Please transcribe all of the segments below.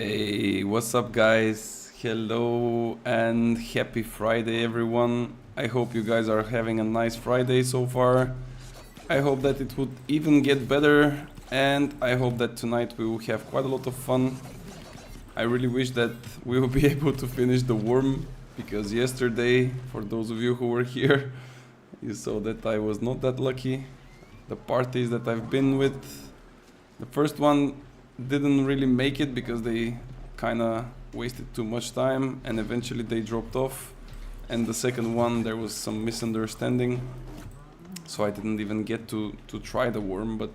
Hey, what's up guys? Hello and happy Friday everyone. I hope you guys are having a nice Friday so far. I hope that it would even get better, and I hope that tonight we will have quite a lot of fun. I really wish that we will be able to finish the worm, because yesterday, for those of you who were here, you saw that I was not that lucky. The parties that I've been with, the first one didn't really make it because they kinda wasted too much time and eventually they dropped off. And the second one, there was some misunderstanding, so I didn't even get to try the worm. But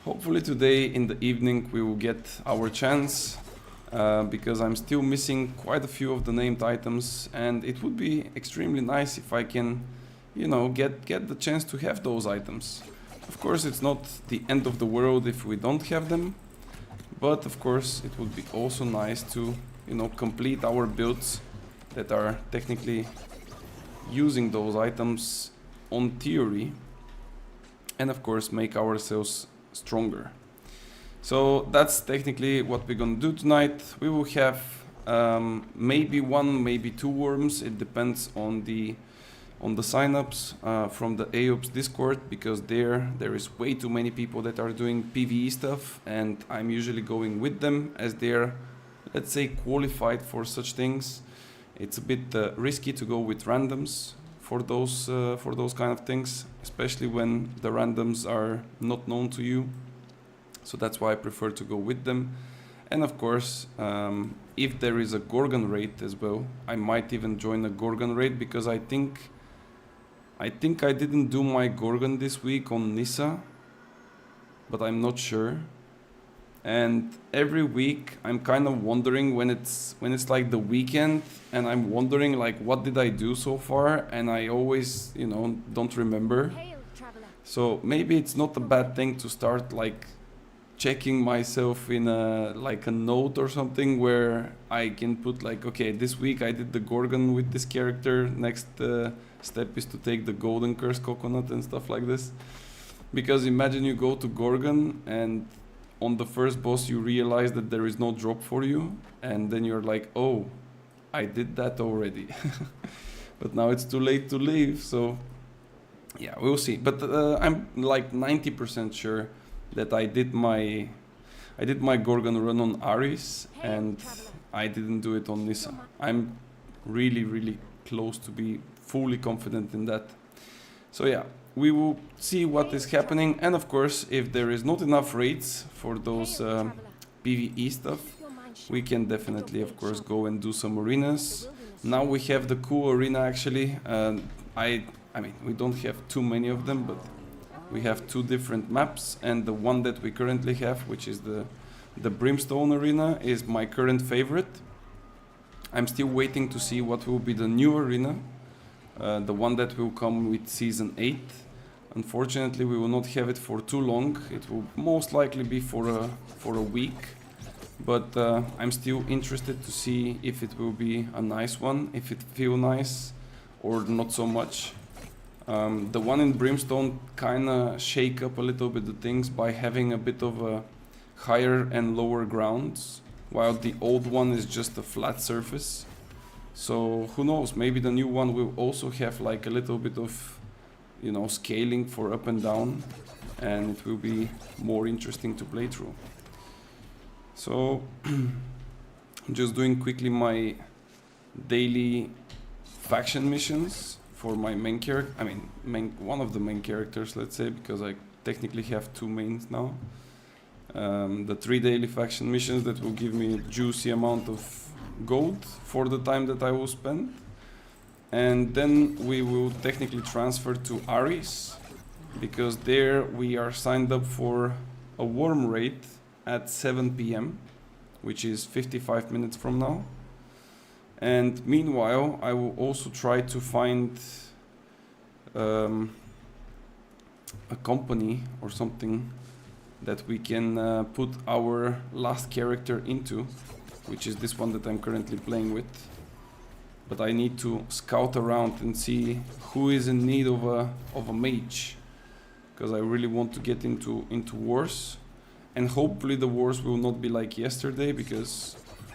hopefully today in the evening we will get our chance, because I'm still missing quite a few of the named items, and it would be extremely nice if I can, you know, get the chance to have those items. Of course, it's not the end of the world if we don't have them, but of course it would be also nice to, you know, complete our builds that are technically using those items on theory, and of course make ourselves stronger. So that's technically what we're gonna do tonight. We will have maybe one, maybe two worms. It depends on the signups from the AOPS Discord, because there is way too many people that are doing PvE stuff, and I'm usually going with them as they're, let's say, qualified for such things. It's a bit risky to go with randoms for those kind of things, especially when the randoms are not known to you. So that's why I prefer to go with them. And of course, if there is a Gorgon raid as well, I might even join a Gorgon raid, because I think I didn't do my Gorgon this week on Nissa, but I'm not sure. And every week I'm kind of wondering when it's like the weekend, and I'm wondering like, what did I do so far, and I always, you know, don't remember. So maybe it's not a bad thing to start like checking myself in a note or something, where I can put like, okay, this week I did the Gorgon with this character, next step is to take the golden curse coconut and stuff like this. Because imagine you go to Gorgon and on the first boss you realize that there is no drop for you, and then you're like, oh, I did that already. But now it's too late to leave, so yeah, we'll see. But I'm like 90% sure that I did my Gorgon run on Aries, and I didn't do it on Nissa. I'm really close to be fully confident in that. So yeah, we will see what is happening, and of course, if there is not enough raids for those PvE stuff, we can definitely, of course, go and do some arenas. Now we have the cool arena actually. I mean, we don't have too many of them, but we have two different maps, and the one that we currently have, which is the Brimstone arena, is my current favorite. I'm still waiting to see what will be the new arena, the one that will come with Season 8. Unfortunately, we will not have it for too long. It will most likely be for a week, but I'm still interested to see if it will be a nice one, if it feels nice or not so much. The one in Brimstone kinda shake up a little bit the things by having a bit of a higher and lower grounds, while the old one is just a flat surface. So who knows, maybe the new one will also have like a little bit of, you know, scaling for up and down, and it will be more interesting to play through. So I'm just doing quickly my daily faction missions for my main character. I mean, one of the main characters, let's say, because I technically have two mains now. The 3 daily faction missions that will give me a juicy amount of gold for the time that I will spend. And then we will technically transfer to Aries, because there we are signed up for a worm raid at 7 PM, which is 55 minutes from now. And meanwhile, I will also try to find a company or something that we can put our last character into, which is this one that I'm currently playing with. But I need to scout around and see who is in need of a mage, because I really want to get into wars. and hopefully the wars will not be like yesterday, because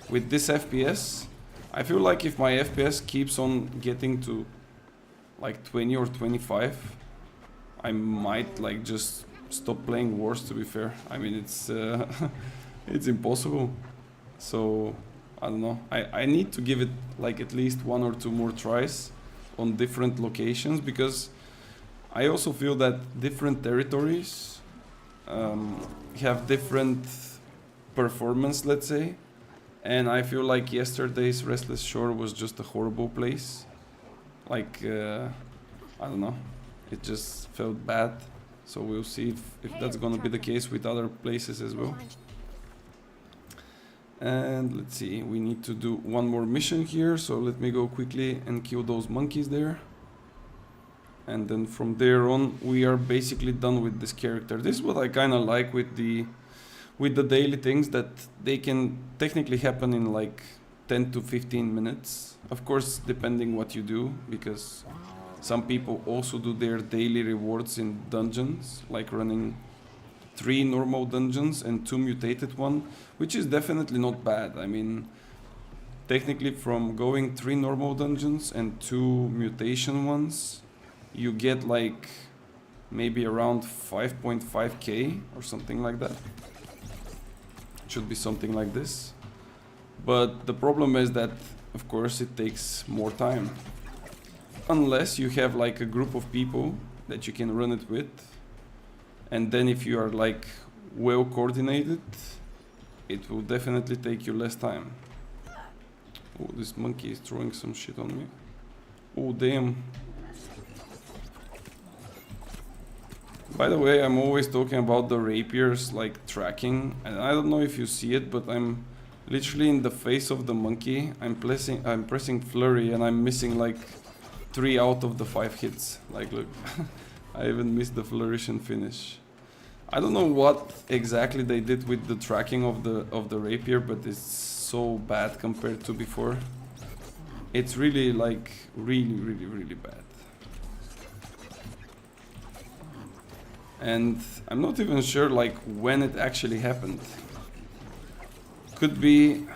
with this FPS, I feel like if my FPS keeps on getting to like 20 or 25, I might like just stop playing wars, to be fair. I mean, it's it's impossible. So I don't know, I need to give it like at least 1 or 2 more tries on different locations, because I also feel that different territories have different performance, let's say. And I feel like yesterday's Restless Shore was just a horrible place. Like, I don't know, it just felt bad. So we'll see if that's gonna be the case with other places as well. And let's see, we need to do 1 more mission here. So let me go quickly and kill those monkeys there. And then from there on, we are basically done with this character. This is what I kind of like with the daily things, that they can technically happen in like 10 to 15 minutes. Of course, depending what you do, because some people also do their daily rewards in dungeons, like running 3 normal dungeons and 2 mutated one, which is definitely not bad. I mean, technically from going 3 normal dungeons and 2 mutation ones, you get like maybe around 5.5k or something like that. It should be something like this. But the problem is that, of course, it takes more time. Unless you have like a group of people that you can run it with. And then if you are like well coordinated, it will definitely take you less time. Oh, this monkey is throwing some shit on me. Oh, damn. By the way, I'm always talking about the rapiers like tracking, and I don't know if you see it, but I'm literally in the face of the monkey. I'm pressing flurry and I'm missing like 3 out of the 5 hits. Like, look, I even missed the flourish and finish. I don't know what exactly they did with the tracking of the rapier, but it's so bad compared to before. It's really like really bad. And I'm not even sure like when it actually happened. Could be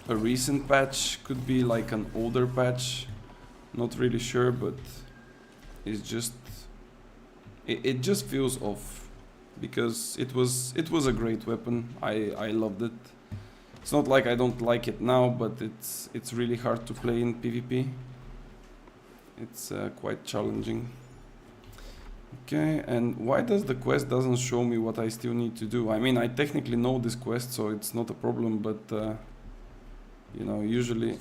a recent patch, could be like an older patch. Not really sure, but it's just it just feels off, because it was a great weapon. I loved it. It's not like I don't like it now, but it's really hard to play in PvP. It's quite challenging. Okay, and why does the quest doesn't show me what I still need to do? I mean, I technically know this quest, so it's not a problem, but you know, usually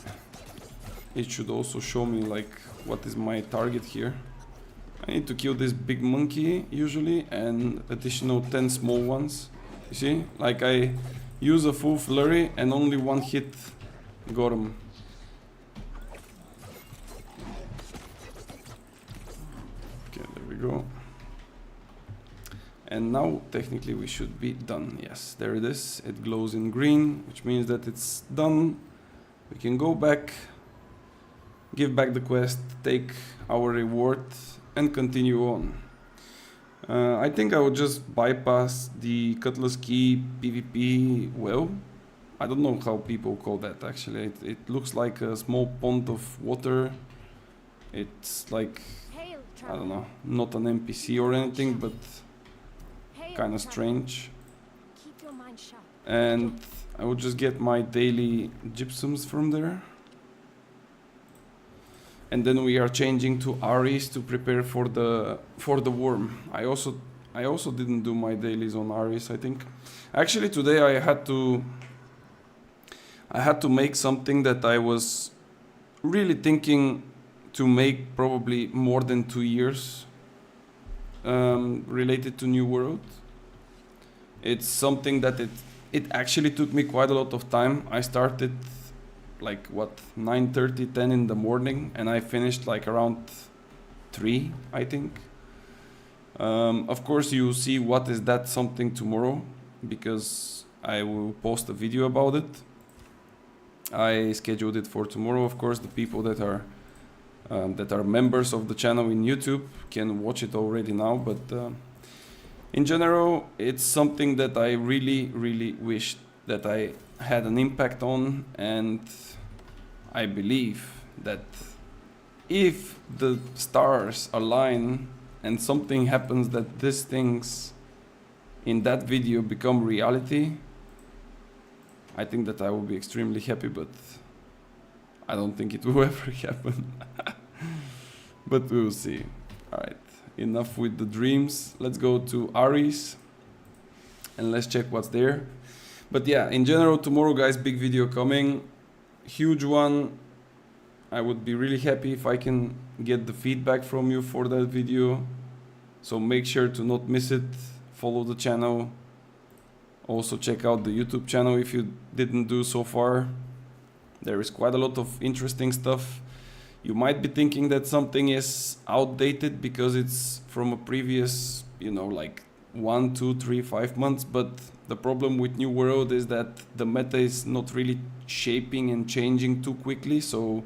it should also show me like what is my target here. I need to kill this big monkey usually, and additional 10 small ones. You see, like I use a full flurry and only 1 hit got him. Okay, there we go. And now technically we should be done. Yes, there it is. It glows in green, which means that it's done. We can go back, give back the quest, take our reward, and continue on. I think I would just bypass the Cutlass Key PvP well. I don't know how people call that actually. It looks like a small pond of water. It's like, I don't know, not an NPC or anything, but kind of strange. And I would just get my daily gypsums from there. And then we are changing to Aries to prepare for the worm. I also didn't do my dailies on Aries, I think. Actually today I had to make something that I was really thinking to make probably more than 2 years, related to New World. It's something that it actually took me quite a lot of time. I started like what, 9:30, 10 in the morning, and I finished like around 3, I think. Of course you see what is that something tomorrow, because I will post a video about it. I scheduled it for tomorrow. Of course, the people that are members of the channel in YouTube can watch it already now, but In general, it's something that I really wish that I had an impact on, and I believe that if the stars align and something happens that these things in that video become reality, I think that I will be extremely happy, but I don't think it will ever happen. But we will see. Alright, enough with the dreams. Let's go to Aries and let's check what's there. But yeah, in general, tomorrow, guys, big video coming. Huge one. I would be really happy if I can get the feedback from you for that video. So make sure to not miss it. Follow the channel. Also check out the YouTube channel if you didn't do so far. There is quite a lot of interesting stuff. You might be thinking that something is outdated because it's from a previous, you know, like 1, 2, 3, 5 months. But the problem with New World is that the meta is not really shaping and changing too quickly. So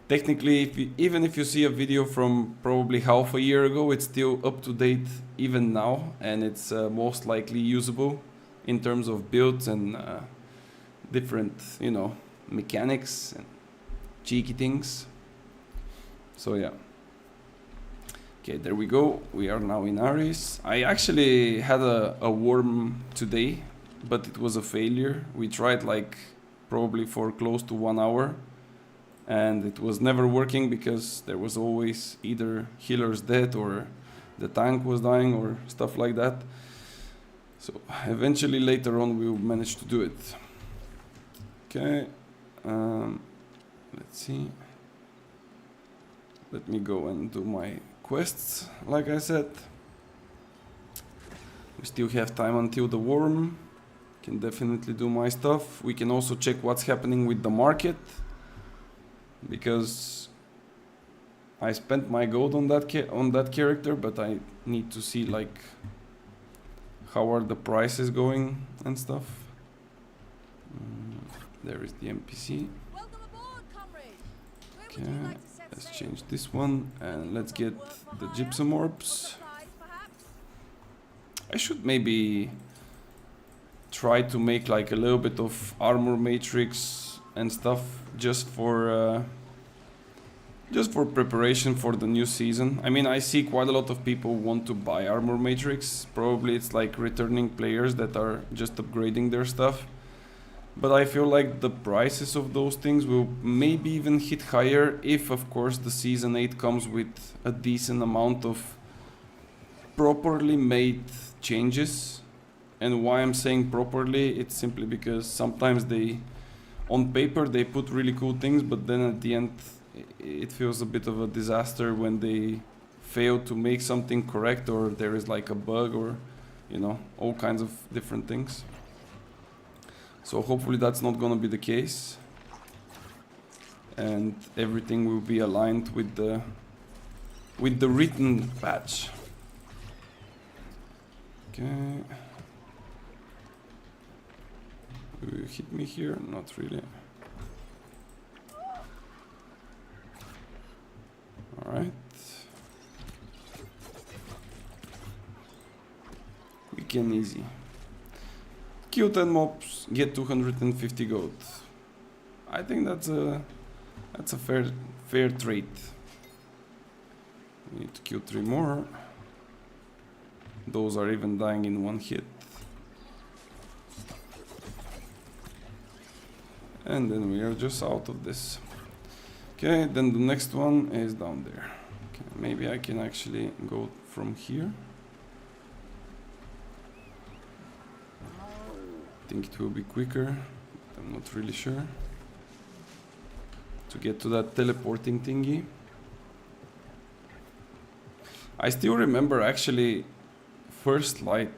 technically, even if you see a video from probably half a year ago, it's still up to date even now, and it's most likely usable in terms of builds and different, you know, mechanics and cheeky things. So yeah. Okay, there we go. We are now in Aries. I actually had a worm today, but it was a failure. We tried like probably for close to 1 hour, and it was never working because there was always either healers dead or the tank was dying or stuff like that. So eventually later on we'll manage to do it. Okay, let's see. Let me go and do my quests, like I said. We still have time until the worm. Can definitely do my stuff. We can also check what's happening with the market, because I spent my gold on that character, but I need to see like how are the prices going and stuff. There is the NPC. Okay, let's change this one and let's get the gypsum orbs. I should maybe try to make like a little bit of armor matrix and stuff just for preparation for the new season. I mean, I see quite a lot of people want to buy armor matrix. Probably it's like returning players that are just upgrading their stuff. But I feel like the prices of those things will maybe even hit higher if, of course, the Season 8 comes with a decent amount of properly made changes. And why I'm saying properly, it's simply because sometimes on paper they put really cool things, but then at the end it feels a bit of a disaster when they fail to make something correct, or there is like a bug, or, you know, all kinds of different things. So hopefully that's not gonna be the case, and everything will be aligned with the written patch. Okay. Will you hit me here? Not really. Alright. Quick and easy. Kill 10 mobs, get 250 gold. I think that's a fair trade. We need to kill 3 more. Those are even dying in 1 hit. And then we are just out of this. Okay, then the next one is down there. Okay, maybe I can actually go from here. I think it will be quicker, but I'm not really sure. To get to that teleporting thingy. I still remember actually first light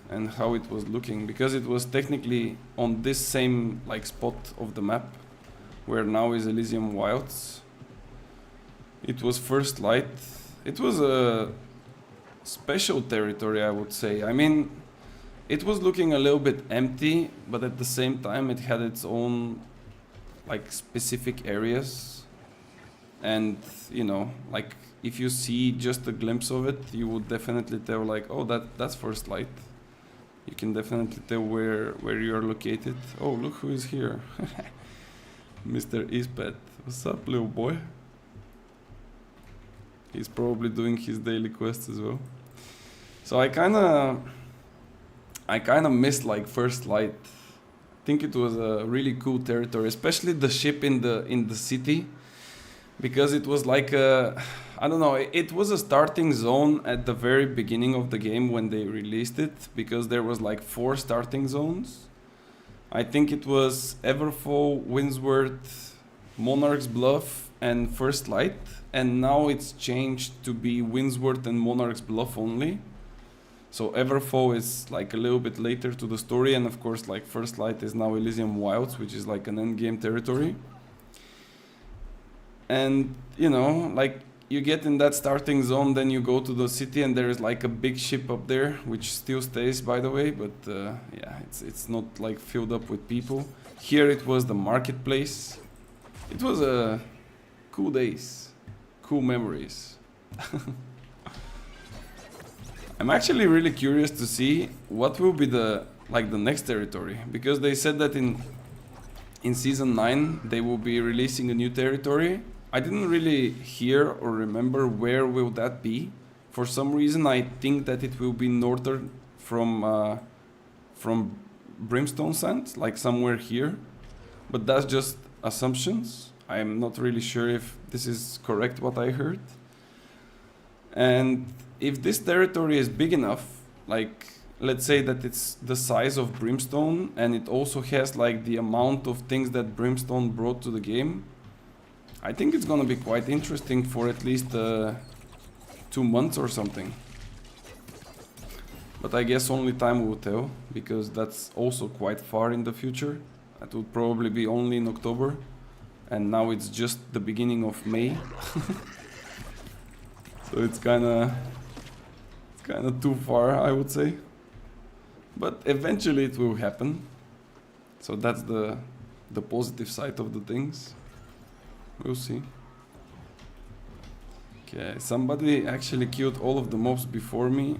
and how it was looking, because it was technically on this same like spot of the map where now is Elysium Wilds. It was first light. It was a special territory, I would say. I mean, it was looking a little bit empty, but at the same time it had its own like specific areas. and you know, like if you see just a glimpse of it, you would definitely tell like, oh, that's first light. You can definitely tell where you are located. Oh, look who is here. Mr. Ispet. What's up, little boy? He's probably doing his daily quests as well. So I kinda missed like first light. I think it was a really cool territory, especially the ship in the city, because it was like a, I don't know, it was a starting zone at the very beginning of the game when they released it, because there was like 4 starting zones. I think it was Everfall, Windsworth, Monarch's Bluff, and First Light, and now it's changed to be Windsworth and Monarch's Bluff only. So Everfall is like a little bit later to the story, and of course like First Light is now Elysium Wilds, which is like an endgame territory. And you know, like you get in that starting zone, then you go to the city and there is like a big ship up there, which still stays by the way, but yeah, it's not like filled up with people. Here it was the marketplace. It was cool days, cool memories. I'm actually really curious to see what will be the next territory, because they said that in season 9 they will be releasing a new territory. I didn't really hear or remember where will that be. For some reason I think that it will be northern from Brimstone Sand, like somewhere here, but that's just assumptions. I'm not really sure if this is correct what I heard. And if this territory is big enough, like let's say that it's the size of Brimstone, and it also has like the amount of things that Brimstone brought to the game, I think it's gonna be quite interesting for at least 2 months or something. But I guess only time will tell, because that's also quite far in the future. That would probably be only in October, and now it's just the beginning of May. So it's kinda too far, I would say. But eventually it will happen. So that's the positive side of the things. We'll see. Okay, somebody actually killed all of the mobs before me.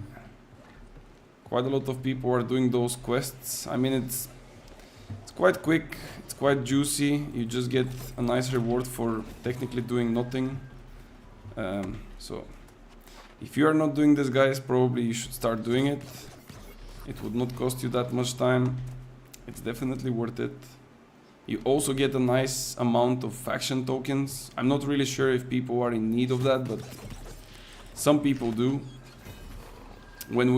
Quite a lot of people are doing those quests. I mean, it's quite quick, it's quite juicy. You just get a nice reward for technically doing nothing. So if you are not doing this, guys, probably you should start doing it. It would not cost you that much time. It's definitely worth it. You also get a nice amount of faction tokens. I'm not really sure if people are in need of that, but some people do. When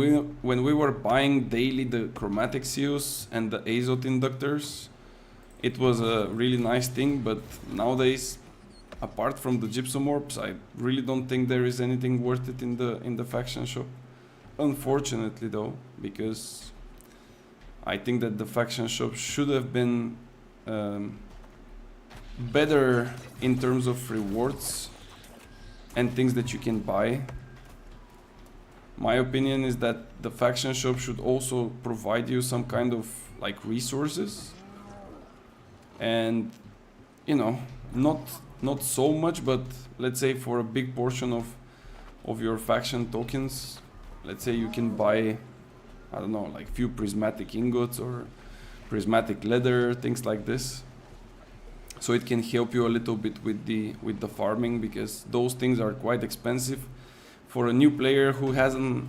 we were buying daily the chromatic seals and the azote inductors, it was a really nice thing, but nowadays, apart from the gypsum orbs, I really don't think there is anything worth it in the faction shop. Unfortunately though, because I think that the faction shop should have been better in terms of rewards and things that you can buy. My opinion is that the faction shop should also provide you some kind of like resources, and you know, not so much, but let's say for a big portion of your faction tokens, let's say you can buy, I don't know, like few prismatic ingots or prismatic leather, things like this. So it can help you a little bit with the farming, because those things are quite expensive for a new player who hasn't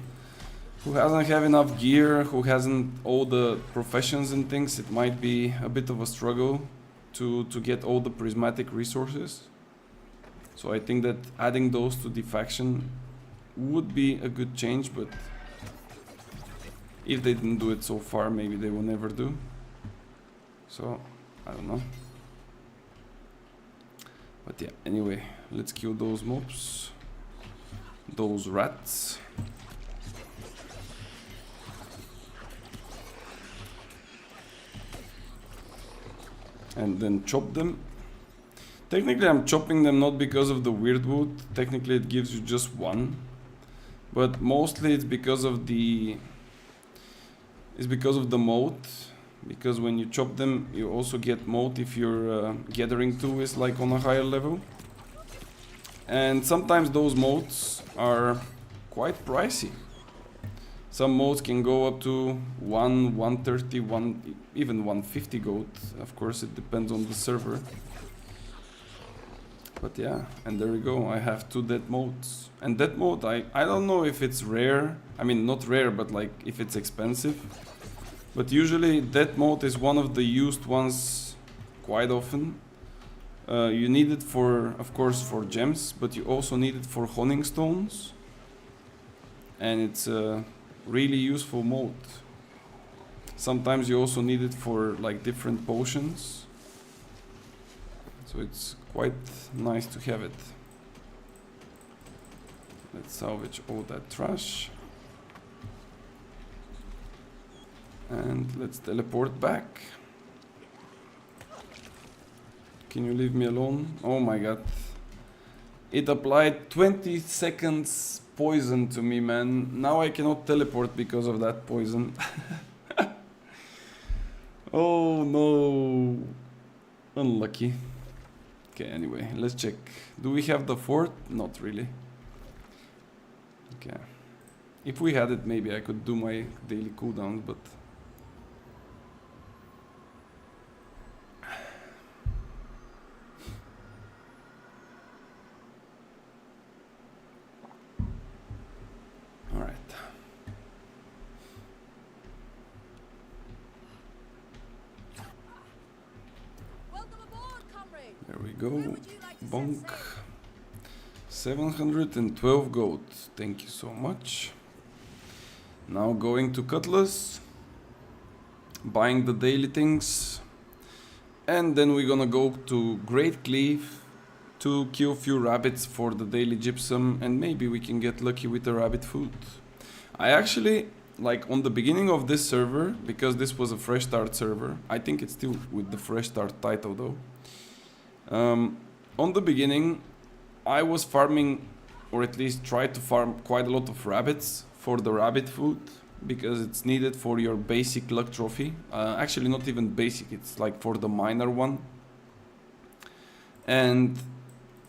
have enough gear, who hasn't all the professions and things. It might be a bit of a struggle to get all the prismatic resources. So I think that adding those to the faction would be a good change, but if they didn't do it so far, maybe they will never do. So I don't know. But yeah, anyway, let's kill those mobs, those rats. And then chop them. Technically I'm chopping them not because of the weird wood, technically it gives you just one, but mostly it's because of the moat, because when you chop them you also get moat if your gathering tool is like on a higher level. And sometimes those modes are quite pricey. Some modes can go up to 130, even 150 gold. Of course, it depends on the server. But yeah, and there we go. I have 2 dead modes. And dead mode, I don't know if it's rare. I mean, not rare, but like if it's expensive. But usually dead mode is one of the used ones quite often. You need it for, of course, for gems, but you also need it for honing stones. And it's a really useful mode. Sometimes you also need it for like different potions. So it's quite nice to have it. Let's salvage all that trash. And let's teleport back. Can you leave me alone? Oh my god. It applied 20 seconds poison to me, man. Now I cannot teleport because of that poison. Oh no. Unlucky. Okay, anyway, let's check. Do we have the fort? Not really. Okay. If we had it, maybe I could do my daily cooldowns, but... Alright. There we go. Bonk. 712 gold. Thank you so much. Now going to Cutlass. Buying the daily things. And then we're gonna go to Great Cleave to kill a few rabbits for the daily gypsum. And maybe we can get lucky with the rabbit food. I actually, like on the beginning of this server, because this was a fresh start server. I think it's still with the fresh start title though. On the beginning, I was farming, or at least tried to farm quite a lot of rabbits for the rabbit food, because it's needed for your basic luck trophy. Actually not even basic, it's like for the minor one. And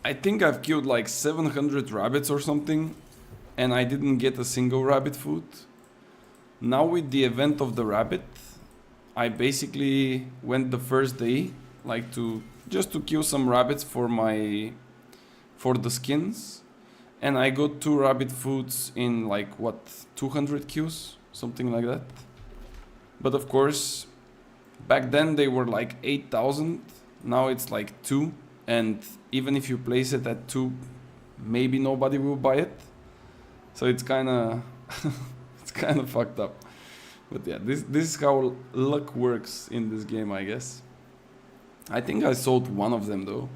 I think I've killed like 700 rabbits or something, and I didn't get a single rabbit food. Now with the event of the rabbit, I basically went the first day, like just to kill some rabbits for the skins, and I got 2 rabbit foods in like what, 200 kills, something like that. But of course, back then they were like 8,000. Now it's like 2, and even if you place it at 2, maybe nobody will buy it. So it's kind of it's kind of fucked up. But yeah, this is how luck works in this game, I guess. I think I sold one of them though,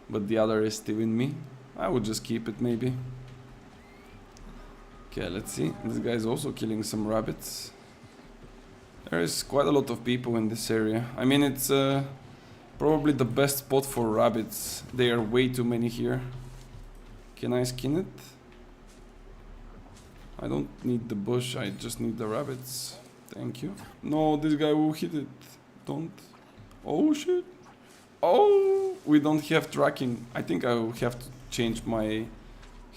but the other is still in me. I would just keep it maybe. Okay, let's see. This guy is also killing some rabbits. There is quite a lot of people in this area. I mean, it's probably the best spot for rabbits. There are way too many here. Can I skin it? I don't need the bush, I just need the rabbits. Thank you. No, this guy will hit it. Don't. Oh shit. Oh, we don't have tracking. I think I will have to change my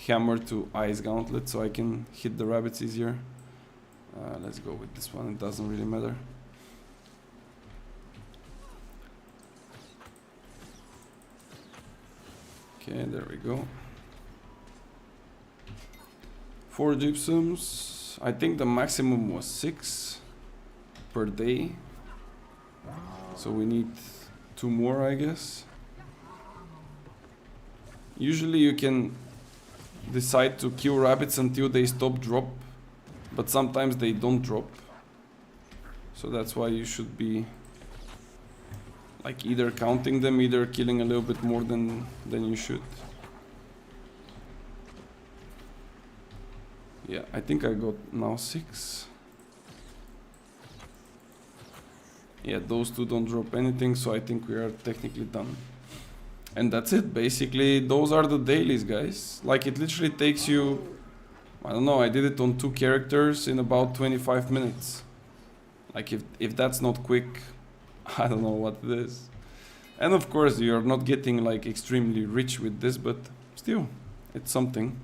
hammer to ice gauntlet so I can hit the rabbits easier. Let's go with this one, it doesn't really matter. Okay, there we go. 4 gypsums. I think the maximum was 6 per day. So we need 2 more, I guess. Usually you can decide to kill rabbits until they stop drop, but sometimes they don't drop. So that's why you should be like either counting them, either killing a little bit more than you should. Yeah, I think I got now 6. Yeah, those 2 don't drop anything, so I think we are technically done. And that's it, basically. Those are the dailies, guys. Like, it literally takes you, I don't know, I did it on 2 characters in about 25 minutes. Like, if that's not quick, I don't know what it is. And of course, you're not getting like extremely rich with this, but still, it's something.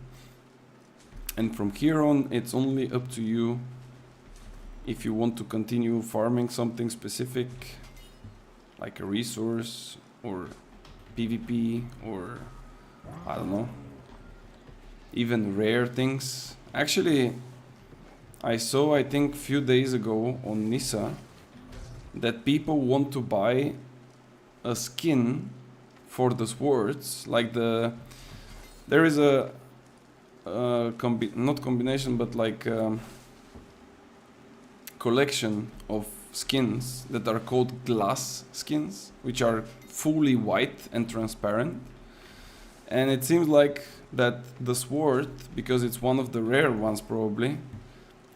And from here on, it's only up to you if you want to continue farming something specific, like a resource or PvP or I don't know, even rare things. Actually, I saw, I think, a few days ago on Nissa that people want to buy a skin for the swords, like there is a not combination, but like collection of skins that are called glass skins, which are fully white and transparent. And it seems like that the sword, because it's one of the rare ones probably,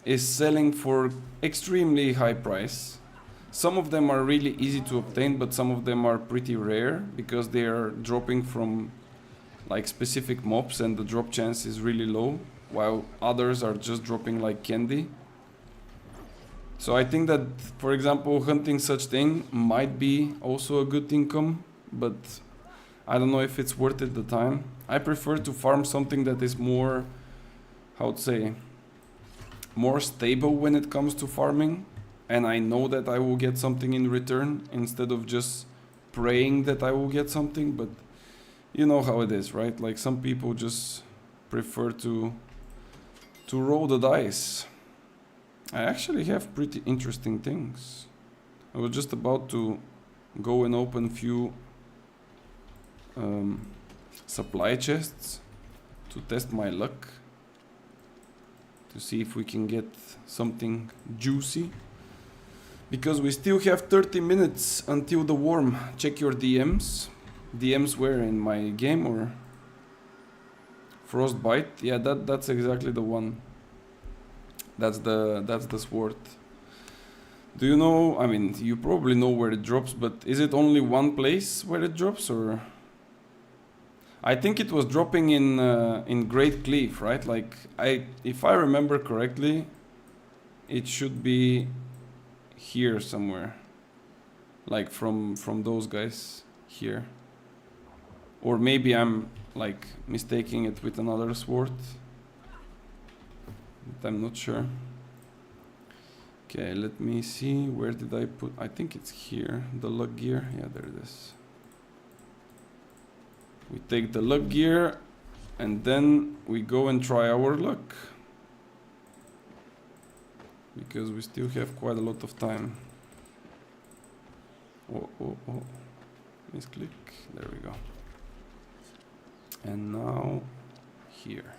is selling for extremely high price. Some of them are really easy to obtain, but some of them are pretty rare because they are dropping from like specific mobs and the drop chance is really low, while others are just dropping like candy. So I think that, for example, hunting such thing might be also a good income, but I don't know if it's worth it the time. I prefer to farm something that is more, how to say, more stable when it comes to farming, and I know that I will get something in return instead of just praying that I will get something. But you know how it is, right? Like some people just prefer to roll the dice. I actually have pretty interesting things. I was just about to go and open a few supply chests to test my luck, to see if we can get something juicy, because we still have 30 minutes until the worm. Check your DMs. DMs were in my game, or Frostbite? Yeah, that's exactly the one. That's the sword. Do you know, I mean, you probably know where it drops, but is it only one place where it drops, or? I think it was dropping in Great Cleave, right? Like, if I remember correctly, it should be here somewhere. Like from those guys here. Or maybe I'm like mistaking it with another sword. But I'm not sure. Okay, let me see. Where did I put? I think it's here. The luck gear. Yeah, there it is. We take the luck gear and then we go and try our luck, because we still have quite a lot of time. Oh, misclick. There we go. And now here.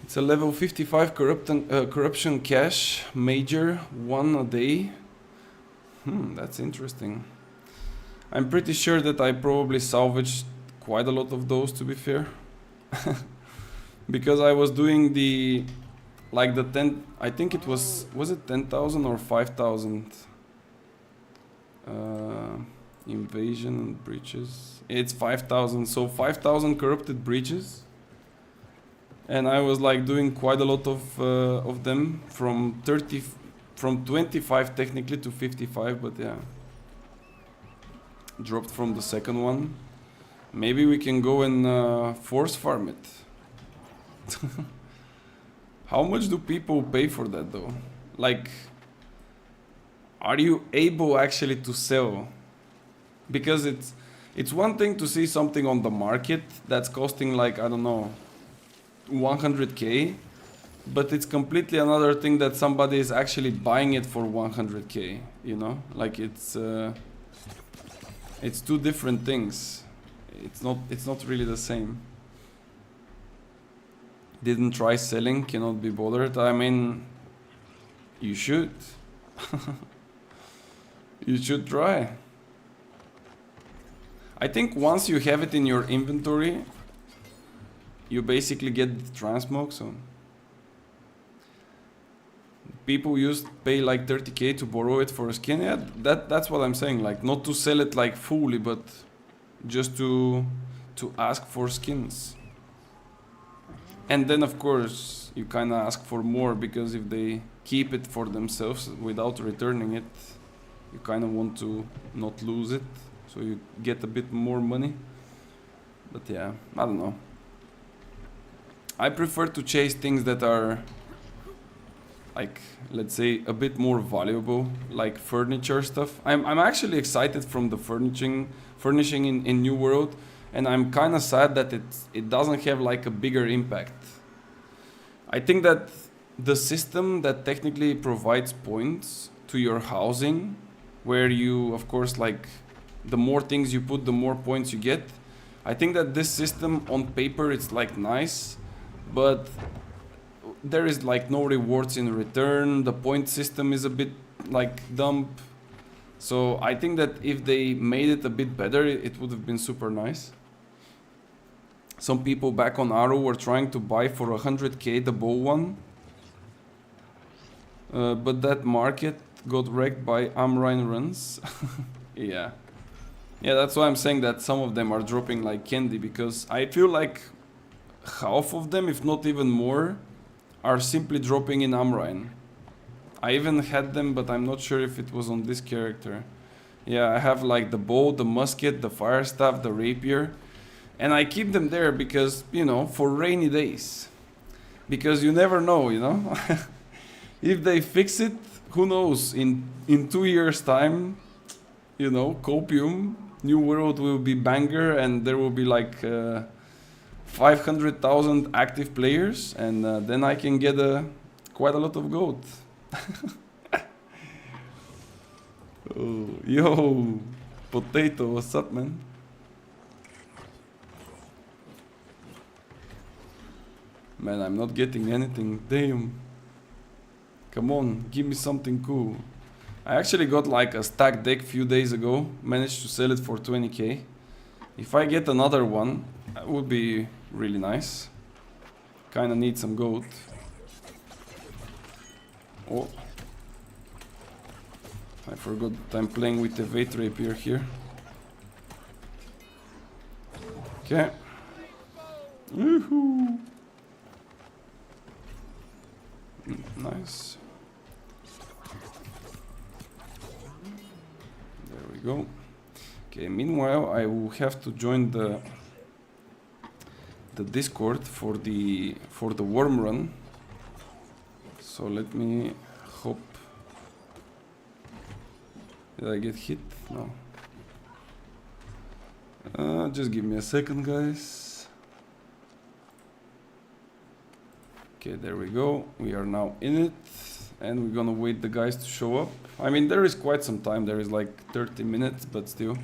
It's a level 55 corruption cache major, 1 a day. That's interesting. I'm pretty sure that I probably salvaged quite a lot of those, to be fair. Because I was doing the, like the 10, I think it was it 10,000 or 5,000 invasion and breaches? It's 5,000, so 5,000 corrupted breaches. And I was like doing quite a lot of them, from 25 technically to 55, but yeah. Dropped from the second one. Maybe we can go and force farm it. How much do people pay for that though? Like, are you able actually to sell? Because it's one thing to see something on the market that's costing like, I don't know, 100k, but it's completely another thing that somebody is actually buying it for 100k, you know? Like it's two different things. It's not really the same. Didn't try selling, cannot be bothered. I mean, you should. You should try. I think once you have it in your inventory, you basically get the transmog. So people pay like 30k to borrow it for a skin. Yeah, that's what I'm saying. Like, not to sell it like fully, but just to ask for skins. And then of course you kind of ask for more, because if they keep it for themselves without returning it, you kind of want to not lose it, so you get a bit more money. But yeah, I don't know. I prefer to chase things that are like, let's say, a bit more valuable, like furniture stuff. I'm actually excited from the furnishing in New World, and I'm kind of sad that it doesn't have like a bigger impact. I think that the system that technically provides points to your housing, where you, of course, like the more things you put, the more points you get. I think that this system on paper it's like nice, but there is like no rewards in return. The point system is a bit like dumb. So I think that if they made it a bit better, it would have been super nice. Some people back on Arrow were trying to buy for 100k the bow one. But that market got wrecked by Amrine runs. Yeah. Yeah, that's why I'm saying that some of them are dropping like candy, because I feel like half of them, if not even more, are simply dropping in Amrine. I even had them, but I'm not sure if it was on this character. Yeah, I have like the bow, the musket, the fire staff, the rapier. And I keep them there because, you know, for rainy days. Because you never know, you know. If they fix it, who knows, in 2 years time, you know, Copium, New World will be banger, and there will be like 500,000 active players, and then I can get quite a lot of gold. Oh, yo, Potato, what's up, man? Man, I'm not getting anything, damn. Come on, give me something cool. I actually got like a stack deck few days ago, managed to sell it for 20k. If I get another one, that would be really nice. Kinda need some gold. Oh. I forgot that I'm playing with the Vate Rapier here. Okay. Woohoo! Nice. There we go. Okay, meanwhile I will have to join the Discord for the worm run. So let me hop. Did I get hit? No. Just give me a second, guys. Okay, there we go. We are now in it, and we're gonna wait the guys to show up. I mean, there is quite some time. There is like 30 minutes, but still.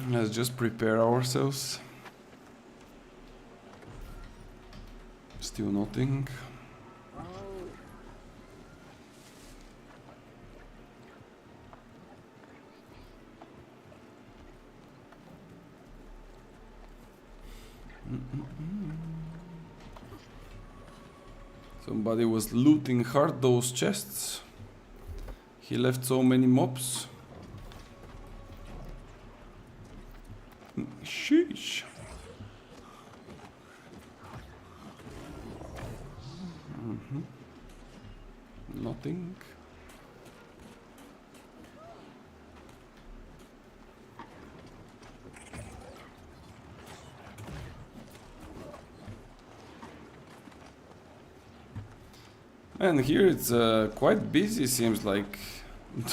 Let's just prepare ourselves. Still nothing. Somebody was looting hard those chests. He left so many mobs. Sheesh. Nothing. And here it's quite busy, seems like.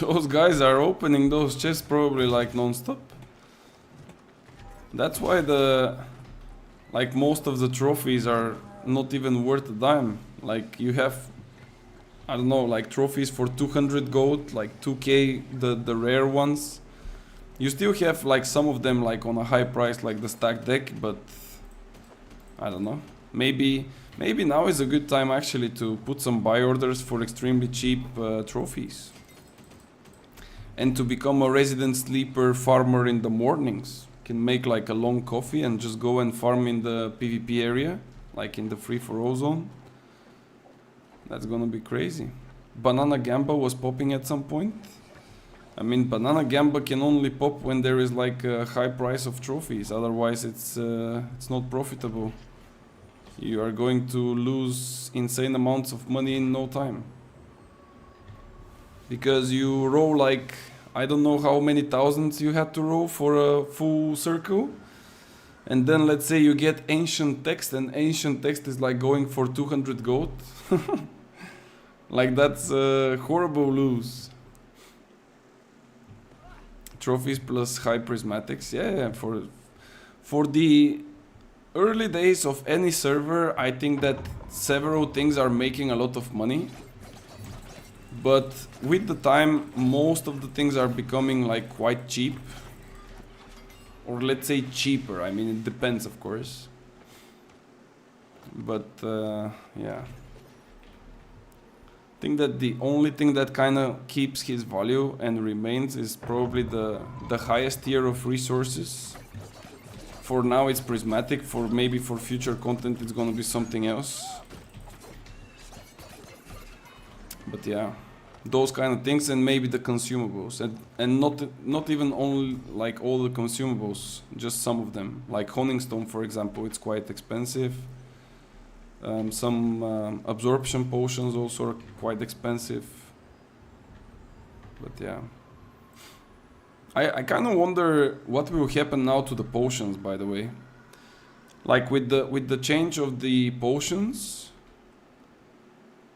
Those guys are opening those chests probably like non-stop. That's why like most of the trophies are not even worth a dime. Like you have, I don't know, like trophies for 200 gold, like 2k, the rare ones. You still have like some of them like on a high price, like the stack deck, but I don't know. Maybe now is a good time actually to put some buy orders for extremely cheap trophies. And to become a resident sleeper farmer in the mornings. Can make like a long coffee and just go and farm in the PvP area, like in the free-for-all zone. That's gonna be crazy. Banana Gamba was popping at some point. I mean, Banana Gamba can only pop when there is like a high price of trophies. Otherwise, it's not profitable. You are going to lose insane amounts of money in no time. Because you roll like, I don't know how many thousands you had to roll for a full circle. And then let's say you get ancient text, and ancient text is like going for 200 gold. Like that's a horrible lose. Trophies plus high prismatics. Yeah, for the early days of any server, I think that several things are making a lot of money. But with the time, most of the things are becoming like quite cheap. Or let's say cheaper. I mean, it depends, of course. But yeah. I think that the only thing that kind of keeps his value and remains is probably the highest tier of resources. For now it's prismatic, for maybe for future content it's gonna be something else. But yeah, those kind of things, and maybe the consumables, and not even only like all the consumables, just some of them. Like Honingstone, for example, it's quite expensive. Some absorption potions also are quite expensive. But yeah, I kind of wonder what will happen now to the potions, by the way. Like with the change of the potions,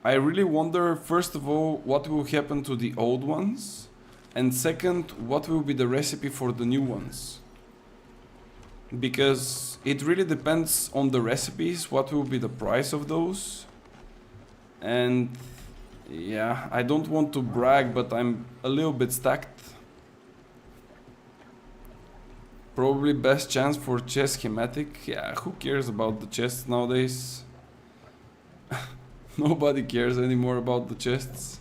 I really wonder, first of all, what will happen to the old ones, and second, what will be the recipe for the new ones. Because it really depends on the recipes, what will be the price of those. And yeah, I don't want to brag, but I'm a little bit stacked. Probably best chance for chest schematic. Yeah, who cares about the chests nowadays? Nobody cares anymore about the chests.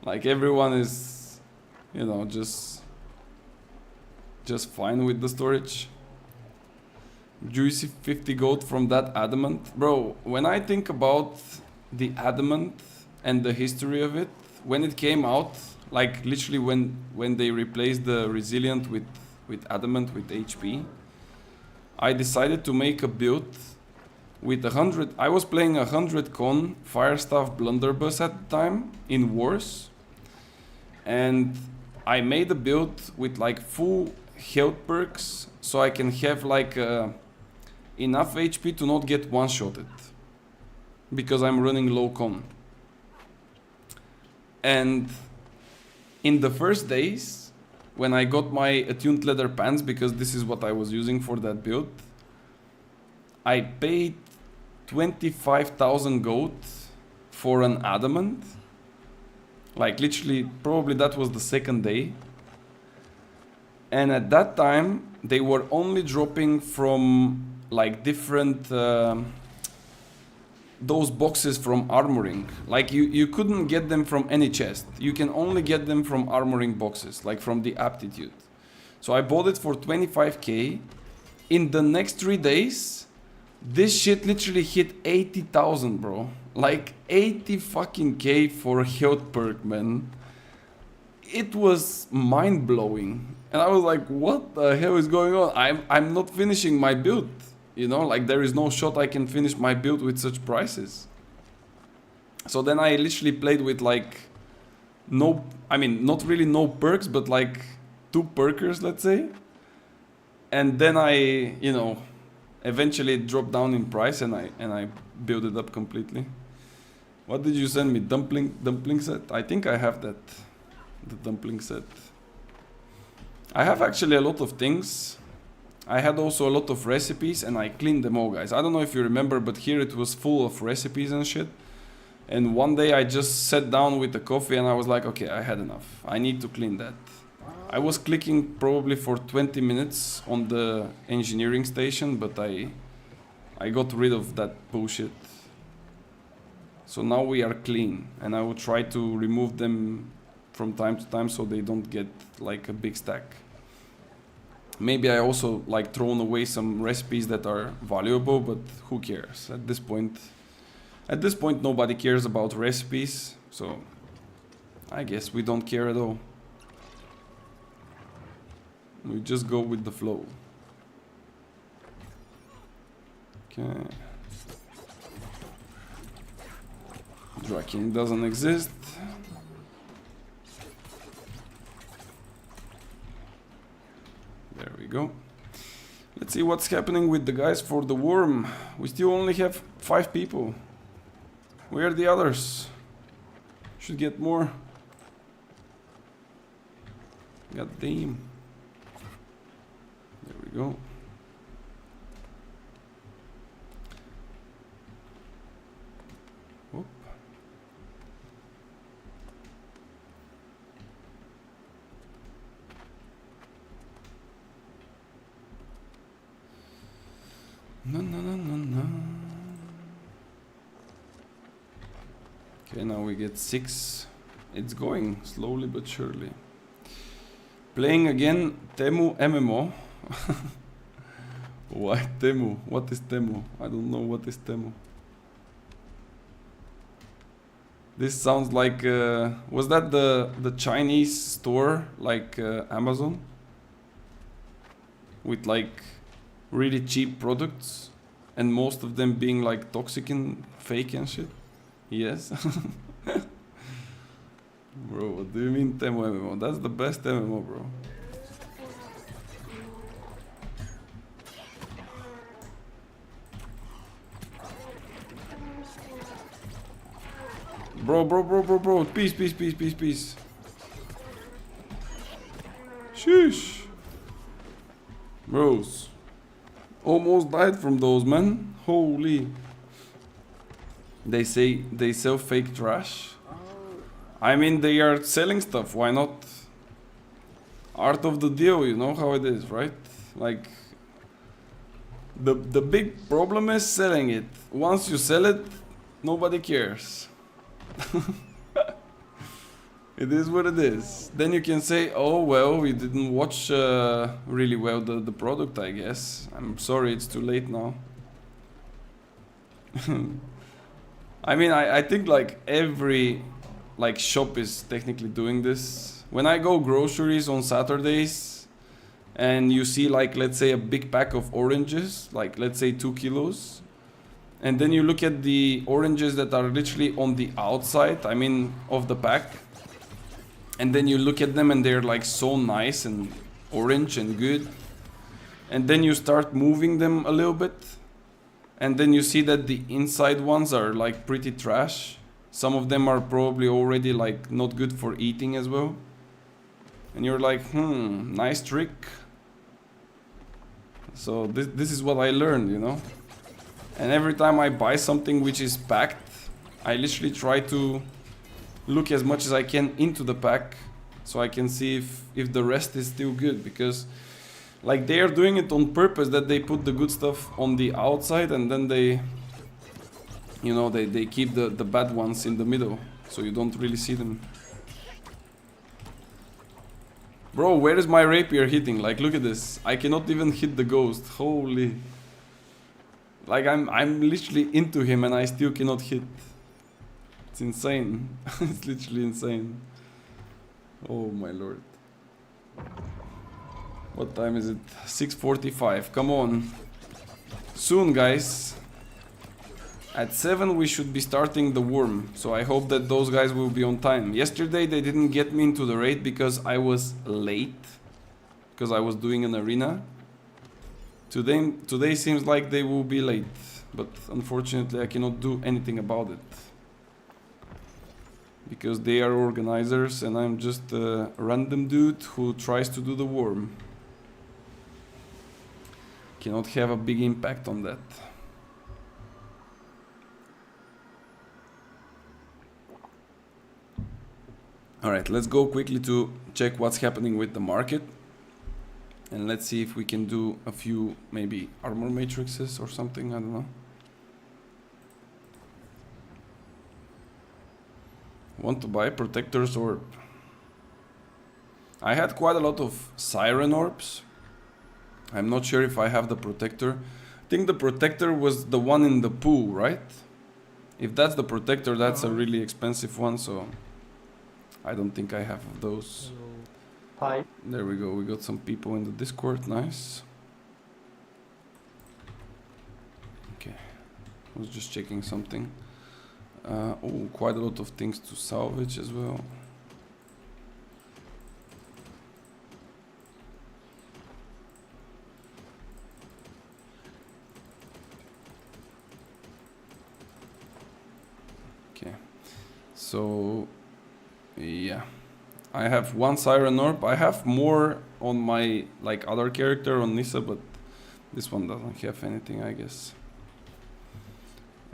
Like everyone is, you know, just fine with the storage. Juicy 50 gold from that adamant. Bro, when I think about the adamant and the history of it, when it came out, like literally when they replaced the resilient with adamant with HP, I decided to make a build with 100. I was playing 100 con Firestaff blunderbuss at the time in wars, and I made a build with like full health perks, so I can have like enough HP to not get one-shotted, because I'm running low con. And in the first days, when I got my attuned leather pants, because this is what I was using for that build, I paid 25,000 gold for an adamant. Like literally, probably that was the second day. And at that time, they were only dropping from like different those boxes from armoring. Like you couldn't get them from any chest. You can only get them from armoring boxes, like from the aptitude. So I bought it for 25k. In the next 3 days, this shit literally hit 80,000, bro. Like 80 fucking k for a health perk, man. It was mind-blowing. And I was like, what the hell is going on? I'm not finishing my build. You know, like there is no shot I can finish my build with such prices. So then I literally played with like no, I mean, not really no perks, but like 2 perkers, let's say. And then I, you know, eventually it dropped down in price, and I built it up completely. What did you send me? Dumpling set? I think I have that. The dumpling set. I have actually a lot of things. I had also a lot of recipes, and I cleaned them all, guys. I don't know if you remember, but here it was full of recipes and shit. And one day I just sat down with the coffee and I was like, okay, I had enough. I need to clean that. I was clicking probably for 20 minutes on the engineering station, but I got rid of that bullshit. So now we are clean, and I will try to remove them from time to time so they don't get like a big stack. Maybe I also like thrown away some recipes that are valuable, but who cares at this point? At this point nobody cares about recipes, so I guess we don't care at all. We just go with the flow. Okay. Draking doesn't exist. go. Let's see what's happening with the guys for the worm. We still only have 5 people. Where are the others? Should get more. God damn. There we go. Whoop. No, no, no, no, no. Okay, now we get 6. It's going slowly but surely. Playing again Temu MMO. Why Temu? What is Temu? I don't know what is Temu. This sounds like was that the Chinese store like Amazon? With like really cheap products and most of them being like toxic and fake and shit. Yes. Bro, what do you mean Temu MMO? That's the best MMO, bro. Bro. Peace. Sheesh. Bros. Almost died from those, man. Holy. They say they sell fake trash. I mean, they are selling stuff. Why not? Art of the deal, you know how it is, right? Like, the big problem is selling it. Once you sell it, nobody cares. It is what it is. Then you can say, oh well, you didn't watch really well the product, I guess. I'm sorry, it's too late now. I mean, I think like every like shop is technically doing this. When I go groceries on Saturdays and you see like, let's say a big pack of oranges, like let's say 2 kilos, and then you look at the oranges that are literally on the outside, I mean, of the pack, and then you look at them and they're like so nice and orange and good, and then you start moving them a little bit, and then you see that the inside ones are like pretty trash. Some of them are probably already like not good for eating as well. And you're like, nice trick. So this is what I learned, you know. And every time I buy something which is packed, I literally try to look as much as I can into the pack so I can see if the rest is still good, because like they are doing it on purpose, that they put the good stuff on the outside and then they, you know, they keep the bad ones in the middle so you don't really see them. Bro, where is my rapier hitting? Like, look at this. I cannot even hit the ghost. Holy. Like, I'm literally into him and I still cannot hit. It's insane. It's literally insane. Oh my lord. What time is it? 6:45. Come on. Soon, guys. At 7 we should be starting the worm. So I hope that those guys will be on time. Yesterday they didn't get me into the raid because I was late. Because I was doing an arena. Today seems like they will be late. But unfortunately I cannot do anything about it. Because they are organizers and I'm just a random dude who tries to do the worm. Cannot have a big impact on that. Alright, let's go quickly to check what's happening with the market. And let's see if we can do a few maybe armor matrices or something, I don't know. Want to buy Protector's Orb. I had quite a lot of Siren Orbs. I'm not sure if I have the Protector. I think the Protector was the one in the pool, right? If that's the Protector, that's a really expensive one, so I don't think I have those. Hi. There we go, we got some people in the Discord, nice. Okay, I was just checking something. Oh, quite a lot of things to salvage as well. So yeah, I have one Siren Orb. I have more on my like other character on Nissa, but this one doesn't have anything, I guess.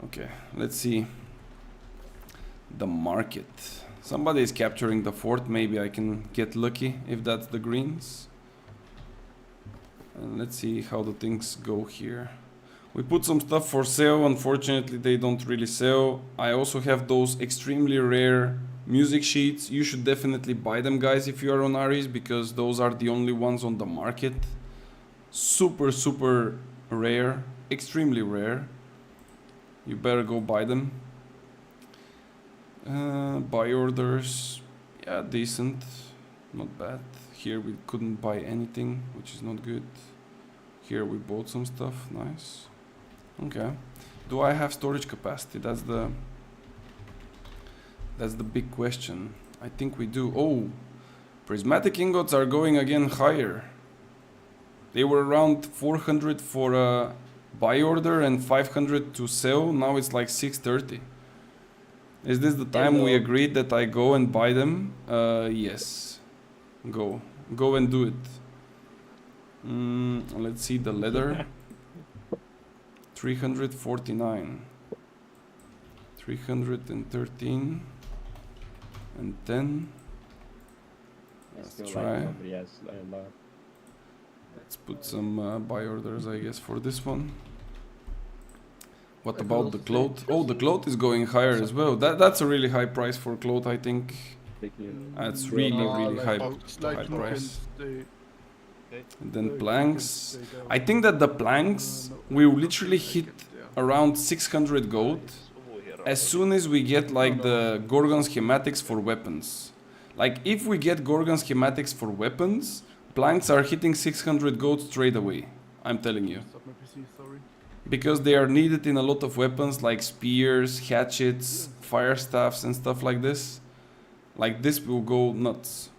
Okay, let's see the market. Somebody is capturing the fort. Maybe I can get lucky if that's the greens. And let's see how the things go here. We put some stuff for sale. Unfortunately, they don't really sell. I also have those extremely rare music sheets. You should definitely buy them, guys, if you are on Aries, because those are the only ones on the market. Super, super rare. Extremely rare. You better go buy them. Buy orders. Yeah, decent. Not bad. Here we couldn't buy anything, which is not good. Here we bought some stuff. Nice. Okay. Do I have storage capacity? That's the big question. I think we do. Oh, prismatic ingots are going again higher. They were around 400 for a buy order and 500 to sell. Now it's like 630. Is this the time we agreed that I go and buy them? Yes. Go and do it. Let's see the leather. 349, 313 and 10. Let's try. Let's put some buy orders, I guess, for this one. What about the cloth? Oh, the cloth is going higher as well. That's a really high price for cloth, I think. That's really high price. And then planks. I think that the planks will literally hit around 600 gold as soon as we get like the Gorgon schematics for weapons. Like if we get Gorgon schematics for weapons, planks are hitting 600 gold straight away. I'm telling you. Because they are needed in a lot of weapons like spears, hatchets, fire staffs and stuff like this. Like this will go nuts.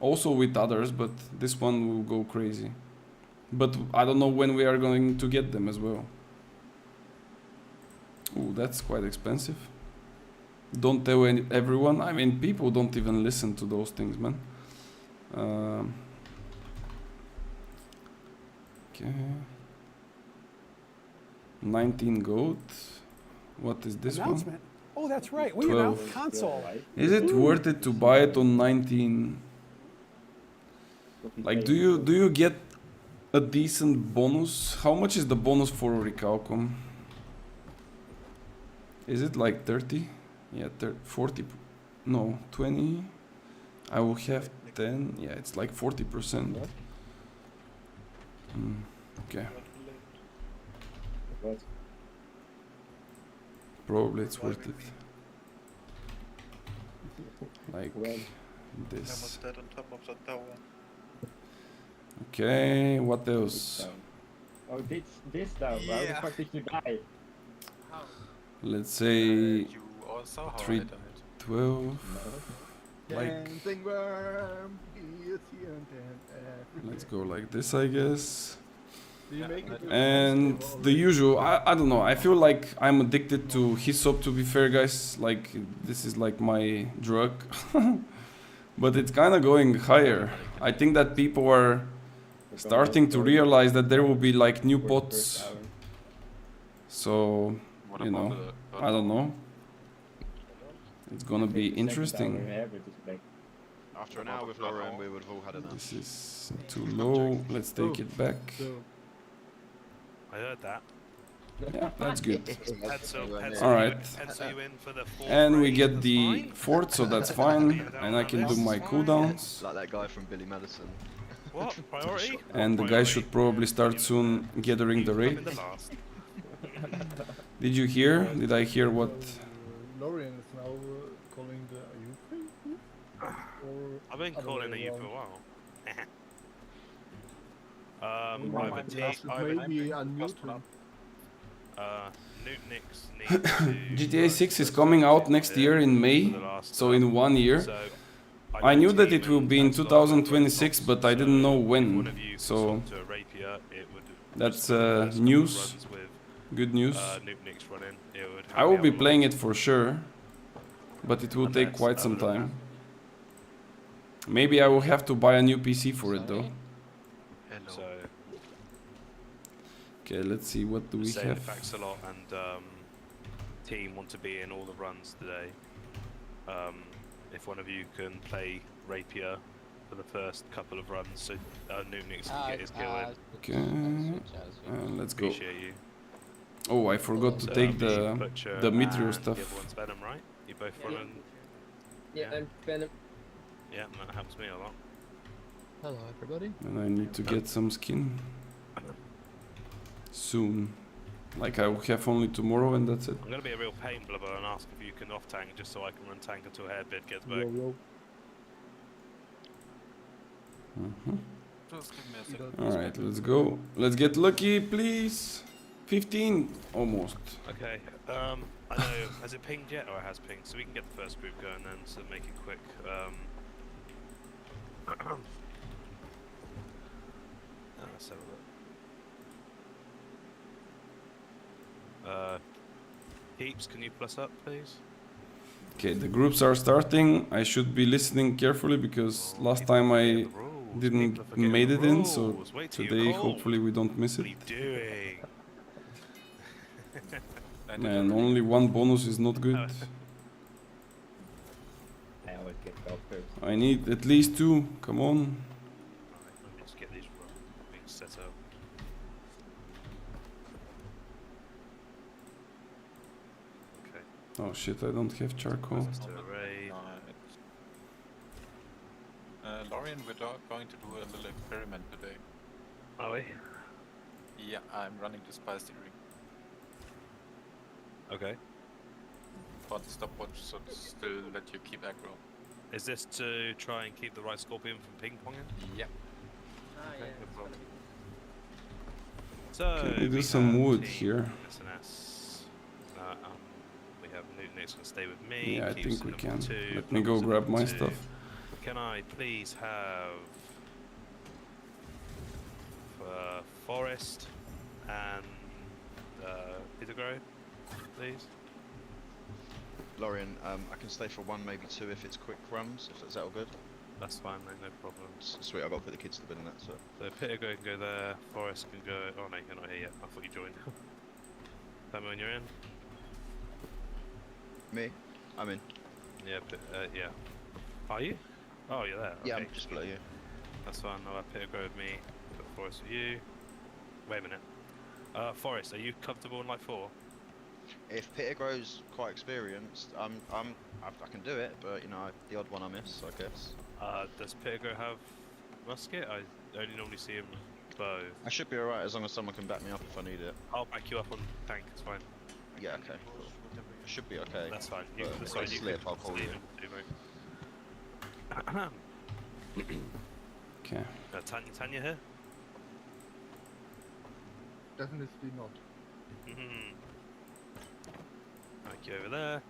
Also with others, but this one will go crazy. But I don't know when we are going to get them as well. Ooh, that's quite expensive. Don't tell everyone. I mean, people don't even listen to those things, man. Okay. 19 gold. What is this one? Oh, that's right. We announced console. Is it worth it to buy it on 19? Like, do you get a decent bonus? How much is the bonus for Recalcom? Is it like 30? Yeah, 40. No, 20. I will have 10. Yeah, it's like 40%. Okay. Probably it's worth it. Like this. Okay, what else? Oh, this down. How the fuck did you die? Let's say 312. Like, let's go like this, I guess. And the usual, I don't know, I feel like I'm addicted to hyssop, to be fair, guys. Like, this is like my drug. But it's kind of going higher. I think that people are starting to realize that there will be like new pots. So, you know, I don't know. It's gonna be interesting. After an hour with Lauren, we would have all had enough. This is too low. Let's take it back. I heard that. Yeah, that's good. All right. And we get the fort, so that's fine. And I can do my cooldowns. Like that guy from Billy Madison. What? Priority? And the guy should probably start soon gathering the raid. Did you hear? Did I hear what? Lorian is now calling the youth. I've been calling you for a while. Maybe unmuted. GTA 6 is coming out next year in May, so in 1 year. I knew that it will be in 2026, but I didn't know when. So that's news. Good news. I will be playing it for sure. but it will And take that's quite some over the time. Maybe I will have to buy a new PC for it though. So Okay, let's see, what do we say have? if Axolot and team want to be in all the runs today. If one of you can play Rapier for the first couple of runs, so Nunix can get his kill in. Okay, let's go. Appreciate you. Oh, I forgot to So take Butcher the meteor and stuff. The other one's Venom, right? You both Yeah. running? Yeah, I'm Venom. Yeah, that helps me a lot. Hello, everybody. And I need to get some skin soon. Like I will have only tomorrow and that's it. I'm gonna be a real pain, Blubber, and ask if you can off tank just so I can run tank until Hairbit gets back. Mhm. Just give me a second. Alright, let's go. Let's get lucky, please. 15, almost. Okay, I know, has it pinged yet? Or it has pinged, so we can get the first group going then, so make it quick. Let's have a look. Heaps, can you plus up, please? Okay, the groups are starting. I should be listening carefully because last People time are I forgetting the rules. didn't People are forgetting made the it in, so rules. Wait till today you're cold. hopefully we don't miss What it. are you doing? I did Man, already. only one bonus is not good. I always get go first. I need at least 2, come on. Alright, let me just get these things set up. Okay, Oh shit, I don't have charcoal. let's do a raid. Lorian, we're going to do a little experiment today. Are we? Yeah, I'm running the spice theory Okay. for the stopwatch, so to still let you keep aggro. Is this to try and keep the right scorpion from ping-ponging? Yeah. Okay, no problem. So, Can we do we some have wood team here? SNS. We have Newtonix gonna stay with me. Yeah, I Keeps think we at can. number 2, Let me go Plumbers at grab number my 2. stuff. Can I please have Forest and Pitagro, please? Lorian, I can stay for 1, maybe 2 if it's quick runs. If that's all good. That's fine, mate, no problem. Sweet, I've got to put the kids to bed in that. So So Pitagro can go there, Forest can go. Oh no, you're not here yet. I thought you joined. Tell me when you're in. me, I'm in. Yeah, yeah. Are you? Oh, you're there. Yeah, okay. I'm just below you. That's fine. I'll have Pitagro with me. Put Forest with you. Wait a minute. Forest, are you comfortable in like 4? If Pittigro's quite experienced, I can do it, but you know, the odd one I miss, I guess. Does Pitagro have musket? I only normally see him bow. I should be alright as long as someone can back me up if I need it. I'll back you up on tank. It's fine. Yeah, okay, cool. I should be okay. That's fine. You, But that's if fine. I You slip, can I'll call leave you. it, do, mate. Okay. Tanya here? Definitely not. Thank you over there.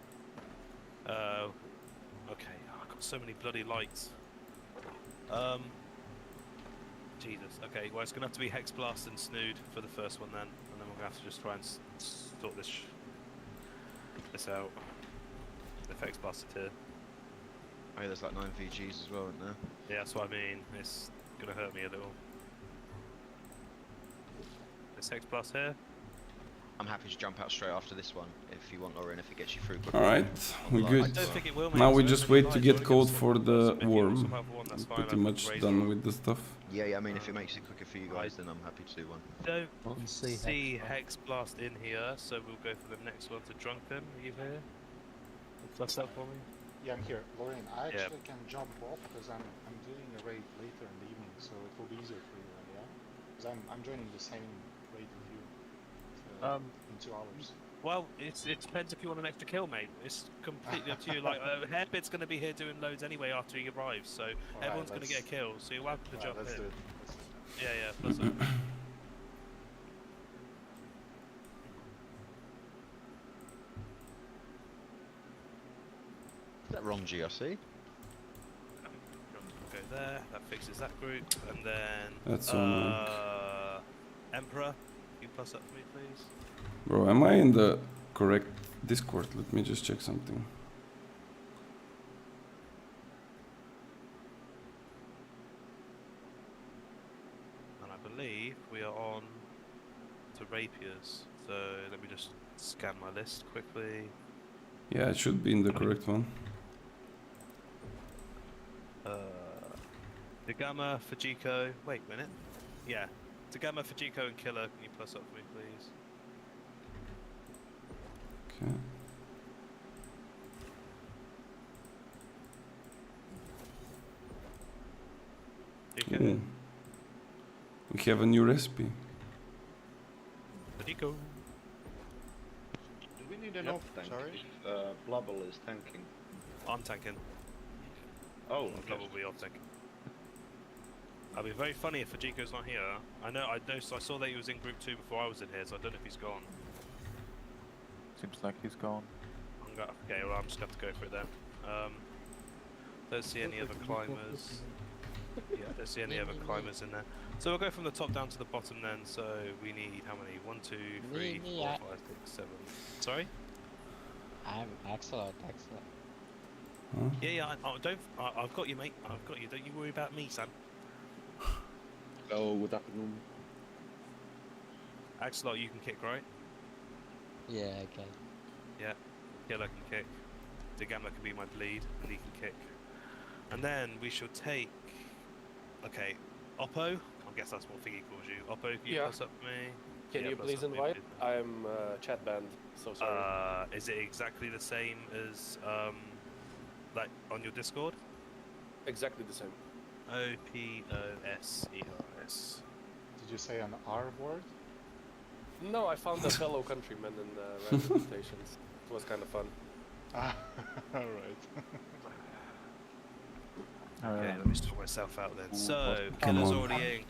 Okay, I've got so many bloody lights. Jesus. Okay, well it's gonna have to be Hex Blast and Snood for the first one then, and then we're gonna have to just try and sort this out. If Hex Blast is here. Oh, yeah, there's like 9 VGs as well, isn't there? Yeah, that's what I mean. It's gonna hurt me a little. Is Hex Blast here? I'm happy to jump out straight after this one if you want, Lauren, if it gets you through quickly. Alright, we Online. good. I don't think it will. Mate, Now we so just many wait to lights, get you wanna code some for ones, the if you want worm. some other one, that's I'm fine, pretty I've much raised done one. with the stuff. Yeah, I mean, if it makes it quicker for you guys, then I'm happy to do one. Don't see Hex Blast in here, so we'll go for the next one to Drunken. Are you here? Plus that for me? Yeah, I'm here. Lorraine, I Yeah. actually can jump off because I'm doing a raid later in the evening, so it will be easier for you, yeah? Because I'm joining the same raid with you in 2 hours. Well, it depends if you want an extra kill, mate. It's completely up to you. Like, Hairbit's going to be here doing loads anyway after he arrives, so everyone's going to get a kill, so you're welcome to jump Let's in. do it. Let's do it. Yeah, plus up. Is that wrong GRC? Go there, that fixes that group, and then... That's so annoying. Emperor, you plus up for me, please? Bro, am I in the correct Discord? Let me just check something. the rapiers. So let me just scan my list quickly. Yeah, it should be in the correct one. Dagama, Fujiko. Wait a minute. Yeah. Dagama, Fujiko, and Killer. Can you plus up for me, please? Okay. Fujiko. Ooh. We have a new recipe. Fujiko. Do we need an Yep, off tank sorry? if Blubble is tanking? I'm tanking. Oh, I'll probably off tank. That'd be very funny if Fujiko's not here. I know. I saw that he was in group 2 before I was in here, so I don't know if he's gone. Seems like he's gone. Okay, well, I'm just gonna have to go for it then. Don't see any other climbers. Yeah, don't see any other climbers in there. So we'll go from the top down to the bottom then. So we need how many? 1, 2, 3, 4, 5, 6, 7. Sorry? I'm excellent. Huh? Yeah. I've got you, mate. I've got you. Don't you worry about me, son. Oh, good afternoon. Axelot, you can kick, right? Yeah, okay. Yeah. Killer can kick. Dagama can be my bleed, and he can kick. And then we shall take. Okay, Oppo. I guess that's what Figgy calls you. Oppo, can you plus up for me? Can Yeah, you plus please up for me, invite? please. I'm chat banned, so sorry. Is it exactly the same as like on your Discord? Exactly the same. OPOSERS. Did you say an R word? No, I found a fellow countryman in random stations. It was kind of fun. Ah, alright. Okay, let me sort myself out then. So, Come Killer's on. already in.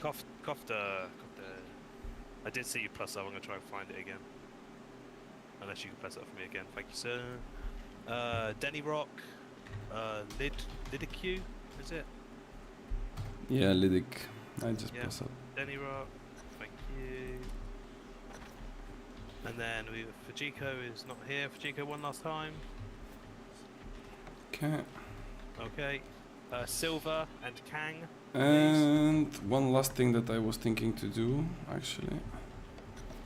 Kofta. I did see you plus up. I'm going to try and find it again. Unless you can plus up for me again. Thank you, sir. Denny Rock. Lidiq, is it? Yeah, Lidic. I just Yeah. press up. Denny Rock. Thank you. And then Fujiko is not here. Fujiko one last time. Okay. Okay. Silver and Kang. And one last thing that I was thinking to do, actually.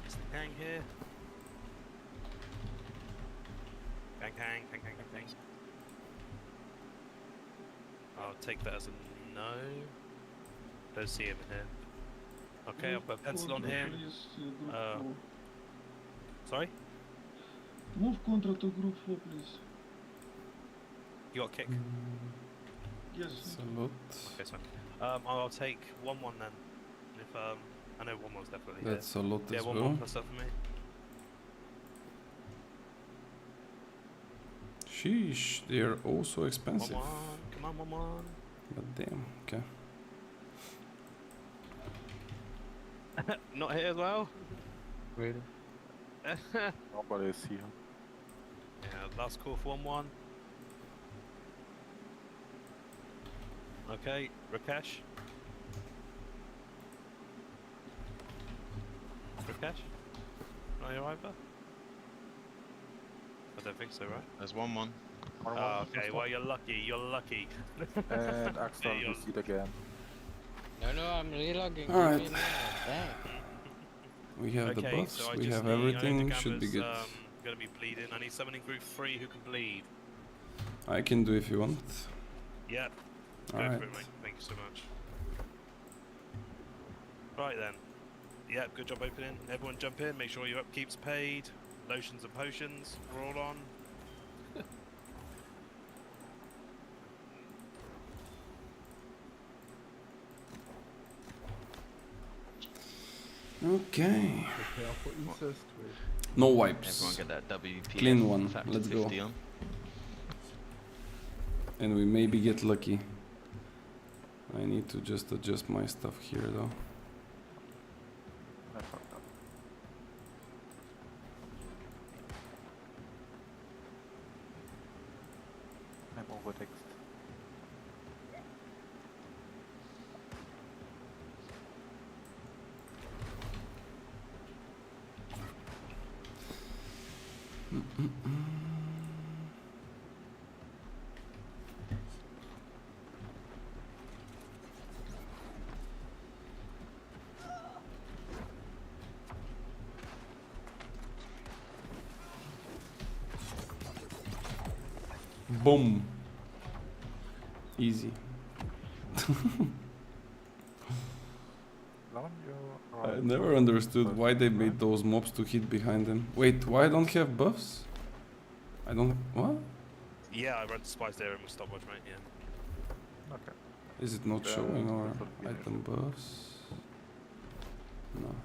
Is the Kang here? Kang. I'll take that as a no. Don't see him in here. Okay, I'll put a pencil on him. Sorry? Move contra to group 4, please. You got a kick? Yes. It's a lot. Okay, so I'll take 1-1 then. If I know 1-1's definitely here. That's a lot Yeah, as 1-1 well. plus up for me. Sheesh, they're also expensive. 1-1, come on, 1-1. But damn, okay. Not here as well? Really? Yeah, Nobody is here. last call for 1-1. Okay, Rakesh. Are you either? I don't think so, right? There's 1-1. Oh, okay, well you're lucky. And Axel, Hey, we see it again. No, I'm relogging. Alright. Give me a minute. Dang. We have the Okay, buffs, so I we just have need, everything, I know should be good. Gonna be bleeding. I need someone in group 3 who can bleed. I can do if you want. Yep. Go Alright. for it, mate. Thank you so much. Right then. Yep, good job opening. Everyone jump in, make sure your upkeep's paid. Lotions and potions, we're all on. Okay. Prepare for incest. Wait. No wipes. Everyone get that WPF Clean one. factor Let's go. 50 on. And we maybe get lucky. I need to just adjust my stuff here though. I fucked up. I'm overtext. Boom. Easy. I never understood why they made those mobs to hit behind them. Wait, why I don't have buffs? I don't... What? Yeah, I read the spice there and we stopwatch, mate, yeah. Okay. Is it not showing or item buffs? No.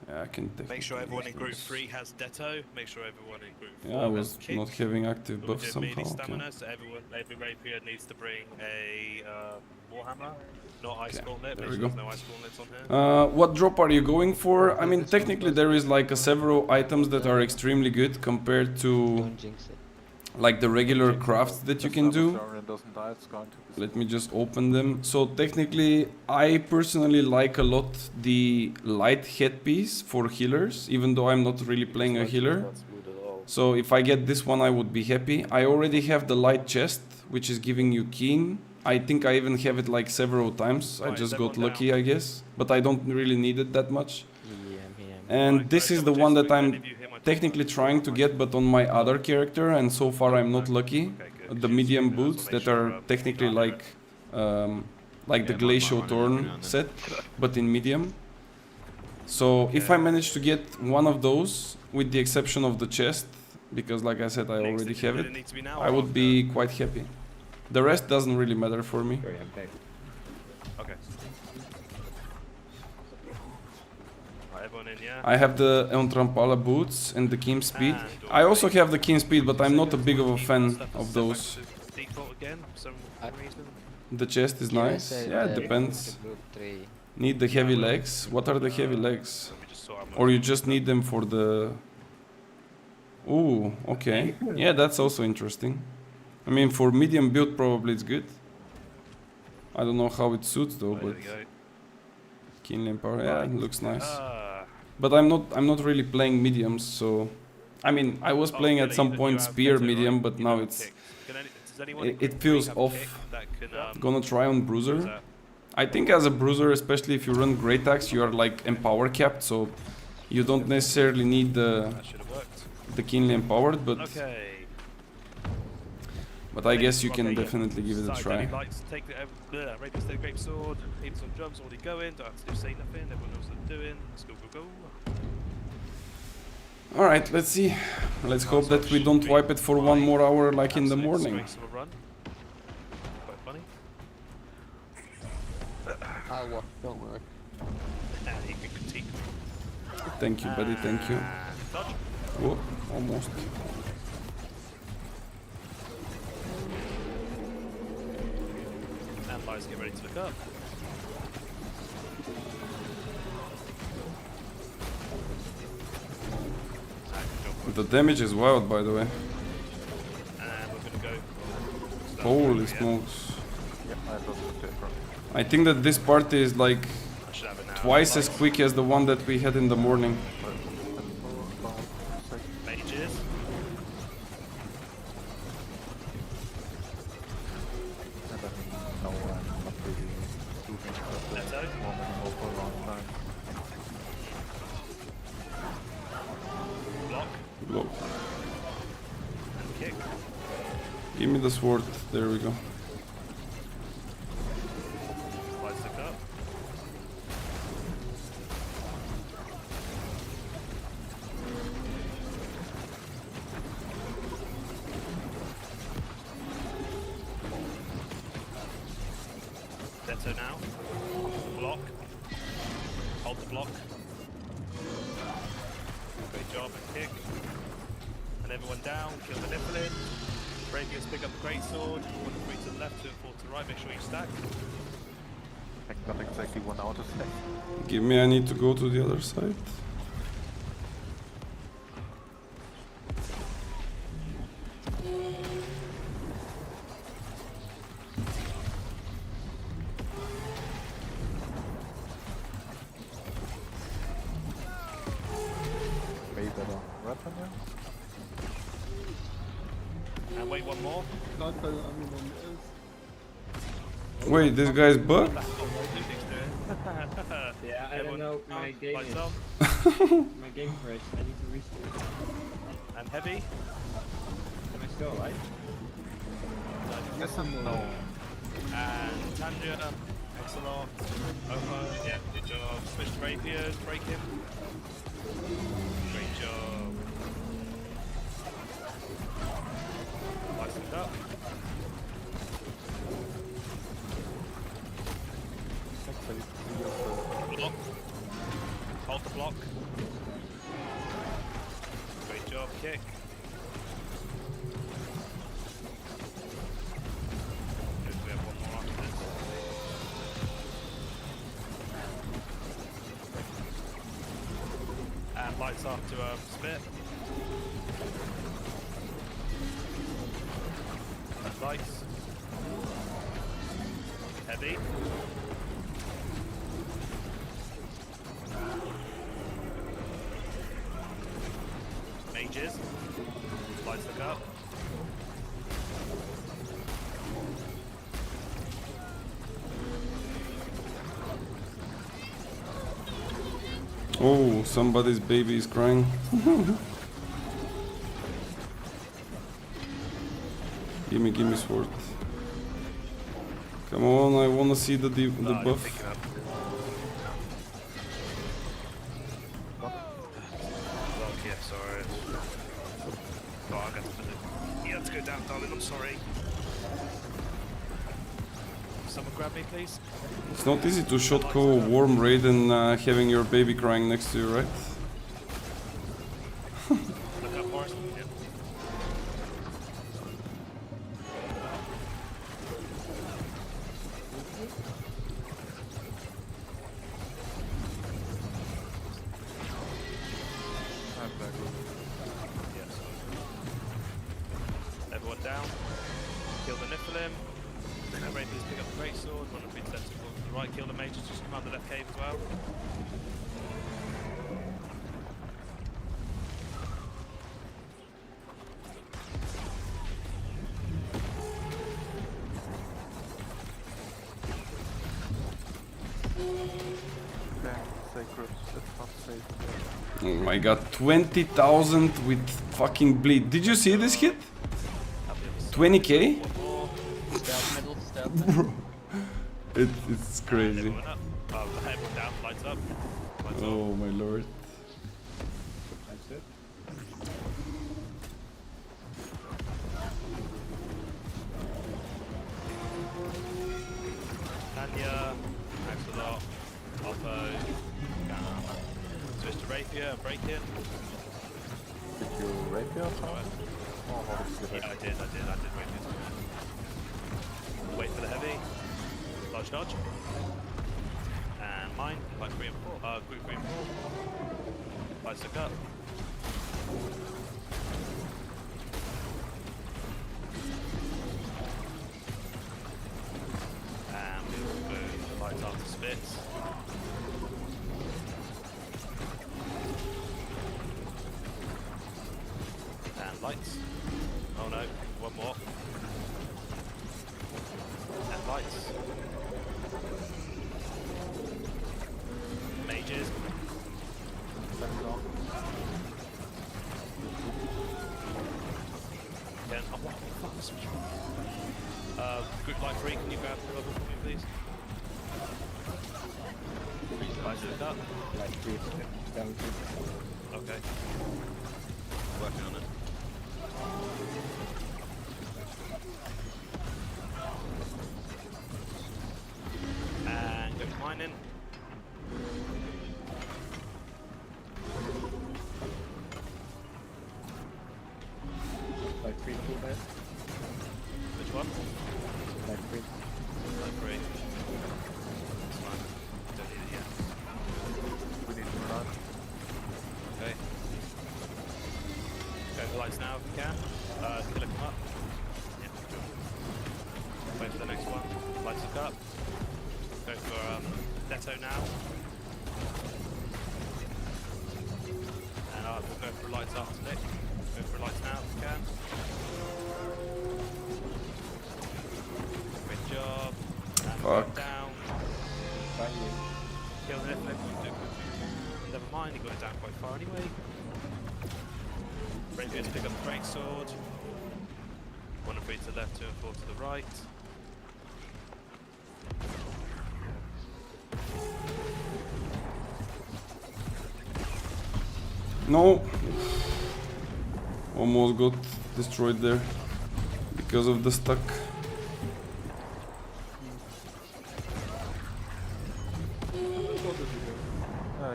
Yeah, I can definitely Make sure everyone in use group those. 3 has Detto. Make sure everyone in group 4 Yeah, I has was kick. not having active But we buffs did somehow. melee Okay. stamina, so every rapier needs to bring a Warhammer, not ice gauntlet. there Make we sure go. there's no ice gauntlets on here. What drop are you going for? I mean, technically there is like several items that are extremely good compared to Don't jinx it. like the regular crafts that you can do. Doesn't die, it's going to be Let me just open them. So technically, I personally like a lot the light headpiece for healers, even though I'm not really playing a healer. So if I get this one, I would be happy. I already have the light chest, which is giving you keen. I think I even have it like several times. I Right, just is got everyone lucky, I guess. But I don't really need it that much. Yeah, I'm here. And Right, this guys, is the double one checks, that any I'm of you hit my top technically button? trying to get, but on my other character, and so far I'm not lucky. Okay, good. The medium boots that are technically like the Glacial Thorn set, but in medium. So if I manage to get one of those, with the exception of the chest, because like I said I already have it, I would be quite happy. The rest doesn't really matter for me. Okay. Right, everyone in, yeah? I have the Entrampala boots and the Keen Speed. I also have the Keen Speed, but I'm not a big of a fan of those. Default again, for some reason. The chest is nice. Yeah, it depends. Group 3. Need the heavy legs. What are the heavy legs? Let me just sort out my- Or you just need them for the... Ooh, okay. Yeah, that's also interesting. I mean, for medium build probably it's good. I don't know how it suits though, Right, but there we go. Keen Lane Power, yeah, it looks nice. Ah, But I'm not really playing mediums, so... I mean, I was playing at some point spear medium, but now it's... It feels off. Gonna try on bruiser. I think as a bruiser, especially if you run Great Axe, you are like empower capped, so you don't necessarily need the keenly empowered, but I guess you can definitely give it a try. Take the Rapiers They, Great Sword. Heaps on drums already going. Don't have to say nothing. Everyone knows what they're doing. Let's go, go, go. All right, let's see. Let's hope that we don't wipe it for one more hour like in the morning. Quite funny. I'll walk, don't worry. You can critique. Thank you, buddy. Thank you. Dodge. Oh, almost. And Lies, get ready to look up. The damage is wild, by the way. And we're gonna go. Holy smokes. Yep, I got the paper. I think that this party is like I should have it now. twice as quick as the one that we had in the morning. Mages. And I mean, no, I'm not really doing stuff warming over a long time. Block. Block. And kick. Give me the sword. There we go. Lies look up. Detto now. Block. Hold the block. Great job and kick. And everyone down, kill the Nephilim. Rapiers pick up the great sword. 1 to 3 to the left, 2 and 4 to the right. Make sure you stack. I got exactly 1 out of 10. Give me, I need to go to the other side. Way better weapon, yeah? And wait one more. Not by anyone else. Wait, this guy's bugged? Yeah, I don't know. My game Lights is. on. My game crashed. I need to restart. And heavy. Can I still right? Yes and no. And Tanya. Excellent. Opa, yeah, good job. Switch to rapiers, break him. Great job. Licensed up. Block. Hold the block. Great job, kick. Good, we have one more after this. And lights up to spit. And lights. Heavy. Mages. Lights look up. Oh, somebody's baby is crying. Gimme sword. Come on, I wanna see the buff. Yeah, sorry. Oh, I got to put it. You have to go down, darling. I'm sorry. Someone grab me, please. It's not easy to shotco a warm raid and having your baby crying next to you, right? Look up, Morris. Yep. Everyone down. Kill the Nephilim. Rapiers pick up the great sword. One of the sensible to the right. Kill the mages. Just command the left cave as well. Oh my god, 20,000 with fucking bleed. Did you see this hit? 20k? Stealth middle, stealth Bro, it's crazy. Everyone up. Everyone down. Lights up. Lights Oh my lord. That's it. Tanya, Axolot, Oppo, switch to Rapier, break in. Did you rapier sound? Oh, how did you Yeah, I did Rapier. Wait for the heavy, large dodge, and mine, like 3 and 4, group 3 and 4, lights look up. And we will move lights after spits. And lights. Oh no, one more. And lights. Mages. Again, oh what the fuck is switch group light 3, can you grab the level for me please? Lights look up. Like 3 down. Okay. Working on it. And go mining. Like 3 full bed. Which one? Like 3. Like 3. That's fine. Don't need it yet. We need to run. Okay. Go for lights now if you can. Look them up. Yeah. Wait for the next one. Lights look up. Go for Detto now. And we'll go for lights after Nick. Go for lights now if you can. Great job. And Fuck. down. Kill the left. Never mind, he got it down quite far anyway. Rapiers pick up the great sword. 1 and 3 to the left, 2 and 4 to the right. No! Almost got destroyed there because of the stuck.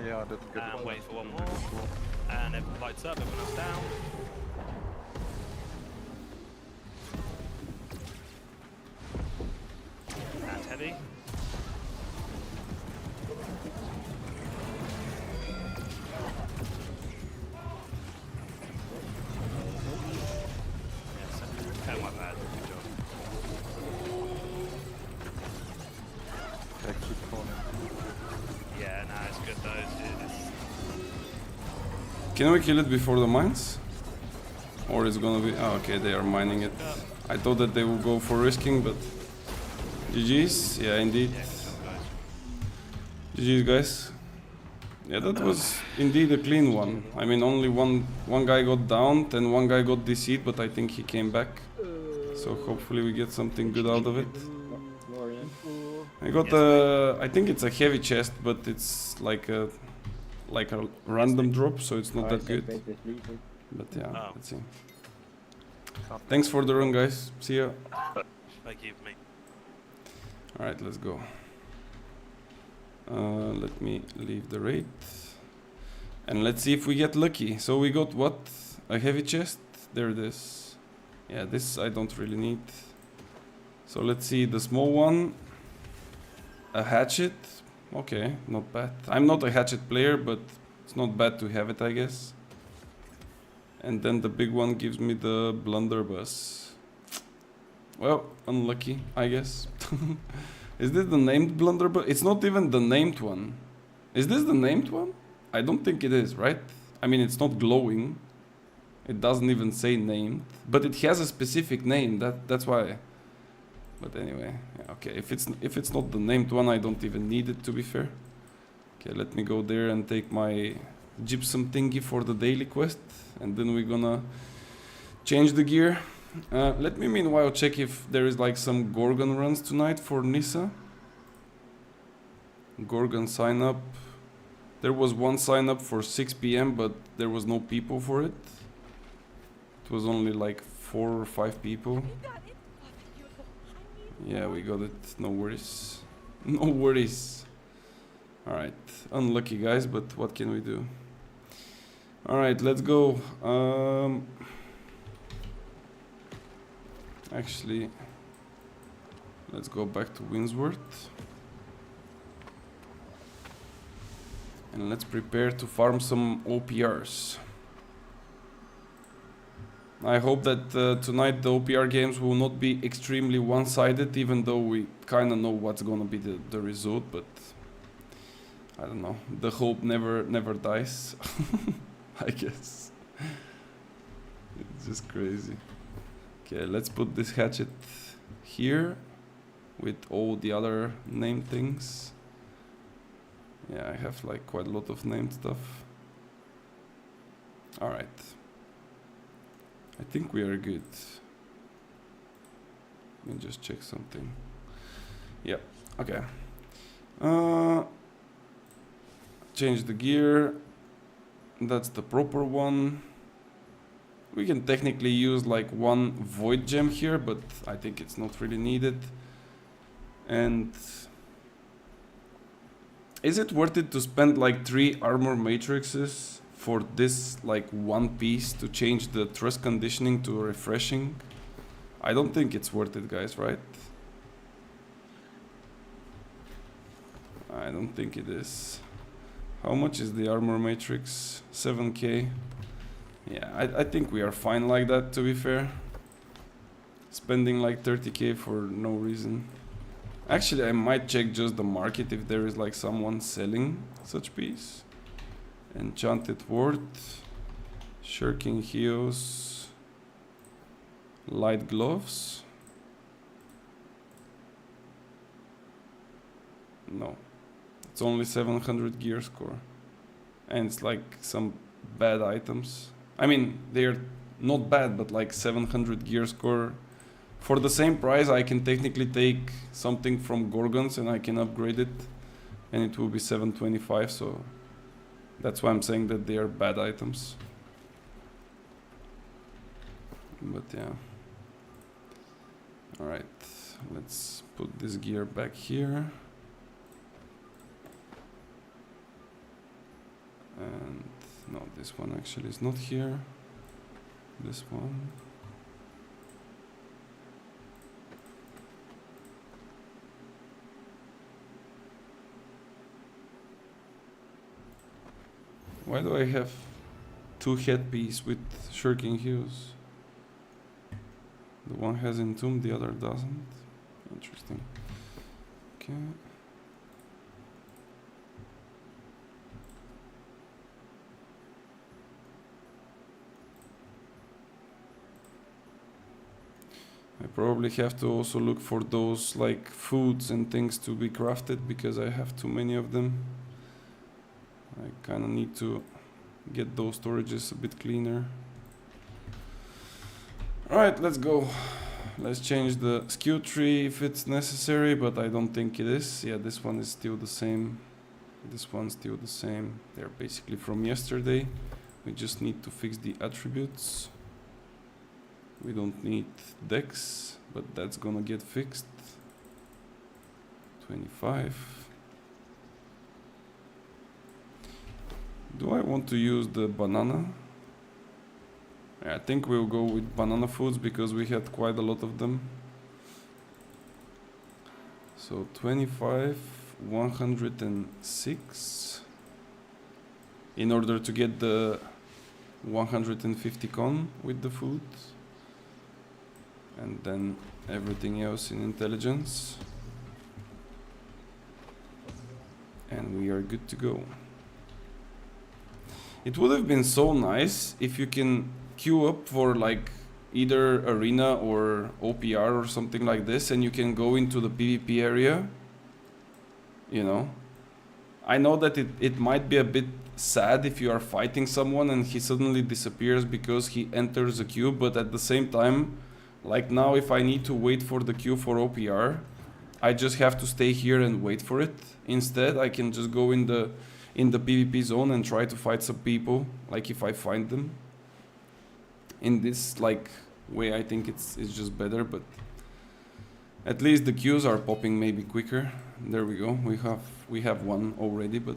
Yeah, that's good. And wait for 1 more. And everyone lights up, everyone else down. And heavy. Yes, oh my bad, good job. Yeah, keep calling. Yeah, nah, it's good though. Can we kill it before the mines? Or it's gonna be... Oh, okay, they are mining it. I thought that they would go for risking, but... GG's? Yeah, indeed. GG's, guys. Yeah, that was indeed a clean one. I mean, only one guy got downed and 1 guy got DC'd, but I think he came back. So hopefully we get something good out of it. I got a... I think it's a heavy chest, but it's like a random drop, so it's not that good. But yeah, let's see. Thanks for the run, guys. See ya. Thank you, mate. Alright, let's go. Let me leave the raid. And let's see if we get lucky. So we got what? A heavy chest? There it is. Yeah, this I don't really need. So let's see the small one. A hatchet. Okay, not bad. I'm not a hatchet player, but it's not bad to have it, I guess. And then the big one gives me the blunderbuss. Well, unlucky, I guess. Is this the named blunderbuss? It's not even the named one. Is this the named one? I don't think it is, right? I mean, it's not glowing. It doesn't even say named, but it has a specific name. That's why. But anyway, yeah, okay. If it's not the named one, I don't even need it, to be fair. Okay, let me go there and take my gypsum thingy for the daily quest, and then we're gonna change the gear. Let me meanwhile check if there is like some Gorgon runs tonight for Nissa. Gorgon sign up. There was one sign up for 6 PM, but there was no people for it. It was only like 4 or 5 people. Yeah, we got it. No worries. No worries. Alright. Unlucky, guys, but what can we do? Alright, let's go. Actually, let's go back to Winsworth. And let's prepare to farm some OPRs. I hope that tonight the OPR games will not be extremely one-sided, even though we kind of know what's gonna be the result, but I don't know. The hope never dies, I guess. It's just crazy. Okay, let's put this hatchet here with all the other named things. Yeah, I have like quite a lot of named stuff. Alright. I think we are good. Let me just check something. Yeah, okay. Change the gear. That's the proper one. We can technically use like 1 void gem here, but I think it's not really needed. And is it worth it to spend like 3 armor matrices for this like 1 piece to change the thrust conditioning to refreshing? I don't think it's worth it, guys, right? I don't think it is. How much is the armor matrix? 7k. Yeah, I think we are fine like that, to be fair. Spending like 30k for no reason. Actually, I might check just the market if there is like someone selling such piece. Enchanted Ward, Shirking Heels, Light Gloves. No, it's only 700 gear score. And it's like some bad items. I mean, they're not bad, but like 700 gear score. For the same price, I can technically take something from Gorgons and I can upgrade it, and it will be 725, so that's why I'm saying that they are bad items. But yeah. Alright, let's put this gear back here. And no, this one actually is not here. This one. Why do I have two headpiece with shirking hues? The one has entomb, the other doesn't. Interesting. Okay. I probably have to also look for those like foods and things to be crafted because I have too many of them. I kind of need to get those storages a bit cleaner. Alright, let's go. Let's change the skew tree if it's necessary, but I don't think it is. Yeah, this one is still the same. This one's still the same. They're basically from yesterday. We just need to fix the attributes. We don't need dex, but that's gonna get fixed. 25. Do I want to use the banana? I think we'll go with banana foods because we had quite a lot of them. So 25, 106. In order to get the 150 con with the food. And then everything else in intelligence. And we are good to go. It would have been so nice if you can queue up for like either arena or OPR or something like this and you can go into the PvP area. You know, I know that it might be a bit sad if you are fighting someone and he suddenly disappears because he enters a queue, but at the same time, like now if I need to wait for the queue for OPR, I just have to stay here and wait for it. Instead, I can just go in the PvP zone and try to fight some people, like if I find them. In this like way, I think it's just better, but at least the queues are popping maybe quicker. There we go. We have one already, but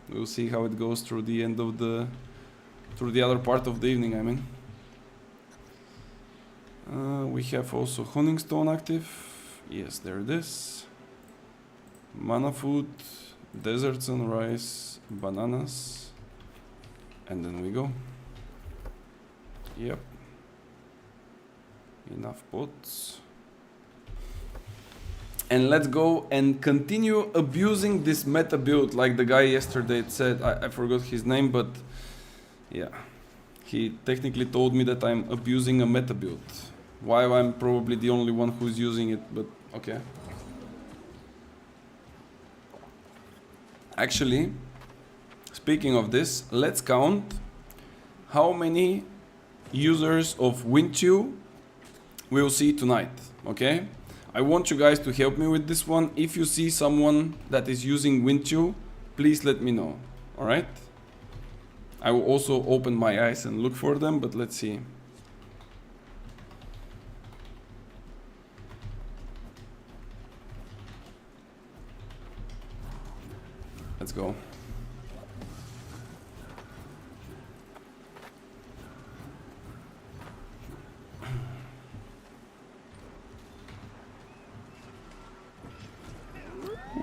we'll see how it goes through the end of the other part of the evening. I mean, we have also honing stone active. Yes, there it is. Mana food, desert sunrise, bananas, and then we go. Yep. Enough pots. And let's go and continue abusing this meta build like the guy yesterday said. I forgot his name, but yeah. He technically told me that I'm abusing a meta build. While I'm probably the only one who's using it, but okay. Actually, speaking of this, let's count how many users of WinChew we'll see tonight, okay? I want you guys to help me with this one. If you see someone that is using WinChew, please let me know, alright? I will also open my eyes and look for them, but let's see. Let's go.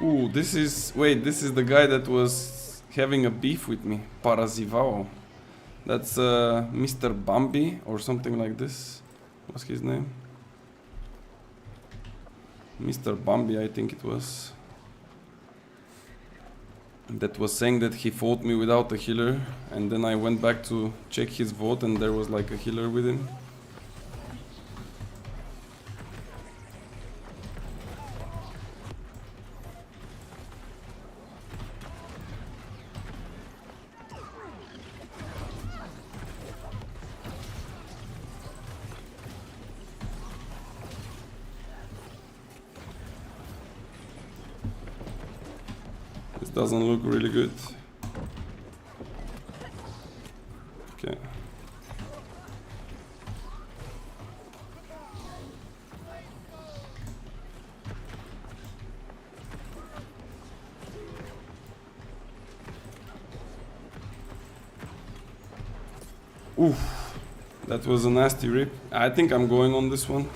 Ooh, this is... Wait, this is the guy that was having a beef with me. Parazivao. That's Mr. Bambi or something like this. What's his name? Mr. Bambi, I think it was. That was saying that he fought me without a healer, and then I went back to check his vote and there was like a healer with him. This doesn't look really good. Okay. Oof, that was a nasty rip. I think I'm going on this one.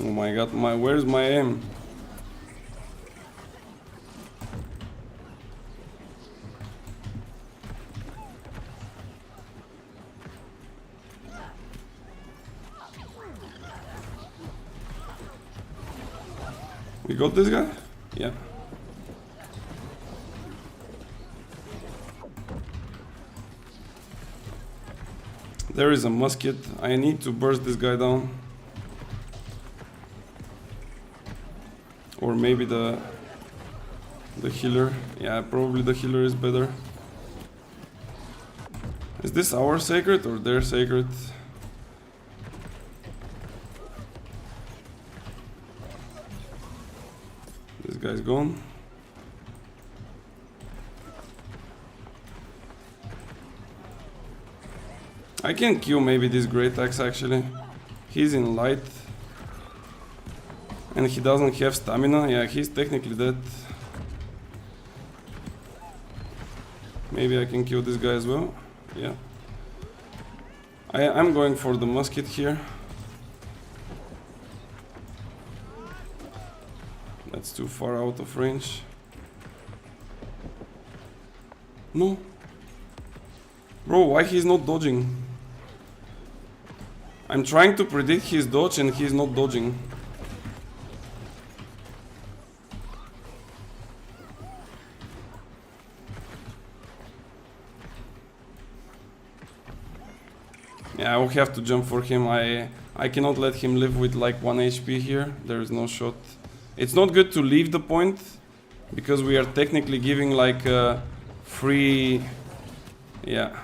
Oh my god, where's my aim? We got this guy? Yeah. There is a musket. I need to burst this guy down. Or maybe the healer. Yeah, probably the healer is better. Is this our sacred or their sacred? This guy's gone. I can kill maybe this great axe actually. He's in light. And he doesn't have stamina. Yeah, he's technically dead. Maybe I can kill this guy as well. Yeah. I'm going for the musket here. That's too far out of range. No. Bro, why he's not dodging? I'm trying to predict his dodge and he's not dodging. Yeah, I will have to jump for him. I cannot let him live with like 1 HP here. There is no shot. It's not good to leave the point because we are technically giving like a free... Yeah.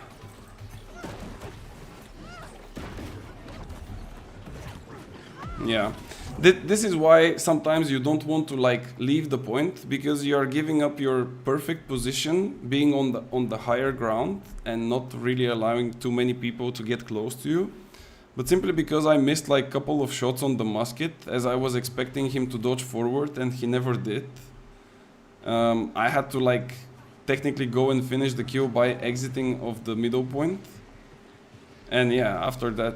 Yeah. This is why sometimes you don't want to like leave the point, because you are giving up your perfect position, being on the higher ground and not really allowing too many people to get close to you. But simply because I missed like a couple of shots on the musket as I was expecting him to dodge forward and he never did. I had to like technically go and finish the kill by exiting of the middle point. And yeah, after that,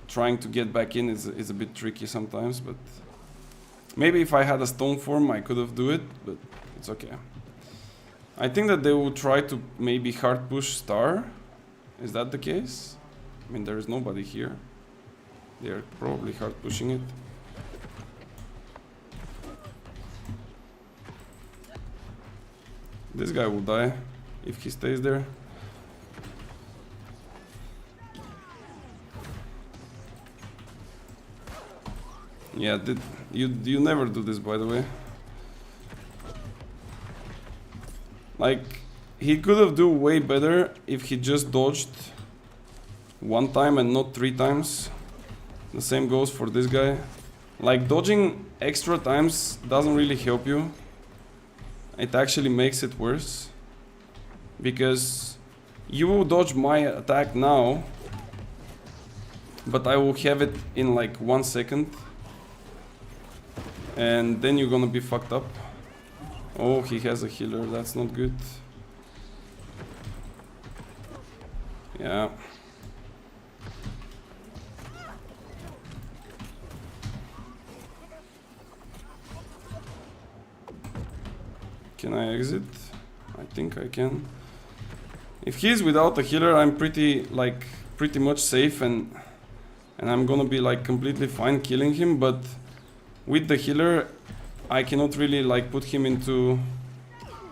trying to get back in is a bit tricky sometimes, but maybe if I had a stone form I could have do it, but it's okay. I think that they will try to maybe hard push star. Is that the case? I mean, there is nobody here. They are probably hard pushing it. This guy will die if he stays there. Yeah, you never do this, by the way. Like, he could have do way better if he just dodged 1 time and not 3 times. The same goes for this guy. Like, dodging extra times doesn't really help you. It actually makes it worse. Because you will dodge my attack now, but I will have it in like 1 second. And then you're gonna be fucked up. Oh, he has a healer, that's not good. Yeah. Can I exit? I think I can. If he's without a healer, I'm pretty much safe and I'm gonna be like completely fine killing him, but with the healer, I cannot really like put him into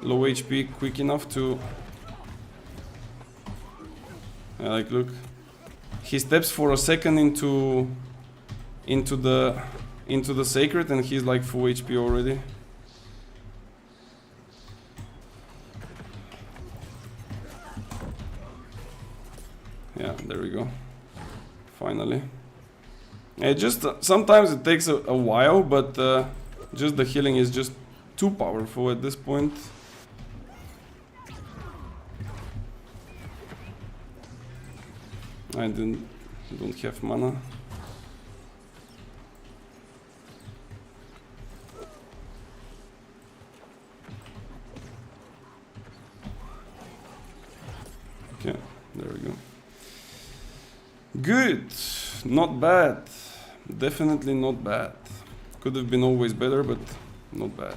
low HP quick enough to... like, look. He steps for a second into the sacred and he's like full HP already. Yeah, there we go. Finally. It just sometimes it takes a while, but Just the healing is just too powerful at this point. I don't have mana. Okay, there we go. Good, not bad. Definitely not bad. Could have been always better, but not bad.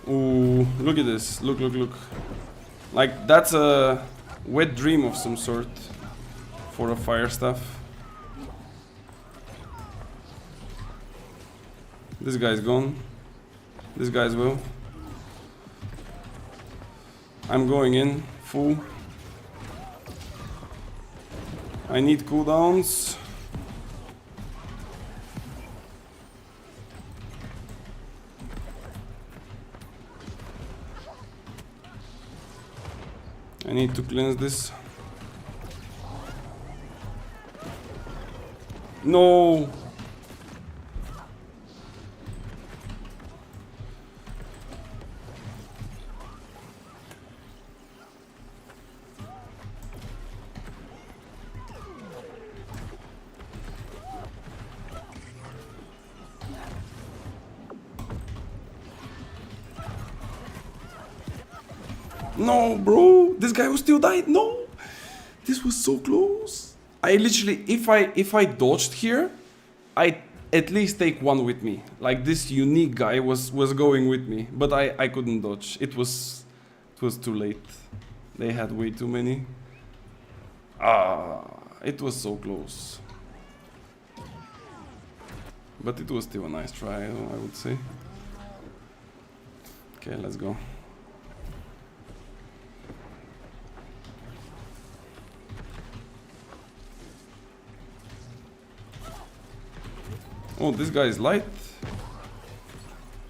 Ooh, look at this. Look, look, look. Like, that's a wet dream of some sort for a fire staff. This guy's gone. This guy's well. I'm going in full. I need cooldowns. I need to cleanse this. No! No, bro, this guy was still died. No, this was so close. I literally, if I dodged here, I at least take one with me. Like this unique guy was going with me, but I couldn't dodge. It was too late. They had way too many. It was so close. But it was still a nice try, I would say. Okay, let's go. Oh, this guy is light.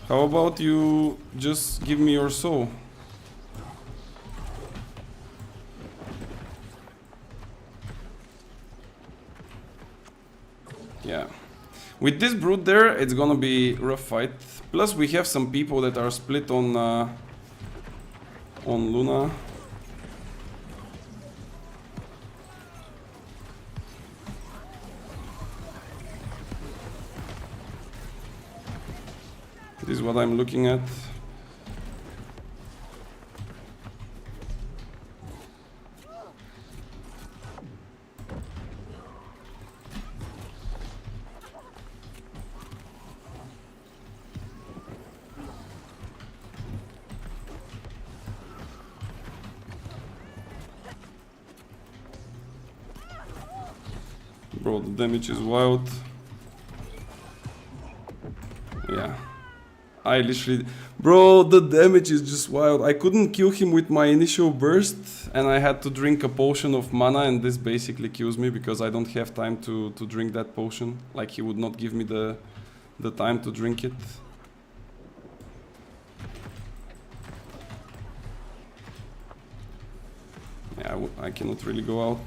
How about you just give me your soul? Yeah. With this brute there, it's gonna be rough fight. Plus we have some people that are split on Luna. This is what I'm looking at. Bro, the damage is wild. Yeah. I literally... Bro, the damage is just wild. I couldn't kill him with my initial burst, and I had to drink a potion of mana, and this basically kills me because I don't have time to drink that potion. Like, he would not give me the time to drink it. Yeah, I cannot really go out.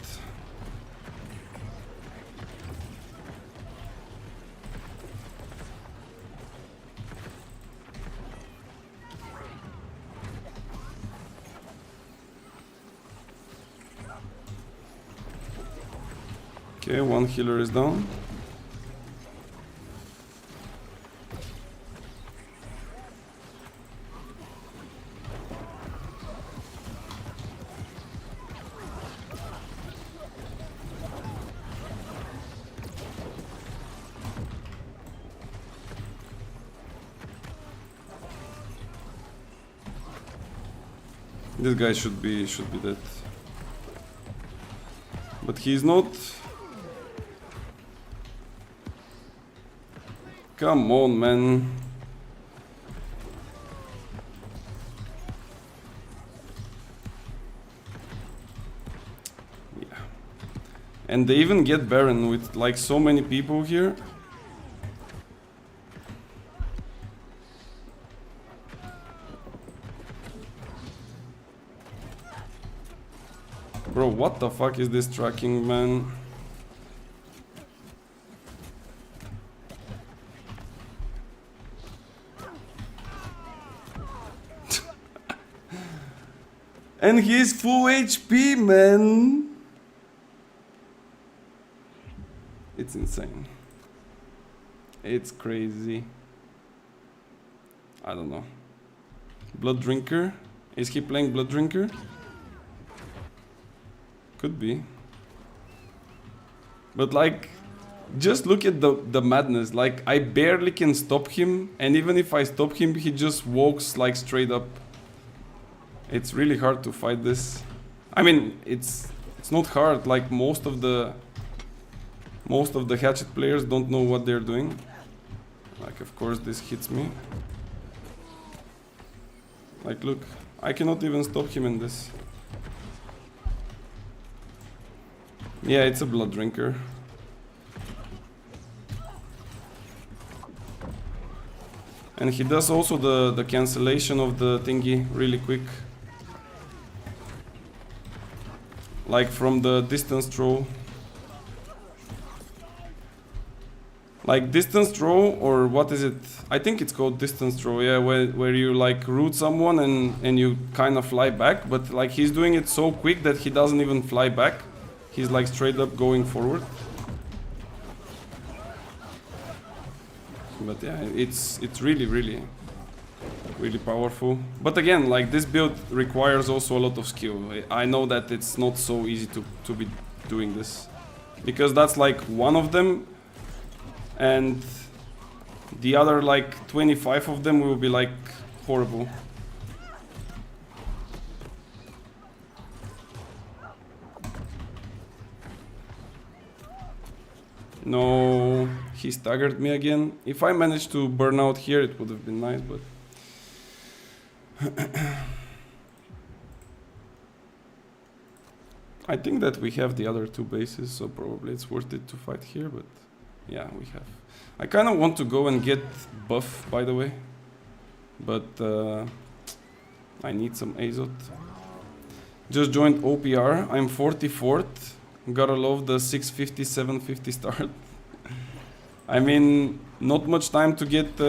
Okay, one healer is down. This guy should be dead. But he's not. Come on, man. Yeah. And they even get Baron with like so many people here. Bro, what the fuck is this tracking, man? And he's full HP, man. It's insane. It's crazy. I don't know. Blood Drinker? Is he playing Blood Drinker? Could be. But like, just look at the madness. Like, I barely can stop him, and even if I stop him, he just walks like straight up. It's really hard to fight this. I mean, it's not hard. Like most of the hatchet players don't know what they're doing. Like, of course, this hits me. Like, look, I cannot even stop him in this. Yeah, it's a blood drinker. And he does also the cancellation of the thingy really quick. Like from the distance throw. Like distance throw, or what is it? I think it's called distance throw, yeah, where you like root someone and you kind of fly back, but like he's doing it so quick that he doesn't even fly back. He's like straight up going forward. But yeah, it's really powerful. But again, like this build requires also a lot of skill. I know that it's not so easy to be doing this, because that's like one of them, and the other like 25 of them will be like horrible. No, he staggered me again. If I managed to burn out here, it would have been nice, but I think that we have the other two bases, so probably it's worth it to fight here, but yeah, we have. I kind of want to go and get buff, by the way, but I need some Azot. Just joined OPR, I'm 44th. Gotta love the 650, 750 start. I mean, not much time to get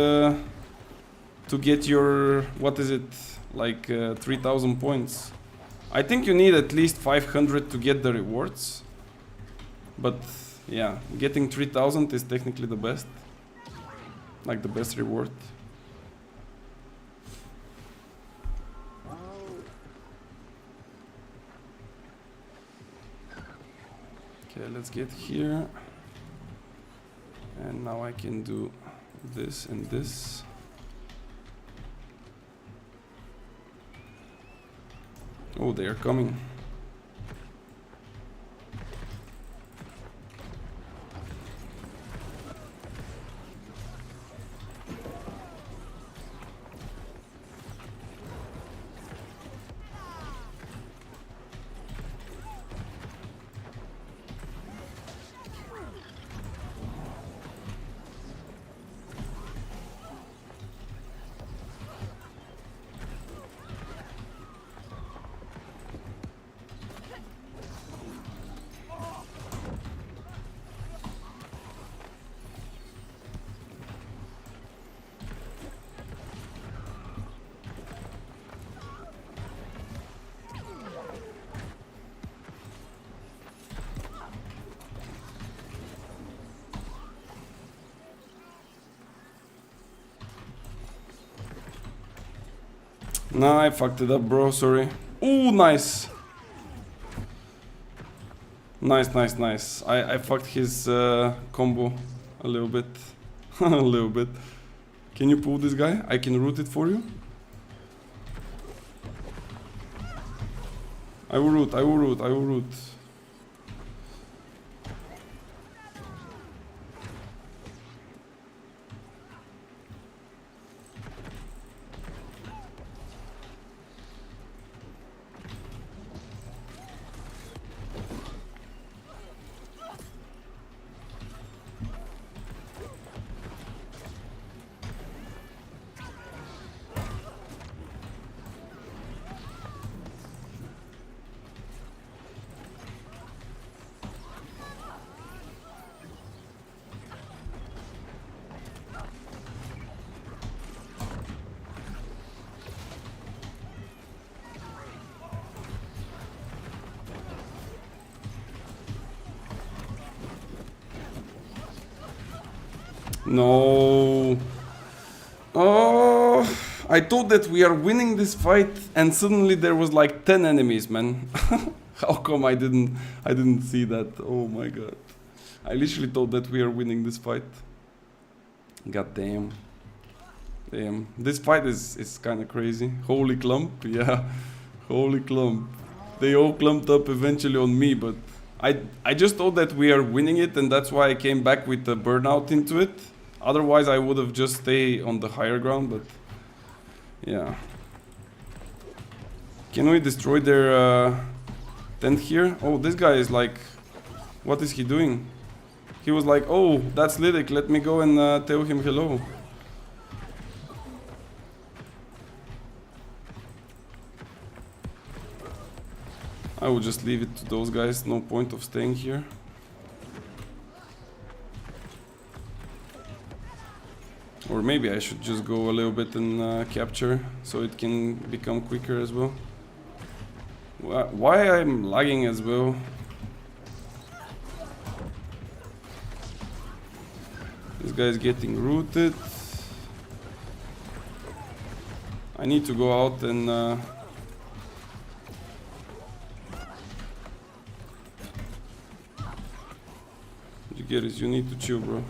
your, what is it, like 3000 points. I think you need at least 500 to get the rewards. But yeah, getting 3000 is technically the best. Like the best reward. Okay, let's get here. And now I can do this and this. Oh, they are coming. No, I fucked it up, bro. Sorry. Ooh, nice. Nice. I fucked his combo a little bit. A little bit. Can you pull this guy? I can root it for you. I will root. No. Oh, I thought that we are winning this fight, and suddenly there was like 10 enemies, man. How come I didn't see that? Oh my god. I literally thought that we are winning this fight. God damn. Damn. This fight is kind of crazy. Holy clump, yeah. Holy clump. They all clumped up eventually on me, but I just thought that we are winning it, and that's why I came back with the burnout into it. Otherwise I would have just stayed on the higher ground, but yeah. Can we destroy their tent here? Oh, this guy is like, what is he doing? He was like, oh, that's Lyric, let me go and tell him hello. I will just leave it to those guys, no point of staying here. Or maybe I should just go a little bit and capture, so it can become quicker as well. Why I'm lagging as well? This guy is getting rooted. I need to go out and Aries, you need to chill, bro.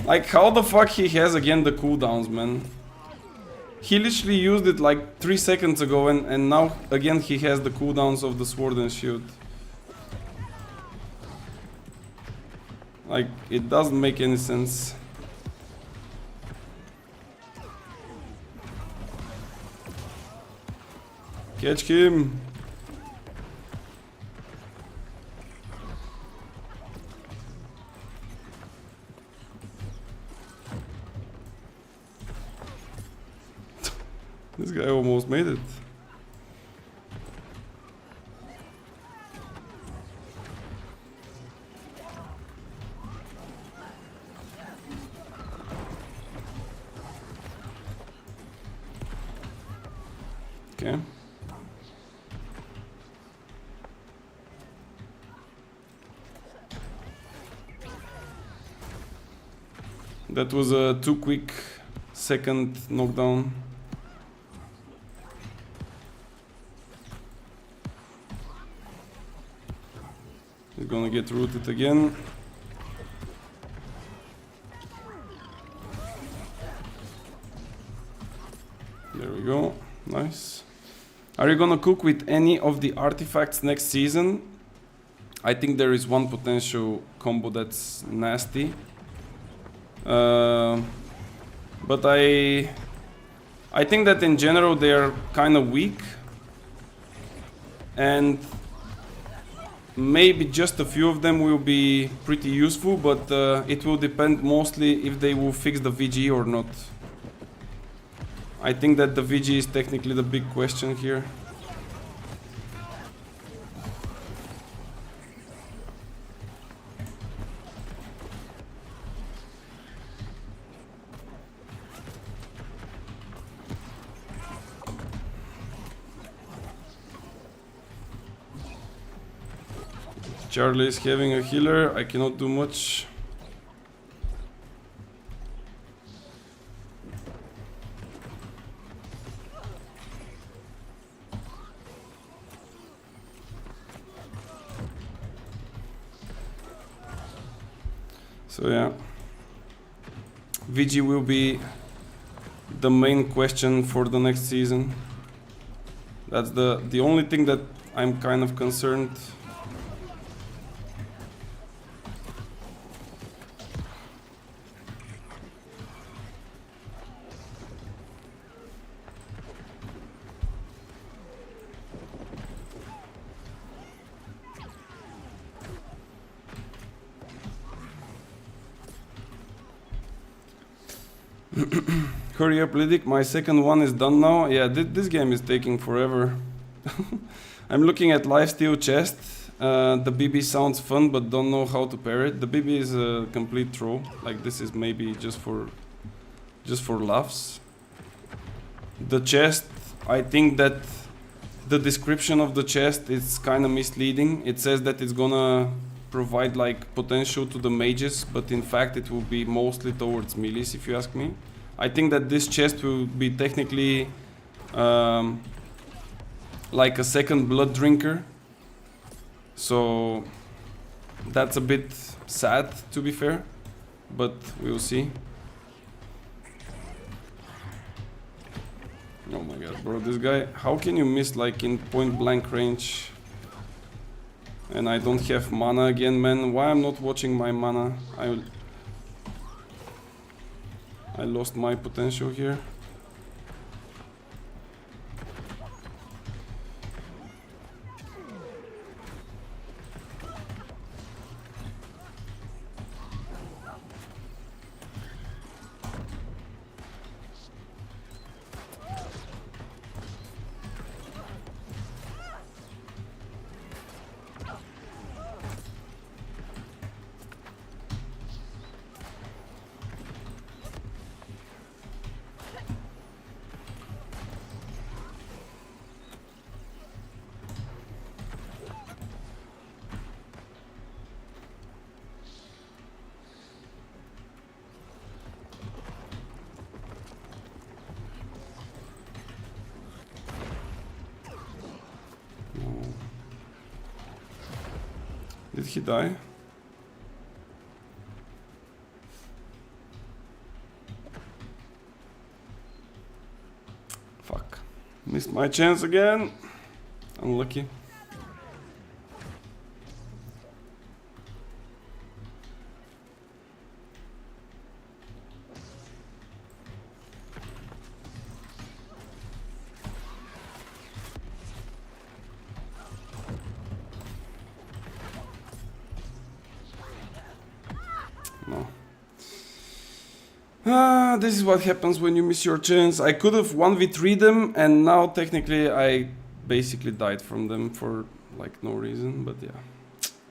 Like, how the fuck he has again the cooldowns, man? He literally used it like 3 seconds ago, and now again he has the cooldowns of the sword and shield. Like, it doesn't make any sense. Catch him! This guy almost made it. Okay. That was a too quick second knockdown. He's gonna get rooted again. There we go. Nice. Are you gonna cook with any of the artifacts next season? I think there is one potential combo that's nasty. But I think that in general they are kind of weak. And maybe just a few of them will be pretty useful, but it will depend mostly if they will fix the VG or not. I think that the VG is technically the big question here. Charlie is having a healer, I cannot do much. So yeah, VG will be the main question for the next season. That's the only thing that I'm kind of concerned. Hurry up, Lydic, my second one is done now. Yeah, this game is taking forever. I'm looking at lifesteal chest. The BB sounds fun, but don't know how to pair it. The BB is a complete troll. Like, this is maybe just for laughs. The chest, I think that the description of the chest is kind of misleading. It says that it's gonna provide like potential to the mages, but in fact it will be mostly towards melees if you ask me. I think that this chest will be technically like a second blood drinker, so that's a bit sad to be fair, but we'll see. Oh my god, bro, this guy, how can you miss like in point blank range? And I don't have mana again, man. Why I'm not watching my mana? I lost my potential here. Did he die? Fuck. Missed my chance again. Unlucky. This is what happens when you miss your chance. I could have 1v3 them, and now technically I basically died from them for like no reason, but yeah,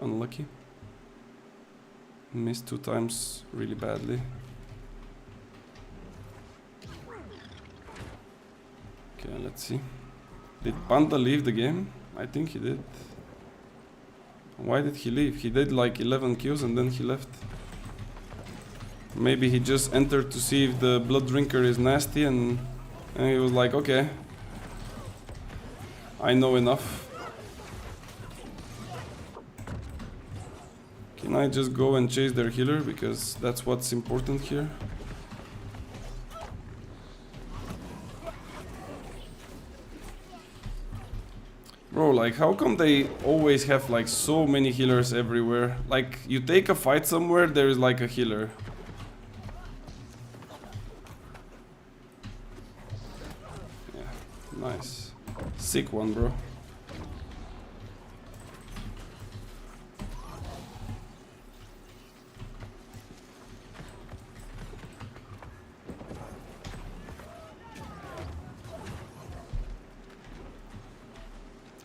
unlucky. Missed 2 times really badly. Okay, let's see. Did Panda leave the game? I think he did. Why did he leave? He did like 11 kills and then he left. Maybe he just entered to see if the blood drinker is nasty, and he was like, okay, I know enough. Can I just go and chase their healer, because that's what's important here. Bro, like, how come they always have like so many healers everywhere? Like, you take a fight somewhere, there is like a healer. Nice. Sick one, bro.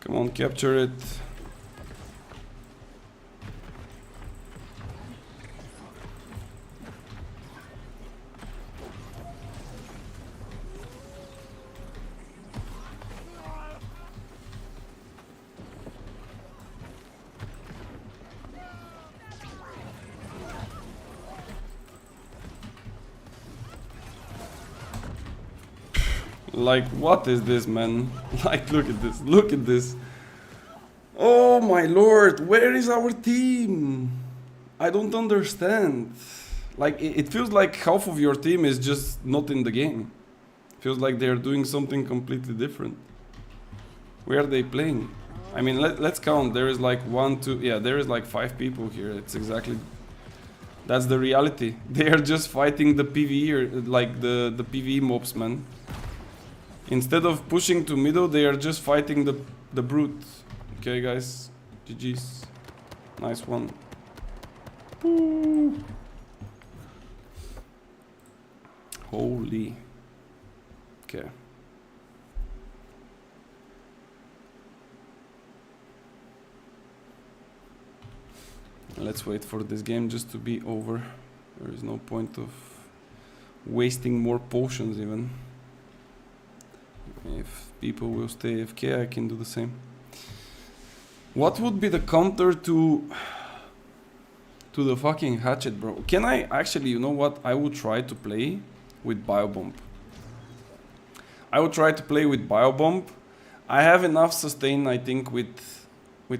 Come on, capture it. Like, what is this, man? Like, look at this, look at this. Oh my lord, where is our team? I don't understand. Like, it feels like half of your team is just not in the game. Feels like they're doing something completely different. Where are they playing? I mean, let's count. There is like 1, 2, yeah, there is like 5 people here. It's exactly... That's the reality. They are just fighting the PvE, or like the PvE mobs, man. Instead of pushing to middle, they are just fighting the brute. Okay, guys. GG's. Nice one. Woo. Holy. Okay. Let's wait for this game just to be over. There is no point of wasting more potions even. If people will stay AFK, I can do the same. What would be the counter to to the fucking hatchet, bro. Can I actually, you know what? I will try to play with Biobomb. I will try to play with Biobomb. I have enough sustain, I think, with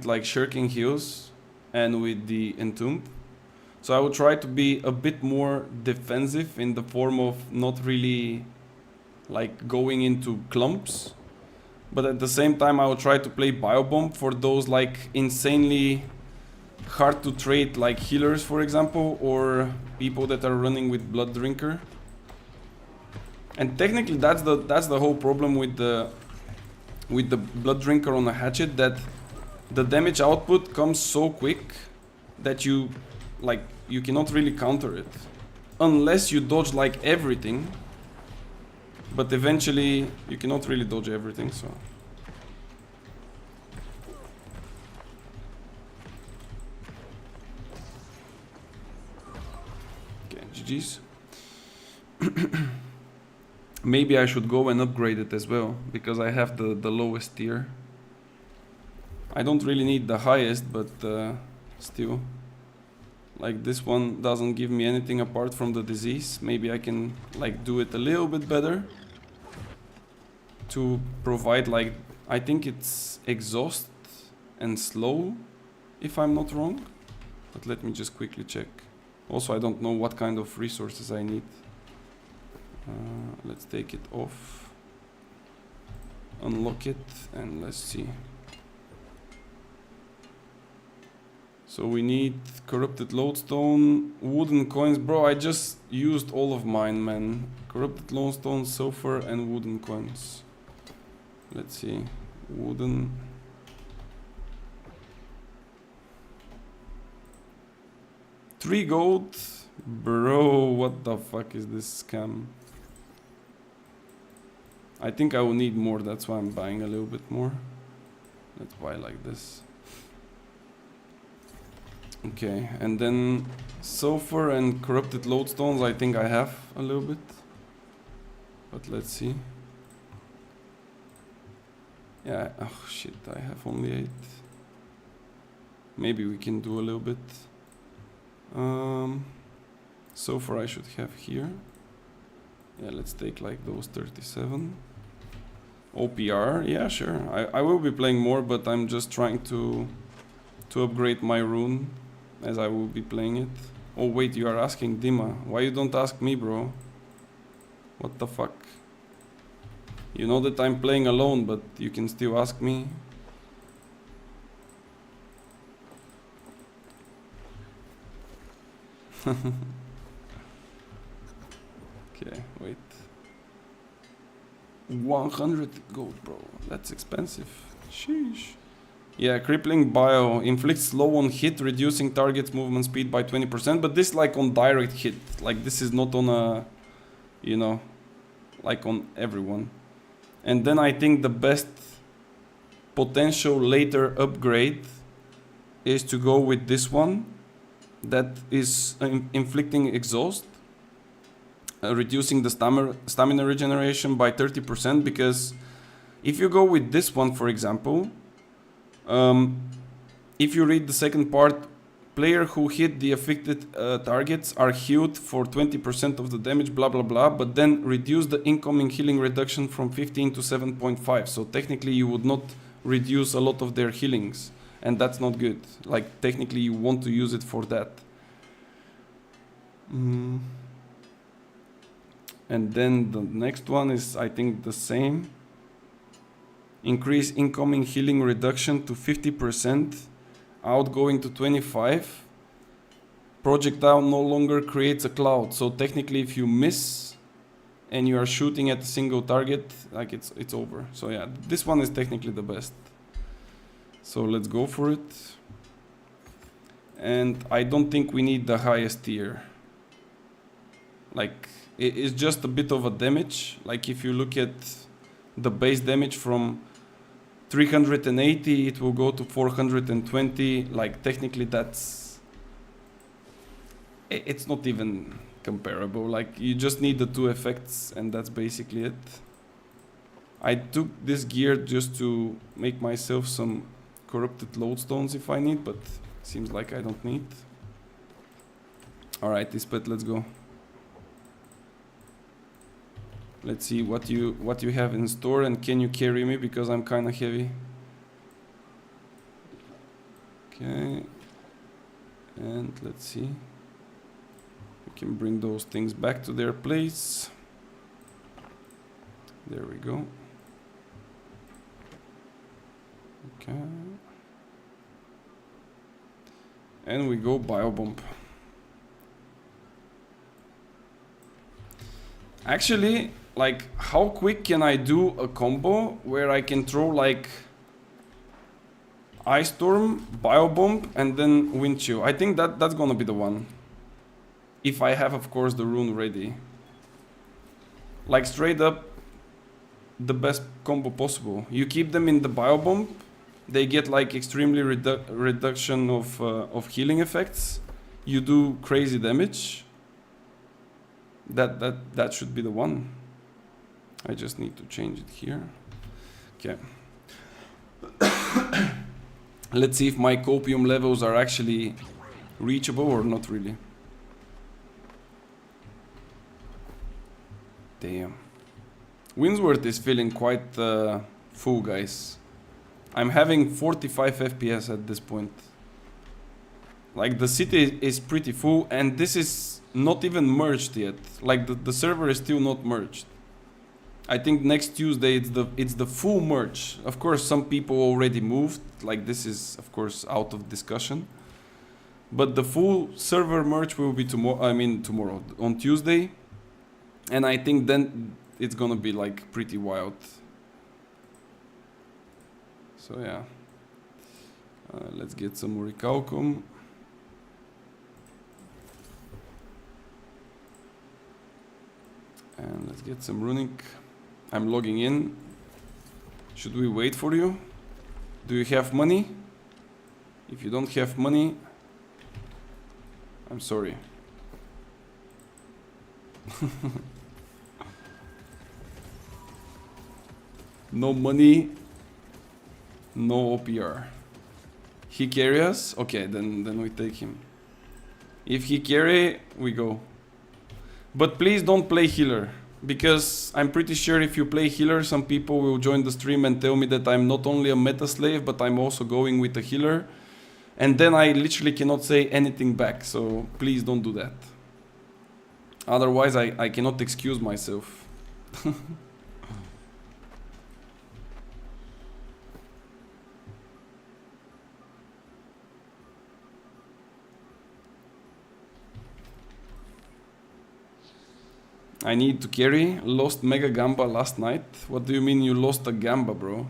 like Shirking Heals and with the Entomb. So I will try to be a bit more defensive in the form of not really like going into clumps. But at the same time, I will try to play Biobomb for those like insanely hard to trade like healers, for example, or people that are running with Blood Drinker. And technically that's the whole problem with the Blood Drinker on a hatchet, that the damage output comes so quick that you cannot really counter it unless you dodge like everything, but eventually you cannot really dodge everything. So okay, GG's. Maybe I should go and upgrade it as well, because I have the lowest tier. I don't really need the highest, but still. Like this one doesn't give me anything apart from the disease. Maybe I can like do it a little bit better to provide like, I think it's exhaust and slow, if I'm not wrong. But let me just quickly check. Also, I don't know what kind of resources I need. Let's take it off, unlock it, and let's see. So we need corrupted lodestone, wooden coins. Bro, I just used all of mine, man. Corrupted lodestone, sulfur, and wooden coins. Let's see. Wooden. Three gold. Bro, what the fuck is this scam? I think I will need more, that's why I'm buying a little bit more. Let's buy like this. Okay, and then sulfur and corrupted lodestones, I think I have a little bit. But let's see. Yeah, oh shit, I have only 8. Maybe we can do a little bit. Sulfur I should have here. Yeah, let's take like those 37. OPR, yeah, sure. I will be playing more, but I'm just trying to upgrade my rune as I will be playing it. Oh wait, you are asking Dima. Why you don't ask me, bro? What the fuck? You know that I'm playing alone, but you can still ask me. Okay, wait. 100 gold, bro. That's expensive. Sheesh. Yeah, crippling bio inflicts slow on hit, reducing target's movement speed by 20%. But this like on direct hit. Like this is not on a, you know, like on everyone. And then I think the best potential later upgrade is to go with this one. That is inflicting exhaust. Reducing the stamina regeneration by 30%, because if you go with this one, for example, if you read the second part, player who hit the affected targets are healed for 20% of the damage, blah blah blah, but then reduce the incoming healing reduction from 15 to 7.5. So technically you would not reduce a lot of their healings, and that's not good. Like technically you want to use it for that. And then the next one is, I think, the same. Increase incoming healing reduction to 50%, outgoing to 25. Projectile no longer creates a cloud. So technically if you miss and you are shooting at a single target, like it's over. So yeah, this one is technically the best. So let's go for it. And I don't think we need the highest tier. Like, it's just a bit of a damage. Like if you look at the base damage from 380, it will go to 420. Like technically that's, it's not even comparable. Like you just need the two effects and that's basically it. I took this gear just to make myself some corrupted lodestones if I need, but seems like I don't need. Alright, this pet, let's go. Let's see what you have in store, and can you carry me because I'm kinda heavy. Okay. And let's see. We can bring those things back to their place. There we go. Okay. And we go biobomb. Actually, like, how quick can I do a combo where I can throw like Ice Storm, Biobomb, and then Wind Chill? I think that's gonna be the one. If I have, of course, the rune ready. Like, straight up, the best combo possible. You keep them in the Biobomb, they get like extremely reduction of healing effects. You do crazy damage. That should be the one. I just need to change it here. Okay. Let's see if my copium levels are actually reachable or not really. Damn. Winsworth is feeling quite full, guys. I'm having 45 FPS at this point. Like, the city is pretty full, and this is not even merged yet. Like, the server is still not merged. I think next Tuesday it's the full merge. Of course, some people already moved. Like, this is of course out of discussion. But the full server merge will be tomorrow. I mean tomorrow, on Tuesday, and I think then it's gonna be like pretty wild. So yeah, let's get some Orichalcum. And let's get some runic. I'm logging in. Should we wait for you? Do you have money? If you don't have money, I'm sorry. No money, no OPR. He carry us? Okay, then we take him. If he carry, we go. But please don't play healer, because I'm pretty sure if you play healer, some people will join the stream and tell me that I'm not only a meta slave, but I'm also going with a healer. And then I literally cannot say anything back, so please don't do that. Otherwise, I cannot excuse myself. I need to carry. Lost Mega Gamba last night. What do you mean you lost a Gamba, bro?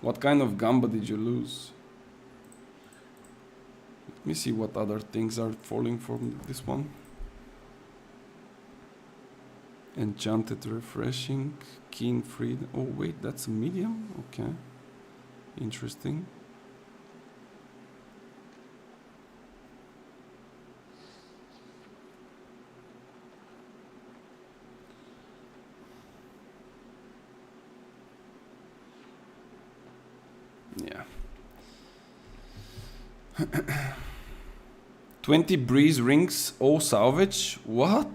What kind of Gamba did you lose? Let me see what other things are falling from this one. Enchanted Refreshing. Keen Freedom. Oh wait, that's a medium? Okay. Interesting. Yeah. 20 breeze rings, all salvage? What?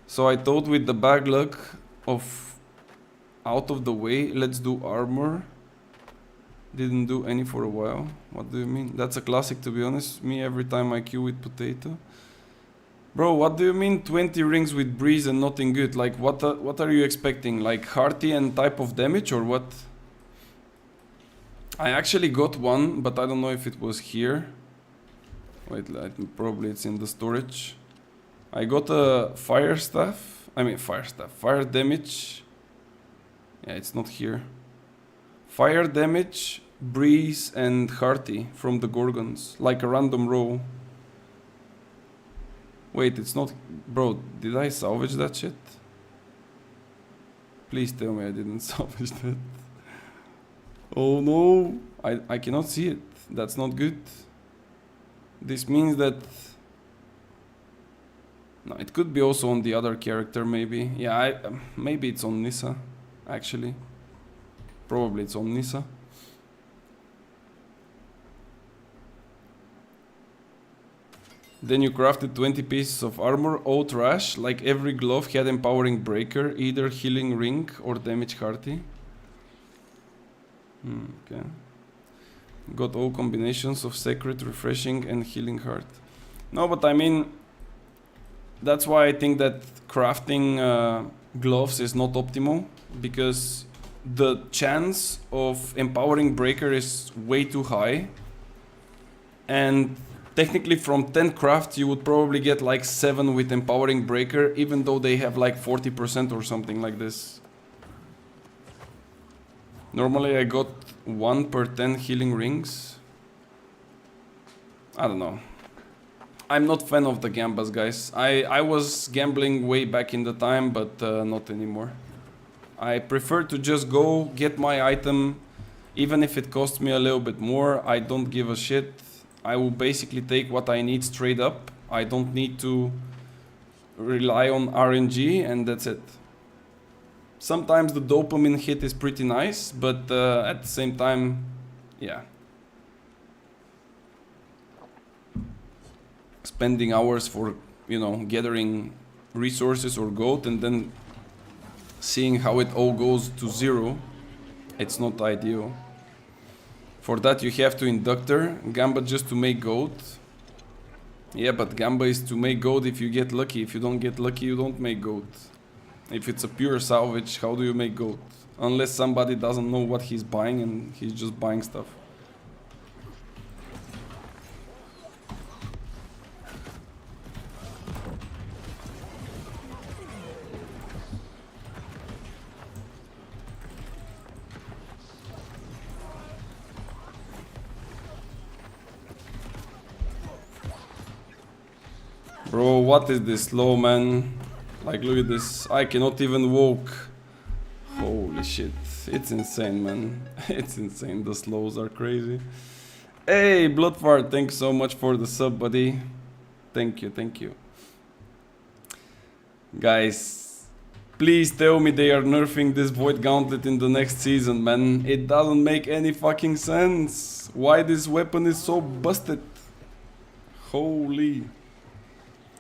So I thought with the bad luck of out of the way, let's do armor. Didn't do any for a while. What do you mean? That's a classic, to be honest. Me every time I queue with potato. Bro, what do you mean 20 rings with breeze and nothing good? Like, what are you expecting? Like hearty and type of damage or what? I actually got one, but I don't know if it was here. Wait, probably it's in the storage. I got a fire staff. I mean fire staff. Fire damage. Yeah, it's not here. Fire damage, breeze and hearty from the Gorgons. Like a random row. Wait, it's not... Bro, did I salvage that shit? Please tell me I didn't salvage that. Oh no! I cannot see it. That's not good. This means that... No, it could be also on the other character, maybe. Yeah, maybe it's on Nissa, actually. Probably it's on Nissa. Then you crafted 20 pieces of armor, oh trash, like every glove had empowering breaker, either healing ring or damage hearty. Okay. Got all combinations of sacred, refreshing and healing heart. No, but I mean, that's why I think that crafting gloves is not optimal, because the chance of empowering breaker is way too high, and technically from 10 crafts you would probably get like 7 with empowering breaker, even though they have like 40% or something like this. Normally I got 1 per 10 healing rings. I don't know. I'm not fan of the gambas, guys. I was gambling way back in the time, but not anymore. I prefer to just go get my item, even if it costs me a little bit more. I don't give a shit. I will basically take what I need straight up. I don't need to rely on RNG, and that's it. Sometimes the dopamine hit is pretty nice, but at the same time, yeah. Spending hours for, you know, gathering resources or gold and then seeing how it all goes to 0, it's not ideal. For that you have to inductor, gamba just to make gold. Yeah, but gamba is to make gold if you get lucky. If you don't get lucky, you don't make gold. If it's a pure salvage, how do you make gold? Unless somebody doesn't know what he's buying and he's just buying stuff. Bro, what is this slow, man? Like, look at this. I cannot even walk. Holy shit. It's insane, man. It's insane. The slows are crazy. Hey, Bloodfart, thanks so much for the sub, buddy. Thank you, thank you. Guys, please tell me they are nerfing this Void Gauntlet in the next season, man. It doesn't make any fucking sense. Why this weapon is so busted? Holy.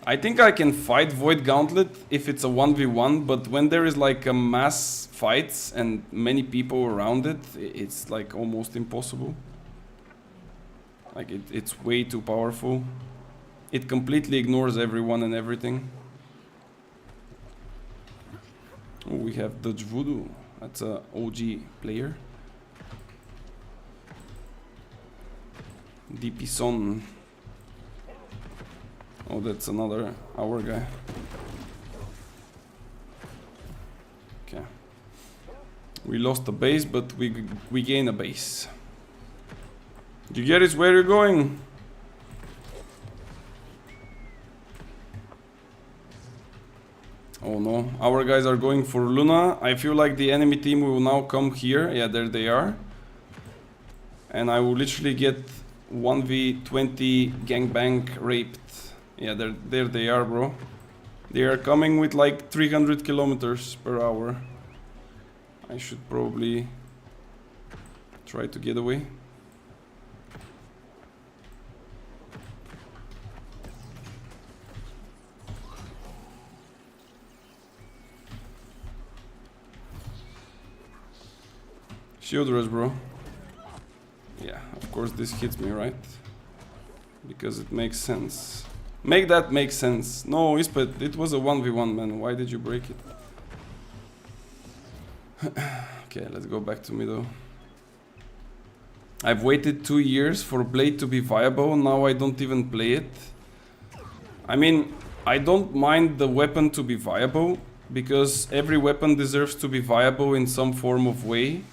I think I can fight Void Gauntlet if it's a 1v1, but when there is like a mass fights and many people around it, it's like almost impossible. Like it's way too powerful. It completely ignores everyone and everything. Oh, we have Dutch Voodoo. That's a OG player. DP Son. Oh, that's another our guy. Okay. We lost a base, but we gain a base. Jigeris, where are you going? Oh no, our guys are going for Luna. I feel like the enemy team will now come here. Yeah, there they are. And I will literally get 1v20 gangbang raped. Yeah, there they are, bro. They are coming with like 300 kilometers per hour. I should probably try to get away. Shield rush, bro. Yeah, of course this hits me, right? Because it makes sense. Make that make sense. No, Ispet, it was a 1v1, man. Why did you break it? Okay, let's go back to middle. I've waited 2 years for Blade to be viable. Now I don't even play it. I mean, I don't mind the weapon to be viable, because every weapon deserves to be viable in some form of way.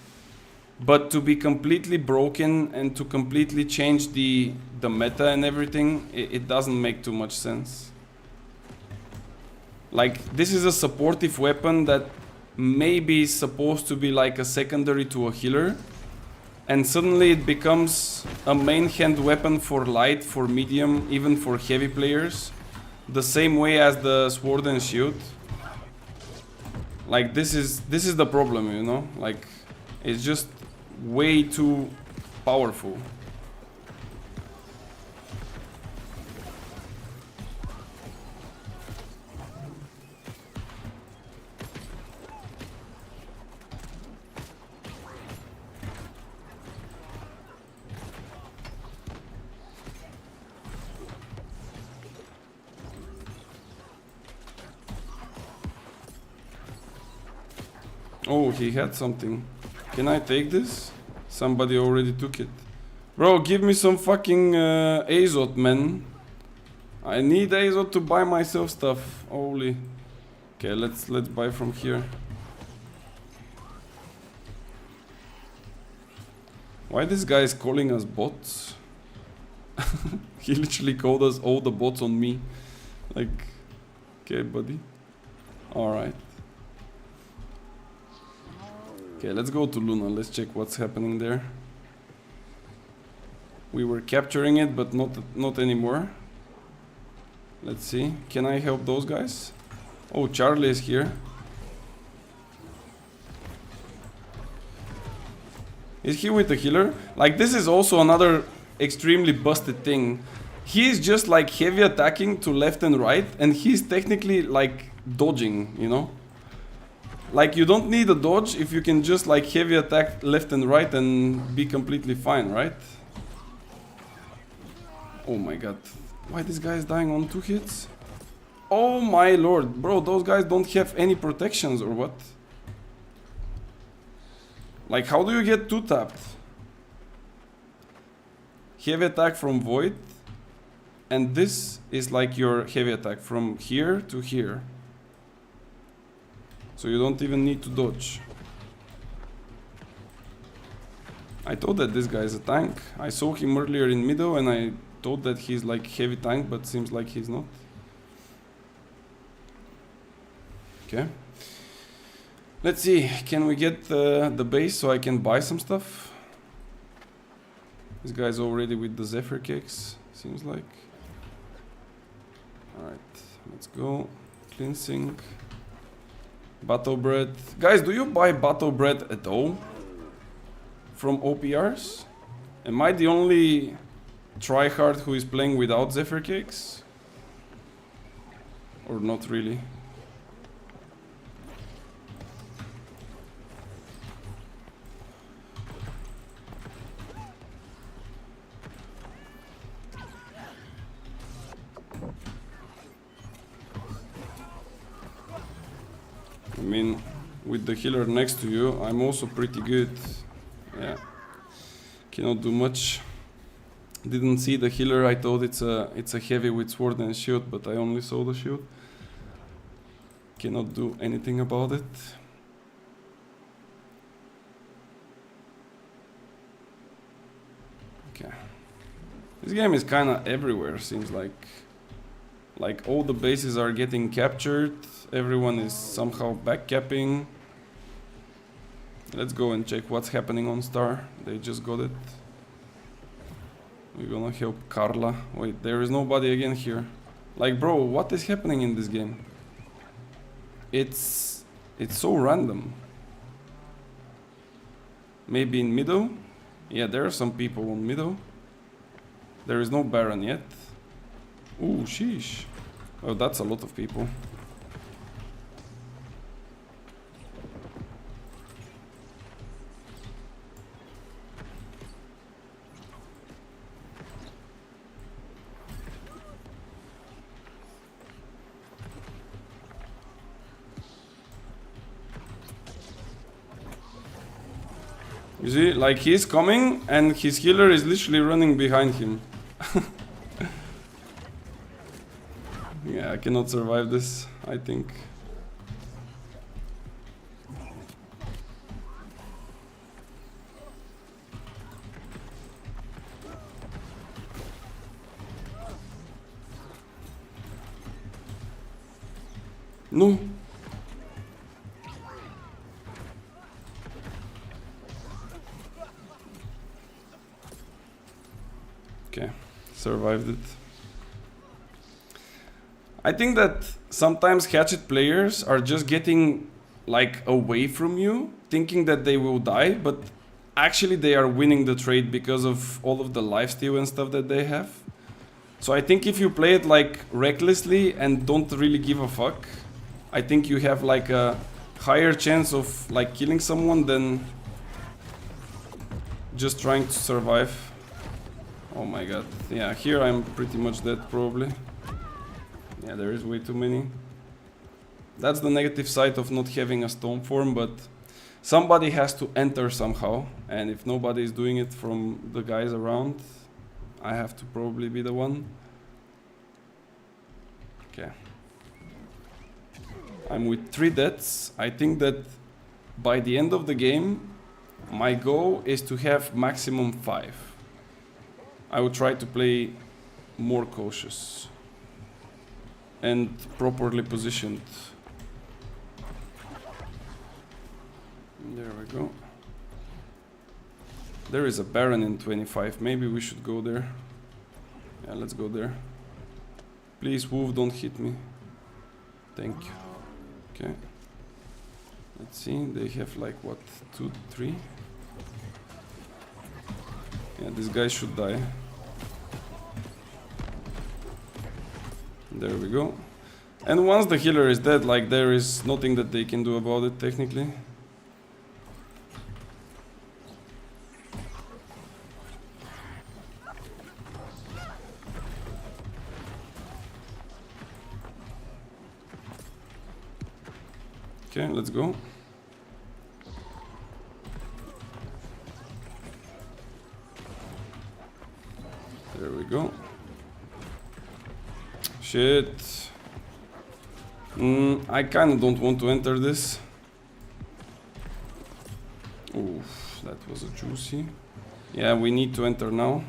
But to be completely broken and to completely change the meta and everything, it doesn't make too much sense. Like, this is a supportive weapon that maybe is supposed to be like a secondary to a healer, and suddenly it becomes a main hand weapon for light, for medium, even for heavy players, the same way as the sword and shield. Like, this is the problem, you know? Like, it's just way too powerful. Oh, he had something. Can I take this? Somebody already took it. Bro, give me some fucking Azot, man. I need Azot to buy myself stuff. Holy. Okay, let's buy from here. Why this guy is calling us bots? He literally called us all the bots on me. Like, okay, buddy. Alright. Okay, let's go to Luna. Let's check what's happening there. We were capturing it, but not anymore. Let's see. Can I help those guys? Oh, Charlie is here. Is he with the healer? Like, this is also another extremely busted thing. He is just like heavy attacking to left and right, and he's technically like dodging, you know? Like, you don't need a dodge if you can just like heavy attack left and right and be completely fine, right? Oh my god. Why this guy is dying on 2 hits? Oh my lord. Bro, those guys don't have any protections or what? Like, how do you get 2-tapped? Heavy attack from Void. And this is like your heavy attack from here to here. So you don't even need to dodge. I thought that this guy is a tank. I saw him earlier in middle and I thought that he's like heavy tank, but seems like he's not. Okay. Let's see, can we get the base so I can buy some stuff? This guy's already with the Zephyr cakes, seems like. Alright, let's go. Cleansing. Battle bread. Guys, do you buy battle bread at all? From OPRs? Am I the only tryhard who is playing without Zephyr cakes? Or not really? I mean, with the healer next to you, I'm also pretty good. Yeah, cannot do much. Didn't see the healer. I thought it's a heavy with sword and shield, but I only saw the shield. Cannot do anything about it. Okay, this game is kind of everywhere. Seems like all the bases are getting captured. Everyone is somehow backcapping. Let's go and check what's happening on Star. They just got it. We're gonna help Carla. Wait, there is nobody again here. Like, bro, what is happening in this game? It's so random. Maybe in middle? Yeah, there are some people on middle. There is no Baron yet. Ooh, sheesh. Oh, that's a lot of people. You see, like, he's coming and his healer is literally running behind him. Yeah, I cannot survive this, I think. No. Okay, survived it. I think that sometimes hatchet players are just getting like away from you, thinking that they will die, but actually they are winning the trade because of all of the lifesteal and stuff that they have. So I think if you play it like recklessly and don't really give a fuck, I think you have like a higher chance of like killing someone than just trying to survive. Oh my god. Yeah, here I'm pretty much dead probably. Yeah, there is way too many. That's the negative side of not having a stone form, but Somebody has to enter somehow, and if nobody is doing it from the guys around, I have to probably be the one. Okay. I'm with 3 deaths. I think that by the end of the game, my goal is to have maximum 5. I will try to play more cautious and properly positioned. There we go. There is a Baron in 25. Maybe we should go there. Yeah, let's go there. Please, Wolf, don't hit me. Thank you. Okay. Let's see. They have like what? 2, 3? Yeah, this guy should die. There we go. And once the healer is dead, like there is nothing that they can do about it technically. Okay, let's go. There we go. Shit. I kinda don't want to enter this. Oof, that was a juicy. Yeah, we need to enter now.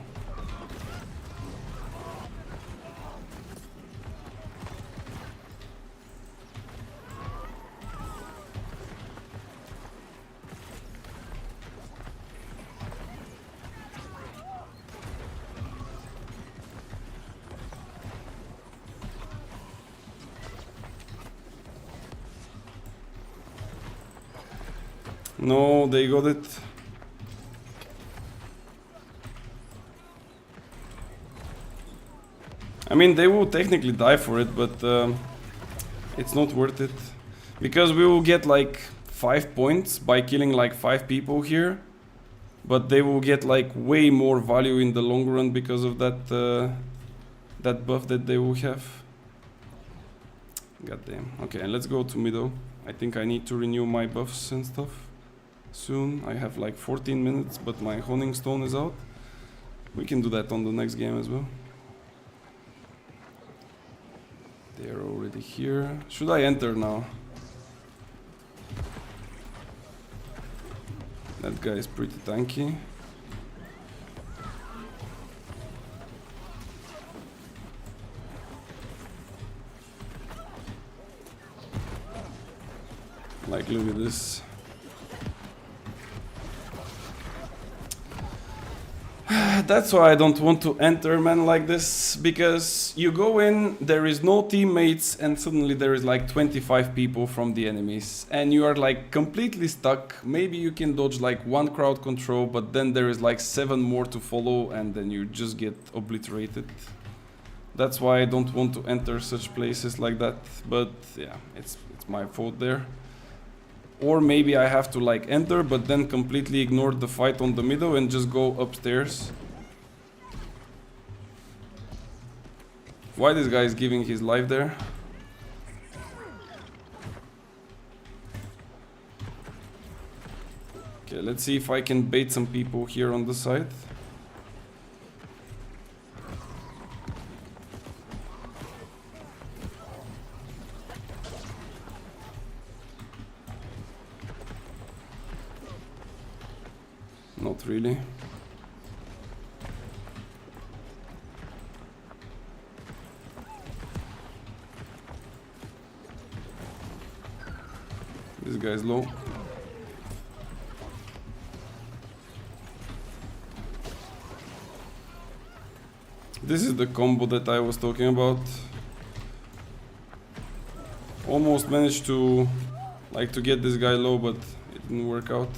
No, they got it. I mean, they will technically die for it, but it's not worth it. Because we will get like 5 points by killing like 5 people here. But they will get like way more value in the long run because of that, that buff that they will have. God damn. Okay, let's go to middle. I think I need to renew my buffs and stuff soon. I have like 14 minutes, but my honing stone is out. We can do that on the next game as well. They are already here. Should I enter now? That guy is pretty tanky. Like, look at this. That's why I don't want to enter, man, like this, because you go in, there is no teammates, and suddenly there is like 25 people from the enemies, and you are like completely stuck. Maybe you can dodge like 1 crowd control, but then there is like 7 more to follow, and then you just get obliterated. That's why I don't want to enter such places like that, but yeah, it's my fault there. Or maybe I have to like enter, but then completely ignore the fight on the middle and just go upstairs. Why this guy is giving his life there? Okay, let's see if I can bait some people here on the side. Not really. This guy's low. This is the combo that I was talking about. Almost managed to get this guy low, but it didn't work out.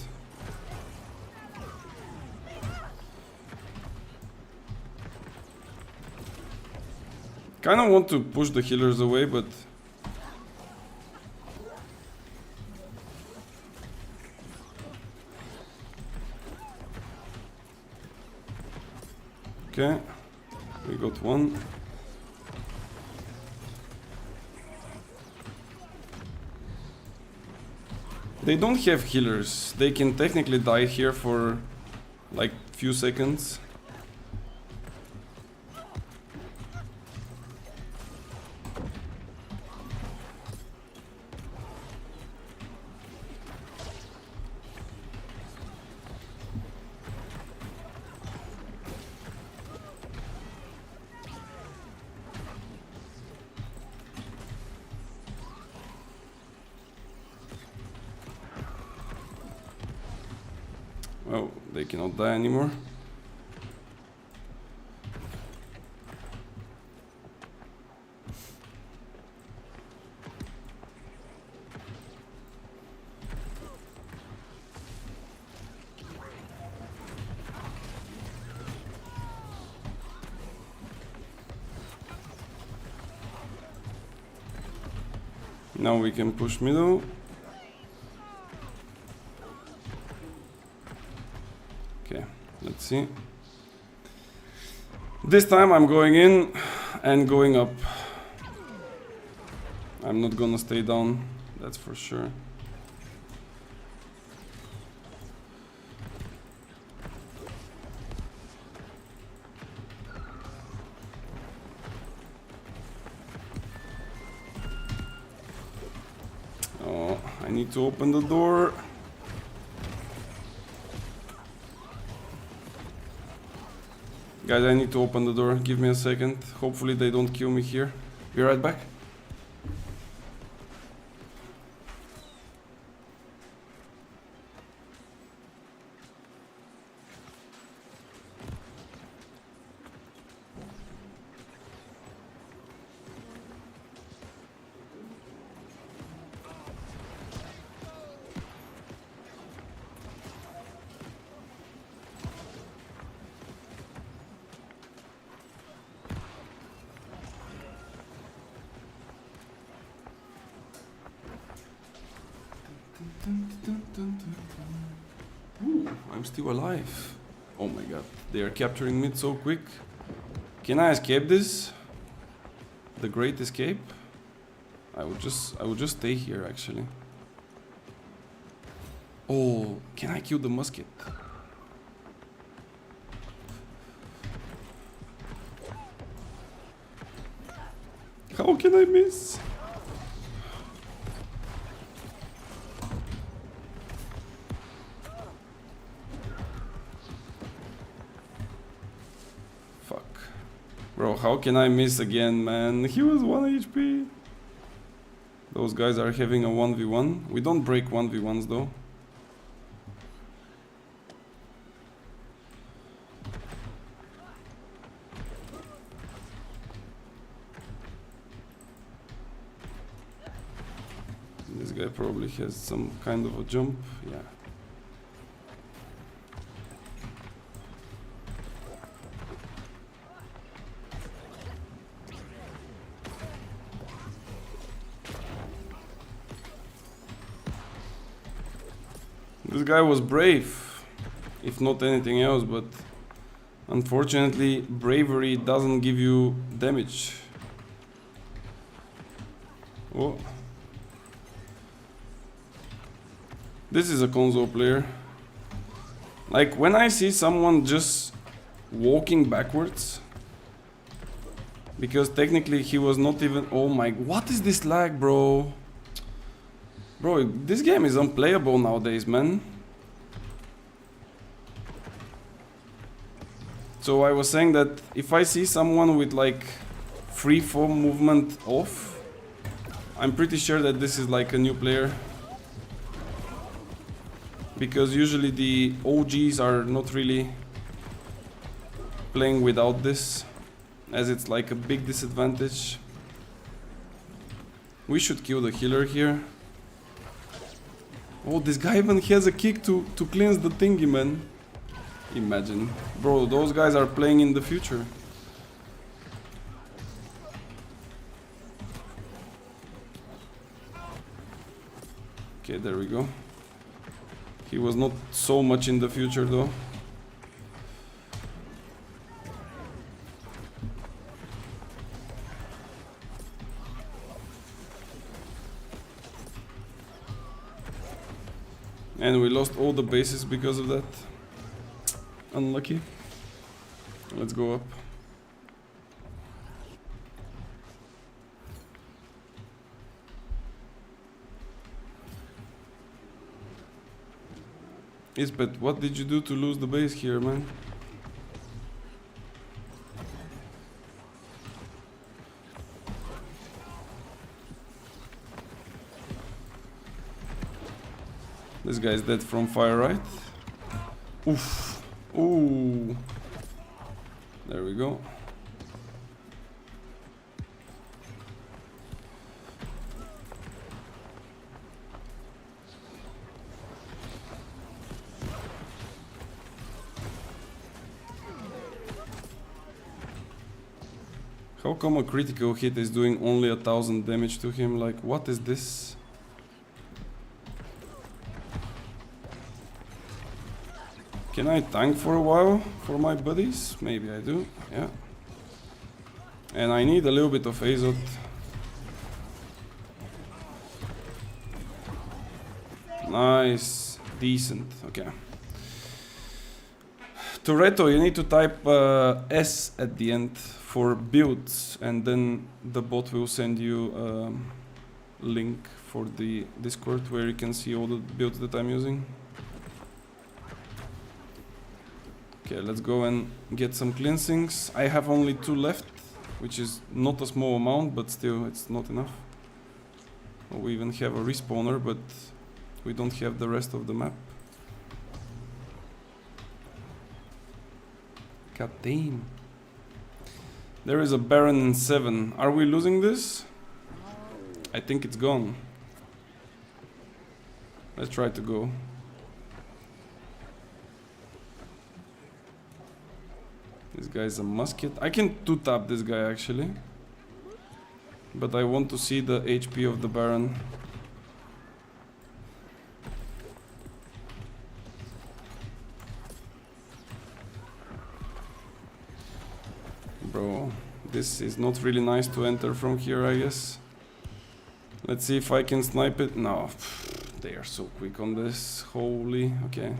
Kinda want to push the healers away, but okay, we got one. They don't have healers. They can technically die here for like few seconds. Oh, they cannot die anymore. Now we can push middle. Okay, let's see. This time I'm going in and going up. I'm not gonna stay down, that's for sure. Oh, I need to open the door. Guys, I need to open the door. Give me a second. Hopefully they don't kill me here. Be right back. Ooh, I'm still alive. Oh my god, they are capturing me so quick. Can I escape this? The great escape? I would just stay here actually. Oh, can I kill the musket? How can I miss? Bro, how can I miss again, man? He was 1 HP. Those guys are having a 1v1. We don't break 1v1s though. This guy probably has some kind of a jump. Yeah. This guy was brave, if not anything else, but unfortunately bravery doesn't give you damage. Oh. This is a console player. Like when I see someone just walking backwards, because technically he was not even, oh my, what is this lag, bro? Bro, this game is unplayable nowadays, man. So I was saying that if I see someone with like free form movement off, I'm pretty sure that this is like a new player. Because usually the OGs are not really playing without this, as it's like a big disadvantage. We should kill the healer here. Oh, this guy even has a kick to cleanse the thingy, man. Imagine. Bro, those guys are playing in the future. Okay, there we go. He was not so much in the future though. And we lost all the bases because of that. Unlucky. Let's go up. Isbeth, what did you do to lose the base here, man? This guy's dead from fire, right? Oof. Ooh. There we go. How come a critical hit is doing only 1000 damage to him? Like, what is this? Can I tank for a while for my buddies? Maybe I do, yeah. And I need a little bit of Azot. Nice, decent, okay. Toretto, you need to type S at the end for builds, and then the bot will send you a link for the Discord where you can see all the builds that I'm using. Okay, let's go and get some cleansings. I have only 2 left, which is not a small amount, but still it's not enough. We even have a respawner, but we don't have the rest of the map. God damn. There is a Baron in 7. Are we losing this? I think it's gone. Let's try to go. This guy's a musket. I can 2-tap this guy actually. But I want to see the HP of the Baron. Bro, this is not really nice to enter from here, I guess. Let's see if I can snipe it. No, they are so quick on this. Holy, okay.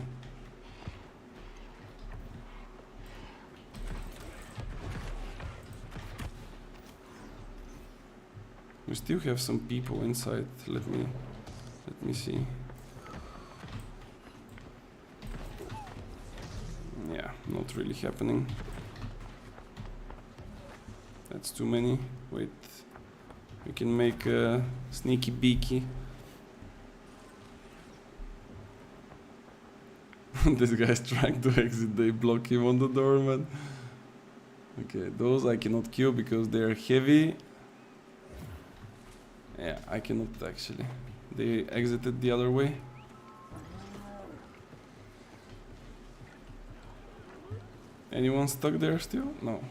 We still have some people inside. Let me see. Yeah, not really happening. That's too many. Wait, we can make a sneaky beaky. This guy's trying to exit. They block him on the door, man. Okay, those I cannot kill because they are heavy. Yeah, I cannot actually. They exited the other way. Anyone stuck there still? No.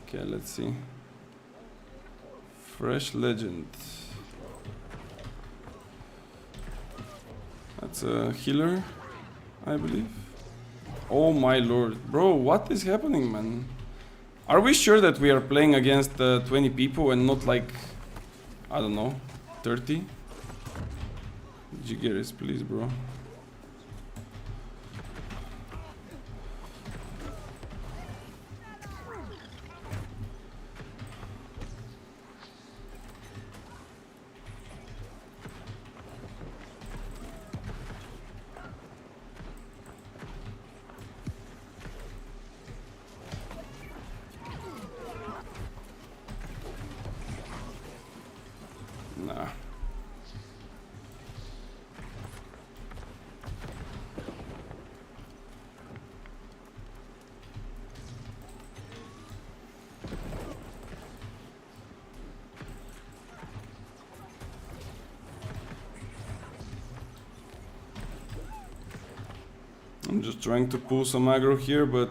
Okay, let's see. Fresh legend. That's a healer, I believe. Oh my lord. Bro, what is happening, man? Are we sure that we are playing against 20 people and not like, I don't know, 30? Jigeris, please, bro. Nah. I'm just trying to pull some aggro here, but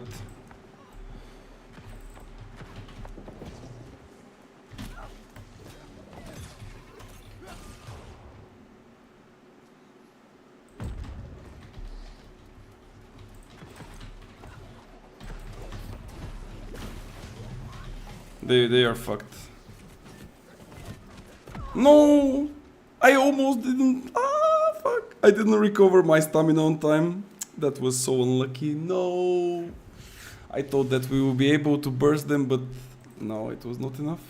they are fucked. No! I almost didn't. Ah, fuck! I didn't recover my stamina on time. That was so unlucky. No. I thought that we would be able to burst them, but no, it was not enough.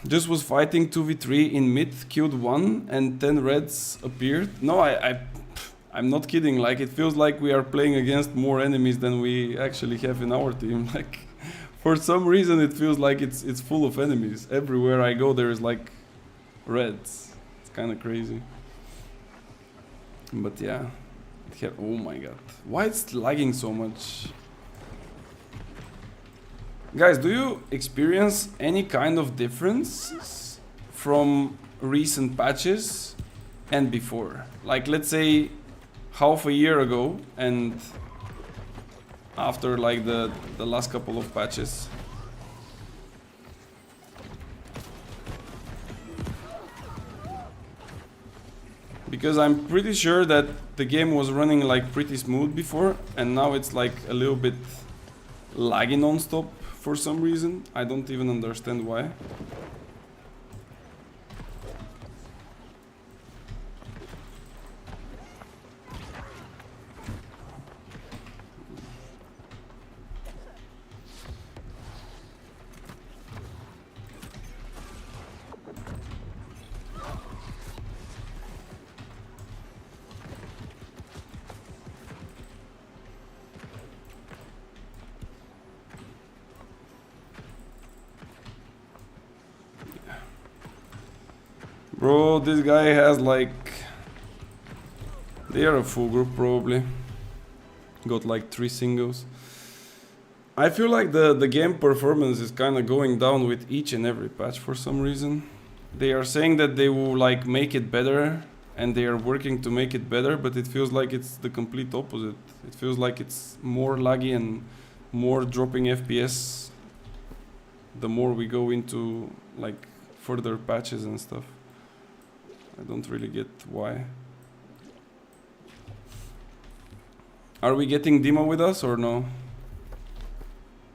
Just was fighting 2v3 in mid, killed one, and 10 reds appeared. No, I'm not kidding. Like, it feels like we are playing against more enemies than we actually have in our team. Like, for some reason, it feels like it's full of enemies. Everywhere I go, there is like reds. It's kind of crazy. But yeah, oh my god, why it's lagging so much? Guys, do you experience any kind of difference from recent patches and before? Like, let's say half a year ago and after like the last couple of patches. Because I'm pretty sure that the game was running like pretty smooth before, and now it's like a little bit laggy non-stop for some reason. I don't even understand why. Bro, this guy has like... They are a full group probably. Got like 3 singles. I feel like the game performance is kind of going down with each and every patch for some reason. They are saying that they will like make it better and they are working to make it better, but it feels like it's the complete opposite. It feels like it's more laggy and more dropping FPS the more we go into like further patches and stuff. I don't really get why. Are we getting Dima with us or no?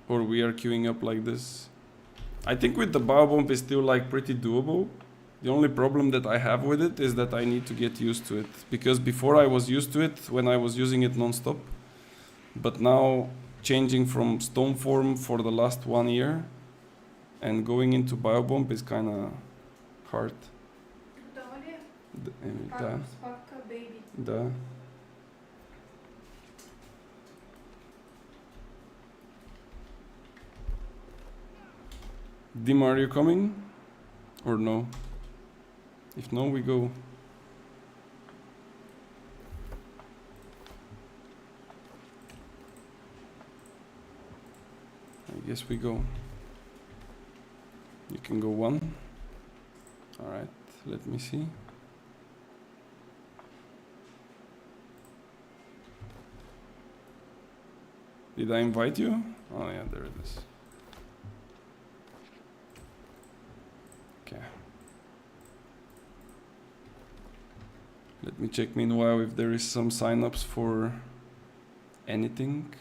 Or we are queuing up like this? I think with the bio bomb is still like pretty doable. The only problem that I have with it is that I need to get used to it. Because before I was used to it when I was using it non-stop. But now changing from stone form for the last 1 year and going into bio bomb is kind of hard. Да. Да. Dima, are you coming? Or no? If no, we go. I guess we go. You can go 1. Alright, let me see. Did I invite you? Oh yeah, there it is. Okay. Let me check meanwhile if there is some sign-ups for anything.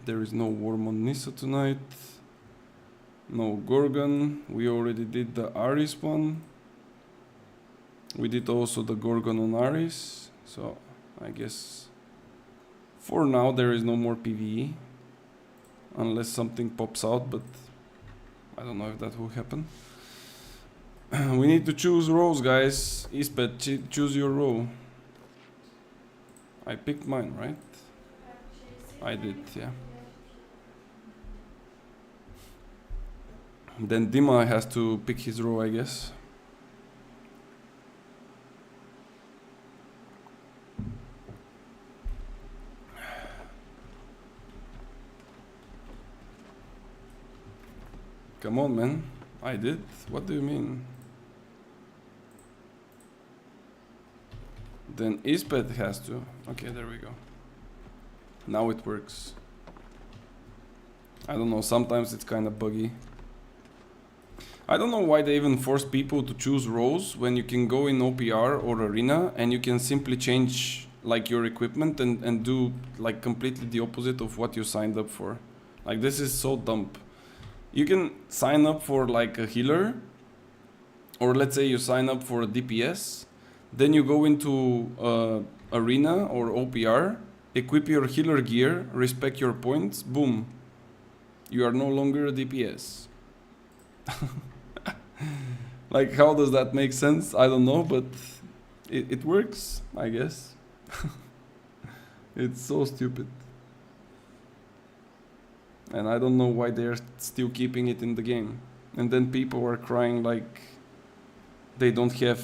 There is no Worm on Nissa tonight. No Gorgon. We already did the Aries one. We did also the Gorgon on Aries. So I guess for now there is no more PvE. Unless something pops out, but I don't know if that will happen. We need to choose rows, guys. Ispet, choose your row. I picked mine, right? I did, yeah. Then Dima has to pick his row, I guess. Come on, man. I did? What do you mean? Then Ispet has to. Okay, there we go. Now it works. I don't know, sometimes it's kind of buggy. I don't know why they even force people to choose rows when you can go in OPR or Arena and you can simply change like your equipment and do like completely the opposite of what you signed up for. Like, this is so dumb. You can sign up for like a healer or let's say you sign up for a DPS, then you go into arena or OPR, equip your healer gear, respec your points, boom, you are no longer a DPS. Like, how does that make sense? I don't know, but it works, I guess. It's so stupid. And I don't know why they're still keeping it in the game. And then people are crying like they don't have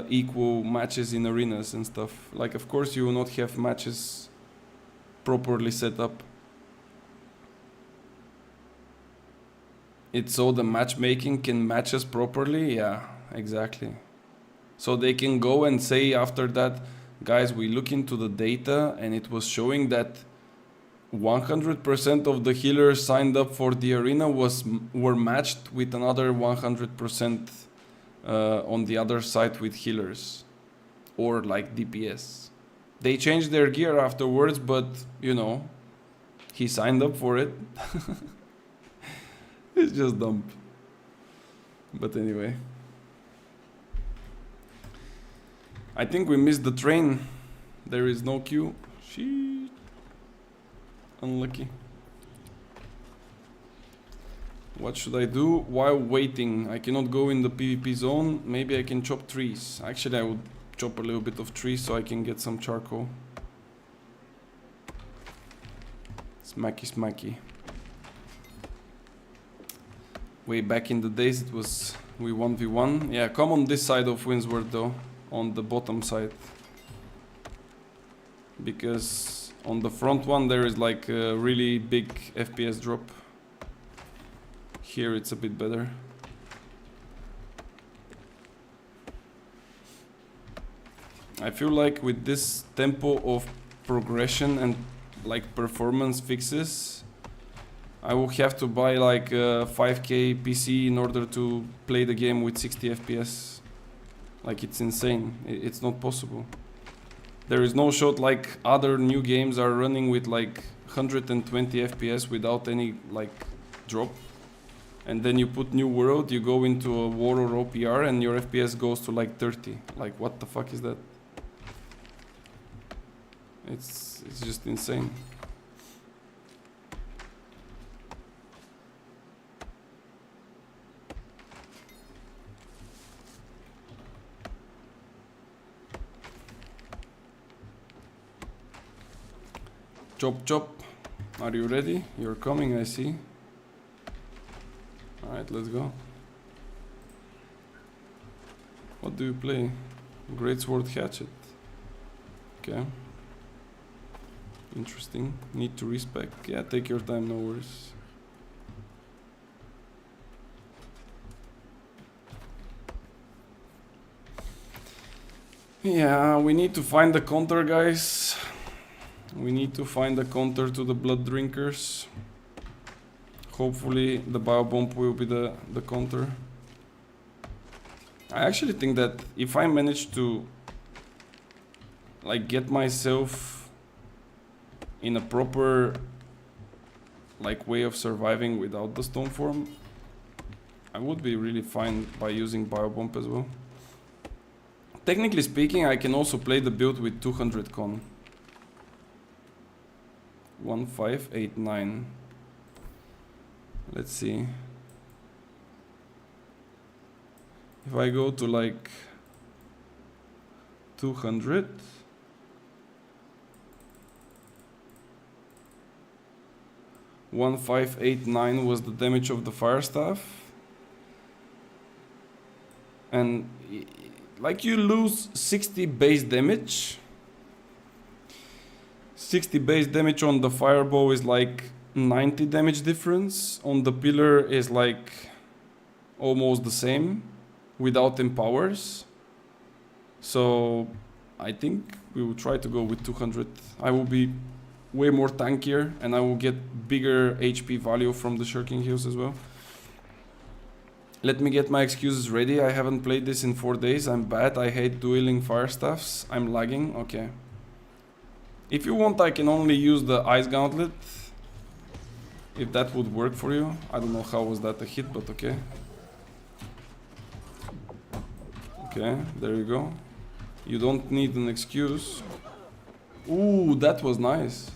equal matches in arenas and stuff. Like, of course you will not have matches properly set up. It's so the matchmaking can match us properly? Yeah, exactly. So they can go and say after that, guys, we look into the data and it was showing that 100% of the healers signed up for the arena were matched with another 100% on the other side with healers or like DPS. They changed their gear afterwards, but you know, he signed up for it. It's just dumb. But anyway, I think we missed the train. There is no queue. Shit. Unlucky. What should I do while waiting? I cannot go in the PvP zone. Maybe I can chop trees. Actually, I would chop a little bit of trees so I can get some charcoal. Smacky smacky. Way back in the days it was we 1v1. Yeah, come on this side of Windsward though. On the bottom side. Because on the front one there is like a really big FPS drop. Here it's a bit better. I feel like with this tempo of progression and like performance fixes, I will have to buy like a 5K PC in order to play the game with 60 FPS. Like, it's insane. It's not possible. There is no shot like other new games are running with like 120 FPS without any like drop. And then you put New World, you go into a War or OPR and your FPS goes to like 30. Like, what the fuck is that? It's just insane. Chop chop. Are you ready? You're coming, I see. Alright, let's go. What do you play? Great Sword Hatchet. Okay. Interesting. Need to respec. Yeah, take your time, no worries. Yeah, we need to find the counter, guys. We need to find a counter to the Blood Drinkers. Hopefully the Biobomb will be the counter. I actually think that if I manage to like get myself in a proper like way of surviving without the Stoneform, I would be really fine by using Biobomb as well. Technically speaking, I can also play the build with 200 con. 1589. Let's see. If I go to like 200, (1589) was the damage of the fire staff, and like you lose 60 base damage. 60 base damage on the fireball is like 90 damage difference. On the pillar is like almost the same without empowers. So I think we will try to go with 200. I will be way more tankier and I will get bigger HP value from the shirking heals as well. Let me get my excuses ready. I haven't played this in 4 days. I'm bad. I hate dueling fire staffs. I'm lagging. Okay. If you want, I can only use the Ice Gauntlet. If that would work for you. I don't know how was that a hit, but okay. Okay, there you go. You don't need an excuse. Ooh, that was nice.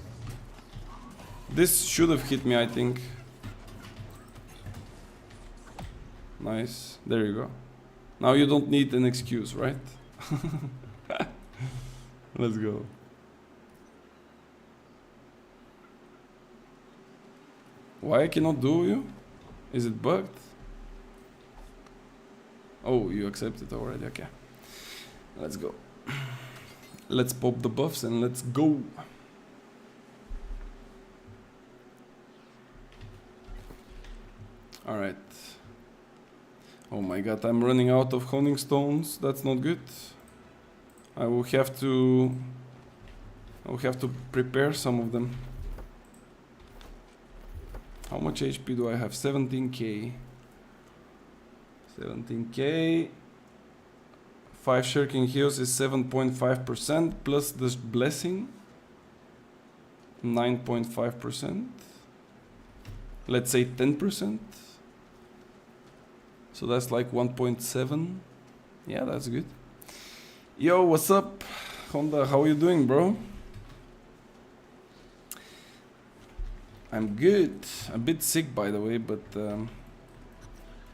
This should have hit me, I think. Nice, there you go. Now you don't need an excuse, right? Let's go. Why I cannot do you? Is it bugged? Oh, you accepted already, okay. Let's go. Let's pop the buffs and let's go. Alright. Oh my god, I'm running out of honing stones. That's not good. I will have to prepare some of them. How much HP do I have? 17k. 17k. 5 shirking heals is 7.5% plus this blessing 9.5%. Let's say 10%. So that's like 1.7. Yeah, that's good. Yo, what's up, Honda? How are you doing, bro? I'm good. A bit sick, by the way, but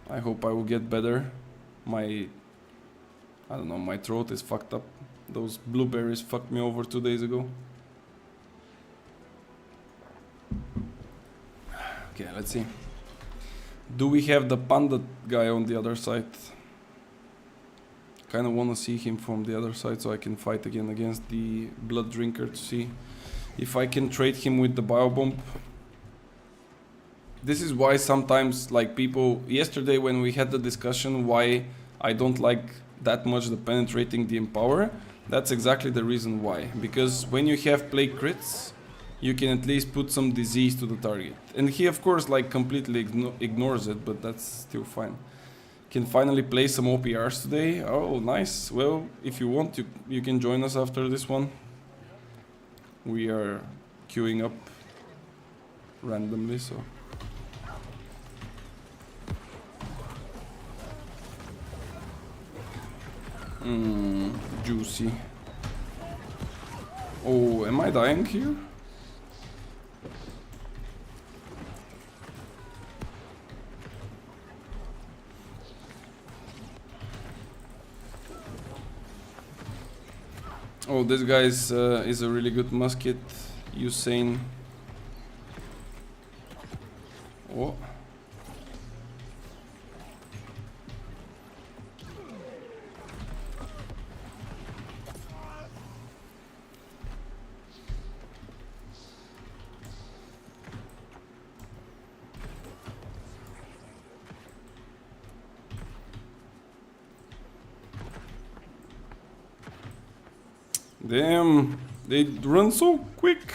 I hope I will get better. I don't know, my throat is fucked up. Those blueberries fucked me over 2 days ago. Okay, let's see. Do we have the panda guy on the other side? Kinda wanna see him from the other side so I can fight again against the blood drinker to see if I can trade him with the biobomb. This is why sometimes, like, people, yesterday when we had the discussion why I don't like that much the penetrating the empower, that's exactly the reason why. Because when you have plague crits, you can at least put some disease to the target. And he of course like completely ignores it, but that's still fine. Can finally play some OPRs today. Oh, nice. Well, if you want, you can join us after this one. We are queuing up randomly, so... Juicy. Oh, am I dying here? Oh, this guy is a really good musket. Usain. Oh. Damn, they run so quick.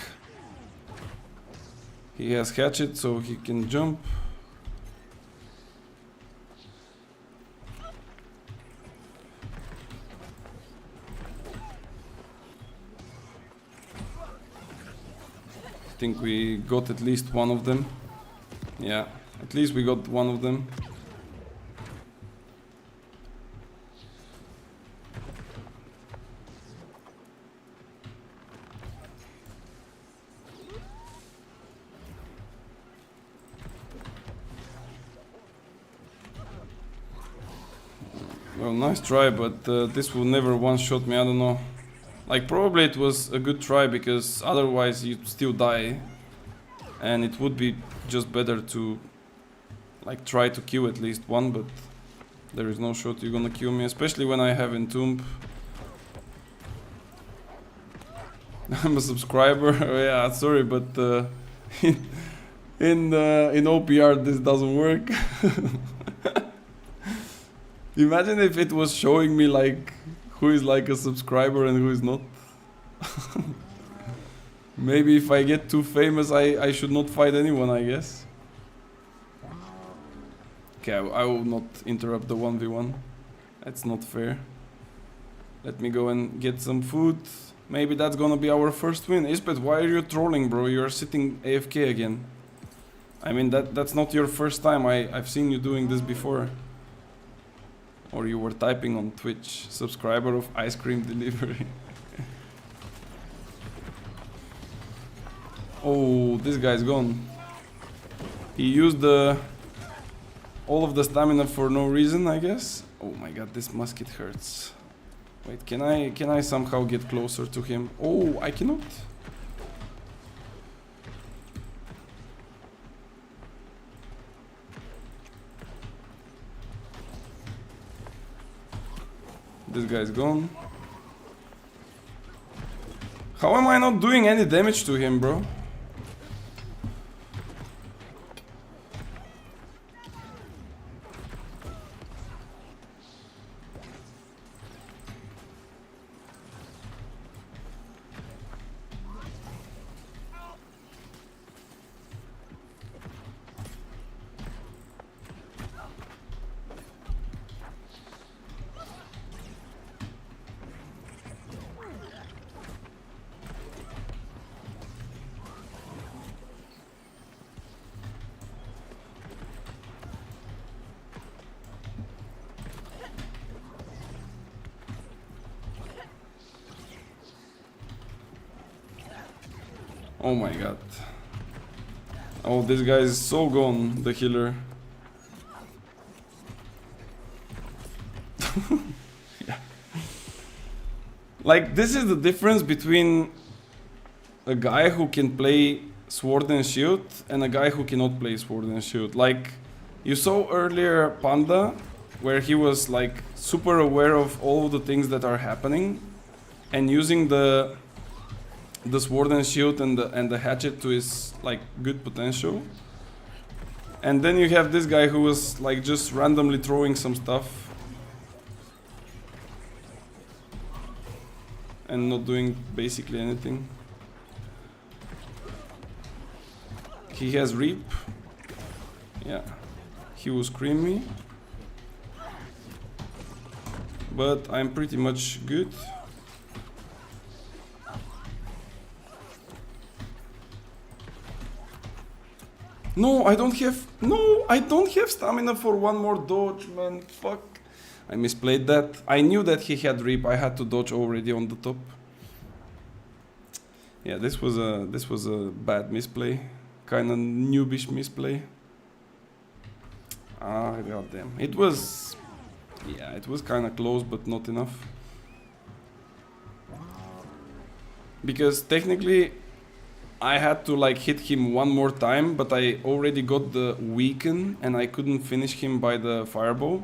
He has hatchet, so he can jump. I think we got at least one of them. Yeah, at least we got one of them. Well, nice try, but this will never one-shot me, I don't know. Like, probably it was a good try, because otherwise you'd still die. And it would be just better to, like, try to kill at least one, but there is no shot you're gonna kill me, especially when I have Entomb. I'm a subscriber. Yeah, sorry, but in OPR this doesn't work. Imagine if it was showing me like who is like a subscriber and who is not. Maybe if I get too famous I should not fight anyone, I guess. Okay, I will not interrupt the 1v1. That's not fair. Let me go and get some food. Maybe that's gonna be our first win. Ispet, why are you trolling, bro? You're sitting AFK again. I mean, that's not your first time. I've seen you doing this before. Or you were typing on Twitch. Subscriber of ice cream delivery. Oh, this guy's gone. He used all of the stamina for no reason, I guess. Oh my god, this musket hurts. Wait, can I somehow get closer to him? Oh, I cannot. This guy's gone. How am I not doing any damage to him, bro? Oh my god. Oh, this guy is so gone, the healer. Yeah. Like, this is the difference between a guy who can play Sword and Shield and a guy who cannot play Sword and Shield. Like, you saw earlier Panda, where he was like super aware of all of the things that are happening and using the Sword and Shield and the hatchet to his like good potential. And then you have this guy who was like just randomly throwing some stuff and not doing basically anything. He has Reap. Yeah, he will scream me, but I'm pretty much good. No, I don't have stamina for one more dodge, man. Fuck. I misplayed that. I knew that he had Reap. I had to dodge already on the top. Yeah, this was a bad misplay. Kinda noobish misplay. Ah, goddamn. It was kinda close, but not enough. Because technically I had to like hit him one more time, but I already got the weaken and I couldn't finish him by the fireball.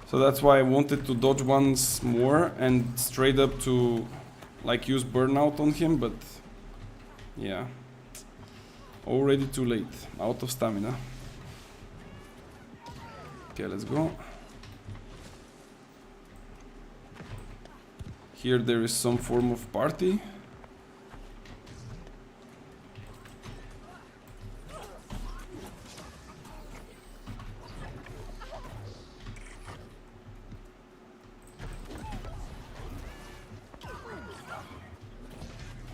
So that's why I wanted to dodge once more and straight up to like use burnout on him, but yeah. Already too late. Out of stamina. Okay, let's go. Here there is some form of party.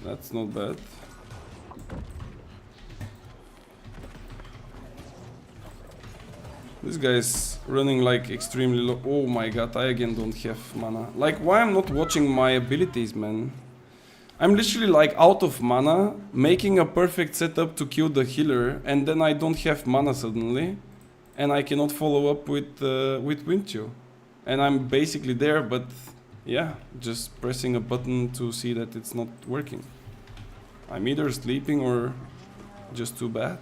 That's not bad. This guy is running like extremely low. Oh my god, I again don't have mana. Like, why I'm not watching my abilities, man? I'm literally like out of mana, making a perfect setup to kill the healer, and then I don't have mana suddenly, and I cannot follow up with Wind Chill. And I'm basically there, but yeah, just pressing a button to see that it's not working. I'm either sleeping or just too bad.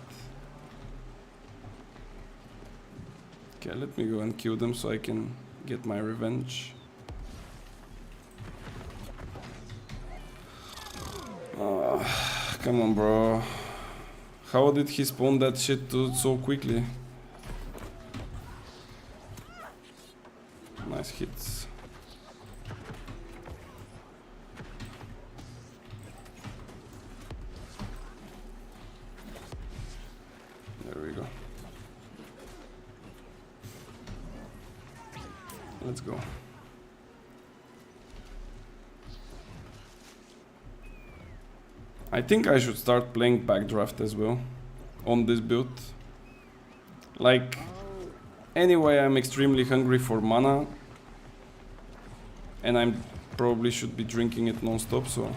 Okay, let me go and kill them so I can get my revenge. Come on, bro. How did he spawn that shit so quickly? Nice hits. There we go. Let's go. I think I should start playing backdraft as well on this build. Like, Anyway, I'm extremely hungry for mana. And I'm probably should be drinking it non-stop, so...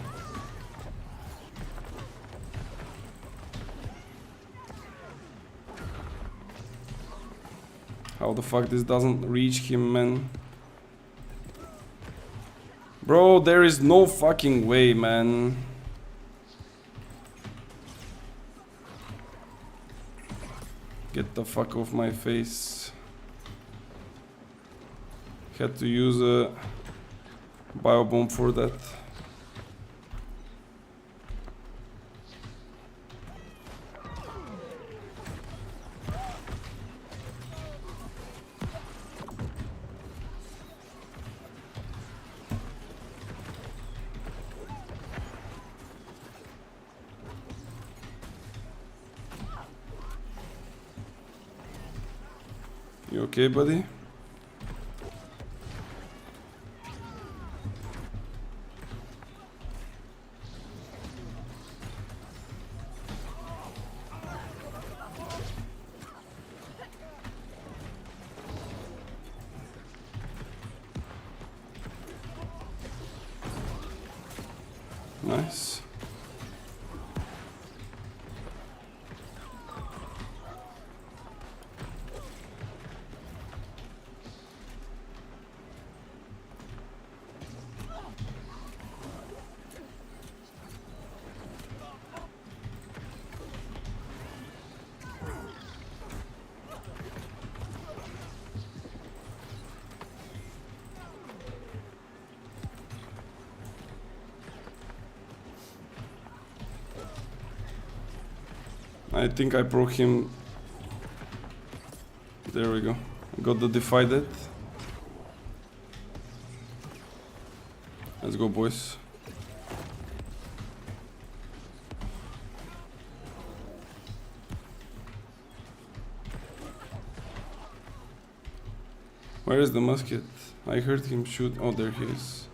How the fuck this doesn't reach him, man? Bro, there is no fucking way, man. Get the fuck off my face. Had to use a biobomb for that. You okay, buddy? Nice. I think I broke him. There we go. Got the Defy Death. Let's go, boys. Where is the musket? I heard him shoot. Oh, there he is.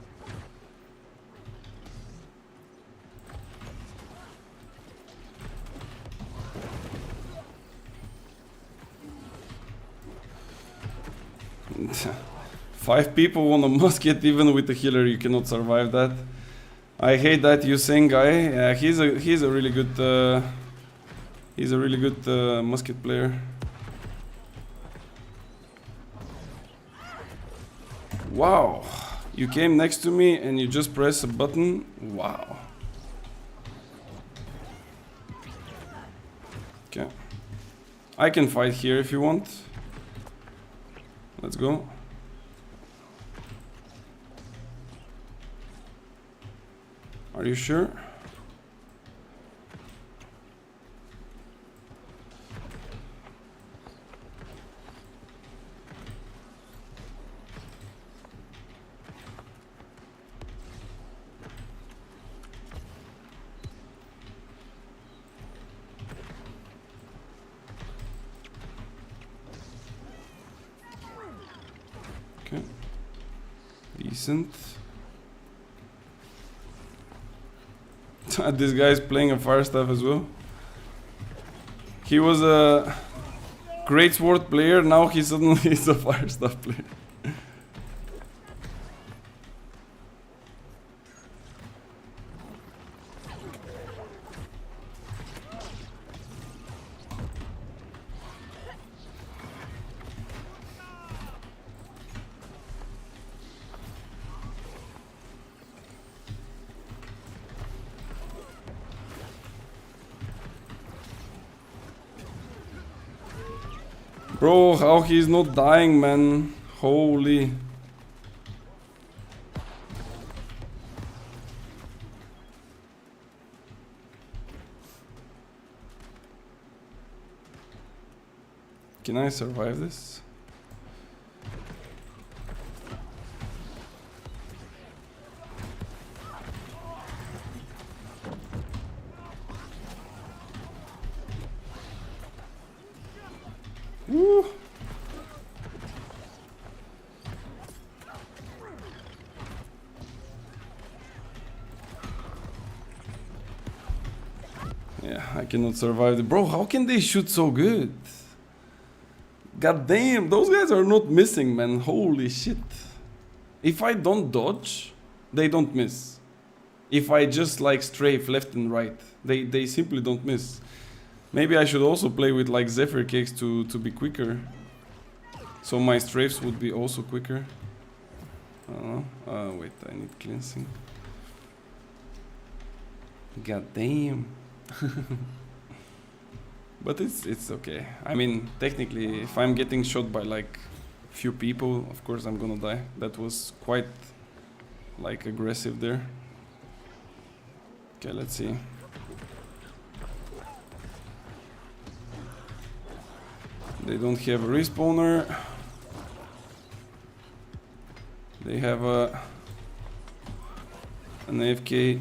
Five people on a musket, even with a healer, you cannot survive that. I hate that Yuseng guy. Yeah, he's a really good musket player. Wow, you came next to me and you just press a button. Wow. Okay, I can fight here if you want. Let's go. Are you sure? Okay. Decent. This guy is playing a fire staff as well. He was a great sword player, now he suddenly is a fire staff player. Bro, how he's not dying, man. Holy. Can I survive this? Woo. Yeah, I cannot survive the bro. How can they shoot so good? God damn, those guys are not missing, man. Holy shit. If I don't dodge, they don't miss. If I just like strafe left and right, they simply don't miss. Maybe I should also play with like Zephyr Cakes to be quicker. So my strafes would be also quicker. I don't know. Wait, I need cleansing. God damn. But it's okay. I mean, technically, if I'm getting shot by like few people, of course I'm gonna die. That was quite like aggressive there. Okay, let's see. They don't have a respawner. They have an AFK.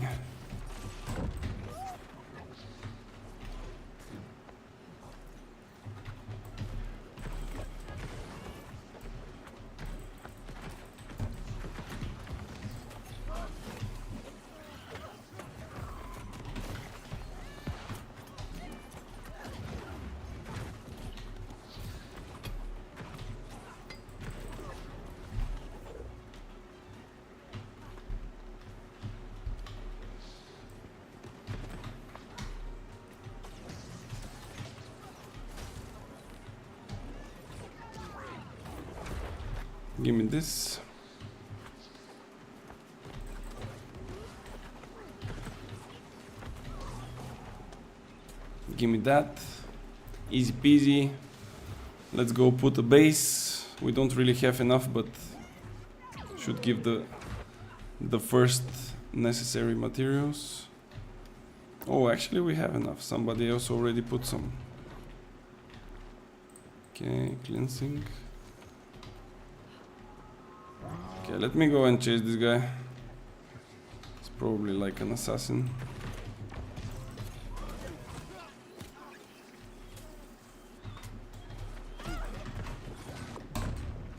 Give me this. Give me that. Easy peasy. Let's go put a base. We don't really have enough, but should give the first necessary materials. Oh, actually we have enough. Somebody else already put some. Okay, cleansing. Okay, let me go and chase this guy. It's probably like an assassin.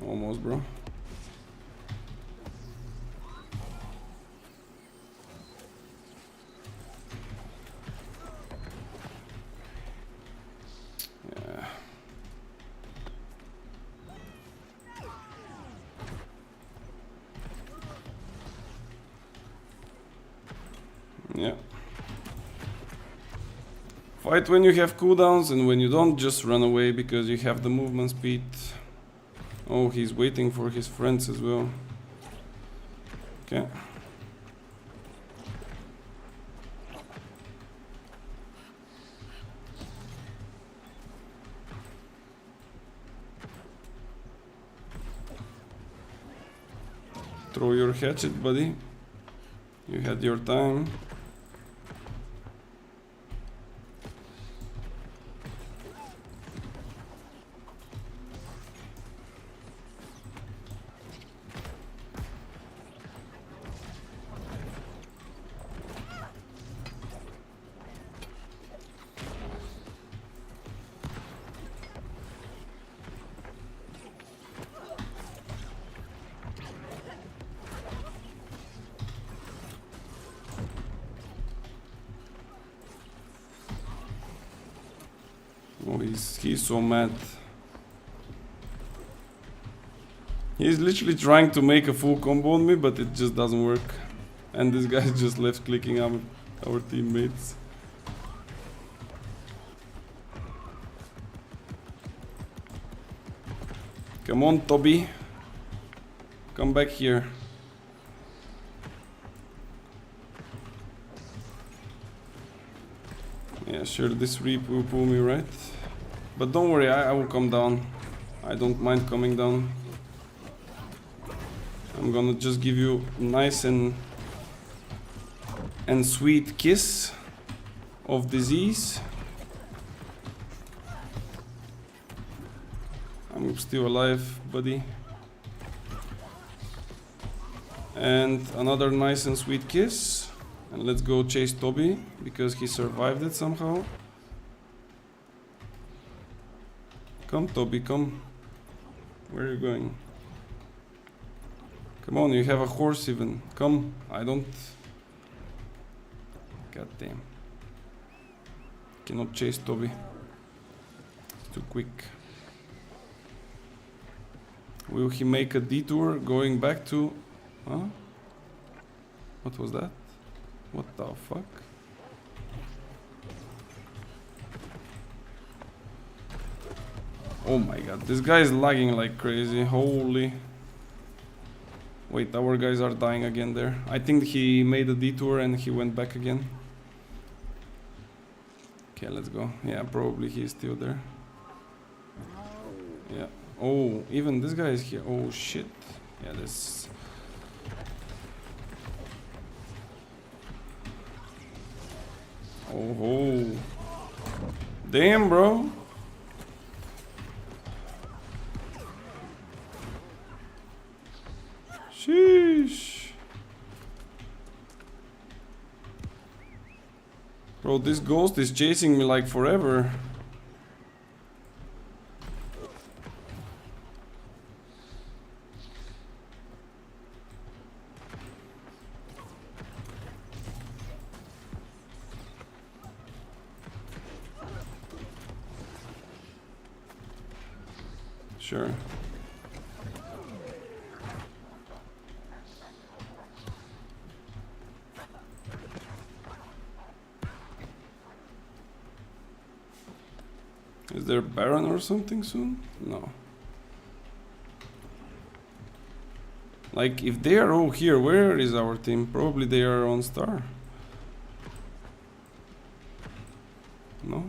Almost, bro. Yeah. Yeah. Fight when you have cooldowns, and when you don't, just run away because you have the movement speed. Oh, he's waiting for his friends as well. Okay. Throw your hatchet, buddy. You had your time. Oh, he's so mad. He's literally trying to make a full combo on me, but it just doesn't work. And this guy's just left clicking our teammates. Come on, Toby. Come back here. Yeah, sure, this reap will pull me, right? But don't worry, I will come down. I don't mind coming down. I'm gonna just give you a nice and sweet kiss of disease. I'm still alive, buddy. And another nice and sweet kiss. And let's go chase Toby, because he survived it somehow. Come, Toby, come. Where are you going? Come on, you have a horse even. Come, I don't... God damn. Cannot chase Toby. It's too quick. Will he make a detour going back to... Huh? What was that? What the fuck? Oh my god, this guy is lagging like crazy, holy... Wait, our guys are dying again there. I think he made a detour and he went back again. Okay, let's go. Yeah, probably he's still there. Yeah. Oh, even this guy is here. Oh shit. Yeah, this... Oh. Damn, bro. Sheesh. Bro, this ghost is chasing me like forever. Sure. Is there Baron or something soon? No. Like, if they are all here, where is our team? Probably they are on star. No?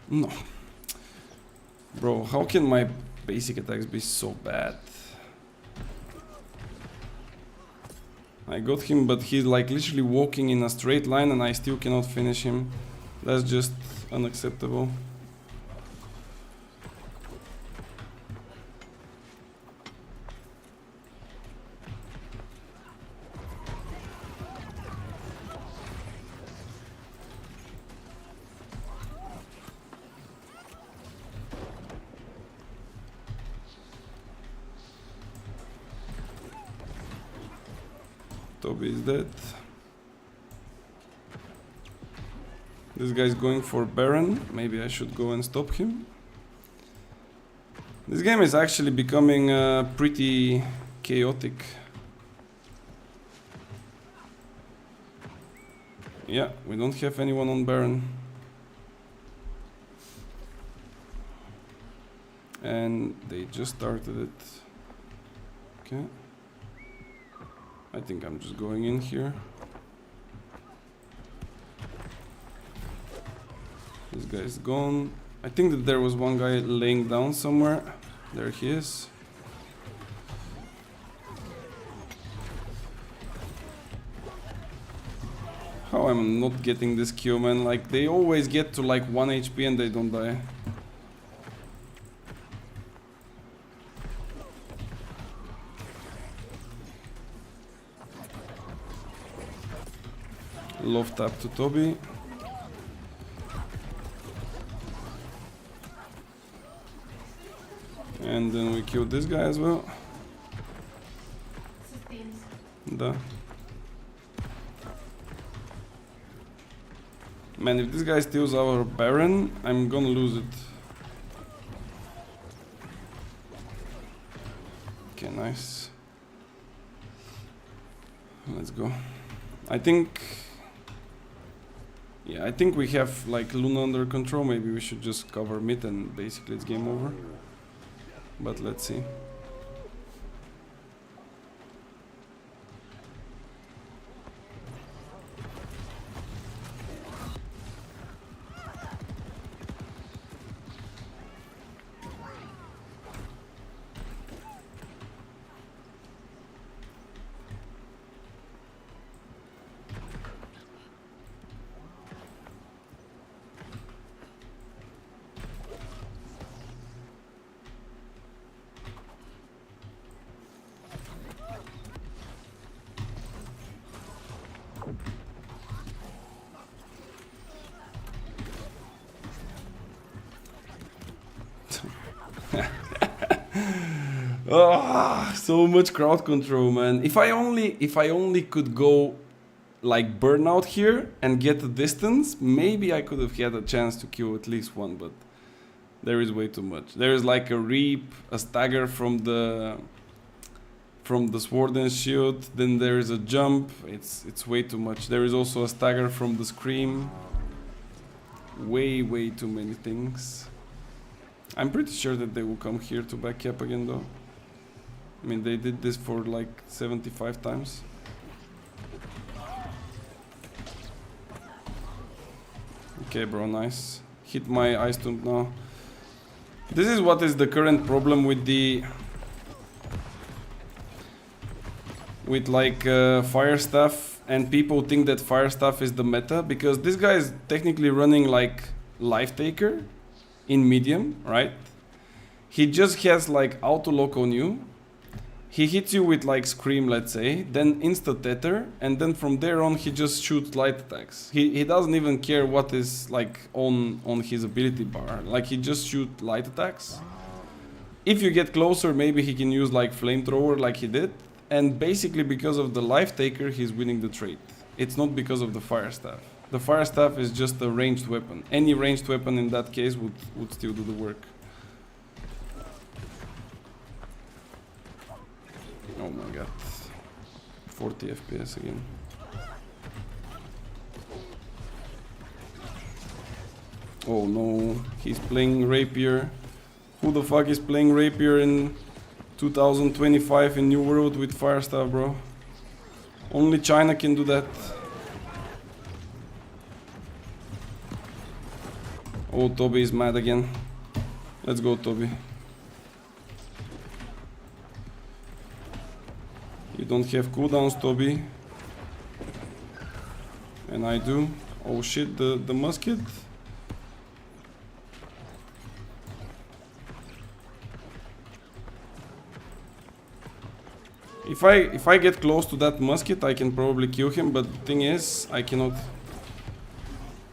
No. Bro, how can my basic attacks be so bad? I got him, but he's like literally walking in a straight line and I still cannot finish him. That's just unacceptable. Toby is dead. This guy is going for Baron. Maybe I should go and stop him. This game is actually becoming pretty chaotic. Yeah, we don't have anyone on Baron. And they just started it. Okay. I think I'm just going in here. This guy is gone. I think that there was one guy laying down somewhere. There he is. How am I not getting this kill, man? Like, they always get to like 1 HP and they don't die. Love tap to Toby. And then we kill this guy as well. Da. Man, if this guy steals our Baron, I'm gonna lose it. Okay, nice. Let's go. I think... Yeah, I think we have like Luna under control. Maybe we should just cover mid and basically it's game over. But let's see. Oh, so much crowd control, man. If I only could go like burnout here and get the distance, maybe I could have had a chance to kill at least one, but there is way too much. There is like a reap, a stagger from the sword and shield, then there is a jump. It's way too much. There is also a stagger from the scream. Way too many things. I'm pretty sure that they will come here to back up again though. I mean, they did this for like 75 times. Okay, bro, nice. Hit my ice tomb now. This is what is the current problem with the... with like fire staff, and people think that fire staff is the meta, because this guy is technically running like life taker in medium, right? He just has like auto lock on you. He hits you with like scream, let's say, then insta tether, and then from there on he just shoots light attacks. He doesn't even care what is like on his ability bar. Like he just shoots light attacks. If you get closer, maybe he can use like flamethrower like he did. And basically because of the life taker, he's winning the trade. It's not because of the fire staff. The fire staff is just a ranged weapon. Any ranged weapon in that case would still do the work. Oh my god. 40 FPS again. Oh no, he's playing rapier. Who the fuck is playing rapier in 2025 in New World with fire staff, bro? Only China can do that. Oh, Toby is mad again. Let's go, Toby. You don't have cooldowns, Toby. And I do. Oh shit, the musket. If I get close to that musket, I can probably kill him, but the thing is, I cannot.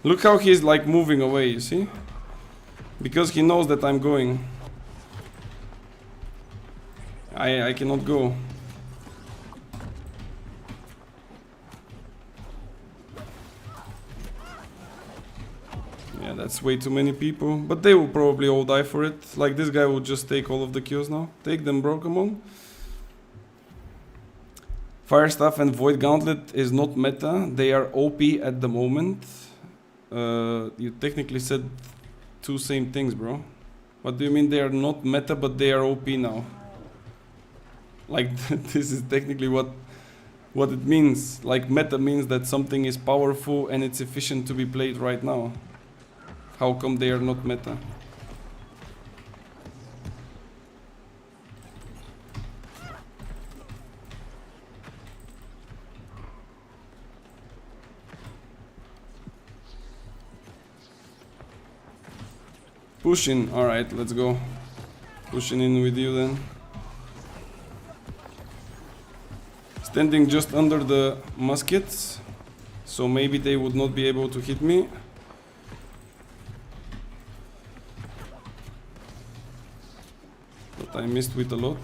Look how he's like moving away, you see? Because he knows that I'm going. I cannot go. Yeah, that's way too many people, but they will probably all die for it. Like this guy will just take all of the kills now. Take them, bro, come on. Fire Staff and Void Gauntlet is not meta. They are OP at the moment. You technically said two same things, bro. What do you mean they are not meta, but they are OP now? Like, this is technically what it means. Like, meta means that something is powerful and it's efficient to be played right now. How come they are not meta? Pushing, alright, let's go. Pushing in with you then. Standing just under the muskets, so maybe they would not be able to hit me. But I missed with a lot.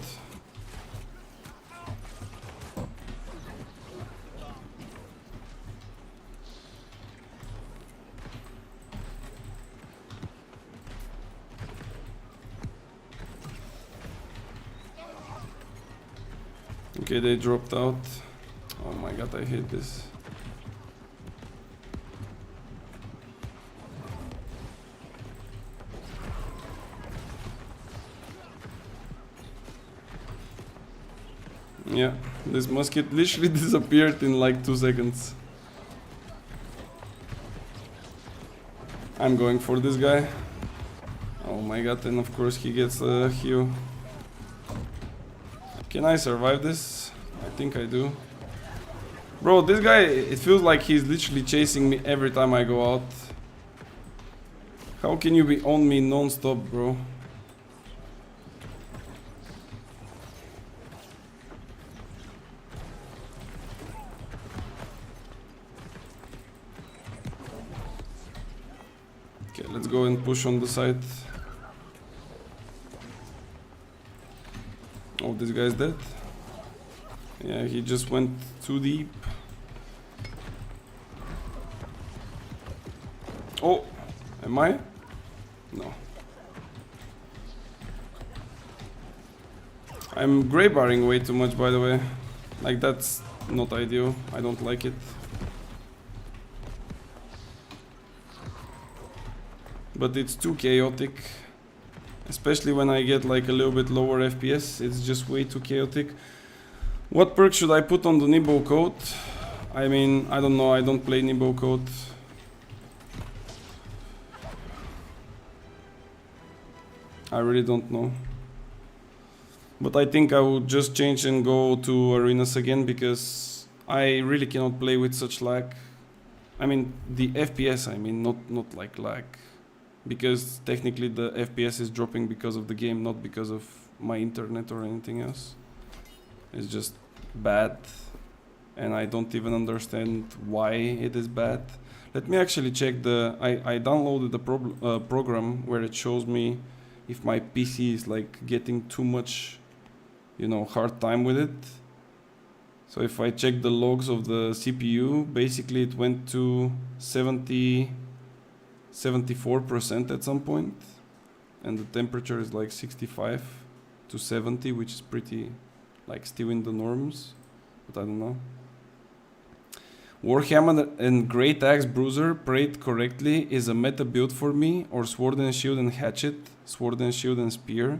Okay, they dropped out. Oh my god, I hate this. Yeah, this musket literally disappeared in like 2 seconds. I'm going for this guy. Oh my god, and of course he gets a heal. Can I survive this? I think I do. Bro, this guy, it feels like he's literally chasing me every time I go out. How can you be on me non-stop, bro? Okay, let's go and push on the side. Oh, this guy's dead. Yeah, he just went too deep. Oh, am I? No. I'm gray barring way too much, by the way. Like, that's not ideal. I don't like it. But it's too chaotic. Especially when I get like a little bit lower FPS. It's just way too chaotic. What perk should I put on the Nimbo coat? I mean, I don't know. I don't play Nimbo coat. I really don't know. But I think I will just change and go to arenas again because I really cannot play with such lag. I mean, the FPS, I mean, not like lag. Because technically the FPS is dropping because of the game, not because of my internet or anything else. It's just bad. And I don't even understand why it is bad. Let me actually check the... I downloaded the program where it shows me if my PC is like getting too much, you know, hard time with it. So if I check the logs of the CPU, basically it went to 74% at some point, and the temperature is like 65 to 70, which is pretty like still in the norms, but I don't know. Warhammer and Great Axe Bruiser prayed correctly is a meta build for me, or Sword and Shield and Hatchet, Sword and Shield and Spear.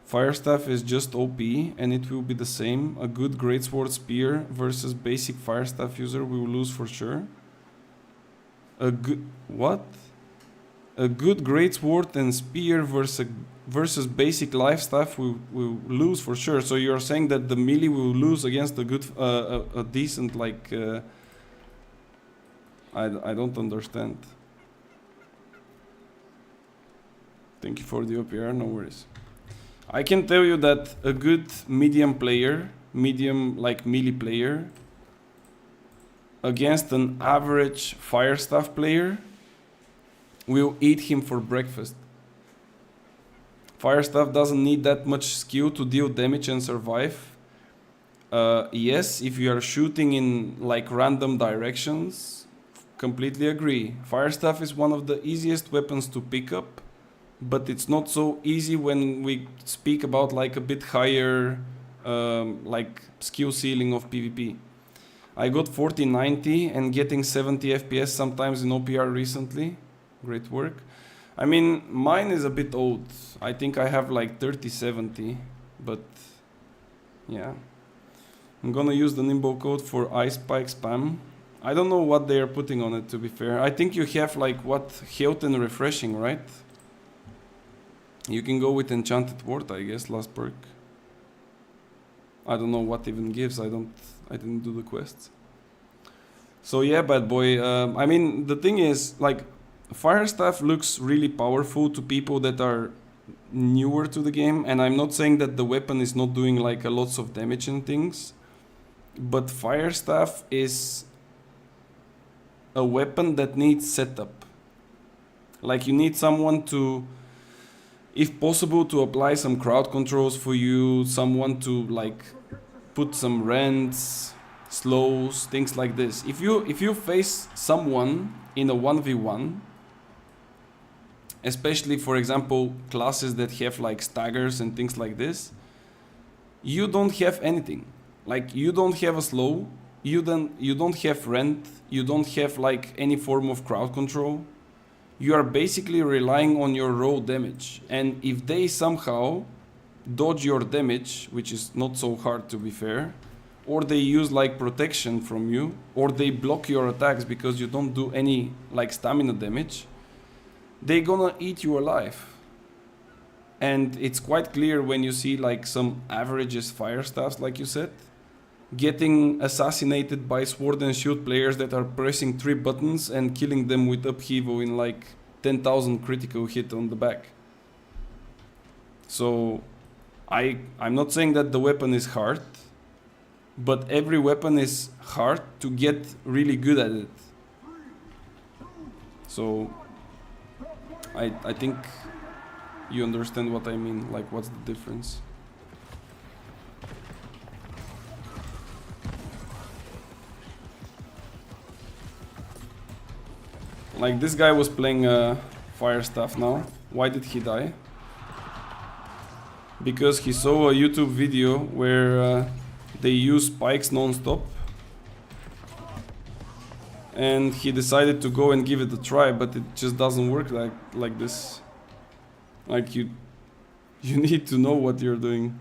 Firestaff is just OP and it will be the same. A good Greatsword Spear versus basic Firestaff user will lose for sure. A good... what? A good Greatsword and Spear versus basic Lifestaff will lose for sure. So you're saying that the melee will lose against a good... a decent like... I don't understand. Thank you for the OPR, no worries. I can tell you that a good medium player, medium like melee player, against an average Firestaff player, will eat him for breakfast. Firestaff doesn't need that much skill to deal damage and survive. Yes, if you are shooting in like random directions, completely agree. Firestaff is one of the easiest weapons to pick up. But it's not so easy when we speak about like a bit higher like skill ceiling of PvP. I got 4090 and getting 70 FPS sometimes in OPR recently. Great work. I mean, mine is a bit old. I think I have like 3070, but yeah. I'm gonna use the Nimbo code for Ice Spike spam. I don't know what they are putting on it, to be fair. I think you have like what, health and refreshing, right? You can go with Enchanted Ward, I guess, last perk. I don't know what even gives, I didn't do the quests. So yeah, bad boy, I mean, the thing is, like, Firestaff looks really powerful to people that are newer to the game, and I'm not saying that the weapon is not doing like a lots of damage and things, but Firestaff is a weapon that needs setup. Like, you need someone to, if possible, to apply some crowd controls for you, someone to like put some rends, slows, things like this. If you face someone in a 1v1, especially for example classes that have like staggers and things like this, you don't have anything. Like, you don't have a slow, you don't have rend, you don't have like any form of crowd control. You are basically relying on your raw damage, and if they somehow dodge your damage, which is not so hard to be fair, or they use like protection from you, or they block your attacks because you don't do any like stamina damage, they gonna eat you alive. And it's quite clear when you see like some averages Firestaffs, like you said, getting assassinated by Sword and Shield players that are pressing 3 buttons and killing them with upheaval in like 10,000 critical hit on the back. So I'm not saying that the weapon is hard, but every weapon is hard to get really good at it. So I think you understand what I mean, like what's the difference. Like this guy was playing fire stuff now. Why did he die? Because he saw a YouTube video where they use spikes non-stop. And he decided to go and give it a try, but it just doesn't work like this. Like you need to know what you're doing.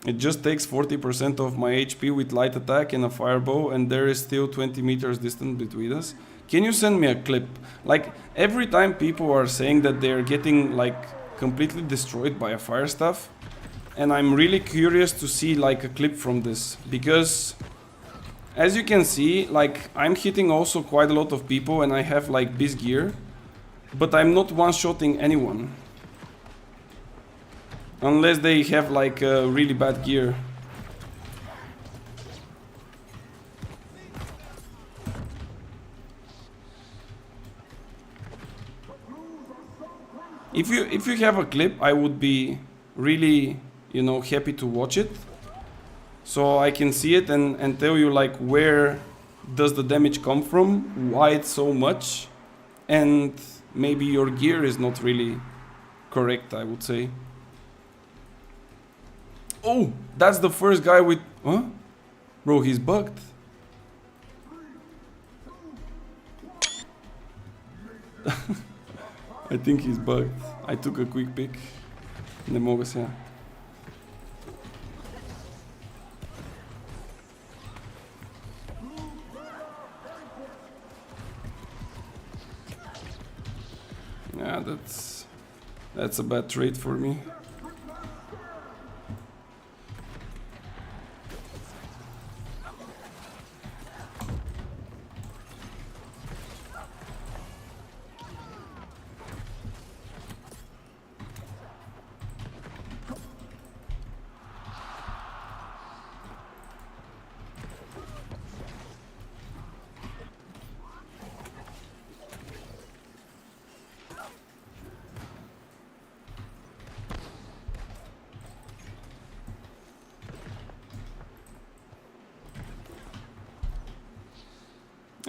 It just takes 40% of my HP with light attack and a firebow, and there is still 20 meters distance between us. Can you send me a clip? Like every time people are saying that they're getting like completely destroyed by a fire staff, and I'm really curious to see like a clip from this, because as you can see, like I'm hitting also quite a lot of people and I have like this gear, but I'm not one-shotting anyone. Unless they have like really bad gear. If you have a clip, I would be really, you know, happy to watch it. So I can see it and tell you like where does the damage come from, why it's so much, and maybe your gear is not really correct, I would say. Oh, that's the first guy with... Huh? Bro, he's bugged. I think he's bugged. I took a quick pick. Не мога сега. Yeah, that's a bad trade for me.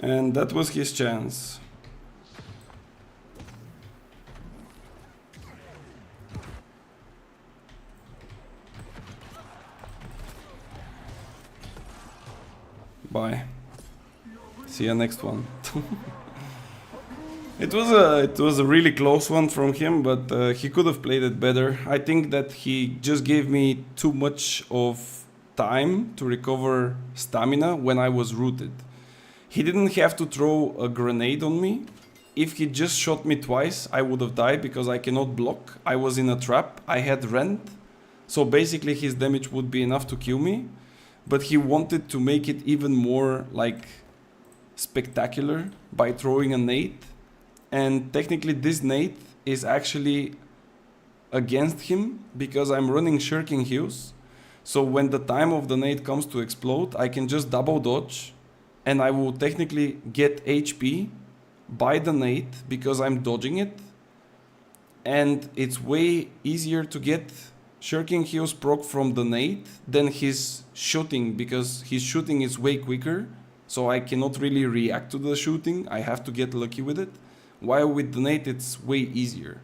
And that was his chance. Bye. See you next one. It was a really close one from him, but he could have played it better. I think that he just gave me too much of time to recover stamina when I was rooted. He didn't have to throw a grenade on me. If he just shot me twice, I would have died because I cannot block. I was in a trap. I had rent. So basically his damage would be enough to kill me. But he wanted to make it even more like spectacular by throwing a nade. And technically this nade is actually against him because I'm running shirking heals. So when the time of the nade comes to explode, I can just double dodge. And I will technically get HP by the nade because I'm dodging it. And it's way easier to get shirking heals proc from the nade than his shooting, because his shooting is way quicker. So I cannot really react to the shooting. I have to get lucky with it. While with the nade it's way easier.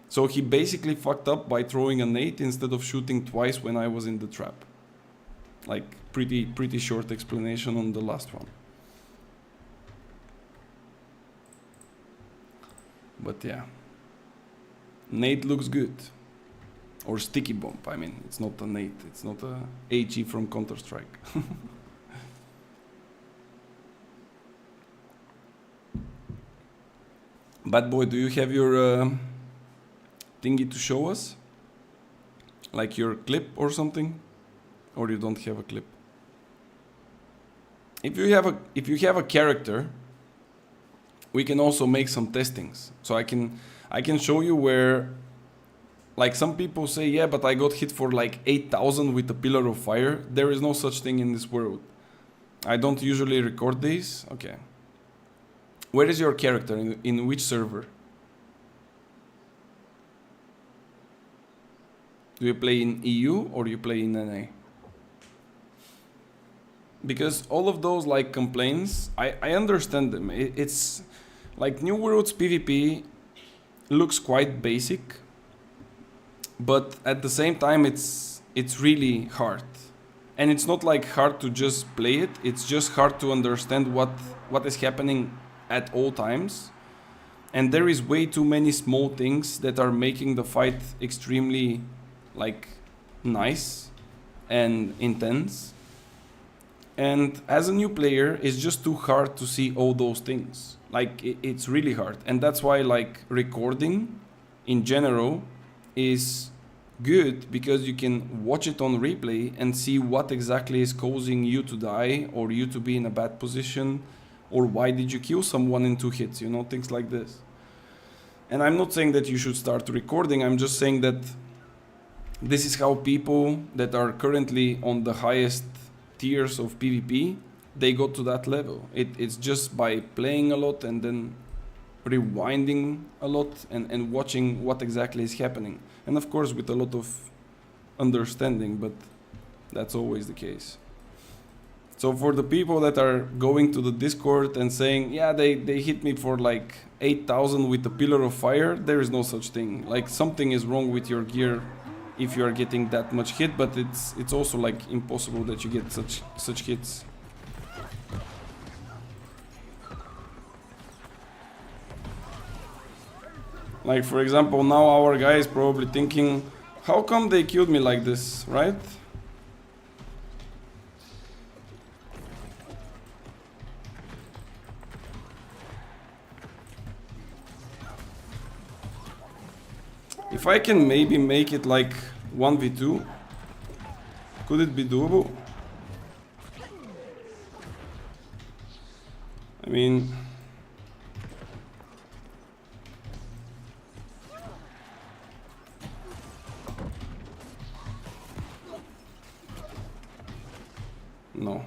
So he basically fucked up by throwing a nade instead of shooting twice when I was in the trap. Like pretty short explanation on the last one. But yeah, nade looks good. Or sticky bomb, I mean, it's not a nade, it's not a HE from Counter-Strike. Bad boy, do you have your thingy to show us? Like your clip or something? Or you don't have a clip? If you have a character, we can also make some testings. So I can show you where, like some people say, yeah, but I got hit for like 8,000 with a pillar of fire. There is no such thing in this world. I don't usually record these. Okay. Where is your character? In which server? Do you play in EU or you play in NA? because all of those like complaints, I understand them. It's like New World's PvP looks quite basic, but at the same time it's really hard. And it's not like hard to just play it, it's just hard to understand what is happening at all times. And there is way too many small things that are making the fight extremely like nice and intense. And as a new player, it's just too hard to see all those things. Like it's really hard. And that's why like recording in general is good, because you can watch it on replay and see what exactly is causing you to die or you to be in a bad position, or why did you kill someone in 2 hits, you know, things like this. And I'm not saying that you should start recording, I'm just saying that this is how people that are currently on the highest tiers of PvP, they got to that level. It's just by playing a lot and then rewinding a lot and watching what exactly is happening. And of course with a lot of understanding, but that's always the case. So for the people that are going to the Discord and saying, yeah, they hit me for like 8,000 with a pillar of fire, there is no such thing. Like something is wrong with your gear if you are getting that much hit, but it's also like impossible that you get such hits. Like for example, now our guy is probably thinking, how come they killed me like this, right? If I can maybe make it like 1v2, could it be doable? I mean, no,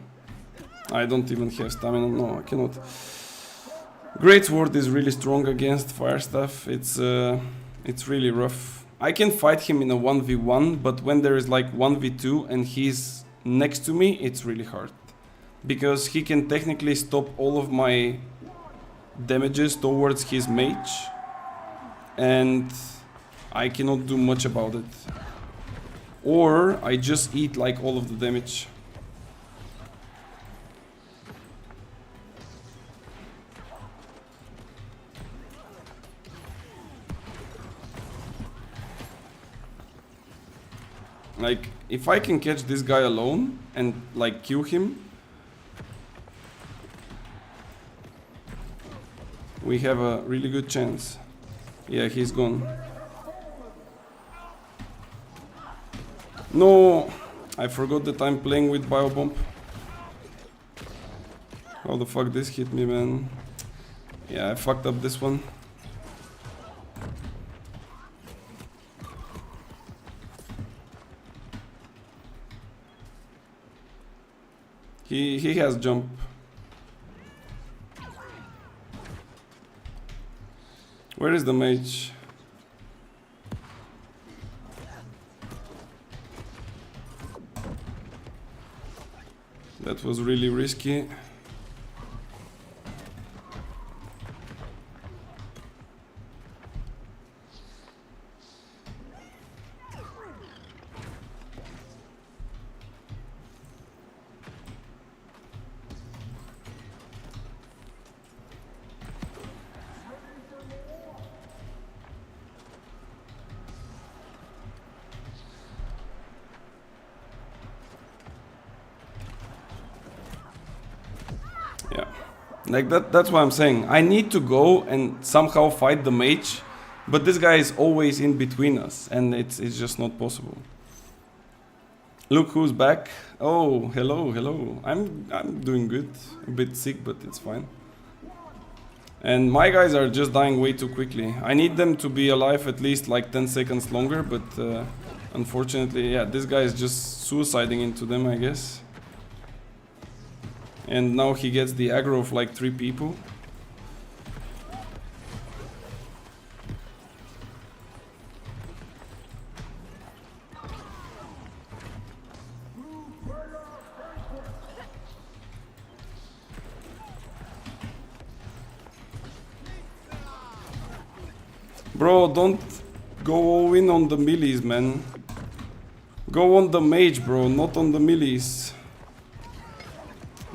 I don't even have stamina. No, I cannot. Great Sword is really strong against fire stuff. It's really rough. I can fight him in a 1v1, but when there is like 1v2 and he's next to me, it's really hard. Because he can technically stop all of my damages towards his mage, and I cannot do much about it. Or I just eat like all of the damage. Like, if I can catch this guy alone and like kill him, we have a really good chance. Yeah, he's gone. No, I forgot that I'm playing with Biobomb. How the fuck this hit me, man? Yeah, I fucked up this one. He has jump. Where is the mage? That was really risky. Yeah, like that's what I'm saying. I need to go and somehow fight the mage, but this guy is always in between us, and it's just not possible. Look who's back. Oh, hello. I'm doing good. A bit sick, but it's fine. And my guys are just dying way too quickly. I need them to be alive at least like 10 seconds longer, but unfortunately, yeah, this guy is just suiciding into them, I guess. And now he gets the aggro of like 3 people. Bro, don't go all in on the melees, man. Go on the mage, bro, not on the melees.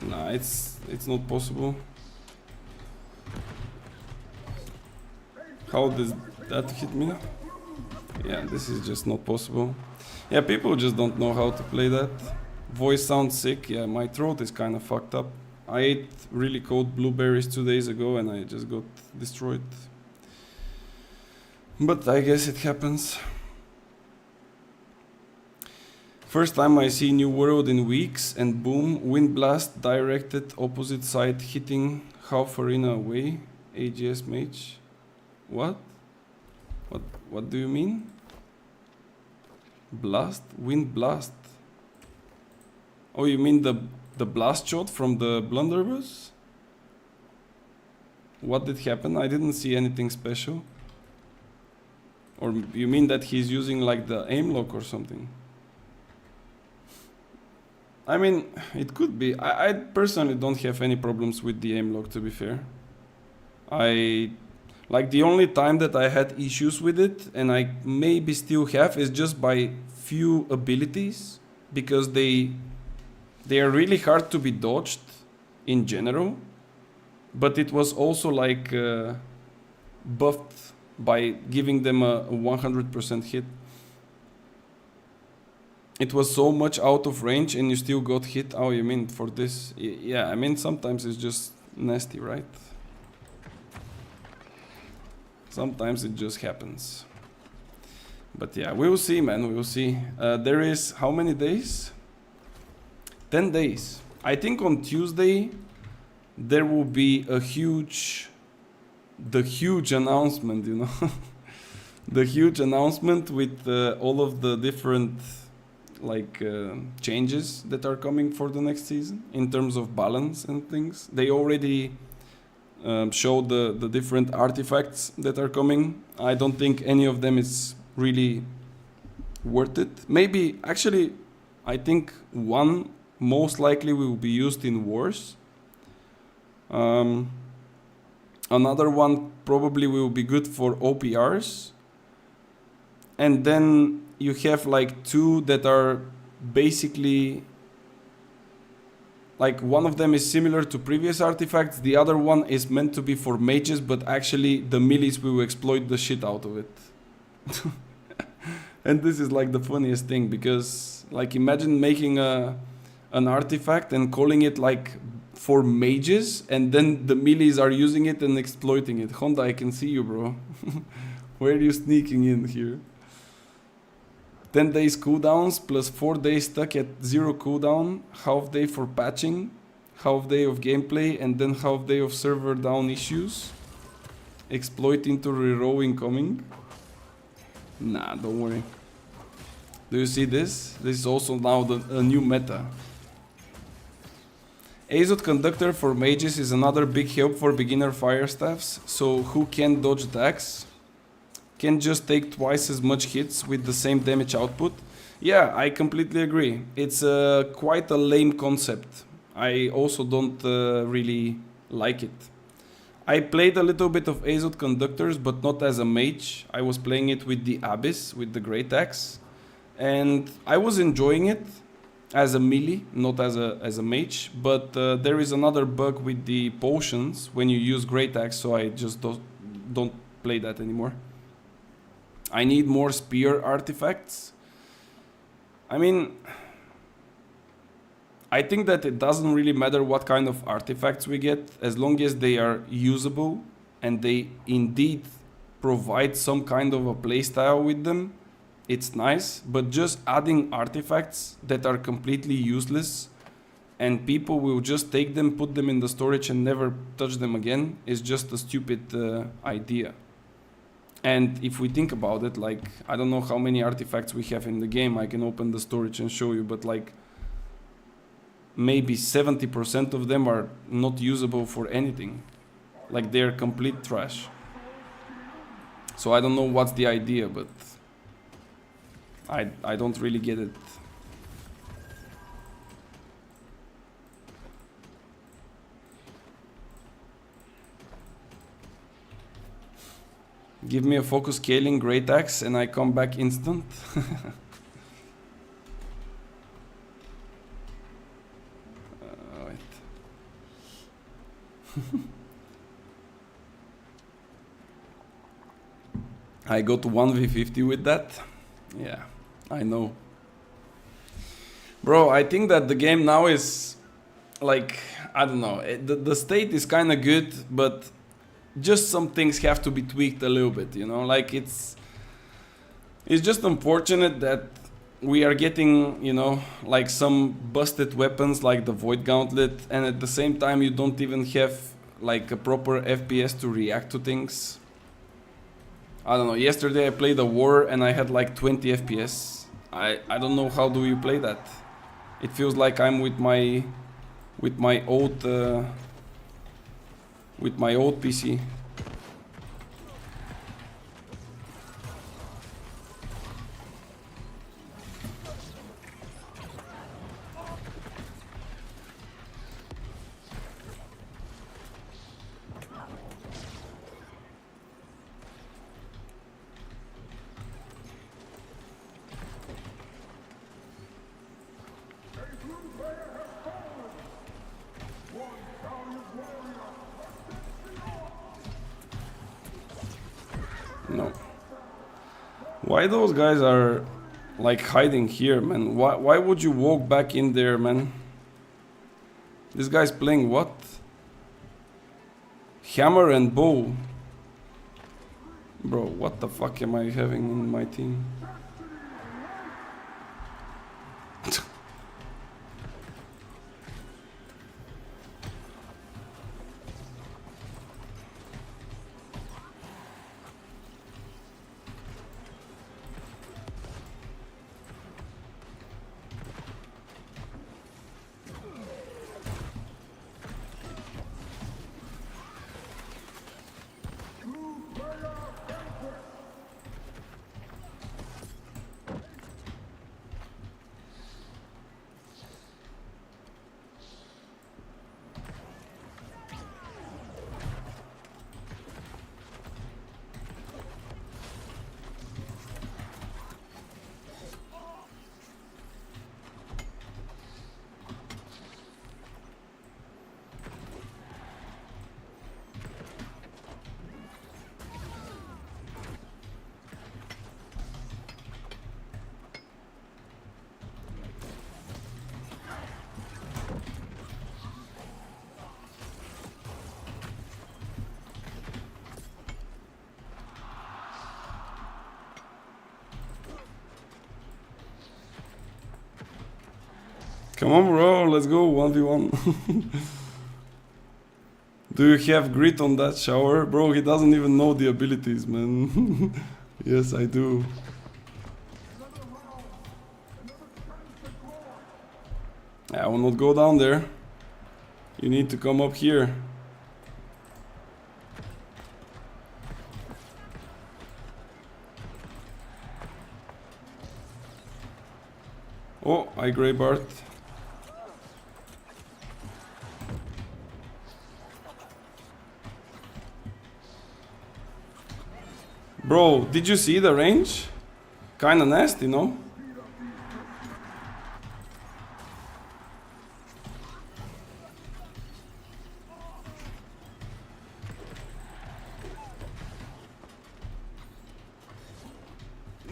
Nah, it's not possible. How does that hit me? Yeah, this is just not possible. Yeah, people just don't know how to play that. Voice sounds sick. Yeah, my throat is kind of fucked up. I ate really cold blueberries 2 days ago and I just got destroyed. But I guess it happens. First time I see New World in weeks and boom, wind blast directed opposite side hitting half arena away. AGS mage. What? What do you mean? Blast? Wind blast? Oh, you mean the blast shot from the blunderbuss? What did happen? I didn't see anything special. Or you mean that he's using like the aim lock or something? I mean, it could be. I personally don't have any problems with the aim lock, to be fair. Like the only time that I had issues with it, and I maybe still have, is just by few abilities, because they are really hard to be dodged in general, but it was also like buffed by giving them a 100% hit. It was so much out of range and you still got hit. Oh, you mean for this? Yeah, I mean sometimes it's just nasty, right? Sometimes it just happens. But yeah, we will see, man, we will see. There is how many days? 10 days. I think on Tuesday there will be the huge announcement, you know. The huge announcement with all of the different changes that are coming for the next season in terms of balance and things. They already showed the different artifacts that are coming. I don't think any of them is really worth it. Maybe, actually, I think one most likely will be used in wars. Another one probably will be good for OPRs. And then you have like two that are basically like one of them is similar to previous artifacts, the other one is meant to be for mages, but actually the melees will exploit the shit out of it. And this is like the funniest thing, because like imagine making an artifact and calling it like for mages, and then the melees are using it and exploiting it. Honda, I can see you, bro. Where are you sneaking in here? 10 days cooldowns plus 4 days stuck at 0 cooldown, half day for patching, half day of gameplay, and then half day of server down issues. Exploit into reroll incoming. Nah, don't worry. Do you see this? This is also now a new meta. Azot Conductor for mages is another big help for beginner fire staffs, so who can dodge attacks can just take twice as much hits with the same damage output. Yeah, I completely agree. It's quite a lame concept. I also don't really like it. I played a little bit of Azot Conductors, but not as a mage. I was playing it with the Abyss, with the Great Axe, and I was enjoying it as a melee, not as a mage. But there is another bug with the potions when you use Great Axe, so I just don't play that anymore. I need more spear artifacts. I mean, I think that it doesn't really matter what kind of artifacts we get, as long as they are usable and they indeed provide some kind of a playstyle with them. It's nice, but just adding artifacts that are completely useless and people will just take them, put them in the storage and never touch them again is just a stupid idea. And if we think about it, like, I don't know how many artifacts we have in the game. I can open the storage and show you, but like maybe 70% of them are not usable for anything. Like they're complete trash. So I don't know what's the idea, but I don't really get it. Give me a focus scaling great axe and I come back instant. Wait. I got 1v50 with that. Yeah, I know. Bro, I think that the game now is like, I don't know, the state is kind of good, but just some things have to be tweaked a little bit, you know? Like it's just unfortunate that we are getting, you know, like some busted weapons like the Void Gauntlet, and at the same time you don't even have like a proper FPS to react to things. I don't know, yesterday I played a war and I had like 20 FPS. I don't know how do you play that. It feels like I'm with my old PC. No. Why those guys are like hiding here, man? Why would you walk back in there, man? This guy's playing what? Hammer and bow. Bro, what the fuck am I having in my team? Come on, bro, let's go 1v1. Do you have grit on that shower? Bro, he doesn't even know the abilities, man. Yes, I do. I will not go down there. You need to come up here. Oh, I grey Bart. Bro, did you see the range? Kinda nasty, no?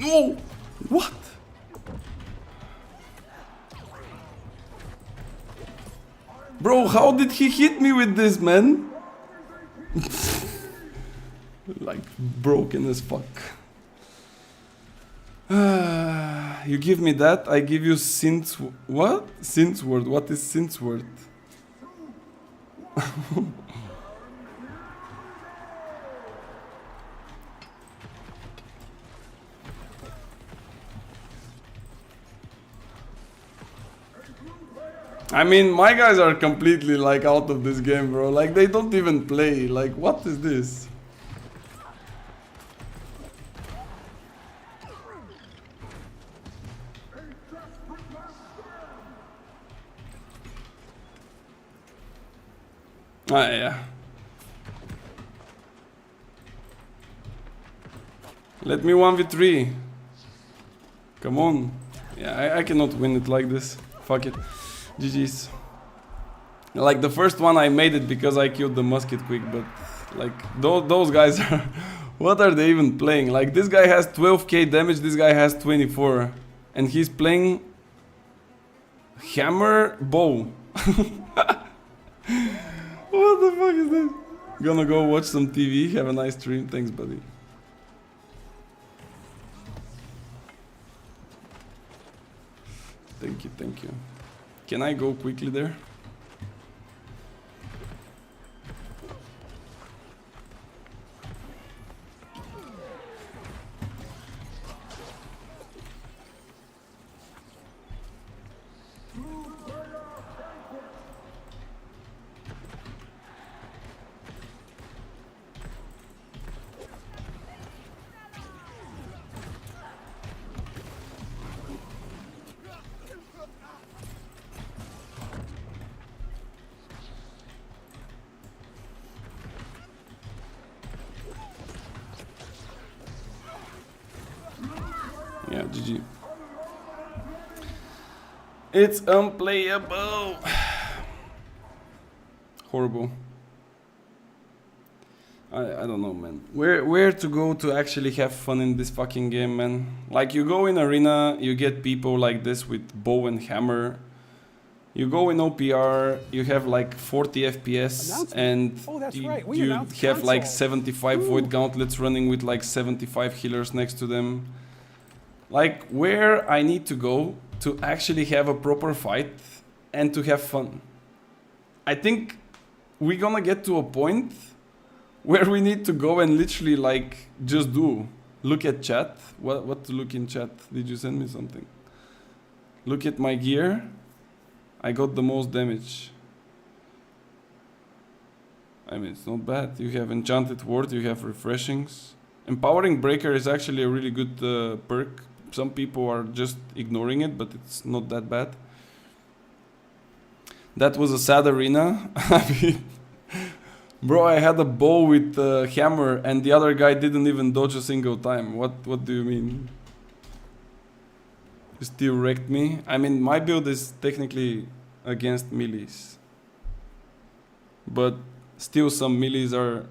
No! What? Bro, how did he hit me with this, man? Like, broken as fuck. You give me that, I give you synth... What? Synthword. What is synthword? I mean, my guys are completely like out of this game, bro. Like, they don't even play. Like, what is this? Ah, yeah. Let me 1v3. Come on. Yeah, I cannot win it like this. Fuck it. GG's. Like the first one I made it because I killed the musket quick, but like those guys are... What are they even playing? Like this guy has 12k damage, this guy has 24. And he's playing... Hammer bow. What the fuck is this? Gonna go watch some TV. Have a nice stream. Thanks, buddy. Thank you, thank you. Can I go quickly there? Yeah, GG. It's unplayable. Horrible. I don't know, man. Where to go to actually have fun in this fucking game, man? Like you go in arena, you get people like this with bow and hammer. You go in OPR, you have like 40 FPS and you have like 75 void gauntlets running with like 75 healers next to them. Like where I need to go to actually have a proper fight and to have fun. I think we're gonna get to a point where we need to go and literally like just do. Look at chat. What to look in chat? Did you send me something? Look at my gear. I got the most damage. I mean, it's not bad. You have Enchanted Ward, you have Refreshings. Empowering Breaker is actually a really good perk. Some people are just ignoring it, but it's not that bad. That was a sad arena. I mean, bro, I had a bow with a hammer and the other guy didn't even dodge a single time. What do you mean? You still wrecked me? I mean, my build is technically against melees. But still some melees are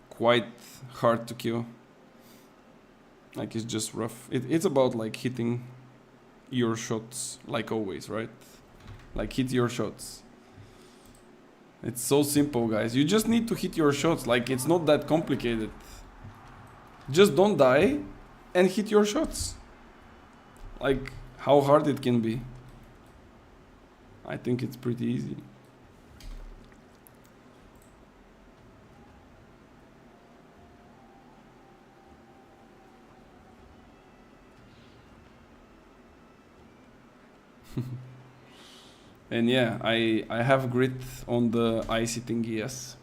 quite hard to kill. Like it's just rough. It's about like hitting your shots, like always, right? Like hit your shots. It's so simple, guys. You just need to hit your shots. Like it's not that complicated. Just don't die and hit your shots. Like how hard it can be. I think it's pretty easy. And yeah, I have grit on the icy thingy, yes.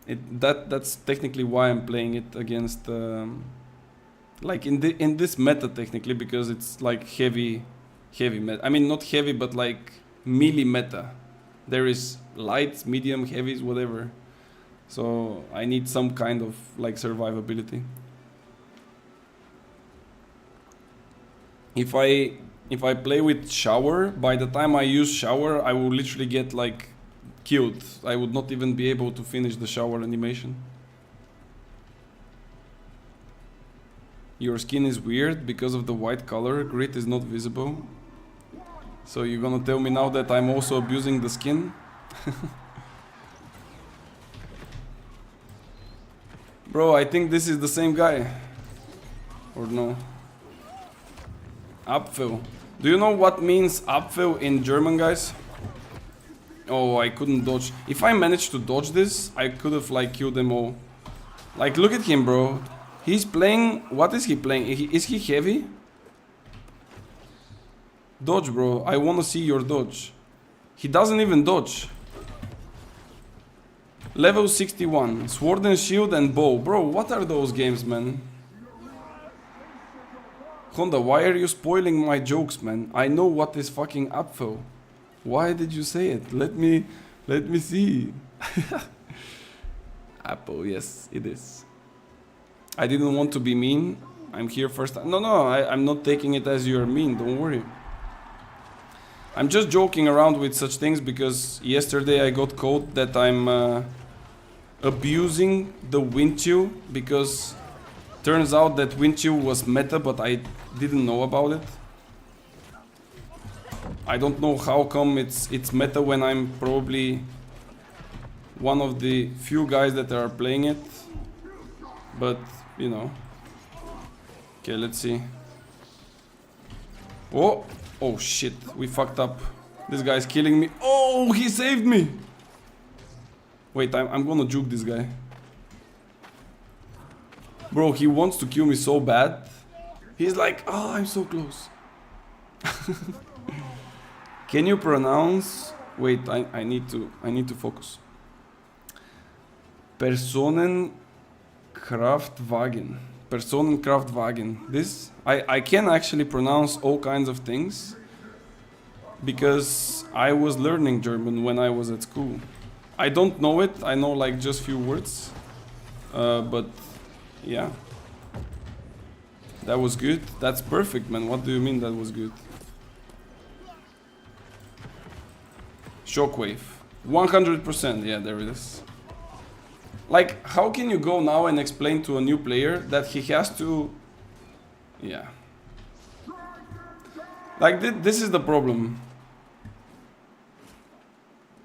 That's technically why I'm playing it against like in this meta technically, because it's like heavy meta. I mean not heavy, but like melee meta. There is lights, medium, heavies, whatever. So I need some kind of like survivability. If I play with shower, by the time I use shower, I will literally get like killed. I would not even be able to finish the shower animation. Your skin is weird because of the white color. Grit is not visible. So you're gonna tell me now that I'm also abusing the skin? Bro, I think this is the same guy. Or no? Apfel. Do you know what means Apfel in German, guys? Oh, I couldn't dodge. If I managed to dodge this, I could have like killed them all. Like, look at him, bro. He's playing... What is he playing? Is he heavy? Dodge, bro. I want to see your dodge. He doesn't even dodge. Level 61. Sword and shield and bow. Bro, what are those games, man? Honda, why are you spoiling my jokes, man? I know what is fucking Apfel. Why did you say it? Let me see. Apple, yes, it is. I didn't want to be mean, I'm here first time. No, I'm not taking it as you're mean, don't worry. I'm just joking around with such things because yesterday I got caught that I'm abusing the wind chill, because turns out that wind chill was meta, but I didn't know about it. I don't know how come it's meta when I'm probably one of the few guys that are playing it, but you know. Okay, let's see. Oh, oh shit, we fucked up. This guy's killing me. Oh, he saved me. Wait, I'm gonna juke this guy. Bro, he wants to kill me so bad. He's like, oh, I'm so close. Can you pronounce? Wait, I need to focus. Personenkraftwagen. Personenkraftwagen. This I can actually pronounce all kinds of things because I was learning German when I was at school. I don't know it. I know like just few words, but yeah, that was good. That's perfect, man. What do you mean that was good? Shockwave, 100%. Yeah, there it is. Like, how can you go now and explain to a new player that he has to... Yeah. Like, this is the problem.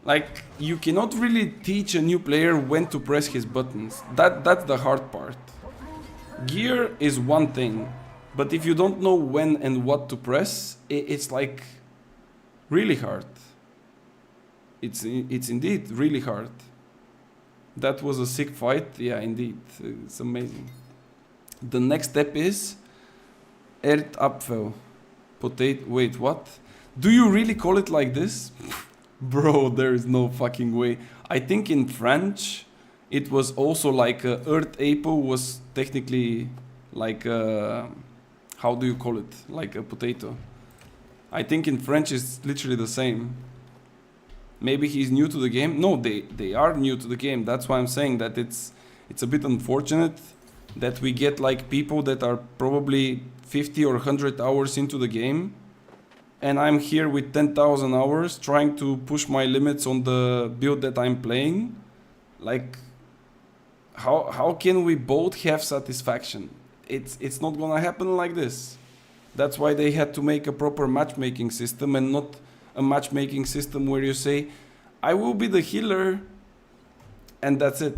Like, you cannot really teach a new player when to press his buttons. That's the hard part. Gear is one thing, but if you don't know when and what to press, it's like really hard. It's indeed really hard. That was a sick fight. Yeah, indeed. It's amazing. The next step is Erdapfel. Potato. Wait, what? Do you really call it like this? Bro, there is no fucking way. I think in French it was also like earth apple was technically like how do you call it? Like a potato. I think in French it's literally the same. Maybe he's new to the game. No, they are new to the game. That's why I'm saying that it's a bit unfortunate that we get like people that are probably 50 or 100 hours into the game, and I'm here with 10,000 hours trying to push my limits on the build that I'm playing. Like, how can we both have satisfaction? It's not gonna happen like this. That's why they had to make a proper matchmaking system and not a matchmaking system where you say, I will be the healer and that's it.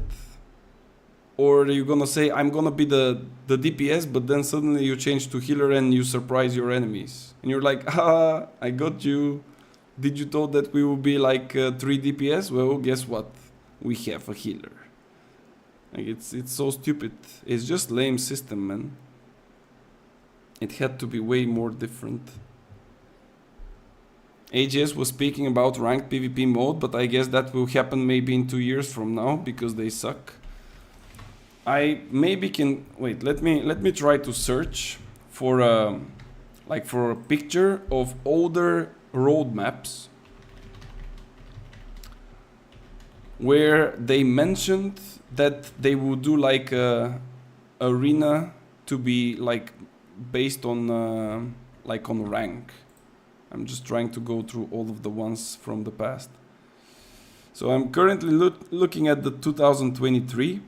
Or you're gonna say, I'm gonna be the DPS, but then suddenly you change to healer and you surprise your enemies. And you're like, ah, I got you. Did you thought that we will be like 3 DPS? Well, guess what? We have a healer. Like it's so stupid. It's just lame system, man. It had to be way more different. AGS was speaking about ranked PvP mode, but I guess that will happen maybe in 2 years from now because they suck. I maybe can wait. Let me try to search for for a picture of older roadmaps where they mentioned that they would do like a arena to be like based on like on rank. I'm just trying to go through all of the ones from the past. So I'm currently looking at the 2023.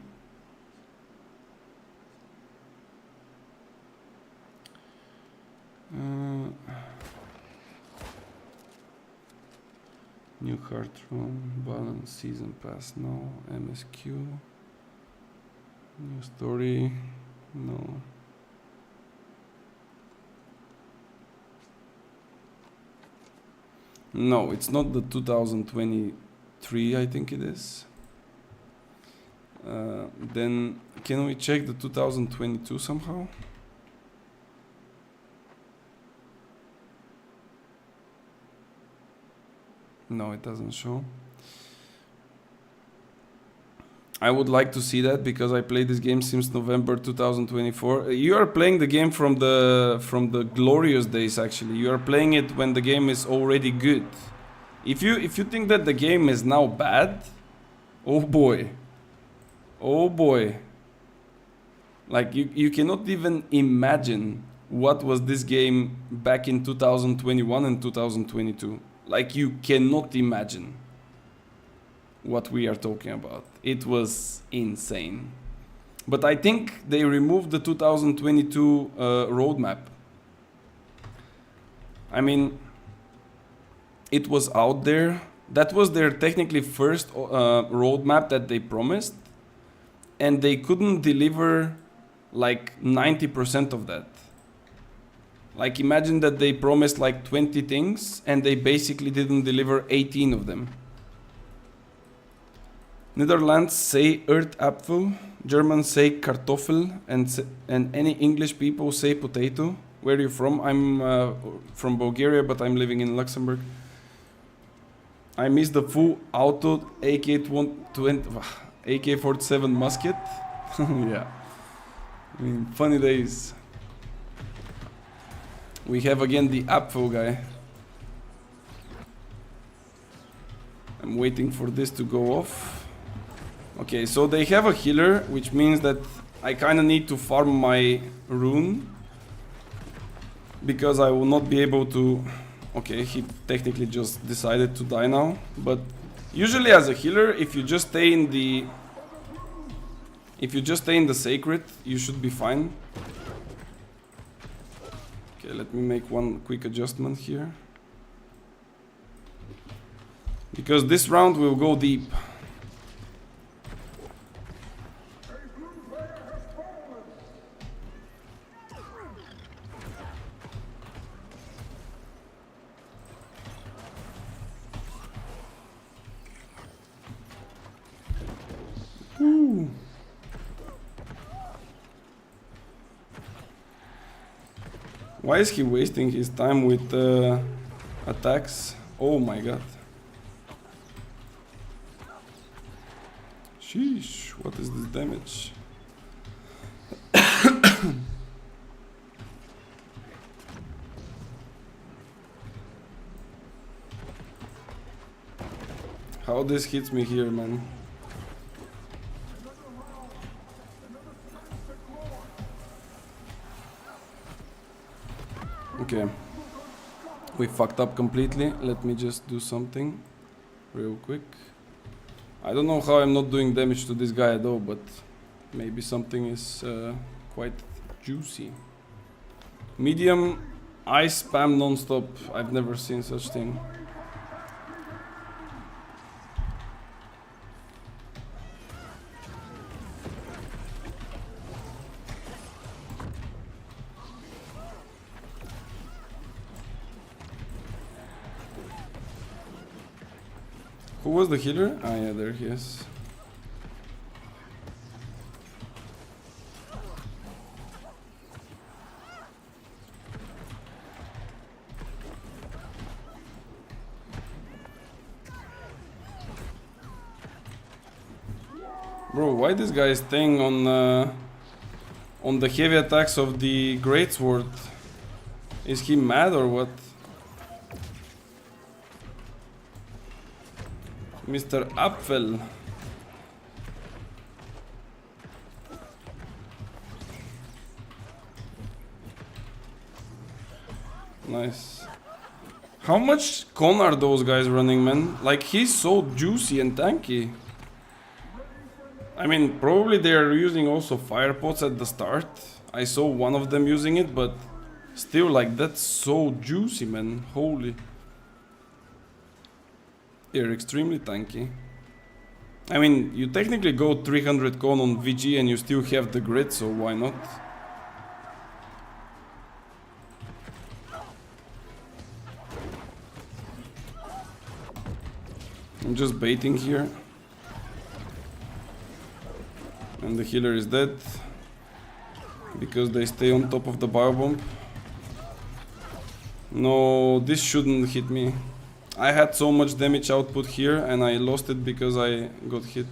New card room, balance, season pass, no. MSQ, new story, no. No, it's not the 2023, I think it is. Then can we check the 2022 somehow? No, it doesn't show. I would like to see that because I played this game since November 2024. You are playing the game from the glorious days. Actually, you are playing it when the game is already good. If you think that the game is now bad, oh boy, Like you cannot even imagine what was this game back in 2021 and 2022. Like you cannot imagine what we are talking about. It was insane. But I think they removed the 2022 roadmap. I mean, it was out there. That was their technically first roadmap that they promised, and they couldn't deliver like 90% of that. Like imagine that they promised like 20 things and they basically didn't deliver 18 of them. Netherlands say Erdapfel, Germans say Kartoffel, and any English people say potato. Where are you from? I'm from Bulgaria, but I'm living in Luxembourg. I miss the full auto AK-47 musket. Yeah. I mean, funny days. We have again the Apfel guy. I'm waiting for this to go off. Okay, so they have a healer, which means that I kind of need to farm my rune, because I will not be able to... Okay, he technically just decided to die now, but usually as a healer, if you just stay in the... If you just stay in the sacred, you should be fine. Okay, let me make one quick adjustment here. Because this round will go deep. Ooh. Why is he wasting his time with attacks? Oh my god. Sheesh, what is this damage? How this hits me here, man. Okay, we fucked up completely. Let me just do something real quick. I don't know how I'm not doing damage to this guy though, but maybe something is quite juicy. Medium, I spam non-stop. I've never seen such thing. Who was the healer? Ah, yeah, there he is. Bro, why this guy is staying on the heavy attacks of the greatsword? Is he mad or what? Mr. Apfel. Nice. How much con are those guys running, man? Like, he's so juicy and tanky. I mean, probably they are using also fire pots at the start. I saw one of them using it, but still, like, that's so juicy, man. Holy. They're extremely tanky. I mean, you technically go 300 con on VG and you still have the grid, so why not? I'm just baiting here. And the healer is dead. Because they stay on top of the biobomb. No, this shouldn't hit me. I had so much damage output here and I lost it because I got hit.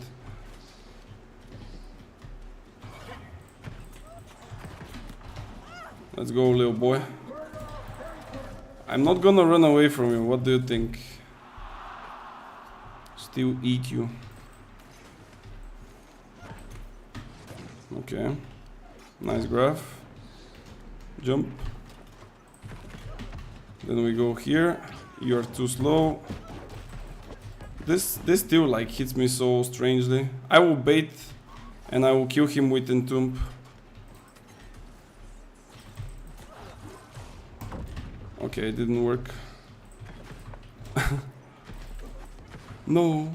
Let's go, little boy. I'm not gonna run away from you, what do you think? Still eat you. Okay. Nice graph. Jump. Then we go here. You're too slow. This still like hits me so strangely. I will bait and I will kill him with Entomb. Okay, it didn't work. No.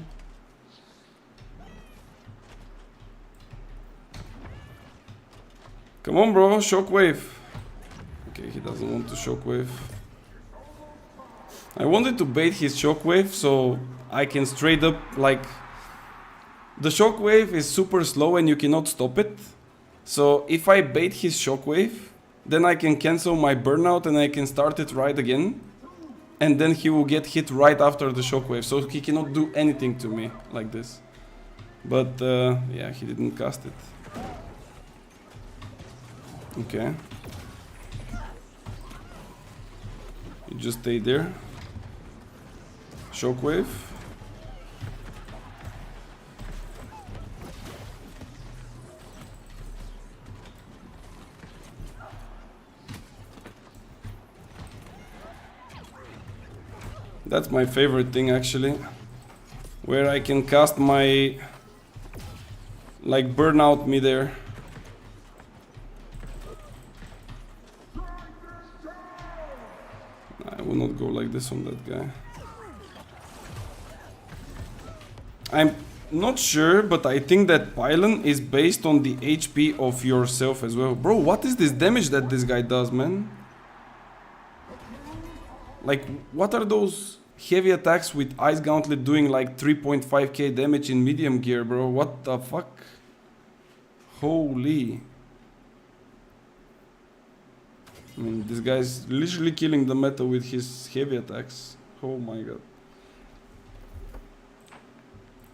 Come on, bro, shockwave. Okay, he doesn't want to shockwave. I wanted to bait his shockwave so I can straight up like... The shockwave is super slow and you cannot stop it. So if I bait his shockwave, then I can cancel my burnout and I can start it right again. And then he will get hit right after the shockwave, so he cannot do anything to me like this. But yeah, he didn't cast it. Okay. You just stay there. Shockwave. That's my favorite thing actually, where I can cast my like burnout midair. I will not go like this on that guy. I'm not sure, but I think that pylon is based on the HP of yourself as well. Bro, what is this damage that this guy does, man? Like, what are those heavy attacks with Ice Gauntlet doing like 3.5k damage in medium gear, bro? What the fuck? Holy. I mean, this guy's literally killing the meta with his heavy attacks. Oh my god.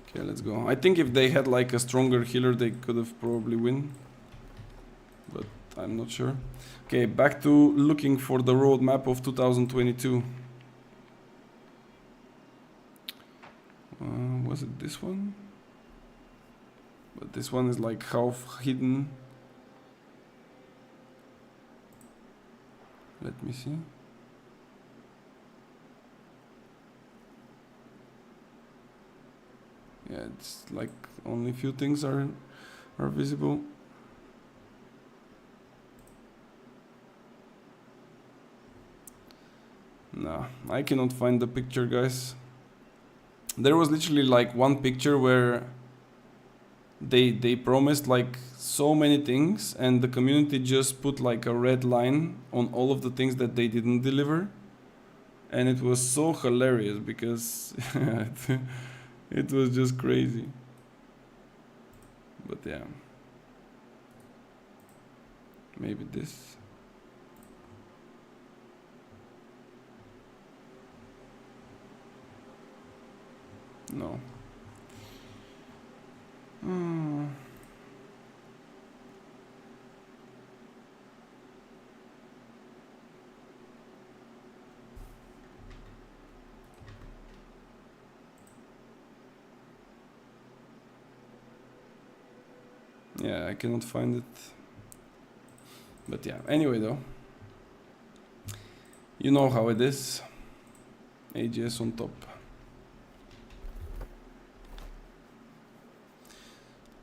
Okay, let's go. I think if they had like a stronger healer, they could have probably win. But I'm not sure. Okay, back to looking for the roadmap of 2022. Was it this one? But this one is like half hidden. Let me see. Yeah, it's like only a few things are visible. No, I cannot find the picture, guys. There was literally like one picture where they promised like so many things and the community just put like a red line on all of the things that they didn't deliver. And it was so hilarious because it was just crazy. But yeah. Maybe this. No. Yeah, I cannot find it. But yeah, anyway though. You know how it is. AGS on top.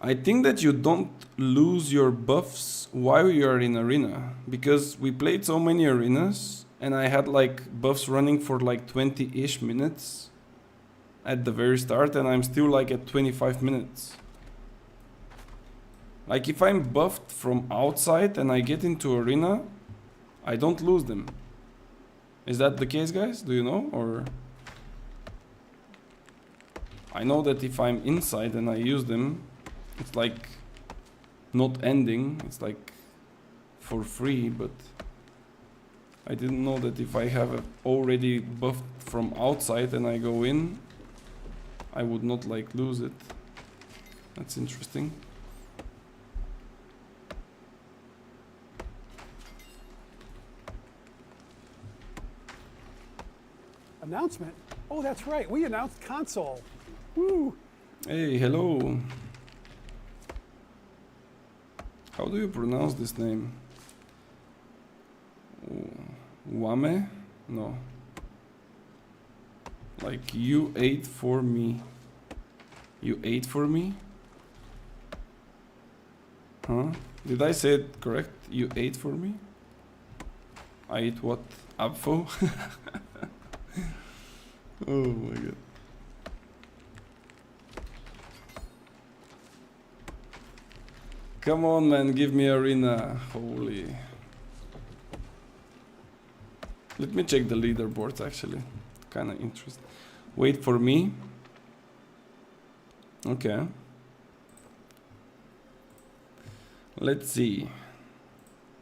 I think that you don't lose your buffs while you are in arena, because we played so many arenas and I had like buffs running for like 20-ish minutes at the very start and I'm still like at 25 minutes. Like if I'm buffed from outside and I get into arena, I don't lose them. Is that the case, guys? Do you know? Or I know that if I'm inside and I use them, it's like not ending, it's like for free, but I didn't know that if I have already buffed from outside and I go in, I would not like lose it. That's interesting. Announcement? Oh, that's right. We announced console. Woo! Hey, hello. How do you pronounce this name? Wame? No. Like you ate for me. You ate for me? Huh? Did I say it correct? You ate for me? I ate what? Apfo? Oh my god. Come on, man, give me arena. Holy. Let me check the leaderboards actually. Kinda interesting. Wait for me. Okay. Let's see.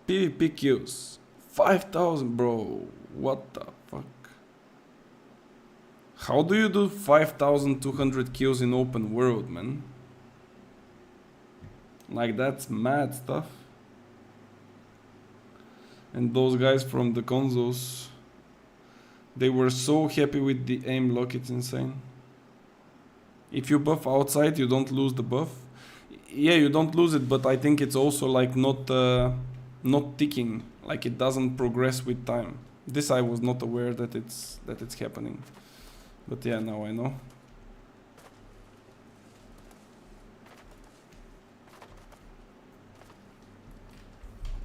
PvP queues. 5,000, bro. What the fuck? How do you do 5,200 kills in open world, man? Like, that's mad stuff. And those guys from the consoles, they were so happy with the aim lock, it's insane. If you buff outside, you don't lose the buff. Yeah, you don't lose it, but I think it's also like not ticking, like it doesn't progress with time. This I was not aware that it's happening. But yeah, now I know.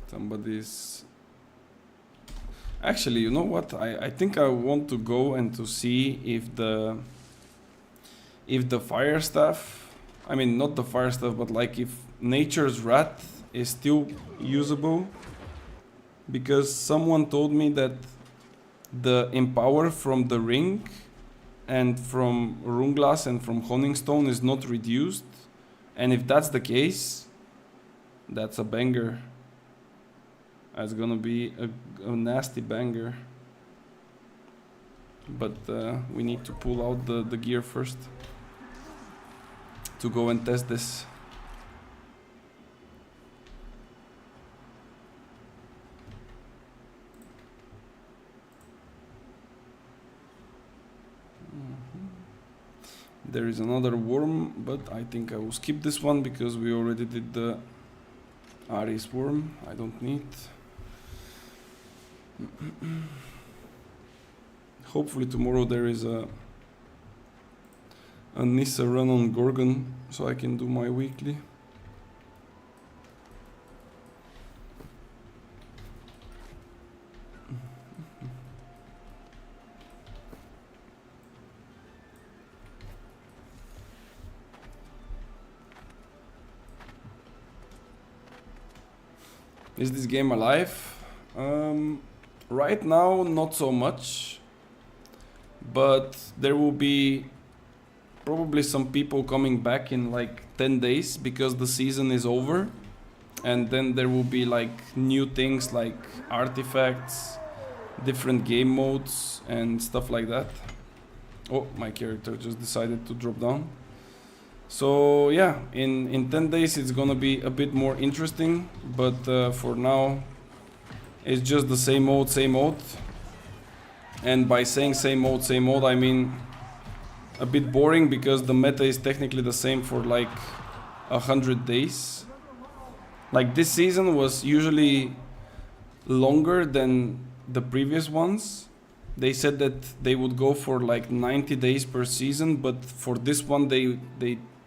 Somebody's... Actually, you know what? I think I want to go and to see if the fire stuff, I mean not the fire stuff, but like if Nature's Wrath is still usable. Because someone told me that the empower from the ring and from Runeglass and from Honingstone is not reduced. And if that's the case, that's a banger. That's gonna be a nasty banger. But we need to pull out the gear first to go and test this. There is another worm, but I think I will skip this one because we already did the Aries worm. I don't need. Hopefully tomorrow there is a Nissa run on Gorgon, so I can do my weekly. Is this game alive? Right now, not so much. But there will be probably some people coming back in like 10 days because the season is over. And then there will be like new things like artifacts, different game modes and stuff like that. Oh, my character just decided to drop down. So yeah, in 10 days it's gonna be a bit more interesting, but for now it's just the same old, same old. And by saying same old, I mean a bit boring because the meta is technically the same for like 100 days. Like this season was usually longer than the previous ones. They said that they would go for like 90 days per season, but for this one they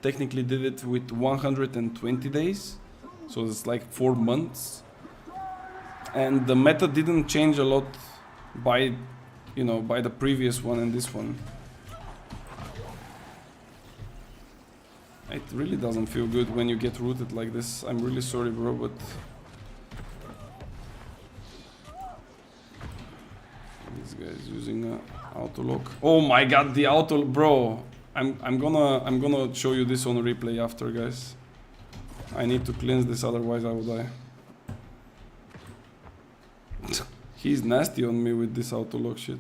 technically did it with 120 days. So it's like 4 months. And the meta didn't change a lot by, you know, by the previous one and this one. It really doesn't feel good when you get rooted like this. I'm really sorry, bro, but this guy is using a auto lock. Oh my god, the auto, bro. I'm gonna show you this on replay after, guys. I need to cleanse this, otherwise I will die. He's nasty on me with this auto lock shit.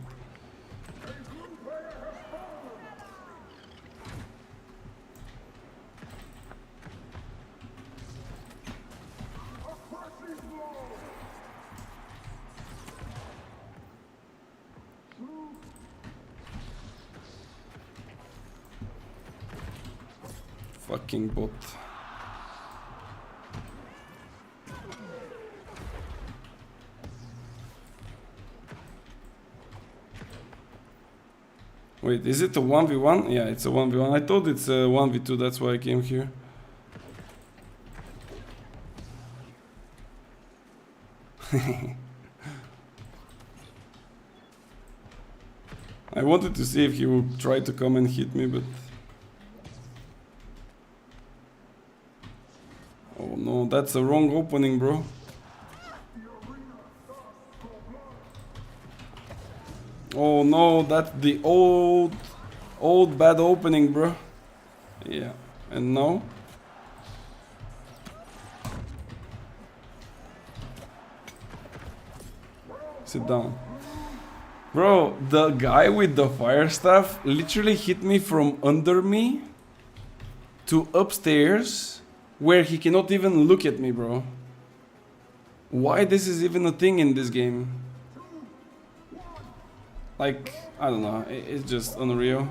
Fucking bot. Wait, is it a 1v1? Yeah, it's a 1v1. I thought it's a 1v2, that's why I came here. I wanted to see if he would try to come and hit me, but... Oh no, that's a wrong opening, bro. Oh no, that's the old bad opening, bro. Yeah, and now? Sit down. Bro, the guy with the fire staff literally hit me from under me to upstairs where he cannot even look at me, bro. Why this is even a thing in this game? Like, I don't know, it's just unreal.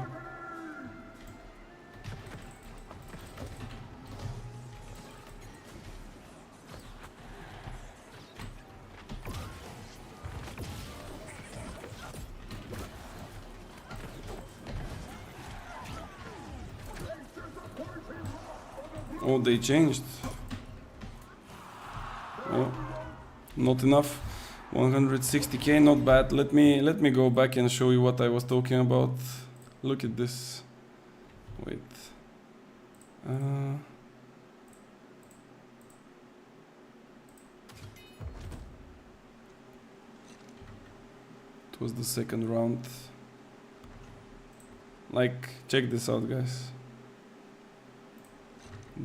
Oh, they changed. Oh, not enough. 160k, not bad. Let me go back and show you what I was talking about. Look at this. Wait. It was the second round. Like, check this out, guys.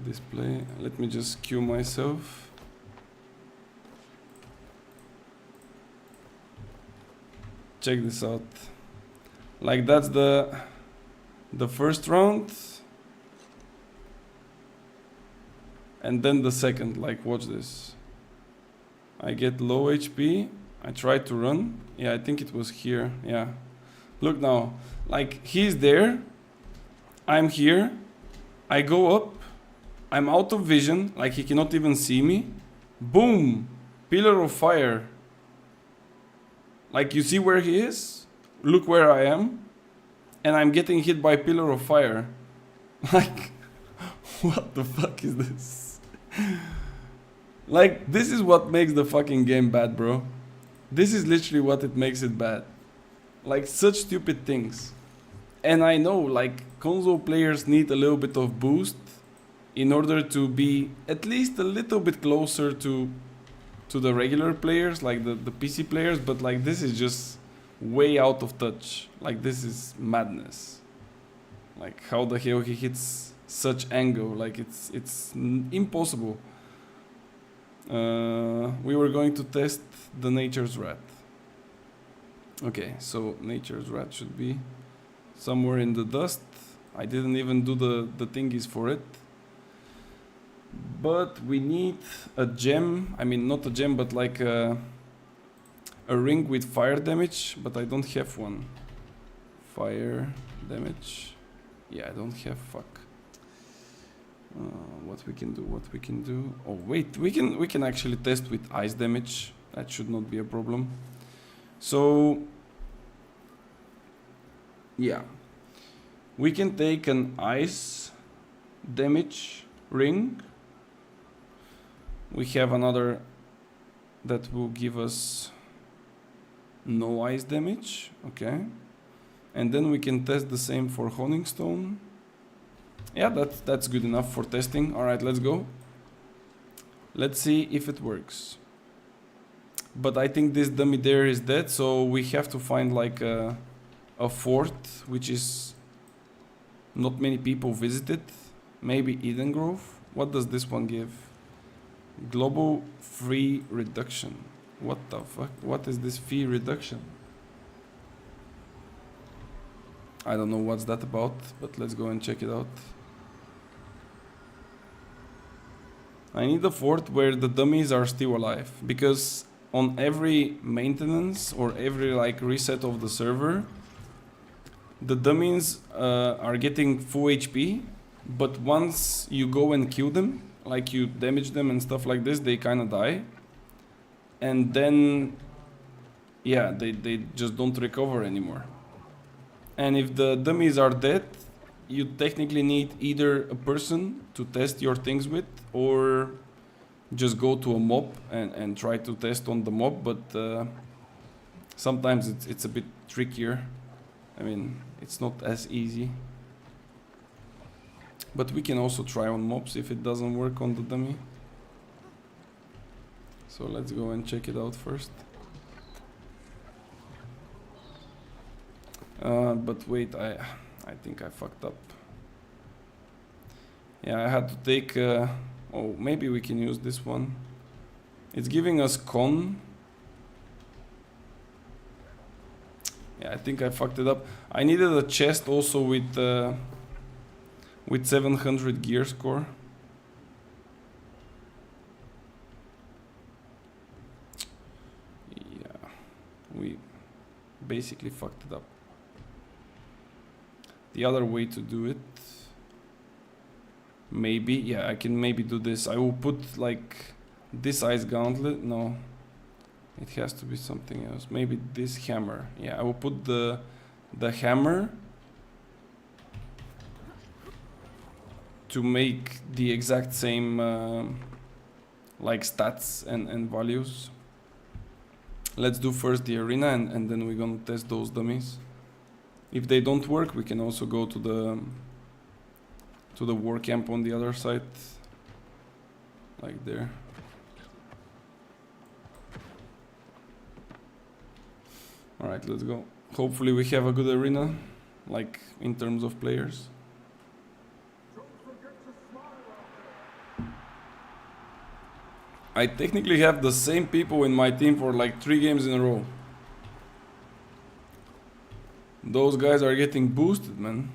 Display. Let me just queue myself. Check this out. Like, that's the first round, and then the second. Like, watch this. I get low HP. I try to run. Yeah, I think it was here. Yeah. Look now. Like, he's there. I'm here. I go up. I'm out of vision. Like, he cannot even see me. Boom! Pillar of fire. Like, you see where he is? Look where I am. And I'm getting hit by pillar of fire. Like, what the fuck is this? Like, this is what makes the fucking game bad, bro. This is literally what it makes it bad. Like, such stupid things. And I know, like, console players need a little bit of boost in order to be at least a little bit closer to the regular players, like the PC players, but like, this is just way out of touch. Like, this is madness. Like, how the hell he hits such angle? Like, it's impossible. We were going to test the Nature's Rat. Okay, so Nature's Rat should be somewhere in the dust. I didn't even do the thingies for it. But we need a gem. I mean, not a gem, but like a ring with fire damage. But I don't have one. Fire damage. Yeah, I don't have. Fuck. What we can do? What we can do? Oh wait, we can actually test with ice damage. That should not be a problem. So yeah, we can take an ice damage ring. We have another that will give us no ice damage, okay. And then we can test the same for Honing Stone. Yeah, that's good enough for testing. Alright, let's go. Let's see if it works. But I think this dummy there is dead, so we have to find like a fort, which is not many people visited. Maybe Eden Grove. What does this one give? Global fee reduction. What the fuck? What is this fee reduction? I don't know what's that about, but let's go and check it out. I need a fort where the dummies are still alive, because on every maintenance or every like reset of the server, the dummies are getting full HP, but once you go and kill them, like you damage them and stuff like this, they kind of die. And then, yeah, they just don't recover anymore. And if the dummies are dead, you technically need either a person to test your things with, or just go to a mob and try to test on the mob, but sometimes it's a bit trickier. I mean, it's not as easy. But we can also try on mobs if it doesn't work on the dummy. So let's go and check it out first. But wait, I think I fucked up. Yeah, I had to take... oh, maybe we can use this one. It's giving us con. Yeah, I think I fucked it up. I needed a chest also with 700 gear score. Yeah, we basically fucked it up. The other way to do it, maybe, yeah, I can maybe do this. I will put like this ice gauntlet. No, it has to be something else. Maybe this hammer. Yeah, I will put the hammer to make the exact same like stats and values. Let's do first the arena and then we're gonna test those dummies. If they don't work, we can also go to the war camp on the other side, like there. All right, let's go. Hopefully we have a good arena, like in terms of players. I technically have the same people in my team for like 3 games in a row. Those guys are getting boosted, man.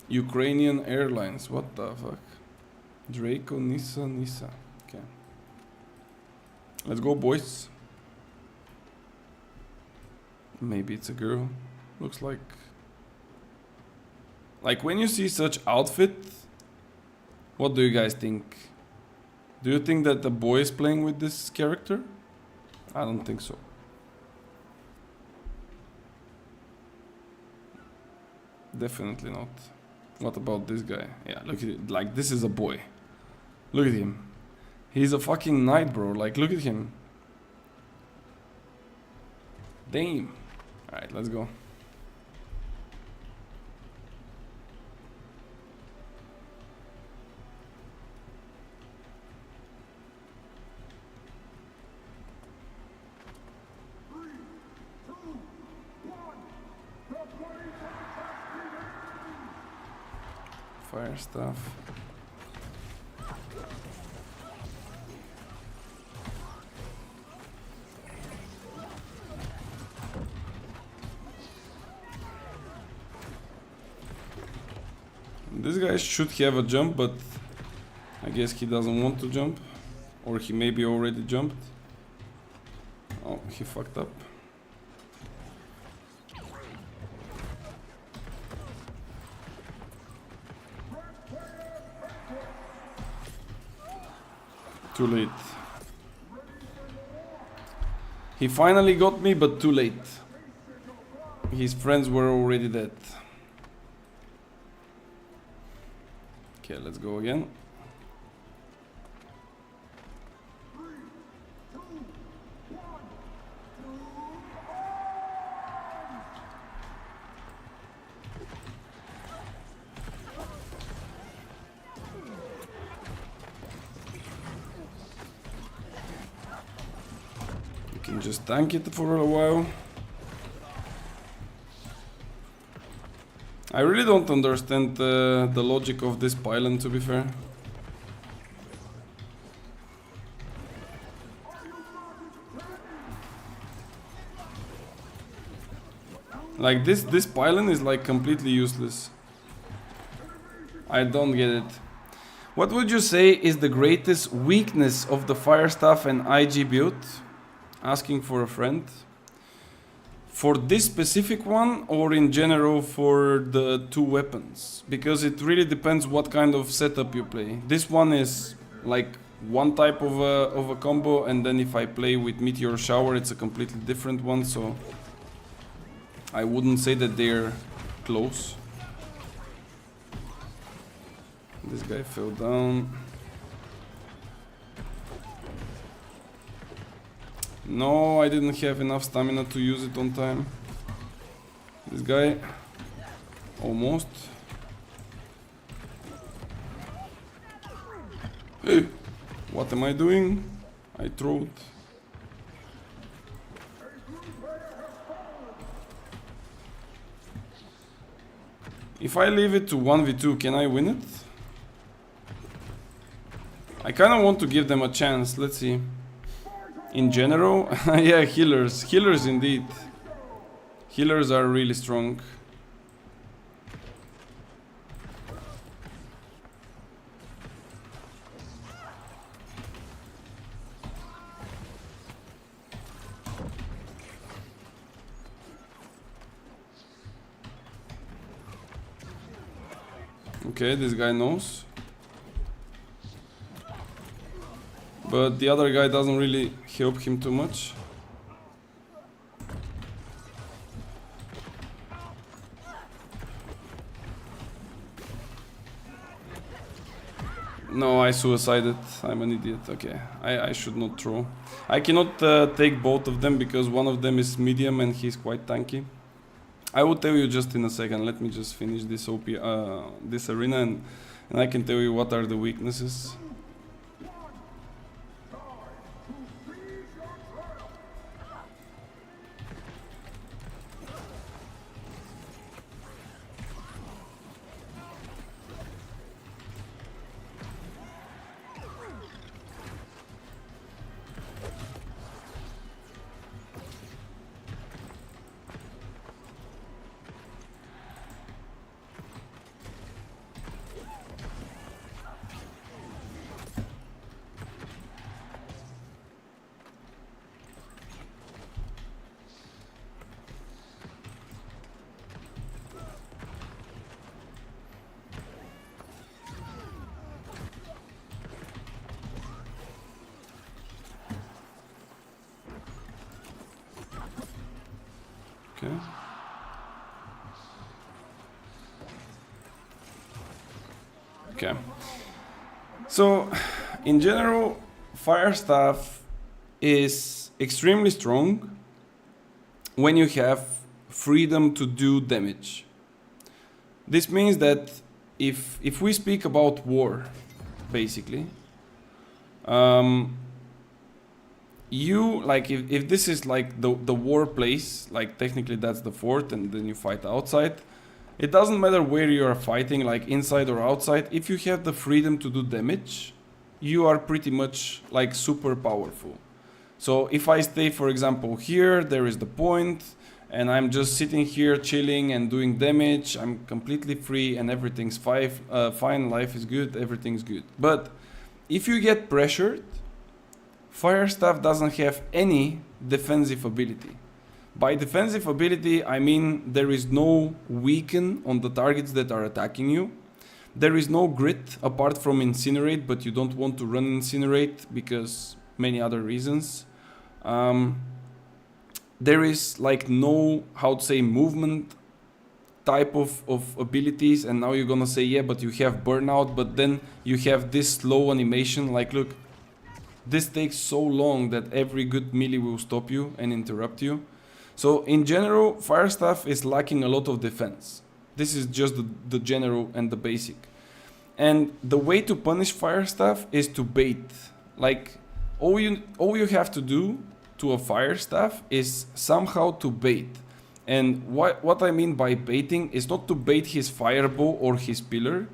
Ukrainian Airlines, what the fuck? Draco, Nissa. Okay. Let's go, boys. Maybe it's a girl. Looks like... Like, when you see such outfit, what do you guys think? Do you think that the boy is playing with this character? I don't think so. Definitely not. What about this guy? Yeah, look at it. Like, this is a boy. Look at him. He's a fucking knight, bro. Like, look at him. Damn. Alright, let's go. Fire stuff. This guy should have a jump, but I guess he doesn't want to jump. Or he maybe already jumped. Oh, he fucked up. Too late. He finally got me, but too late. His friends were already dead. Okay, let's go again. Can just tank it for a while. I really don't understand the logic of this pylon, to be fair. Like this pylon is like completely useless. I don't get it. What would you say is the greatest weakness of the fire staff and IG build? Asking for a friend. For this specific one, or in general for the 2 weapons? Because it really depends what kind of setup you play. This one is like one type of a combo, and then if I play with Meteor Shower, it's a completely different one, so I wouldn't say that they're close. This guy fell down. No, I didn't have enough stamina to use it on time. This guy, almost. Hey, what am I doing? I throw it. If I leave it to 1v2, can I win it? I kind of want to give them a chance. Let's see. In general, yeah, healers. Healers indeed. Healers are really strong. Okay, this guy knows. But the other guy doesn't really help him too much. No, I suicided. I'm an idiot. Okay, I should not throw. I cannot take both of them because one of them is medium and he's quite tanky. I will tell you just in a second. Let me just finish this this arena and I can tell you what are the weaknesses. Okay. Okay. So, in general, fire staff is extremely strong when you have freedom to do damage. This means that if we speak about war, basically, you, like, if this is like the war place, like technically that's the fort and then you fight outside, it doesn't matter where you are fighting, like inside or outside. If you have the freedom to do damage, you are pretty much like super powerful. So if I stay, for example, here, there is the point, and I'm just sitting here chilling and doing damage, I'm completely free and everything's fine, life is good, everything's good. But if you get pressured, fire staff doesn't have any defensive ability. By defensive ability, I mean there is no weaken on the targets that are attacking you. There is no grit apart from incinerate, but you don't want to run incinerate because many other reasons. There is like no, how to say, movement type of abilities, and now you're gonna say, yeah, but you have burnout, but then you have this slow animation, like look, this takes so long that every good melee will stop you and interrupt you. So in general, fire staff is lacking a lot of defense. This is just the general and the basic. And the way to punish fire staff is to bait. Like all you have to do to a fire staff is somehow to bait. And what I mean by baiting is not to bait his fireball or his pillar.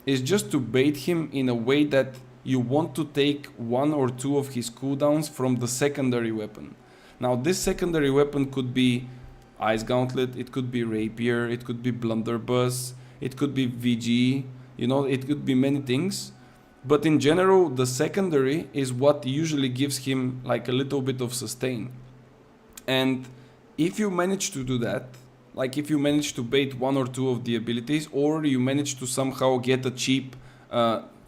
It's just to bait him in a way that you want to take one or two of his cooldowns from the secondary weapon. Now this secondary weapon could be Ice Gauntlet, it could be Rapier, it could be Blunderbuss, it could be VG, you know, it could be many things. But in general, the secondary is what usually gives him like a little bit of sustain. And if you manage to do that, like if you manage to bait one or two of the abilities, or you manage to somehow get a cheap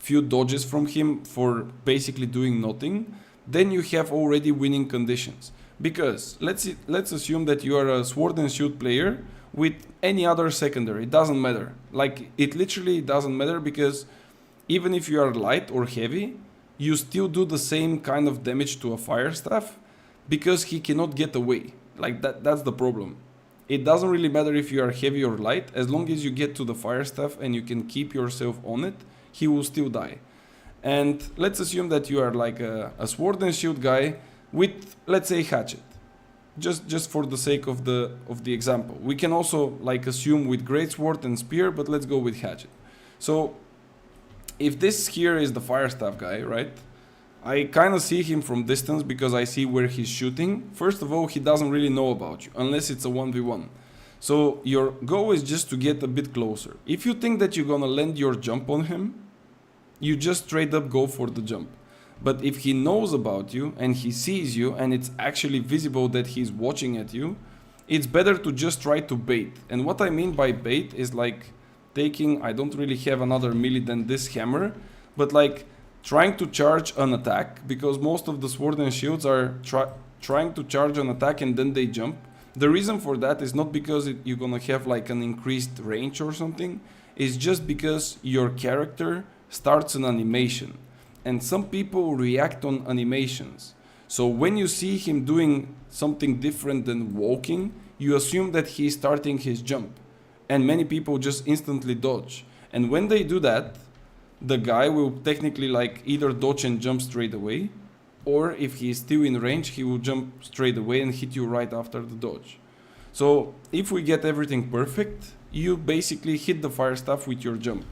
few dodges from him for basically doing nothing, then you have already winning conditions. Because let's assume that you are a sword and shield player with any other secondary. It doesn't matter. Like, it literally doesn't matter, because even if you are light or heavy, you still do the same kind of damage to a fire staff, because he cannot get away. Like, that's the problem. It doesn't really matter if you are heavy or light, as long as you get to the fire staff and you can keep yourself on it, he will still die. And let's assume that you are like a sword and shield guy with, let's say, hatchet. Just for the sake of the example. We can also like assume with greatsword and spear, but let's go with hatchet. So if this here is the fire staff guy, right? I kind of see him from distance because I see where he's shooting. First of all, he doesn't really know about you, unless it's a 1v1. So your goal is just to get a bit closer. If you think that you're gonna land your jump on him, you just straight up go for the jump. But if he knows about you and he sees you and it's actually visible that he's watching at you, it's better to just try to bait. And what I mean by bait is like taking, I don't really have another melee than this hammer, but like trying to charge an attack, because most of the sword and shields are trying to charge an attack and then they jump. The reason for that is not because you're gonna have like an increased range or something, it's just because your character starts an animation. And some people react on animations. So when you see him doing something different than walking, you assume that he's starting his jump. And many people just instantly dodge. And when they do that, the guy will technically like either dodge and jump straight away, or if he's still in range, he will jump straight away and hit you right after the dodge. So if we get everything perfect, you basically hit the fire staff with your jump.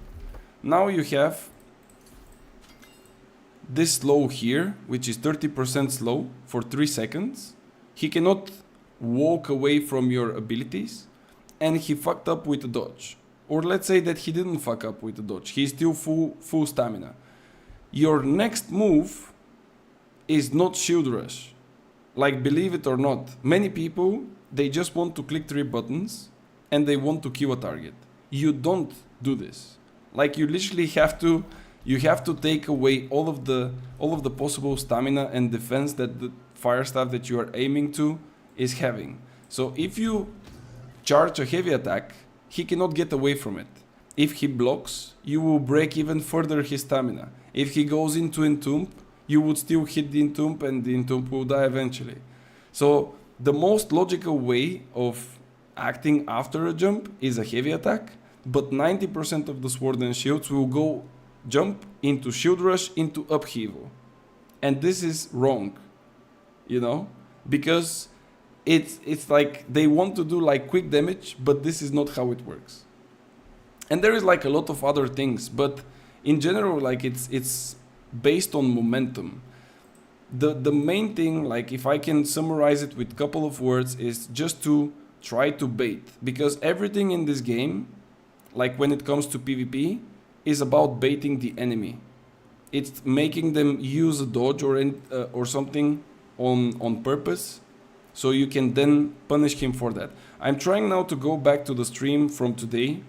Now you have this slow here, which is 30% slow for 3 seconds. He cannot walk away from your abilities, and he fucked up with the dodge. Or let's say that he didn't fuck up with the dodge, he's still full stamina. Your next move is not shield rush. Like, believe it or not, many people, they just want to click 3 buttons and they want to kill a target. You don't do this. Like, you literally have to take away all of the possible stamina and defense that the fire staff that you are aiming to is having. So if you charge a heavy attack, he cannot get away from it. If he blocks, you will break even further his stamina. If he goes into entomb, you would still hit the entomb and the entomb will die eventually. So the most logical way of acting after a jump is a heavy attack, but 90% of the sword and shields will go jump into shield rush into upheaval. And this is wrong, you know, because it's like they want to do like quick damage, but this is not how it works. And there is like a lot of other things, but in general, like it's based on momentum. The main thing, like if I can summarize it with a couple of words, is just to try to bait, because everything in this game, like when it comes to PvP, is about baiting the enemy. It's making them use a dodge or something on purpose, so you can then punish him for that. I'm trying now to go back to the stream from today,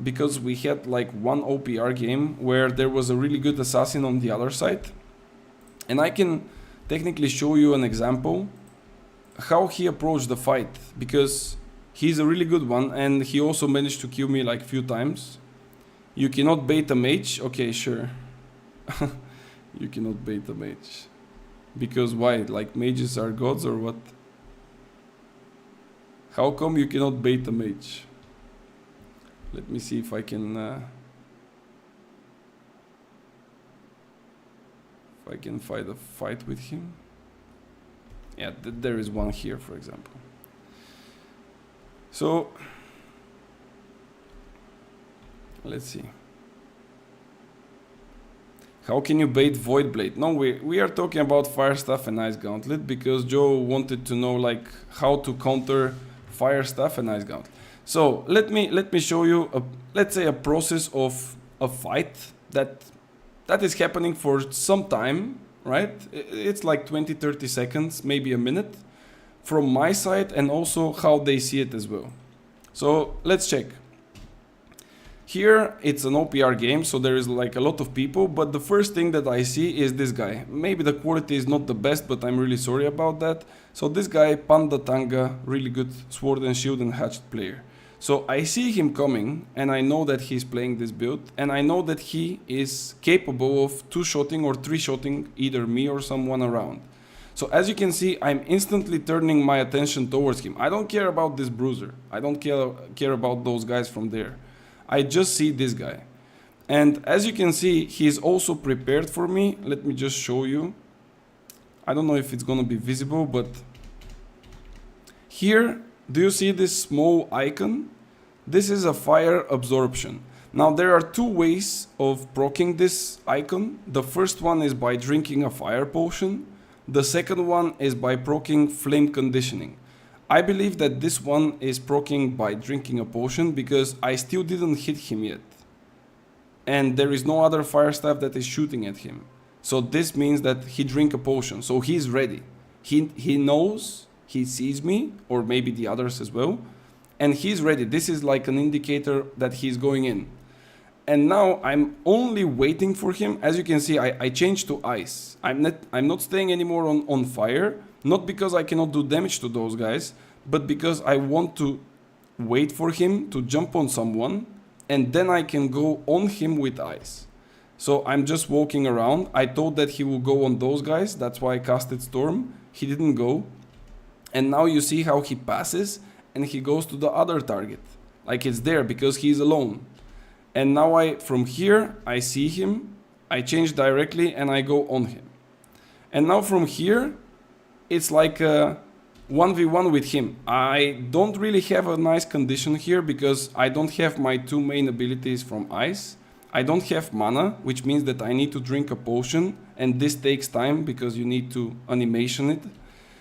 because we had like one OPR game where there was a really good assassin on the other side, and I can technically show you an example how he approached the fight, because he's a really good one and he also managed to kill me like few times. You cannot bait a mage. Okay, sure. You cannot bait a mage. Because why? Like mages are gods or what? How come you cannot bait a mage? Let me see if I can fight a fight with him. Yeah, there is one here, for example. So let's see. How can you bait Void Blade? No, we are talking about Fire Staff and Ice Gauntlet, because Joe wanted to know like how to counter Fire Staff and Ice Gauntlet. So let me show you let's say a process of a fight that is happening for some time, right? It's like 20-30 seconds, maybe a minute, from my side, and also how they see it as well. So let's check. Here it's an OPR game, so there is like a lot of people, but the first thing that I see is this guy. Maybe the quality is not the best, but I'm really sorry about that. So this guy, Panda Tanga, really good sword and shield and hatchet player. So I see him coming, and I know that he's playing this build, and I know that he is capable of 2-shotting or 3-shotting either me or someone around. So as you can see, I'm instantly turning my attention towards him. I don't care about this bruiser. I don't care about those guys from there. I just see this guy. And as you can see, he's also prepared for me. Let me just show you. I don't know if it's gonna be visible, but here, do you see this small icon? This is a fire absorption. Now there are two ways of proccing this icon. The first one is by drinking a fire potion. The second one is by proccing flame conditioning. I believe that this one is proccing by drinking a potion because I still didn't hit him yet. And there is no other fire staff that is shooting at him. So this means that he drank a potion, so he's ready. He knows, he sees me, or maybe the others as well, and he's ready. This is like an indicator that he's going in. And now I'm only waiting for him. As you can see, I changed to ice. I'm not staying anymore on fire, not because I cannot do damage to those guys, but because I want to wait for him to jump on someone, and then I can go on him with ice. So I'm just walking around. I thought that he will go on those guys. That's why I casted Storm. He didn't go. And now you see how he passes and he goes to the other target. Like it's there because he's alone. And now from here, I see him. I change directly and I go on him. And now from here, it's like a 1v1 with him. I don't really have a nice condition here because I don't have my two main abilities from ice. I don't have mana, which means that I need to drink a potion, and this takes time because you need to animation it.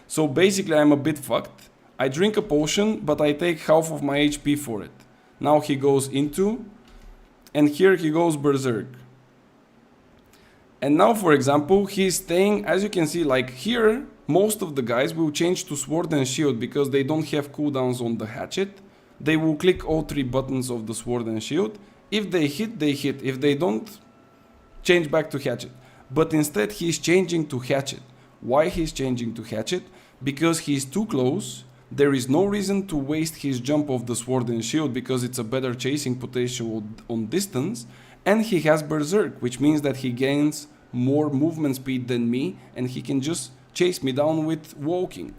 So basically I'm a bit fucked. I drink a potion, but I take half of my HP for it. Now he goes into, and here he goes berserk. And now, for example, he's staying, as you can see, like here, most of the guys will change to sword and shield because they don't have cooldowns on the hatchet. They will click all three buttons of the sword and shield. If they hit, they hit. If they don't, change back to hatchet. But instead he's changing to hatchet. Why he's changing to hatchet? Because he's too close. There is no reason to waste his jump of the sword and shield because it's a better chasing potential on distance. And he has berserk, which means that he gains more movement speed than me and he can just chase me down with walking.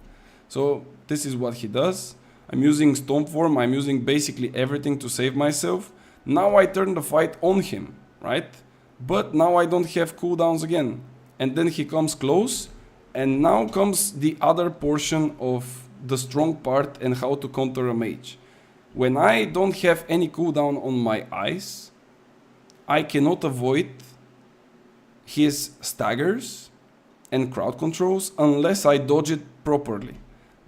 So this is what he does. I'm using Stomp Form. I'm using basically everything to save myself. Now I turn the fight on him, right? But now I don't have cooldowns again. And then he comes close. And now comes the other portion of the strong part and how to counter a mage. When I don't have any cooldown on my ice, I cannot avoid his staggers and crowd controls unless I dodge it properly.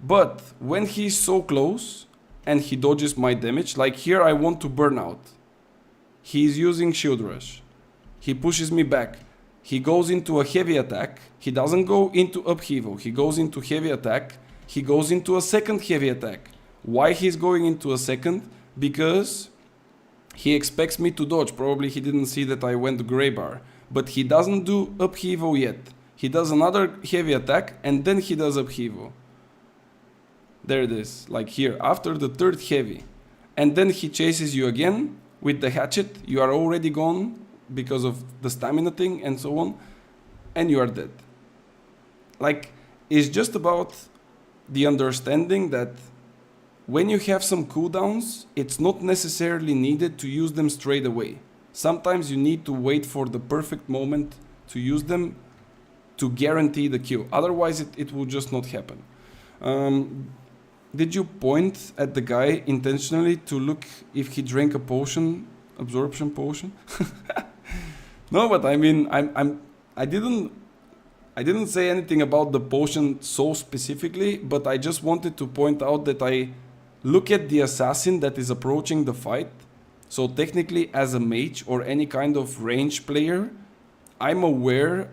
But when he's so close and he dodges my damage, like here I want to burn out. He's using shield rush. He pushes me back. He goes into a heavy attack. He doesn't go into upheaval. He goes into heavy attack. He goes into a second heavy attack. Why he's going into a second? Because he expects me to dodge. Probably he didn't see that I went gray bar. But he doesn't do upheaval yet. He does another heavy attack and then he does upheaval. There it is. Like here, after the third heavy. And then he chases you again with the hatchet. You are already gone because of the stamina thing and so on. And you are dead. Like, it's just about the understanding that when you have some cooldowns, it's not necessarily needed to use them straight away. Sometimes you need to wait for the perfect moment to use them to guarantee the kill. Otherwise, it will just not happen. Did you point at the guy intentionally to look if he drank a potion, absorption potion? No, but I mean, I didn't say anything about the potion so specifically, but I just wanted to point out that I look at the assassin that is approaching the fight. So technically, as a mage or any kind of range player, I'm aware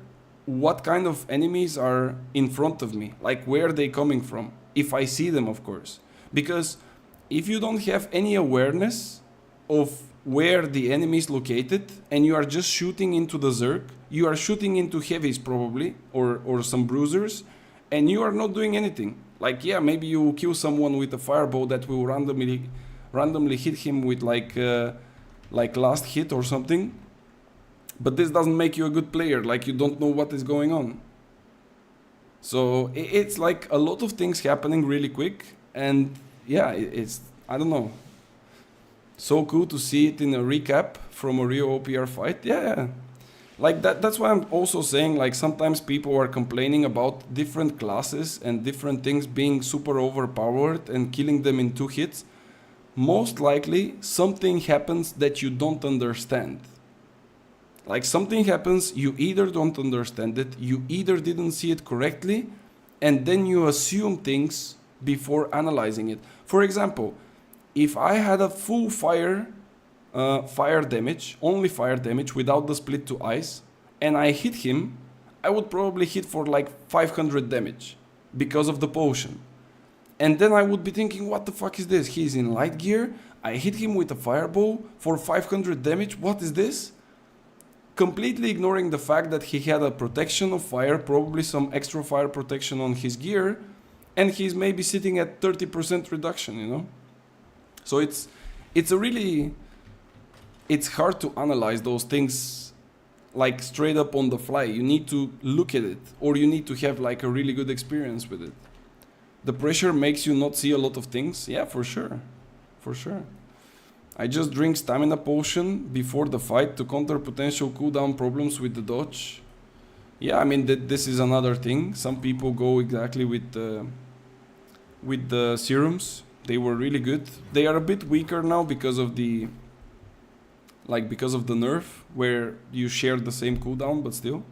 what kind of enemies are in front of me, like where are they coming from, if I see them, of course. Because if you don't have any awareness of where the enemy is located and you are just shooting into the Zerg, you are shooting into heavies probably, or some bruisers, and you are not doing anything. Like, yeah, maybe you will kill someone with a fireball that will randomly randomly hit him with like last hit or something. But this doesn't make you a good player, like you don't know what is going on. So it's like a lot of things happening really quick, and yeah, it's, I don't know, so cool to see it in a recap from a real OPR fight. Yeah, like that's why I'm also saying, like, sometimes people are complaining about different classes and different things being super overpowered and killing them in 2 hits. Most likely something happens that you don't understand. Like, something happens, you either don't understand it, you either didn't see it correctly, and then you assume things before analyzing it. For example, if I had a full fire damage, only fire damage without the split to ice, and I hit him, I would probably hit for like 500 damage because of the potion. And then I would be thinking, what the fuck is this? He's in light gear, I hit him with a fireball for 500 damage, what is this? Completely ignoring the fact that he had a protection of fire, probably some extra fire protection on his gear, and he's maybe sitting at 30% reduction, you know? So it's a really, it's hard to analyze those things like straight up on the fly. You need to look at it, or you need to have like a really good experience with it. The pressure makes you not see a lot of things. Yeah, for sure. For sure. I just drink stamina potion before the fight to counter potential cooldown problems with the dodge. Yeah, I mean, this is another thing. Some people go exactly with the serums. They were really good. They are a bit weaker now because of the nerf, where you share the same cooldown, but still.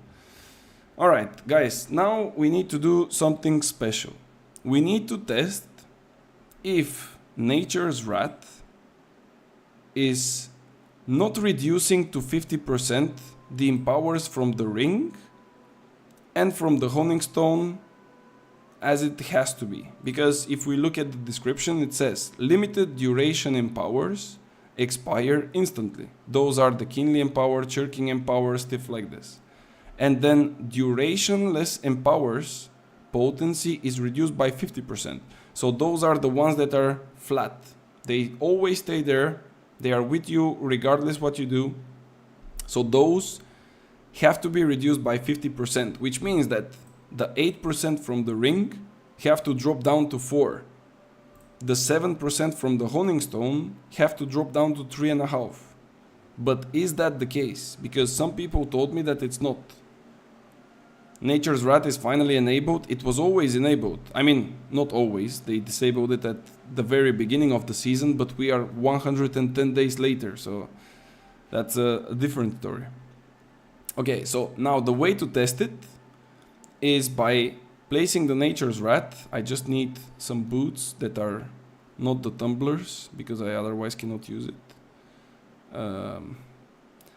Alright, guys, now we need to do something special. We need to test if Nature's Wrath is not reducing to 50% the empowers from the ring and from the honing stone as it has to be. Because if we look at the description, it says limited duration empowers expire instantly. Those are the keenly empower, chirking empower, stuff like this. And then durationless empowers potency is reduced by 50%. So those are the ones that are flat. They always stay there. They are with you regardless what you do. So those have to be reduced by 50%, which means that the 8% from the ring have to drop down to 4. The 7% from the honing stone have to drop down to 3.5. But is that the case? Because some people told me that it's not. Nature's Wrath is finally enabled. It was always enabled. I mean, not always. They disabled it at the very beginning of the season, but we are 110 days later, so that's a different story. Okay, so now the way to test it is by placing the Nature's Wrath. I just need some boots that are not the tumblers, because I otherwise cannot use it.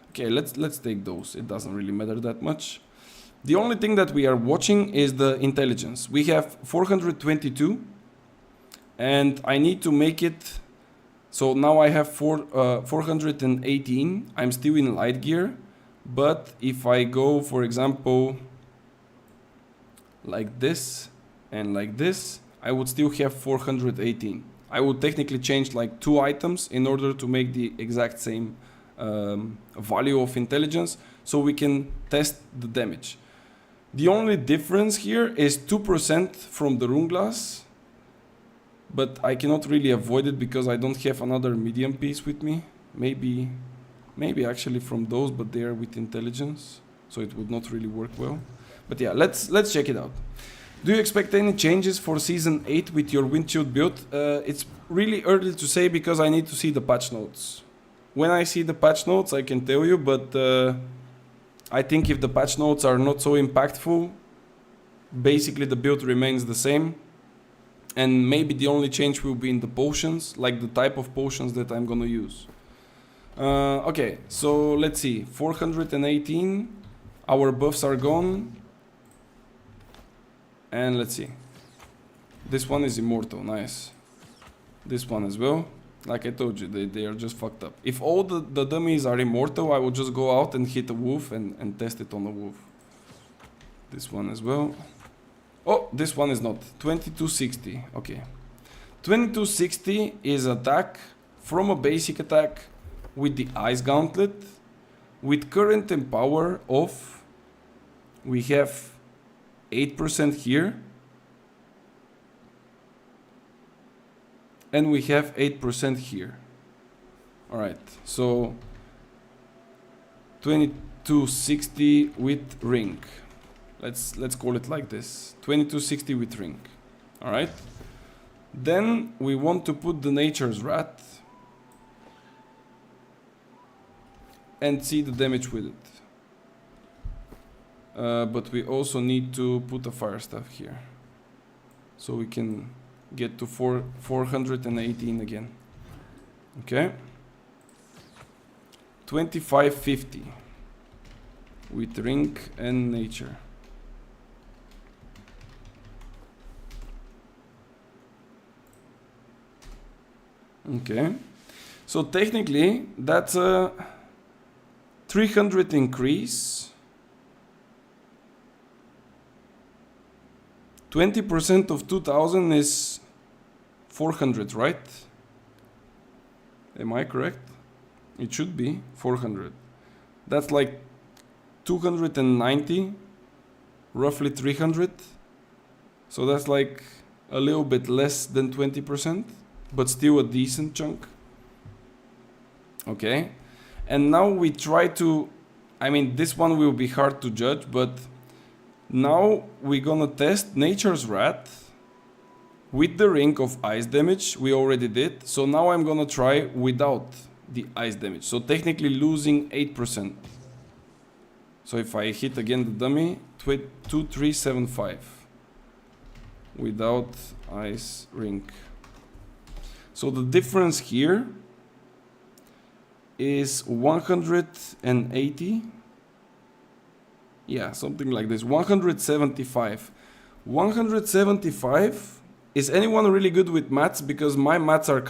Okay, let's take those. It doesn't really matter that much. The only thing that we are watching is the intelligence. We have 422, and I need to make it, so now I have 418. I'm still in light gear, but if I go, for example, like this and like this, I would still have 418. I would technically change like 2 items in order to make the exact same value of intelligence, so we can test the damage. The only difference here is 2% from the rune glass, but I cannot really avoid it because I don't have another medium piece with me. Maybe actually from those, but they are with intelligence, so it would not really work well. But yeah, let's check it out. Do you expect any changes for Season 8 with your windshield build? It's really early to say because I need to see the patch notes. When I see the patch notes, I can tell you, but I think if the patch notes are not so impactful, basically the build remains the same. And maybe the only change will be in the potions, like the type of potions that I'm gonna use. Okay, so let's see. 418, our buffs are gone. And let's see. This one is immortal, nice. This one as well. Like I told you, they are just fucked up. If all the dummies are immortal, I will just go out and hit a wolf and test it on a wolf. This one as well. Oh, this one is not. 2260, okay. 2260 is attack from a basic attack with the Ice Gauntlet, with current and power of, we have 8% here, and we have 8% here. Alright, so 2260 with ring. Let's call it like this. 2260 with ring. Alright. Then we want to put the Nature's Rat and see the damage with it. But we also need to put a fire staff here, so we can get to 418 again. Okay. 2550 with ring and nature. Okay, so technically that's a 300 increase. 20% of 2000 is 400, right? Am I correct? It should be 400. That's like 290, roughly 300. So that's like a little bit less than 20%, but still a decent chunk. Okay. And now we try to, I mean, this one will be hard to judge, but now we're gonna test Nature's Rat with the ring of ice damage. We already did. So now I'm gonna try without the ice damage. So technically losing 8%. So if I hit again the dummy, 2375 without ice ring. So the difference here is 180. Yeah, something like this. 175. 175. Is anyone really good with maths? Because my maths are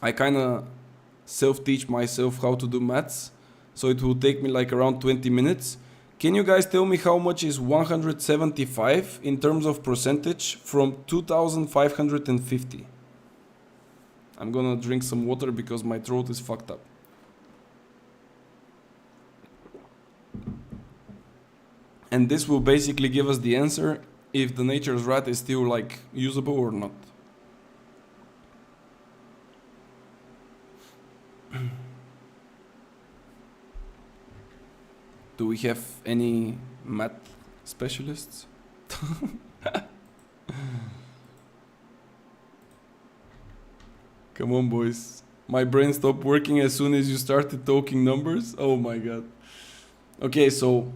I kinda self-teach myself how to do maths. So it will take me like around 20 minutes. Can you guys tell me how much is 175 in terms of percentage from 2550? I'm gonna drink some water because my throat is fucked up. And this will basically give us the answer if the Nature's Rat is still like usable or not. Do we have any math specialists? Come on, boys. My brain stopped working as soon as you started talking numbers. Oh my god. Okay, so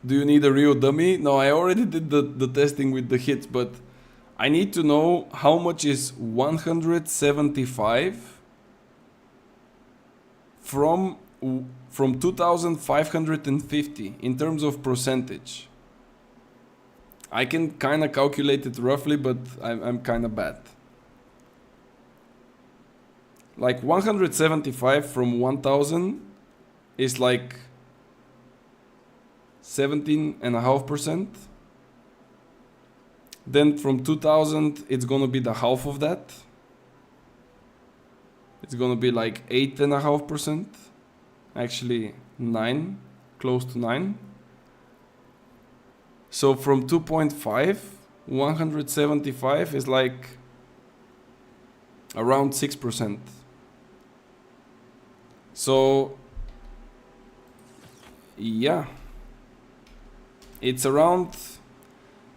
do you need a real dummy? No, I already did the testing with the hits, but I need to know how much is 175 from 2550 in terms of percentage. I can kind of calculate it roughly, but I'm kind of bad. Like 175 from 1000 is like 17.5%. Then from 2000 it's gonna be the half of that. It's gonna be like 8.5%. Actually 9, close to 9. So from 2.5, 175 is like around 6%. So yeah, it's around,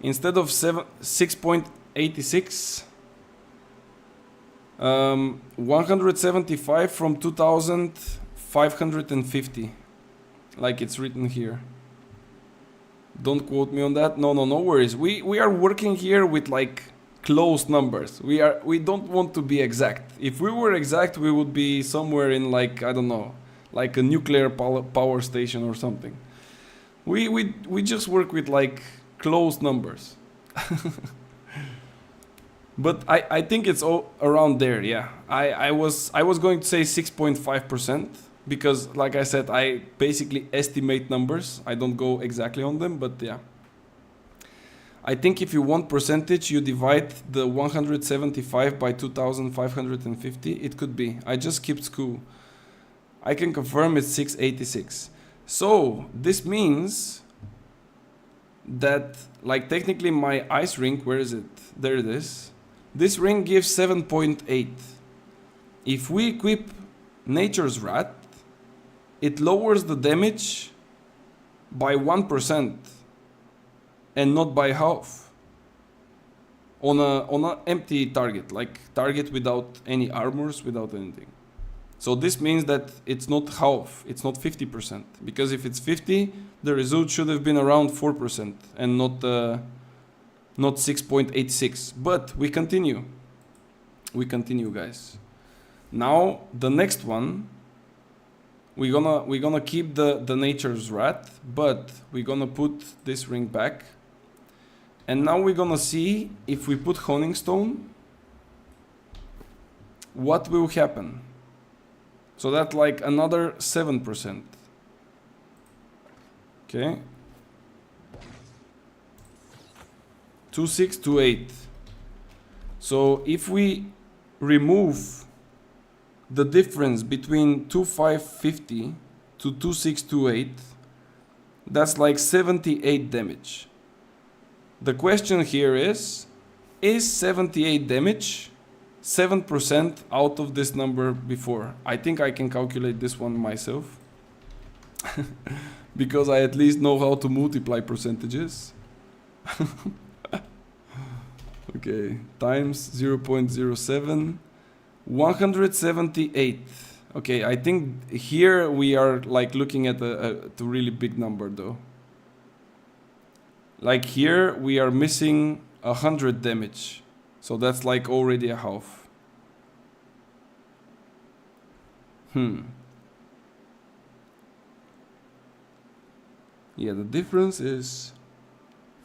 instead of 6.86, 175 from 2550, like it's written here. Don't quote me on that. No worries. We are working here with like close numbers. We don't want to be exact. If we were exact, we would be somewhere in like, I don't know, like a nuclear power station or something. We just work with like close numbers. But I think it's all around there. Yeah, I was going to say 6.5%, because like I said, I basically estimate numbers. I don't go exactly on them, but yeah. I think if you want percentage, you divide the 175 by 2550. It could be. I just skipped school. I can confirm it's 686. So this means that, like, technically my ice ring, where is it? There it is. This ring gives 7.8. If we equip Nature's Wrath, it lowers the damage by 1% and not by half on a empty target, like target without any armors, without anything. So this means that it's not half, it's not 50%, because if it's 50, the result should have been around 4% and not 6.86. But we continue. We continue, guys. Now the next one, we're gonna keep the Nature's Wrath, but we're gonna put this ring back. And now we're gonna see if we put Honing Stone, what will happen. So that's like another 7%. Okay. 2628. So if we remove the difference between 2550 to 2628, that's like 78 damage. The question here is 78 damage 7% out of this number before? I think I can calculate this one myself. Because I at least know how to multiply percentages. Okay, times 0.07, 178. Okay, I think here we are like looking at a really big number though. Like here we are missing 100 damage. So that's like already a half. Yeah, the difference is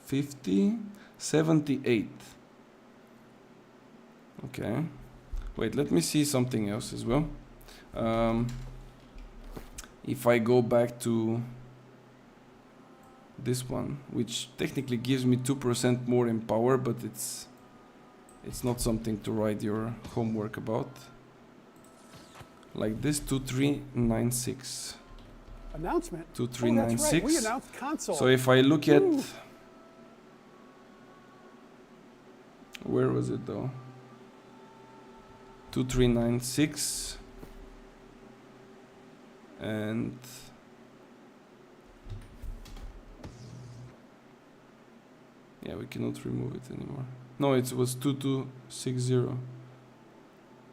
50, 78. Okay. Wait, let me see something else as well. If I go back to this one, which technically gives me 2% more in power, but it's not something to write your homework about. Like this, 2396. Announcement. 2396. Oh, that's right. We announced console. So if I look at, where was it though? 2396 and yeah, we cannot remove it anymore. No, it was 2260.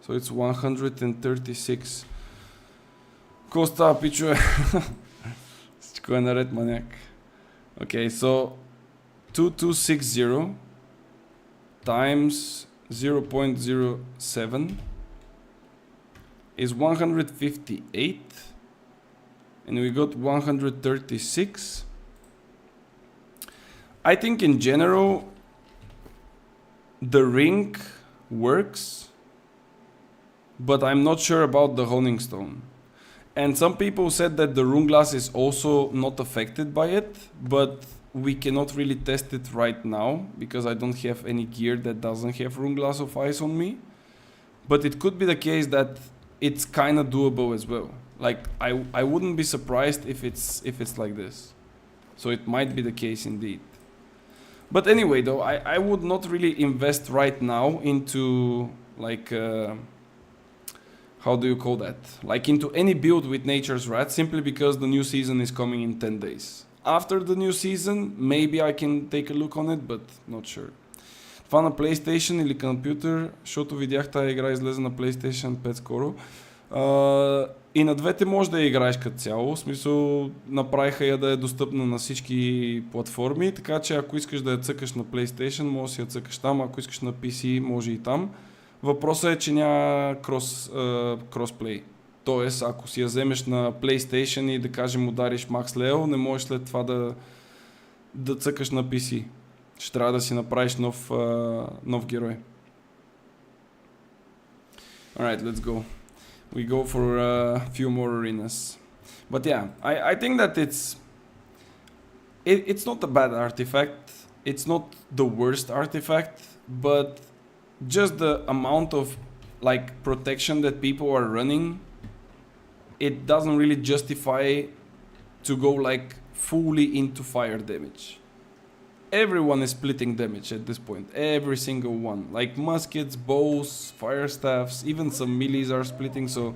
So it's 136. Коста, пичове. Всичко е наред, маняк. Okay, so 2260 times 0.07 is 158, and we got 136. I think in general the ring works, but I'm not sure about the Honing Stone. And some people said that the rune glass is also not affected by it, but we cannot really test it right now because I don't have any gear that doesn't have rune glass of ice on me. But it could be the case that it's kind of doable as well. Like I wouldn't be surprised if it's like this. So it might be the case indeed. But anyway, though, I would not really invest right now into like how do you call that? Like into any build with Nature's Wrath, simply because the new season is coming in 10 days. After the new season, maybe I can take a look on it, but not sure. Това на PlayStation или компютър, защото видях тая игра излезе на PlayStation 5 скоро. И на двете може да я играеш като цяло, в смисъл направиха я да е достъпна на всички платформи, така че ако искаш да я цъкаш на PlayStation, може да си я цъкаш там, ако искаш на PC, може и там. Въпросът е, че няма кросплей. Тоест, ако си я вземеш на PlayStation и да кажем удариш Max Level, не можеш след това да цъкаш на PC. Ще трябва да си направиш нов герой. Alright, let's go. We go for a few more arenas. But yeah, I think that it's not a bad artifact. it's not the worst artifact, but just the amount of like protection that people are running, it doesn't really justify to go like fully into fire damage. Everyone is splitting damage at this point, every single one. Like muskets, bows, fire staffs, even some melees are splitting. So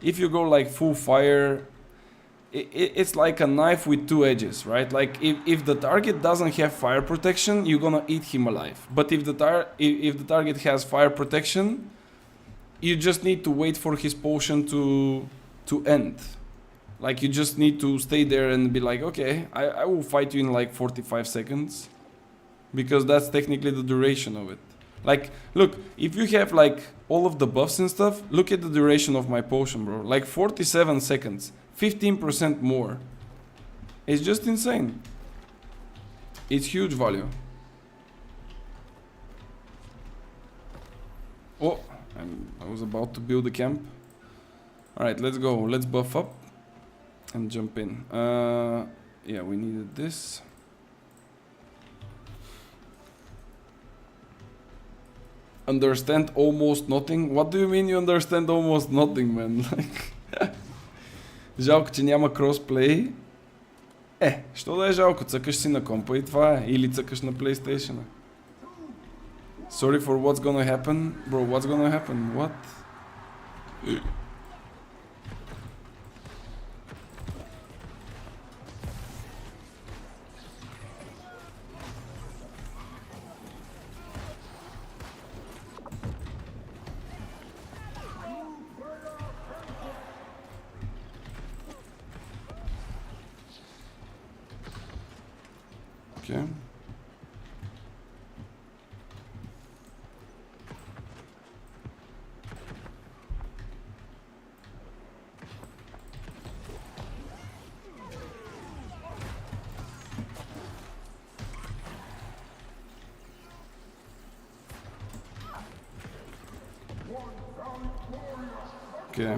if you go like full fire, it's like a knife with two edges, right? Like if the target doesn't have fire protection, you're gonna eat him alive. But if the target has fire protection, you just need to wait for his potion to end. Like you just need to stay there and be like, okay, I will fight you in like 45 seconds. Because that's technically the duration of it. Like, look, if you have like all of the buffs and stuff, look at the duration of my potion, bro. Like 47 seconds, 15% more. It's just insane. It's huge value. Oh, I was about to build a camp. Alright, let's go. Let's buff up and jump in. Yeah, we needed this. Understand almost nothing? What do you mean you understand almost nothing, man? Like, жалко, че няма кросплей. Що да е жалко? Цъкаш си на компа и това е. Или цъкаш на PlayStation. Sorry for what's gonna happen. Bro, what's gonna happen? What? Okay. Okay.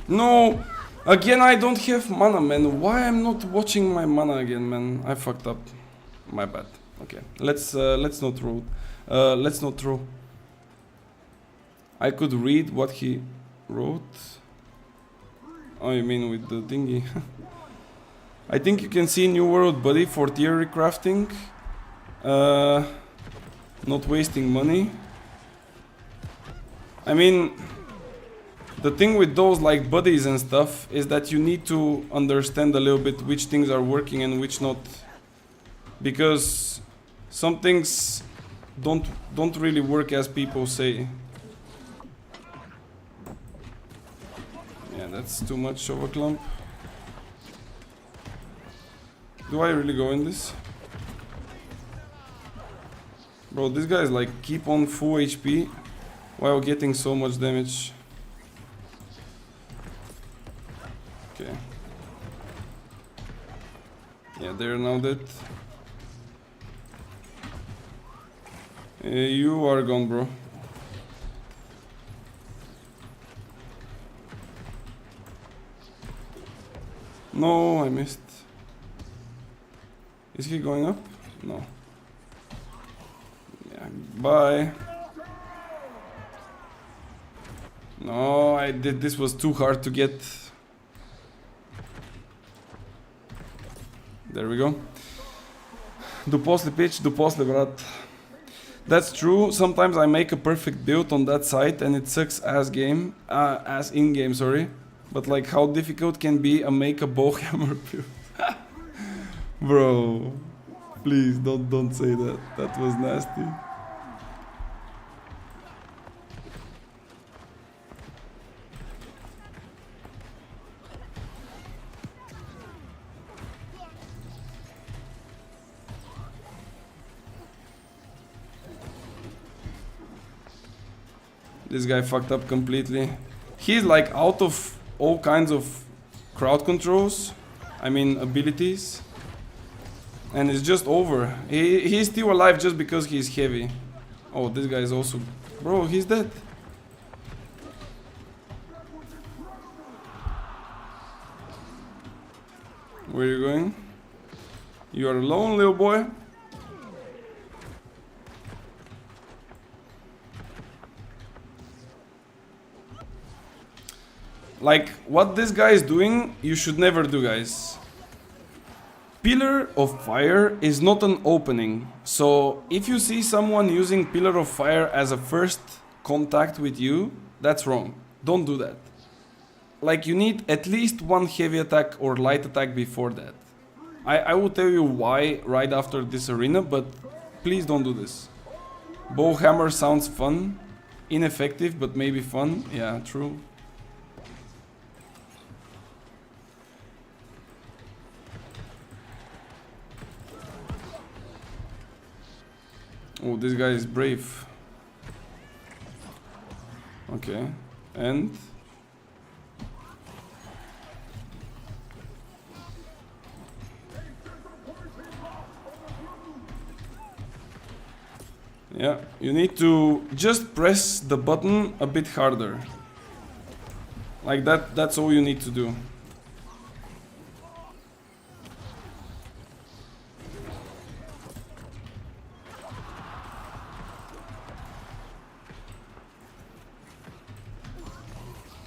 No! Again, I don't have mana, man. Why I'm not watching my mana again, man? I fucked up. My bad. Okay, let's not throw. Let's not throw. I could read what he wrote. Oh, you mean with the thingy? I think you can see New World Buddy for tier recrafting. Not wasting money. I mean, the thing with those like buddies and stuff is that you need to understand a little bit which things are working and which not. Because some things don't really work as people say. Yeah, that's too much of a clump. Do I really go in this? Bro, this guy is like keep on full HP while getting so much damage. Okay. Yeah, they're now dead. You are gone, bro. No, I missed. Is he going up? No. Yeah, bye. No, I did. This was too hard to get. There we go. Do после pitch, do после, brat. That's true. Sometimes I make a perfect build on that site and it sucks as in game, sorry. But like how difficult can be a make a bow hammer build? Bro, please don't say that. That was nasty. This guy fucked up completely. He's like out of all kinds of crowd controls, I mean abilities, and it's just over. He's still alive just because he's heavy. Oh, this guy is also... Bro, he's dead. Where are you going? You are alone, little boy? Like, what this guy is doing, you should never do, guys. Pillar of Fire is not an opening. So, if you see someone using Pillar of Fire as a first contact with you, that's wrong. Don't do that. Like, you need at least one heavy attack or light attack before that. I will tell you why right after this arena, but please don't do this. Bowhammer sounds fun. Ineffective, but maybe fun. Yeah, true. Oh, this guy is brave. Okay, and... yeah, you need to just press the button a bit harder. Like that, that's all you need to do.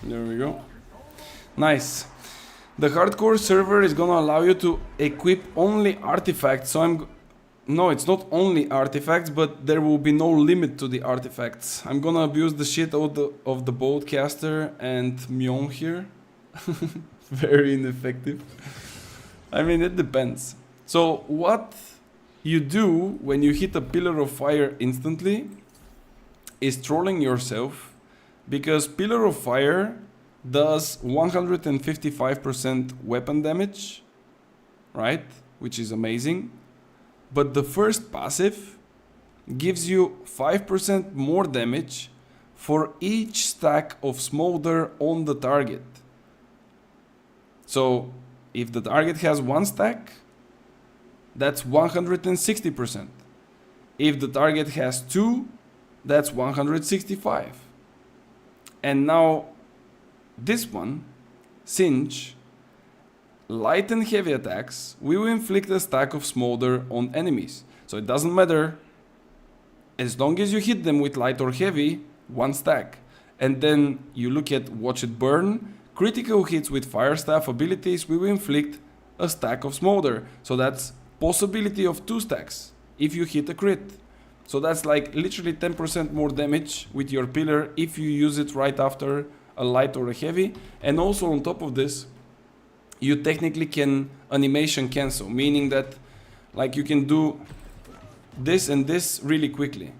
There we go. Nice. The hardcore server is gonna allow you to equip only artifacts, so no, it's not only artifacts, but there will be no limit to the artifacts. I'm gonna abuse the shit of the Boltcaster and Myon here. Very ineffective. I mean, it depends. So, what you do when you hit a Pillar of Fire instantly is trolling yourself, because Pillar of Fire does 155% weapon damage, right? Which is amazing. But the first passive gives you 5% more damage for each stack of smolder on the target. So if the target has one stack, that's 160%. If the target has two, that's 165. And now this one, Singe, light and heavy attacks will inflict a stack of smolder on enemies. So it doesn't matter, as long as you hit them with light or heavy, one stack. And then you look at Watch It Burn, critical hits with fire staff abilities will inflict a stack of smolder. So that's possibility of 2 stacks if you hit a crit. So that's like literally 10% more damage with your pillar if you use it right after a light or a heavy. And also on top of this, you technically can animation cancel, meaning that like you can do this and this really quickly.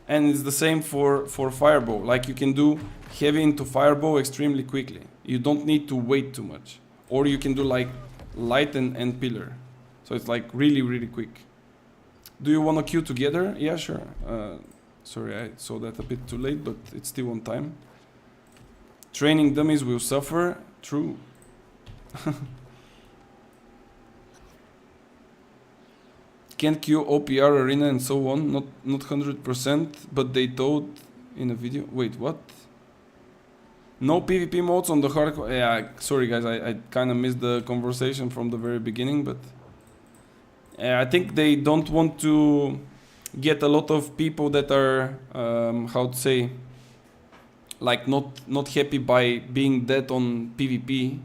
And it's the same for Fireball. Like you can do heavy into Fireball extremely quickly. You don't need to wait too much. Or you can do like light and pillar. So it's like really, really quick. Do you want to queue together? Yeah, sure. Sorry, I saw that a bit too late, but it's still on time. Training dummies will suffer. True. Can't queue OPR arena and so on. Not 100%, but they told in a video. Wait, what? No PvP modes on the hardcore. Yeah, sorry guys, I kind of missed the conversation from the very beginning, but I think they don't want to get a lot of people that are how to say, like not happy by being dead on PvP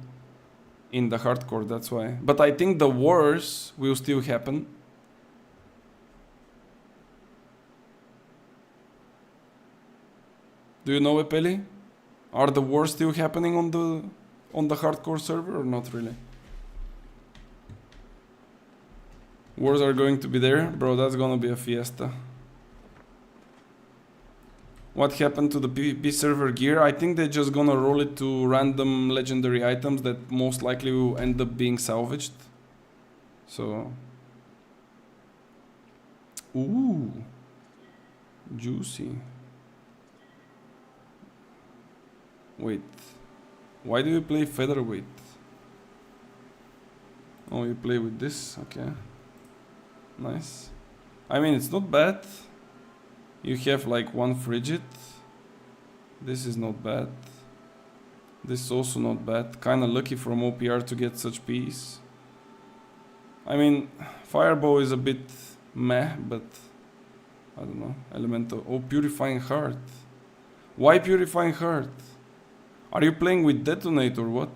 in the hardcore. That's why. But I think the wars will still happen. Do you know, Epeli? Are the wars still happening on the hardcore server or not really? Wars are going to be there? Bro, that's gonna be a fiesta. What happened to the PvP server gear? I think they're just gonna roll it to random legendary items that most likely will end up being salvaged. So... Ooh. Juicy. Wait. Why do you play featherweight? Oh, you play with this? Okay. Nice. I mean, it's not bad. You have like one frigid. This is not bad. This is also not bad. Kinda lucky from OPR to get such piece. I mean, Firebow is a bit meh, but I don't know. Elemental. Oh, Purifying Heart. Why Purifying Heart? Are you playing with Detonate or what?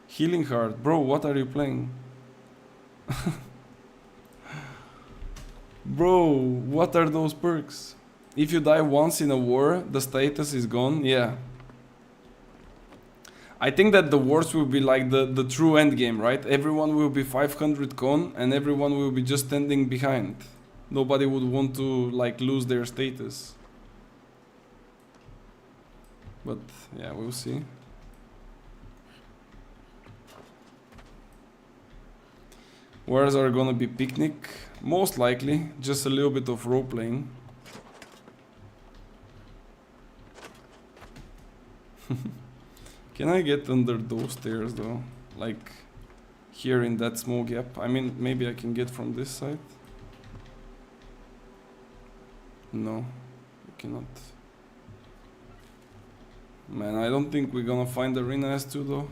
Healing Heart. Bro, what are you playing? Bro, what are those perks? If you die once in a war, the status is gone. Yeah. I think that the wars will be like the true end game, right? Everyone will be 500 con and everyone will be just standing behind. Nobody would want to like lose their status. But yeah, we'll see. Wars are gonna be picnic? Most likely, just a little bit of role playing. Can I get under those stairs though? Like here in that small gap? I mean, maybe I can get from this side. No, you cannot. Man, I don't think we're gonna find Arena S2 though.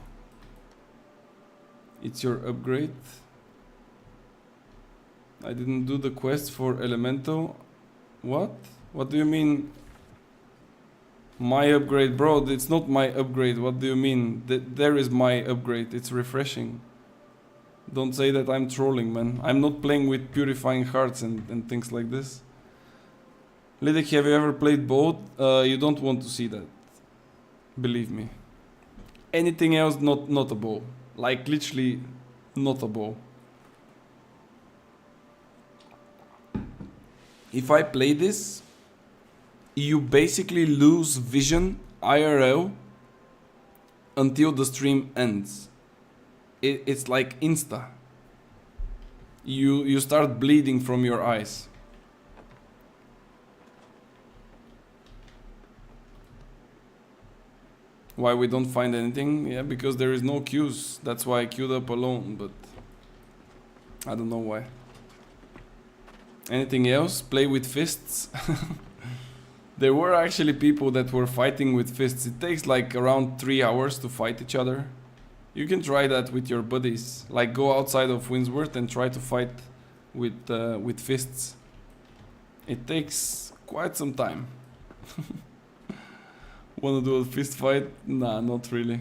It's your upgrade. I didn't do the quest for Elemental. What? What do you mean? My upgrade, bro, it's not my upgrade. What do you mean? There is my upgrade. It's refreshing. Don't say that I'm trolling, man. I'm not playing with Purifying Hearts and things like this. Lidic, have you ever played both? You don't want to see that. Believe me. Anything else, not a bow. Like, literally, not a bow. If I play this, you basically lose vision IRL until the stream ends. It's like insta. You start bleeding from your eyes. Why we don't find anything? Yeah, because there is no queues. That's why I queued up alone, but I don't know why. Anything else? Play with fists? There were actually people that were fighting with fists. It takes like around 3 hours to fight each other. You can try that with your buddies. Like go outside of Winsworth and try to fight with fists. It takes quite some time. Wanna do a fist fight? Nah, not really.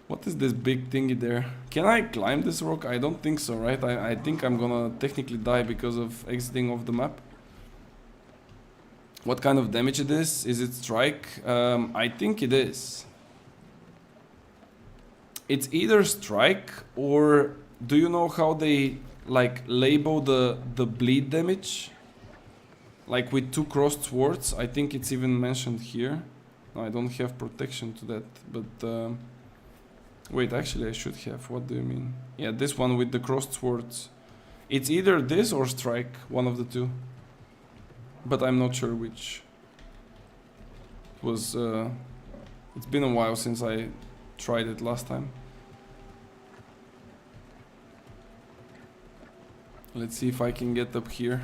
What is this big thingy there? Can I climb this rock? I don't think so, right? I think I'm gonna technically die because of exiting off the map. What kind of damage it is? Is it strike? I think it is. It's either strike or... Do you know how they like label the bleed damage? Like with 2 crossed swords. I think it's even mentioned here. No, I don't have protection to that, but... Wait, actually I should have. What do you mean? Yeah, this one with the crossed swords. It's either this or strike, one of the two. But I'm not sure which. It was... it's been a while since I tried it last time. Let's see if I can get up here.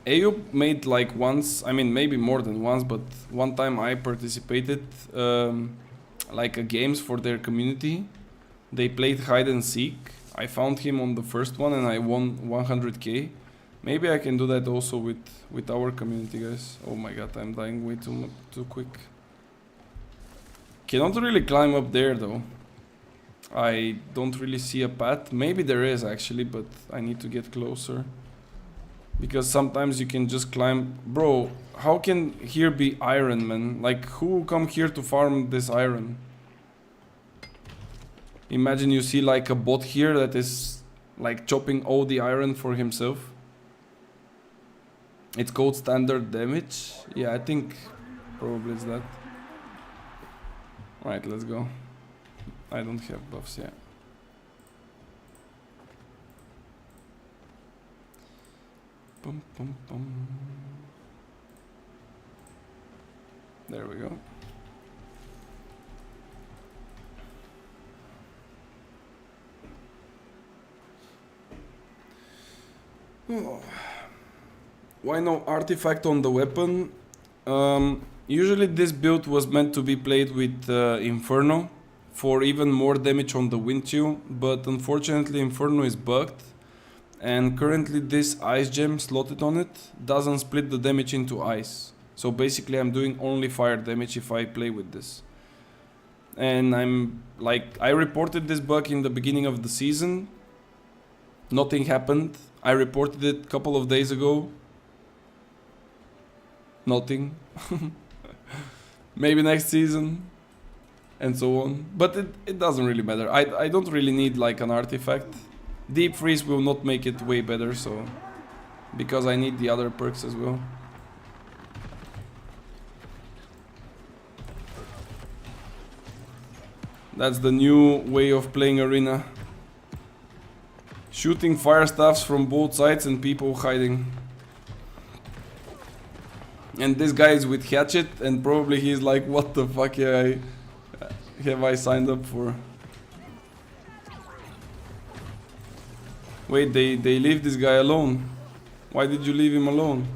Ayub made like once, I mean maybe more than once, but one time I participated like a games for their community. They played hide and seek. I found him on the first one and I won 100k. Maybe I can do that also with our community, guys. Oh my god, I'm dying way too quick. Cannot really climb up there though. I don't really see a path. Maybe there is actually, but I need to get closer. Because sometimes you can just climb... Bro, how can here be iron, man? Like, who will come here to farm this iron? Imagine you see like a bot here that is like chopping all the iron for himself. It's called standard damage. Yeah, I think probably it's that. Alright, let's go. I don't have buffs yet. Bum, bum, bum. There we go. Why no artifact on the weapon? Usually this build was meant to be played with Inferno for even more damage on the wind chill, but unfortunately Inferno is bugged, and currently this ice gem slotted on it doesn't split the damage into ice. So basically I'm doing only fire damage if I play with this. And I reported this bug in the beginning of the season. Nothing happened. I reported it a couple of days ago. Nothing. Maybe next season. And so on. But it doesn't really matter. I don't really need like an artifact. Deep freeze will not make it way better, so... Because I need the other perks as well. That's the new way of playing arena. Shooting fire staffs from both sides and people hiding. And this guy is with hatchet, and probably he's like, what the fuck have I signed up for? Wait, they leave this guy alone. Why did you leave him alone?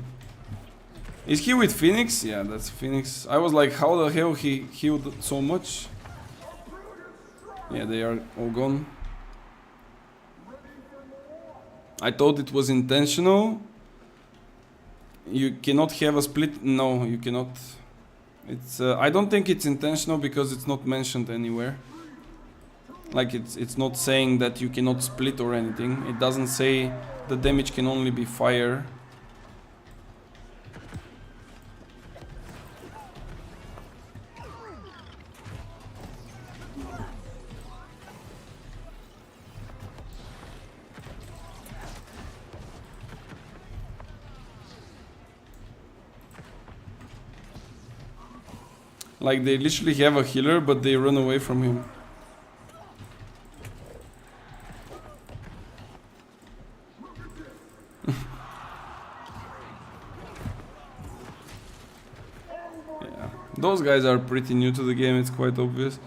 Is he with Phoenix? Yeah, that's Phoenix. I was like, how the hell he healed so much? Yeah, they are all gone. I thought it was intentional. You cannot have a split. No, you cannot. It's. I don't think it's intentional because it's not mentioned anywhere. Like it's not saying that you cannot split or anything. It doesn't say the damage can only be fire. Like they literally have a healer, but they run away from him. Yeah, those guys are pretty new to the game, it's quite obvious.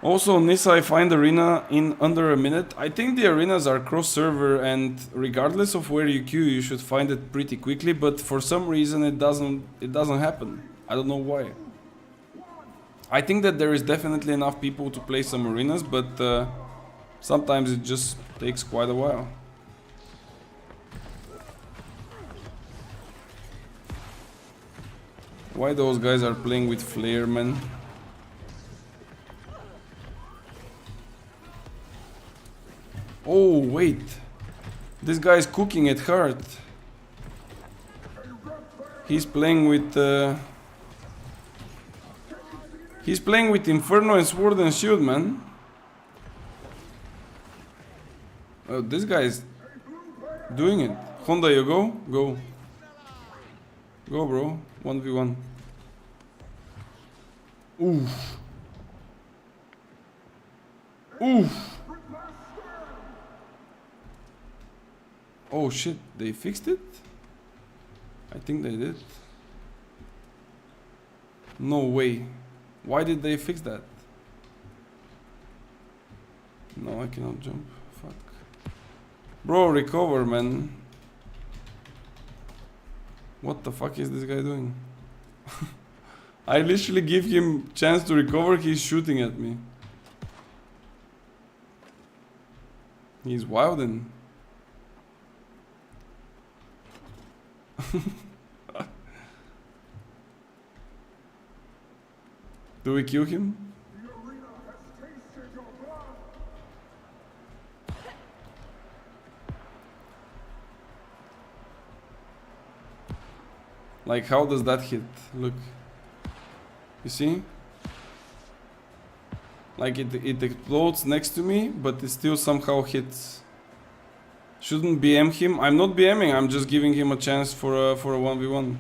Also, Nissa, I find arena in under a minute. I think the arenas are cross-server, and regardless of where you queue, you should find it pretty quickly. But for some reason, it doesn't happen. I don't know why. I think that there is definitely enough people to play some arenas, but sometimes it just takes quite a while. Why those guys are playing with flare, man? Oh, wait. This guy is cooking it hard. He's playing with... He's playing with Inferno and Sword and Shield, man. Oh, this guy is doing it. Honda, you go? Go. Go, bro. 1v1. Oof. Oof. Oh shit, they fixed it? I think they did. No way. Why did they fix that? No, I cannot jump. Fuck. Bro, recover, man. What the fuck is this guy doing? I literally give him chance to recover, he's shooting at me. He's wildin'. Do we kill him? Like, how does that hit? Look. You see? Like, it explodes next to me, but it still somehow hits. Shouldn't BM him. I'm not BMing, I'm just giving him a chance for a 1v1.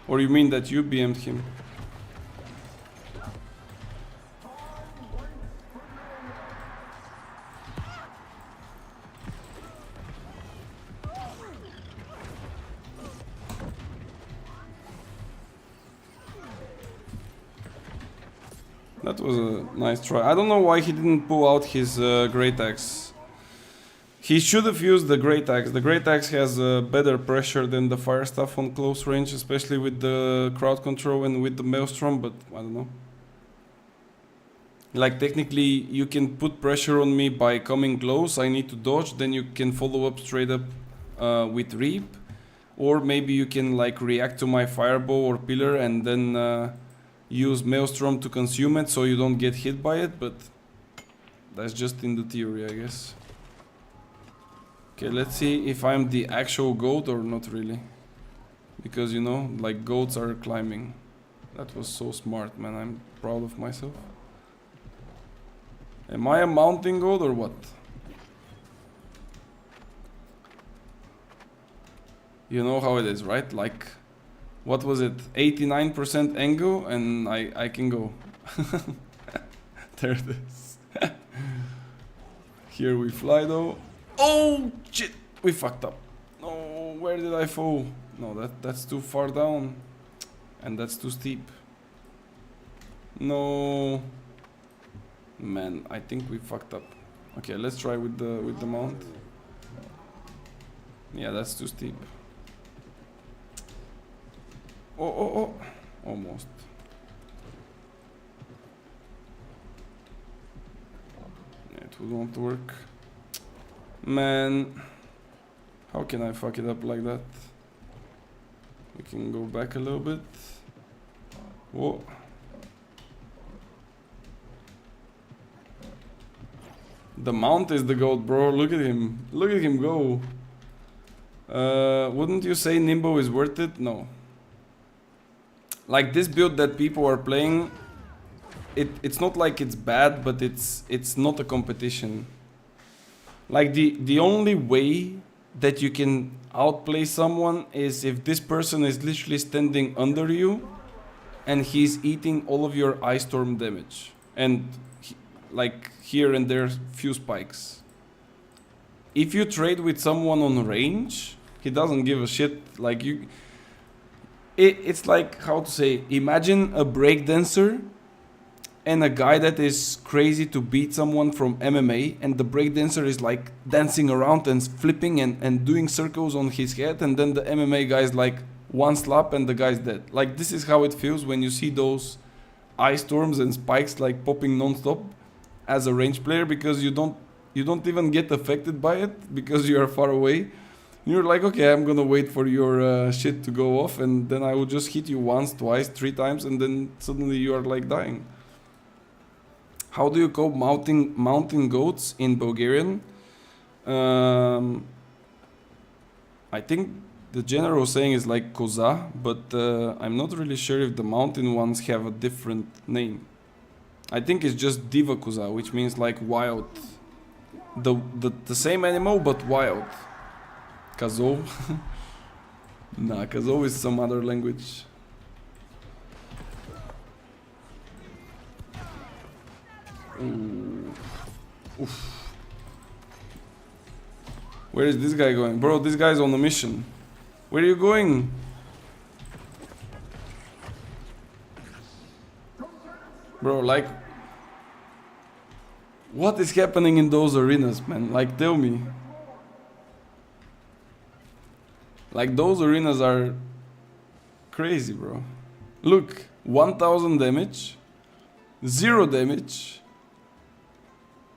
Or you mean that you BM'd him? That was a nice try. I don't know why he didn't pull out his Great Axe. He should have used the Great Axe. The Great Axe has better pressure than the Fire Staff on close range, especially with the crowd control and with the Maelstrom, but I don't know. Like technically you can put pressure on me by coming close, I need to dodge, then you can follow up straight up with Reap. Or maybe you can like react to my Fireball or Pillar and then use Maelstrom to consume it so you don't get hit by it, but that's just in the theory, I guess. Okay, let's see if I'm the actual goat or not really. Because you know, like goats are climbing. That was so smart, man. I'm proud of myself. Am I a mountain goat or what? You know how it is, right? Like, what was it? 89% angle and I can go. There it is. Here we fly though. Oh shit! We fucked up. No, where did I fall? No, that's too far down. And that's too steep. No. Man, I think we fucked up. Okay, let's try with the mount. Yeah, that's too steep. Oh. Almost. Yeah, it won't work. Man, how can I fuck it up like that? We can go back a little bit. Whoa. The mount is the goat, bro. Look at him. Look at him go. Wouldn't you say Nimbo is worth it? No. Like this build that people are playing, it's not like it's bad, but it's not a competition. Like the only way that you can outplay someone is if this person is literally standing under you and he's eating all of your Ice Storm damage. And like here and there few spikes. If you trade with someone on range, he doesn't give a shit. Like you, it's like, how to say, imagine a breakdancer and a guy that is crazy to beat someone from MMA, and the breakdancer is like dancing around and flipping and doing circles on his head, and then the MMA guy is like one slap and the guy's dead. Like this is how it feels when you see those Ice Storms and spikes like popping non-stop as a range player, because you don't even get affected by it because you are far away. You're like, okay, I'm gonna wait for your shit to go off, and then I will just hit you once, twice, 3 times, and then suddenly you are like dying. How do you cope mountain goats in Bulgarian? I think the general saying is like koza, but I'm not really sure if the mountain ones have a different name. I think it's just diva koza, which means like wild. The same animal but wild. Kazov. Nah, Kazov is some other language. Ooh. Oof. Where is this guy going? Bro, this guy's on a mission. Where are you going? Bro, like, what is happening in those arenas, man? Like, tell me. Like, those arenas are crazy, bro. Look, 1000 damage, 0 damage,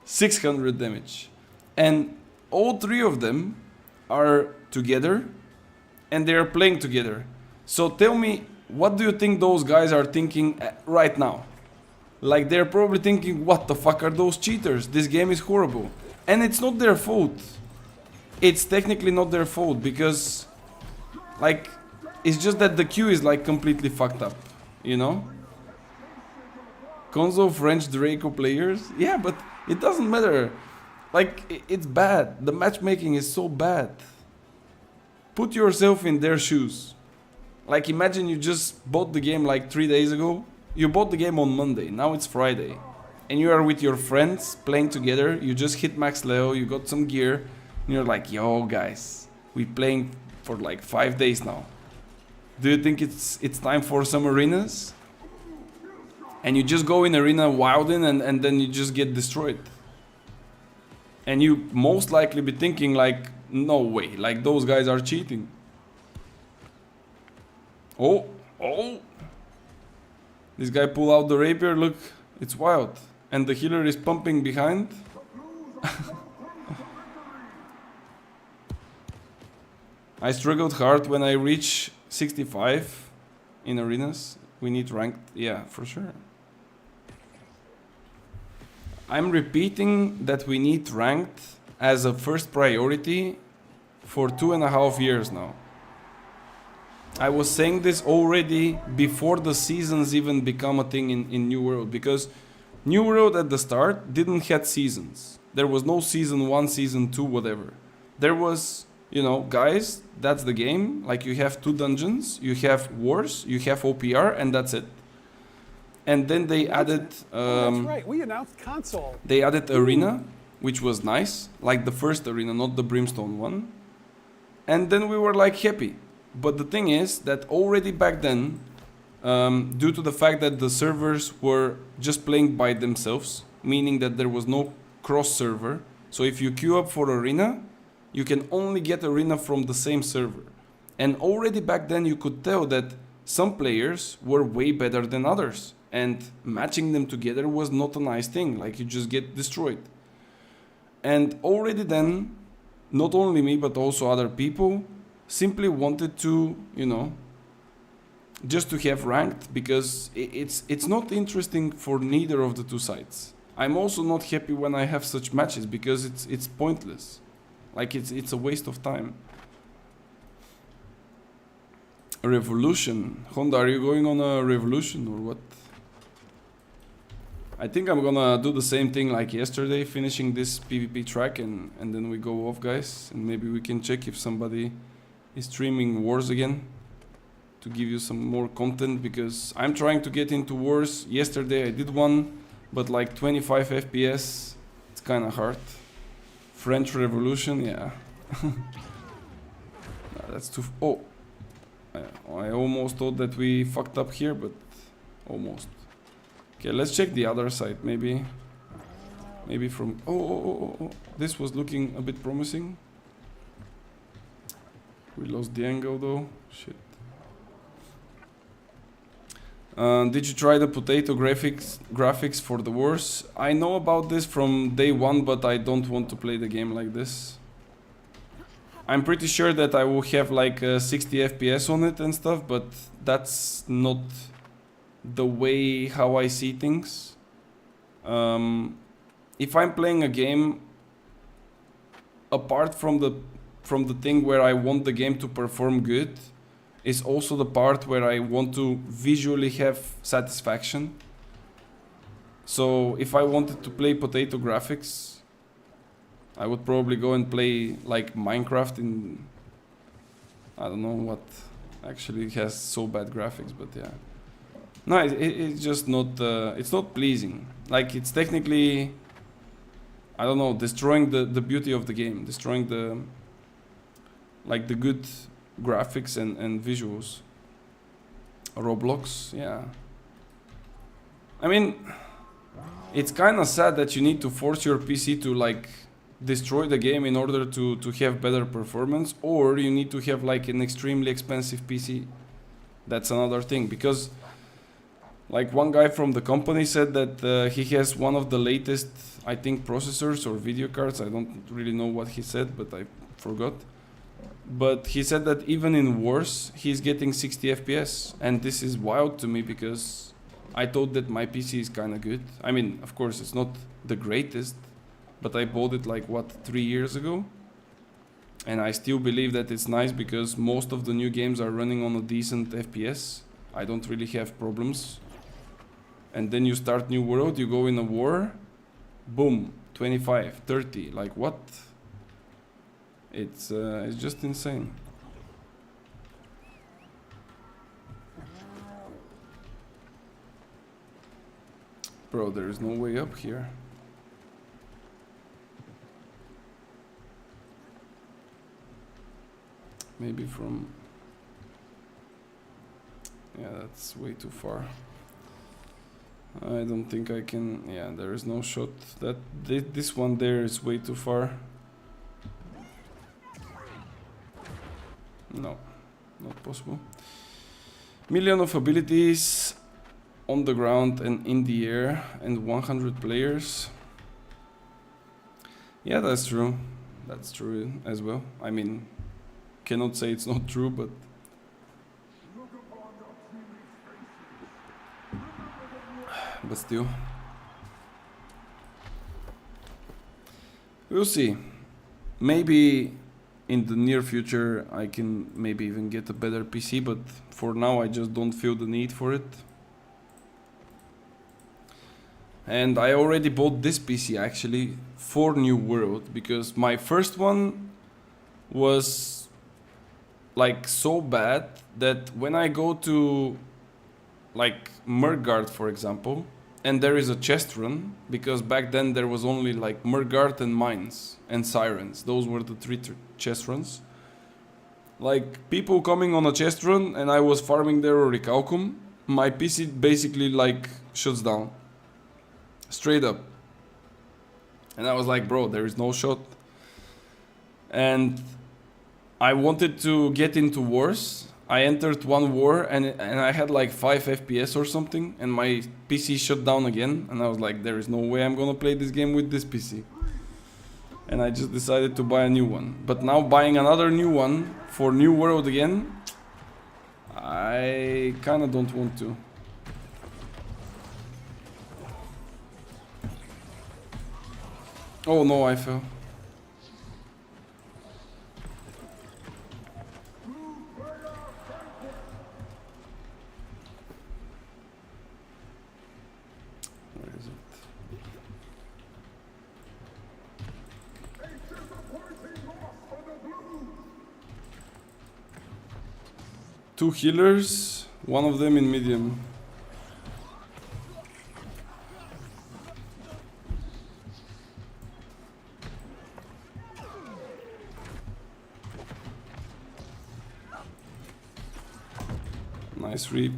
600 damage. And all 3 of them are together and they are playing together. So tell me, what do you think those guys are thinking right now? Like, they're probably thinking, what the fuck are those cheaters? This game is horrible. And it's not their fault. It's technically not their fault, because like, it's just that the queue is like completely fucked up, you know? Console French Draco players? Yeah, but it doesn't matter. Like, it's bad. The matchmaking is so bad. Put yourself in their shoes. Like, imagine you just bought the game like 3 days ago. You bought the game on Monday, now it's Friday. And you are with your friends playing together. You just hit max level, you got some gear. And you're like, yo guys, we playing for like 5 days now. Do you think it's time for some arenas? And you just go in arena wilding and then you just get destroyed. And you most likely be thinking like, no way, like those guys are cheating. Oh, oh. This guy pull out the rapier, look, it's wild. And the healer is pumping behind. I struggled hard when I reach 65 in arenas. We need ranked, yeah, for sure. I'm repeating that we need ranked as a first priority for 2.5 years now. I was saying this already before the seasons even become a thing in New World, because New World at the start didn't have seasons. There was no season 1, season 2, whatever. There was, you know, guys, that's the game. Like you have 2 dungeons, you have wars, you have OPR, and that's it. And then they added... that's right, we announced console. They added arena, which was nice. Like the first arena, not the Brimstone one. And then we were like happy. But the thing is that already back then, due to the fact that the servers were just playing by themselves, meaning that there was no cross server. So if you queue up for arena, you can only get arena from the same server. And already back then you could tell that some players were way better than others. And matching them together was not a nice thing, like you just get destroyed. And already then, not only me but also other people simply wanted to, you know, just to have ranked, because it's not interesting for neither of the two sides. I'm also not happy when I have such matches because it's pointless. Like it's a waste of time. A revolution. Honda, are you going on a revolution or what? I think I'm gonna do the same thing like yesterday, finishing this PvP track and then we go off, guys. And maybe we can check if somebody is streaming wars again to give you some more content, because I'm trying to get into wars. Yesterday I did one, but like 25 FPS, it's kind of hard. French Revolution, yeah. No, that's too... Oh! I almost thought that we fucked up here, but almost. Okay, let's check the other side, maybe. Maybe from... Oh. This was looking a bit promising. We lost the angle though. Shit. Did you try the potato graphics for the wars? I know about this from day one, but I don't want to play the game like this. I'm pretty sure that I will have like 60 FPS on it and stuff, but that's not the way how I see things. If I'm playing a game, apart from the thing where I want the game to perform good, is also the part where I want to visually have satisfaction. So if I wanted to play potato graphics, I would probably go and play like Minecraft in... I don't know what actually has so bad graphics, but yeah. No, it's just not... it's not pleasing. Like it's technically... I don't know, destroying the beauty of the game. Destroying the... like the good graphics and visuals. Roblox, yeah. I mean, it's kind of sad that you need to force your PC to like destroy the game in order to have better performance, or you need to have like an extremely expensive PC. That's another thing, because like one guy from the company said that he has one of the latest, I think, processors or video cards. I don't really know what he said, but I forgot. But he said that even in wars, he's getting 60 FPS. And this is wild to me, because I thought that my PC is kind of good. I mean, of course, it's not the greatest, but I bought it like, what, 3 years ago? And I still believe that it's nice, because most of the new games are running on a decent FPS. I don't really have problems. And then you start New World, you go in a war, boom, 25, 30, like what? It's just insane. Bro, there is no way up here. Maybe from... yeah, that's way too far. I don't think I can. Yeah, there is no shot. This one there is way too far. No, not possible. Million of abilities on the ground and in the air, and 100 players. Yeah, that's true. That's true as well. I mean, cannot say it's not true, but still. We'll see. Maybe in the near future I can maybe even get a better PC, but for now I just don't feel the need for it. And I already bought this PC actually for New World, because my first one was like so bad that when I go to like Murgard, for example, and there is a chest run, because back then there was only like Murgard and Mines and Sirens. Those were the three chest runs. Like people coming on a chest run and I was farming their Orichalcum, my PC basically like shuts down. Straight up. And I was like, bro, there is no shot. And I wanted to get into wars. I entered one war and I had like 5 FPS or something, and my PC shut down again, and I was like, there is no way I'm gonna play this game with this PC. And I just decided to buy a new one. But now buying another new one for New World again, I kinda don't want to. Oh no, I fell. Where is it? Two healers, one of them in medium. Nice reap.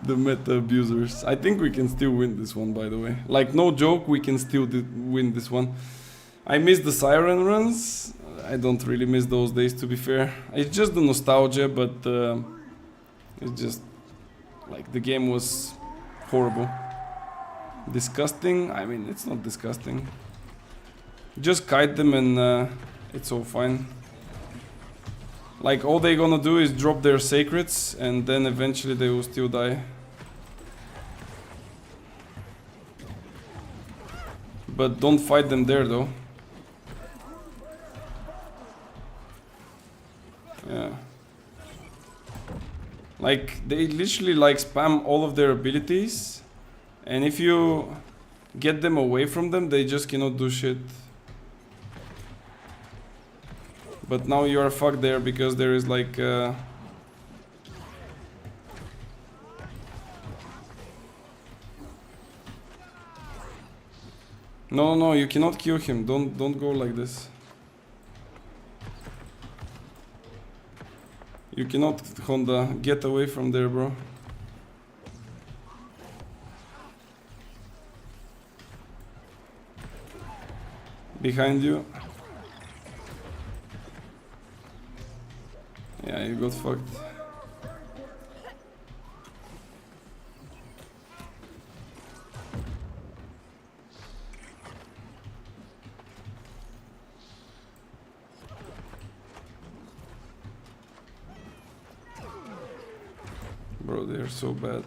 The meta abusers. I think we can still win this one, by the way. Like, no joke, we can still win this one. I miss the Siren runs. I don't really miss those days, to be fair. It's just the nostalgia, but it's just like the game was horrible. Disgusting? I mean, it's not disgusting. Just kite them and it's all fine. Like, all they gonna do is drop their sacreds and then eventually they will still die. But don't fight them there though. Yeah. Like, they literally like spam all of their abilities, and if you get them away from them, they just cannot do shit. But now you are fucked there because there is like No, you cannot kill him. Don't go like this. You cannot, Honda. Get away from there, bro. Behind you. Yeah, you got fucked. Bro, they are so bad.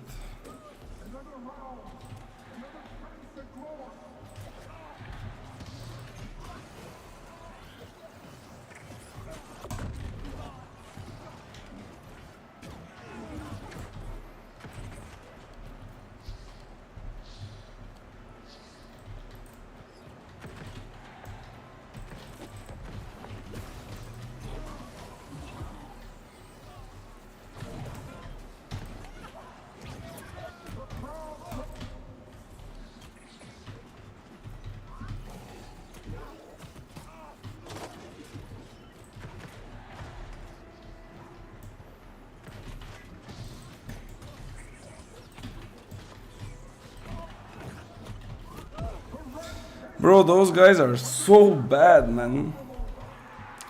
Bro, those guys are so bad, man.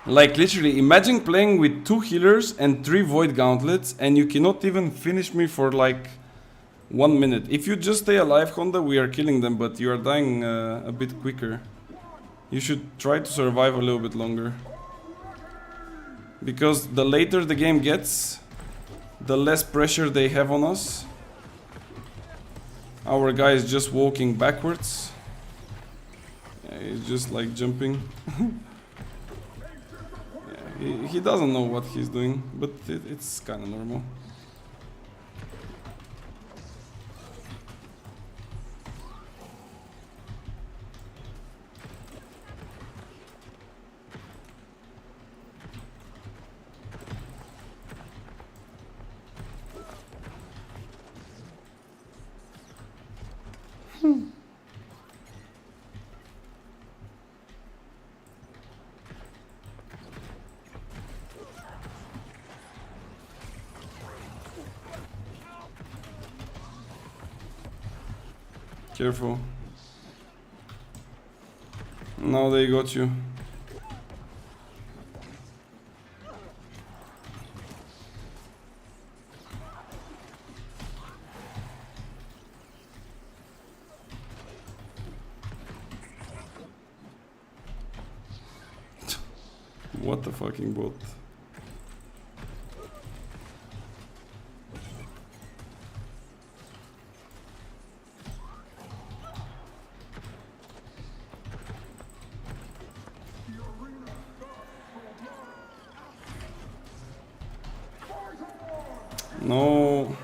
Like, literally, imagine playing with 2 healers and 3 void gauntlets, and you cannot even finish me for like 1 minute. If you just stay alive, Honda, we are killing them, but you are dying a bit quicker. You should try to survive a little bit longer. Because the later the game gets, the less pressure they have on us. Our guy is just walking backwards. Yeah, he's just like jumping. Yeah, he doesn't know what he's doing, but it's kind of normal. Careful. Now they got you. What the fucking bot? No.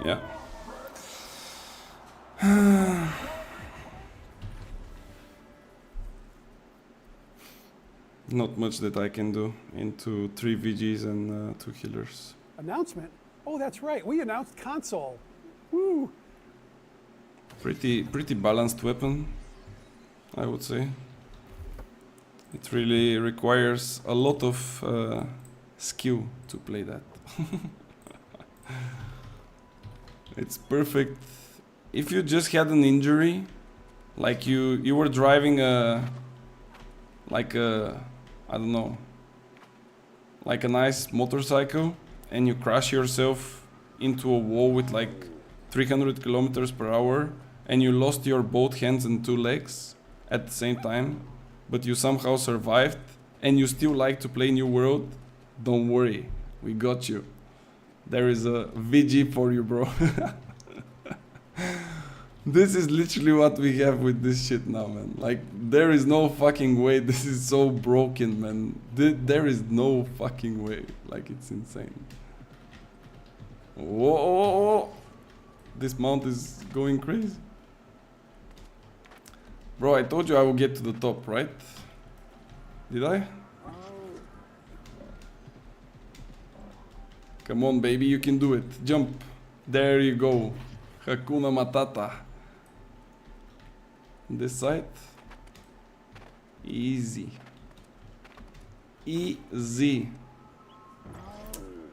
Yeah. Not much that I can do into 3 VGs and 2 healers. Announcement? Oh, that's right. We announced console. Woo! Pretty balanced weapon, I would say. It really requires a lot of skill to play that. It's perfect. If you just had an injury, like you were driving I don't know, like a nice motorcycle, and you crash yourself into a wall with like 300 kilometers per hour, and you lost your both hands and 2 legs at the same time, but you somehow survived, and you still like to play New World, don't worry, we got you. There is a VG for you, bro. This is literally what we have with this shit now, man. Like, there is no fucking way. This is so broken, man. There is no fucking way. Like, it's insane. Whoa! This mount is going crazy. Bro, I told you I will get to the top, right? Did I? Come on, baby, you can do it. Jump. There you go. Hakuna Matata. This side. Easy. Easy.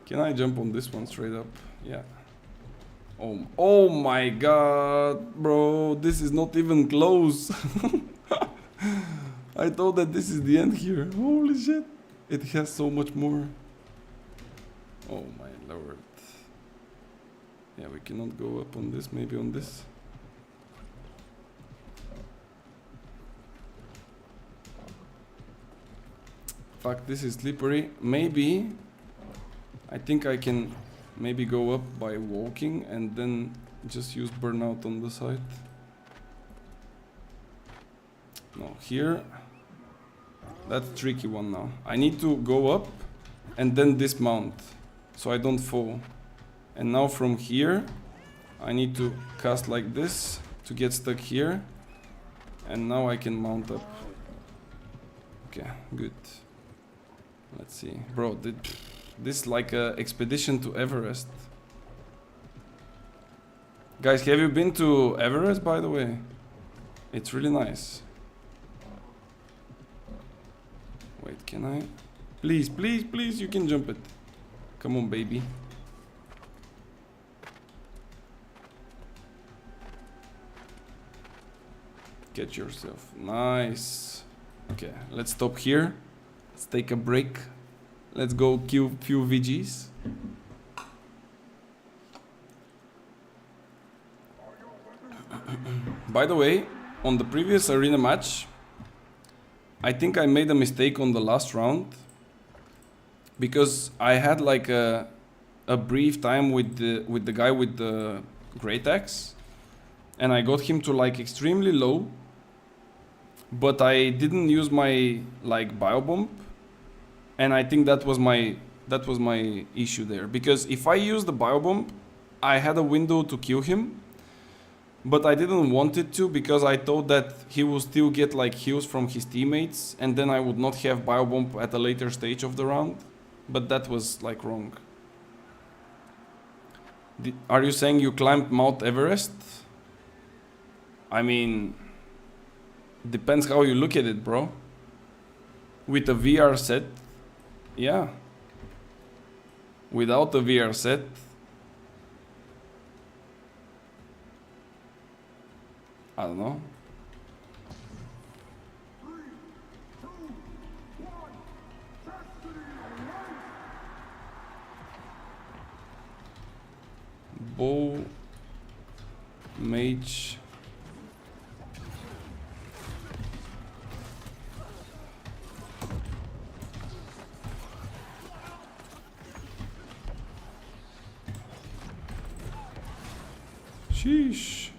Can I jump on this one straight up? Yeah. Oh my god, bro. This is not even close. I thought that this is the end here. Holy shit. It has so much more. Oh my lord. Yeah, we cannot go up on this, maybe on this. Fuck, this is slippery. Maybe, I think I can maybe go up by walking and then just use burnout on the side. No, here. That's a tricky one now. I need to go up and then dismount so I don't fall. And now from here I need to cast like this to get stuck here. And now I can mount up. Okay, good. Let's see. Bro, this is like a expedition to Everest. Guys, have you been to Everest, by the way? It's really nice. Wait, can I? Please, please, please, you can jump it. Come on, baby. Get yourself. Nice. Okay, let's stop here. Let's take a break. Let's go kill few VGs. By the way, on the previous arena match, I think I made a mistake on the last round because I had like a brief time with the guy with the great axe, and I got him to like extremely low, but I didn't use my like bio bomb, and I think that was my issue there, because if I used the bio bomb, I had a window to kill him. But I didn't want it to, because I thought that he will still get like heals from his teammates, and then I would not have bio bomb at a later stage of the round. But that was like wrong. Are you saying you climbed Mount Everest? I mean, depends how you look at it, bro. With a VR set, yeah. Without a VR set, I don't know. Bow, mage. Sheesh.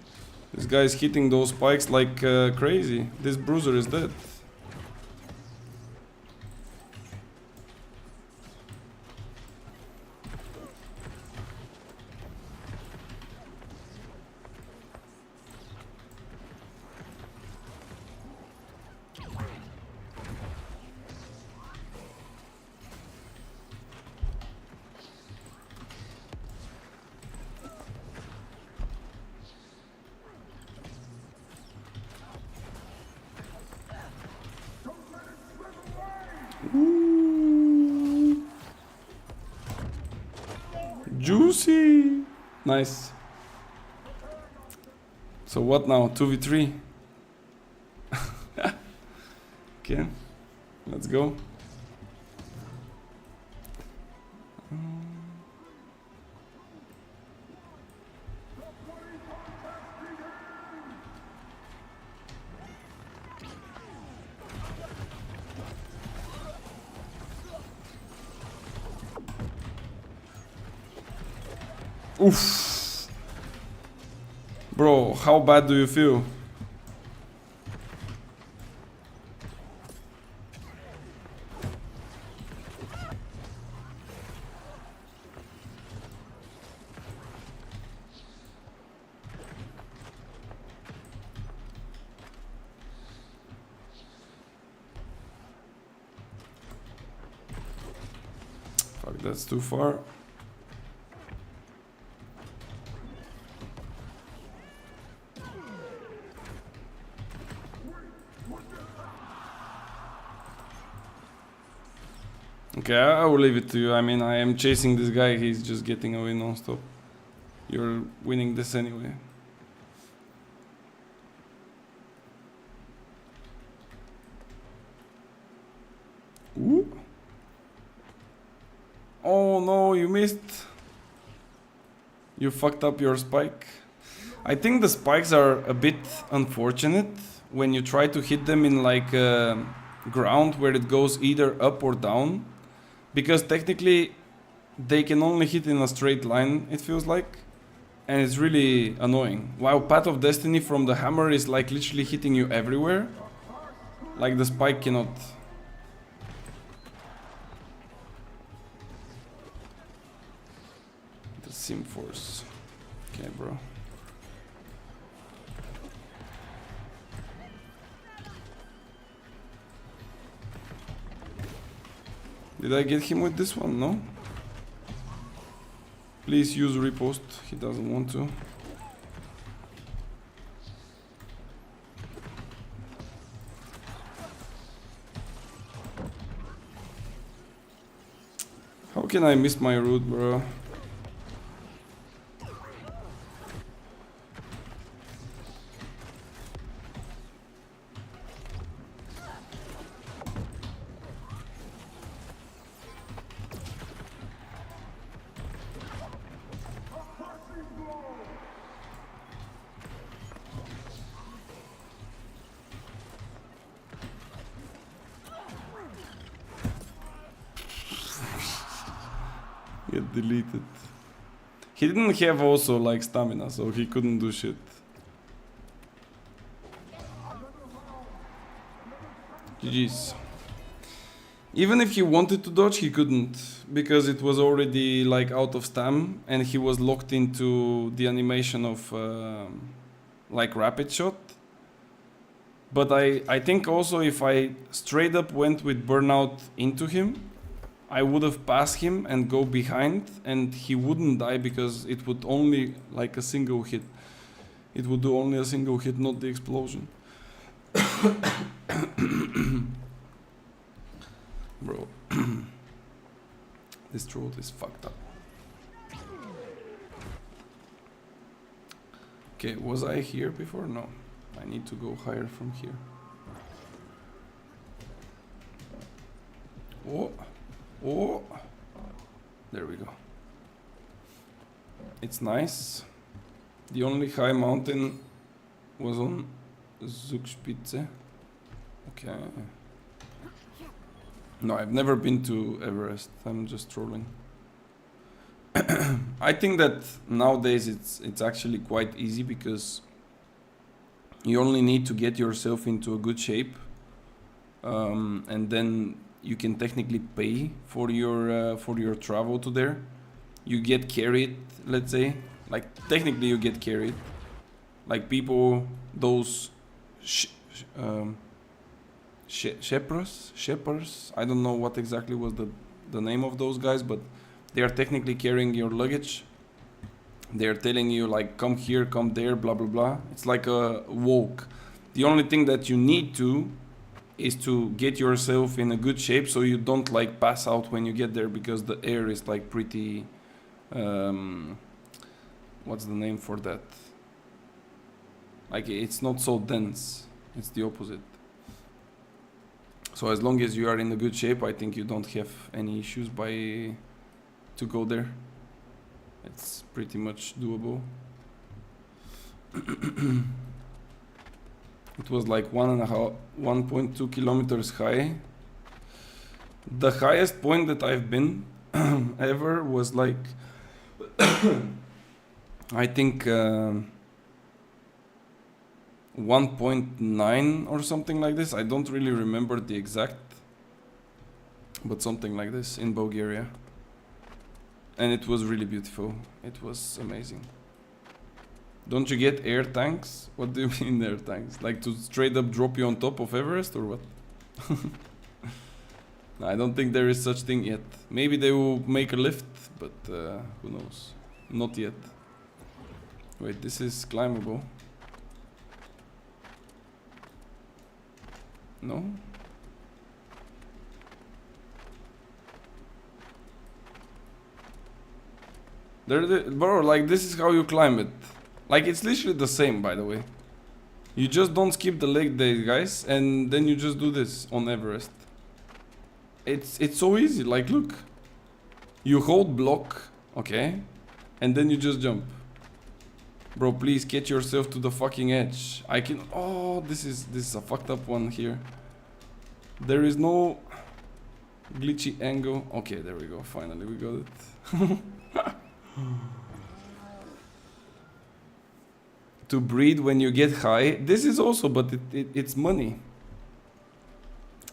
This guy is hitting those spikes like crazy. This bruiser is dead. Ooh. Juicy. Nice. So what now? 2v3. Okay, let's go. Oof. Bro, how bad do you feel? Fuck, that's too far. Okay, I will leave it to you. I mean, I am chasing this guy, he's just getting away non-stop. You're winning this anyway. Ooh. Oh no, you missed. You fucked up your spike. I think the spikes are a bit unfortunate when you try to hit them in like ground where it goes either up or down. Because technically they can only hit in a straight line, it feels like. And it's really annoying. While Path of Destiny from the hammer is like literally hitting you everywhere. Like the spike cannot. Sim Force. Okay, bro. Did I get him with this one? No? Please use repost. He doesn't want to. How can I miss my route, bro? Get deleted. He didn't have also like stamina, so he couldn't do shit. GG's. Even if he wanted to dodge, he couldn't, because it was already like out of stam and he was locked into the animation of like rapid shot. But I think also if I straight up went with burnout into him, I would have passed him and go behind, and he wouldn't die because it would only like a single hit. It would do only a single hit, not the explosion. Bro, this throat is fucked up. Okay, was I here before? No, I need to go higher from here. Oh. Oh, there we go. It's nice. The only high mountain was on Zugspitze. Okay. No, I've never been to Everest. I'm just trolling. I think that nowadays it's actually quite easy because you only need to get yourself into a good shape, and then you can technically pay for your travel to there. You get carried, let's say, like technically you get carried. Like people, those shepherds, I don't know what exactly was the name of those guys, but they are technically carrying your luggage. They are telling you like, come here, come there, blah blah blah. It's like a walk. The only thing that you need to is to get yourself in a good shape so you don't like pass out when you get there, because the air is like pretty what's the name for that, like it's not so dense, it's the opposite. So as long as you are in a good shape, I think you don't have any issues to go there. It's pretty much doable. It was like 1.2 kilometers high. The highest point that I've been ever was like I think 1.9 or something like this. I don't really remember the exact, but something like this in Bulgaria. And it was really beautiful. It was amazing. Don't you get air tanks? What do you mean air tanks? Like to straight up drop you on top of Everest or what? No, I don't think there is such thing yet. Maybe they will make a lift, but who knows? Not yet. Wait, this is climbable. No? Bro, like this is how you climb it. Like it's literally the same, by the way. You just don't skip the leg day, guys, and then you just do this on Everest. It's so easy. Like look, you hold block, okay, and then you just jump. Bro, please get yourself to the fucking edge. I can. Oh, this is a fucked up one here. There is no glitchy angle. Okay, there we go. Finally, we got it. To breathe when you get high. This is also, but it's money.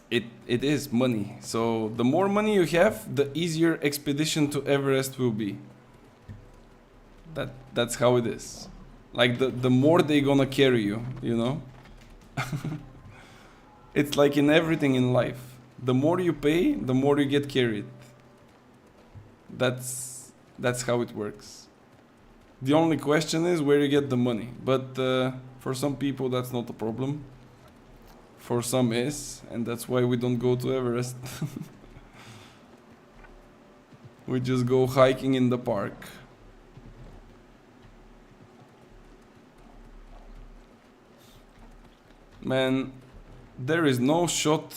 It is money. So the more money you have, the easier expedition to Everest will be. That's how it is. Like the more they gonna carry you, you know? It's like in everything in life. The more you pay, the more you get carried. That's how it works. The only question is where you get the money. But for some people that's not a problem. For some is, and that's why we don't go to Everest. We just go hiking in the park. Man, there is no shot.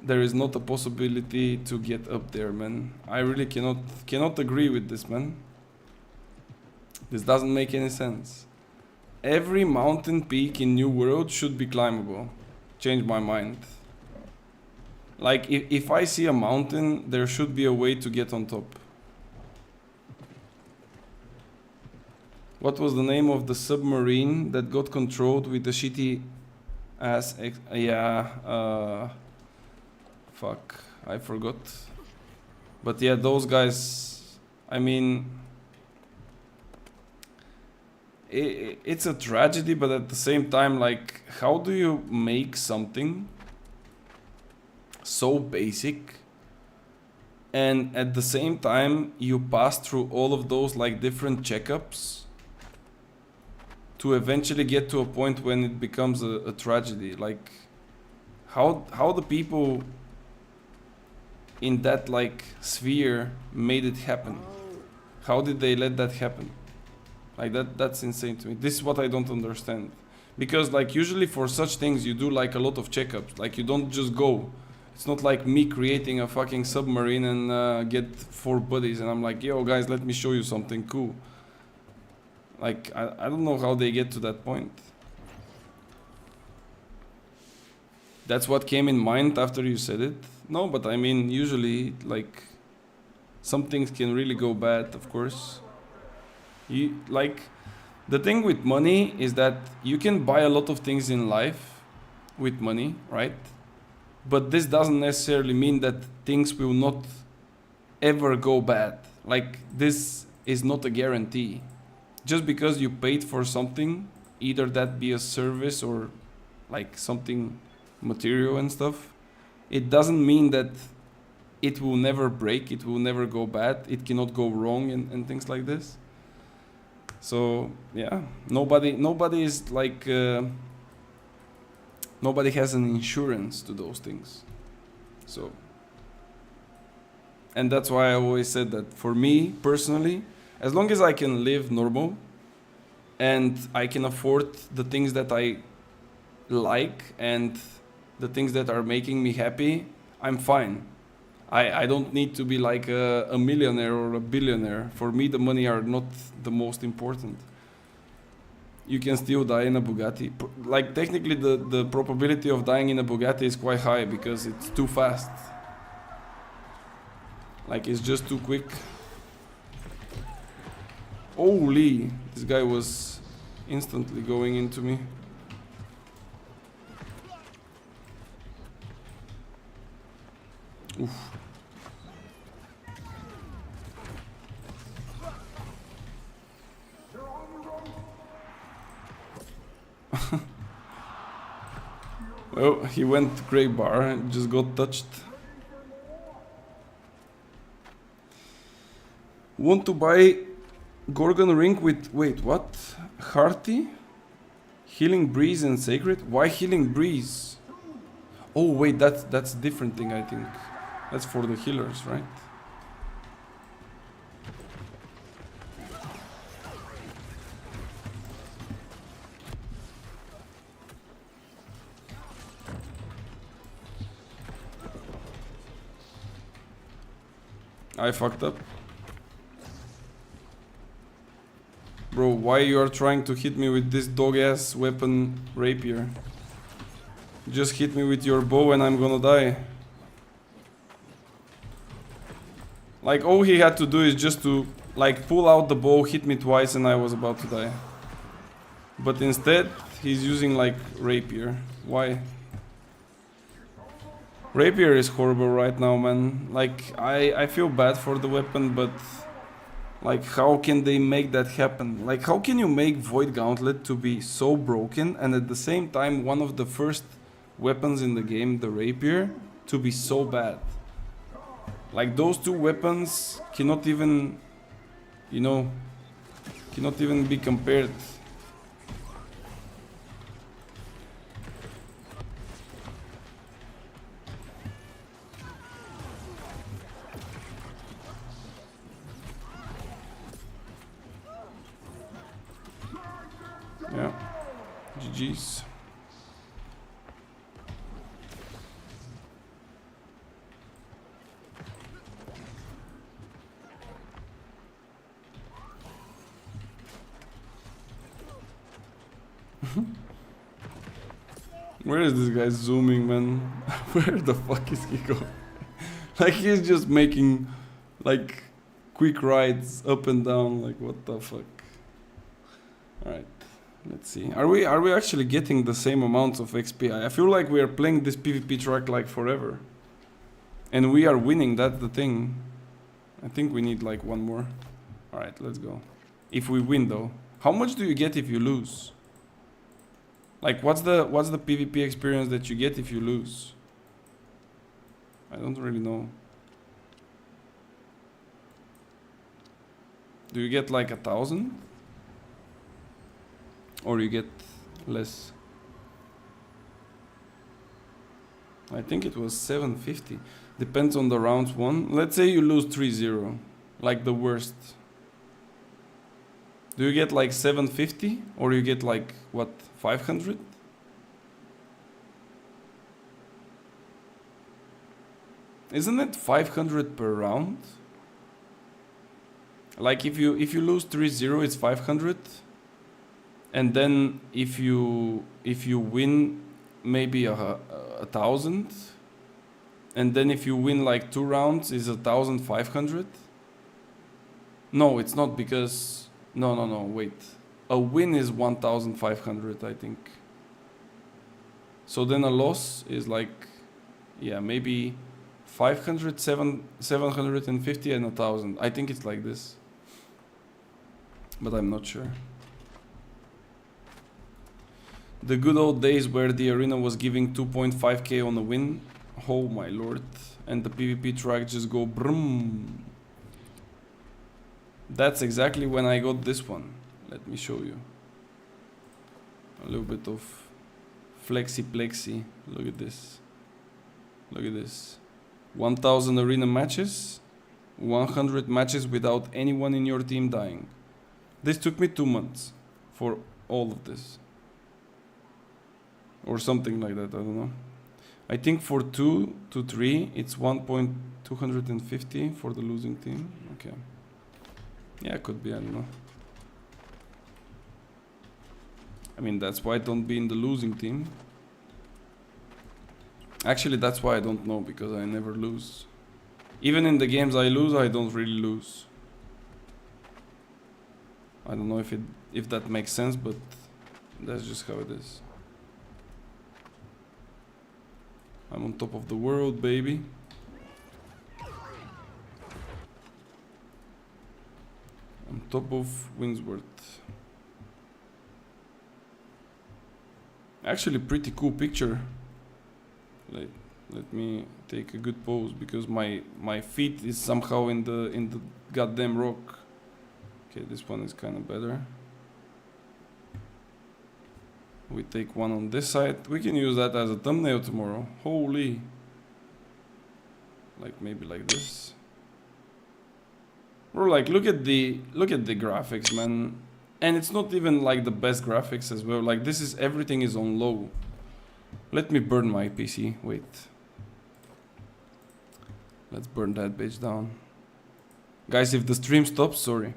There is not a possibility to get up there, man. I really cannot agree with this, man. This doesn't make any sense. Every mountain peak in New World should be climbable. Change my mind. Like, if I see a mountain, there should be a way to get on top. What was the name of the submarine that got controlled with the shitty ass fuck, I forgot. But yeah, those guys, I mean, it's a tragedy, but at the same time, like, how do you make something so basic and at the same time you pass through all of those like different checkups to eventually get to a point when it becomes a tragedy? Like, how the people in that like sphere made it happen? How did they let that happen? Like that's insane to me. This is what I don't understand. Because like usually for such things you do like a lot of checkups. Like you don't just go. It's not like me creating a fucking submarine and get 4 buddies and I'm like, yo guys, let me show you something cool. Like I don't know how they get to that point. That's what came in mind after you said it. No, but I mean usually like some things can really go bad, of course. Like the thing with money is that you can buy a lot of things in life with money, right? But this doesn't necessarily mean that things will not ever go bad. Like this is not a guarantee. Just because you paid for something, either that be a service or like something material and stuff, it doesn't mean that it will never break, it will never go bad, it cannot go wrong and things like this. So yeah, nobody is like nobody has an insurance to those things. So, and that's why I always said that for me personally, as long as I can live normal and I can afford the things that I like and the things that are making me happy, I'm fine. I don't need to be like a millionaire or a billionaire. For me, the money are not the most important. You can still die in a Bugatti. Like technically the probability of dying in a Bugatti is quite high because it's too fast. Like it's just too quick. Holy, this guy was instantly going into me. Oof. Well, he went grey bar and just got touched. Want to buy Gorgon ring with, wait, what? Hearty? Healing Breeze and Sacred? Why Healing Breeze? Oh wait, that's a different thing, I think. That's for the healers, right? I fucked up. Bro, why you are trying to hit me with this dog-ass weapon rapier? Just hit me with your bow and I'm gonna die. Like, all he had to do is just to, like, pull out the bow, hit me twice and I was about to die. But instead, he's using, like, rapier. Why? Rapier is horrible right now, man. Like, I feel bad for the weapon, but Like, how can they make that happen? Like, how can you make Void Gauntlet to be so broken and at the same time one of the first weapons in the game, the rapier, to be so bad? Like, those two weapons cannot even, you know, cannot even be compared. Yeah, GG's. Where is this guy zooming, man? Where the fuck is he going? Like, he's just making, like, quick rides up and down. Like, what the fuck? Alright, let's see. Are we actually getting the same amounts of XP? I feel like we are playing this PvP track like forever. And we are winning, that's the thing. I think we need like one more. Alright, let's go. If we win though. How much do you get if you lose? Like, what's the PvP experience that you get if you lose? I don't really know. Do you get like 1,000? Or you get less? I think it was 750. Depends on the rounds won. Let's say you lose 3-0. Like the worst. Do you get like 750? Or you get like, what, 500? Isn't it 500 per round? Like if you lose 3-0, it's 500. And then if you win maybe 1,000, and then if you win like 2 rounds is 1,500. No, it's not, because no, wait, a win is 1,500, I think. So then a loss is like, yeah, maybe 500, 750 and 1,000. I think it's like this, but I'm not sure. The good old days where the arena was giving 2.5k on a win. Oh my lord. And the PvP track just go brum. That's exactly when I got this one. Let me show you. A little bit of flexi plexi. Look at this. Look at this. 1,000 arena matches. 100 matches without anyone in your team dying. This took me 2 months for all of this. Or something like that, I don't know. I think for 2 to 3, it's 1.250 for the losing team. Okay. Yeah, could be, I don't know. I mean, that's why I don't be in the losing team. Actually, that's why I don't know, because I never lose. Even in the games I lose, I don't really lose. I don't know if that makes sense, but that's just how it is. I'm on top of the world, baby. On top of Windsworth. Actually, pretty cool picture. Let me take a good pose, because my feet is somehow in the goddamn rock. Okay, this one is kind of better. We take one on this side. We can use that as a thumbnail tomorrow. Holy. Like maybe like this. Or like look at the graphics, man. And it's not even like the best graphics as well. Like this is, everything is on low. Let me burn my PC. Wait. Let's burn that bitch down. Guys, if the stream stops, sorry.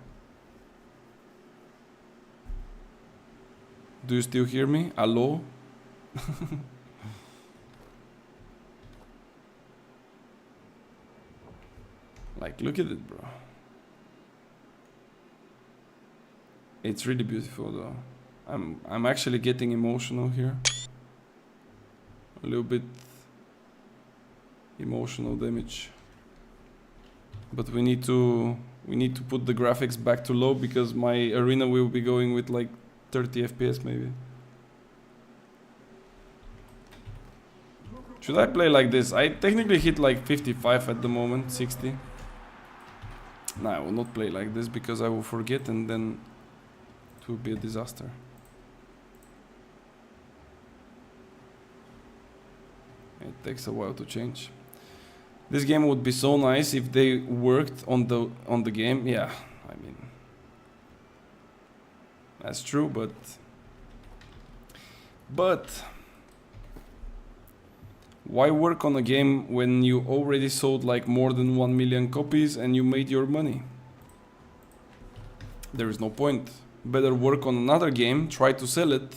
Do you still hear me? Hello? Like, look at it, bro. It's really beautiful, though. I'm actually getting emotional here. A little bit emotional damage. But we need to We need to put the graphics back to low because my arena will be going with like 30 FPS maybe. Should I play like this? I technically hit like 55 at the moment, 60. Nah, I will not play like this because I will forget and then it will be a disaster. It takes a while to change. This game would be so nice if they worked on the game. Yeah, I mean, that's true, but why work on a game when you already sold like more than 1 million copies and you made your money? There is no point. Better work on another game, try to sell it,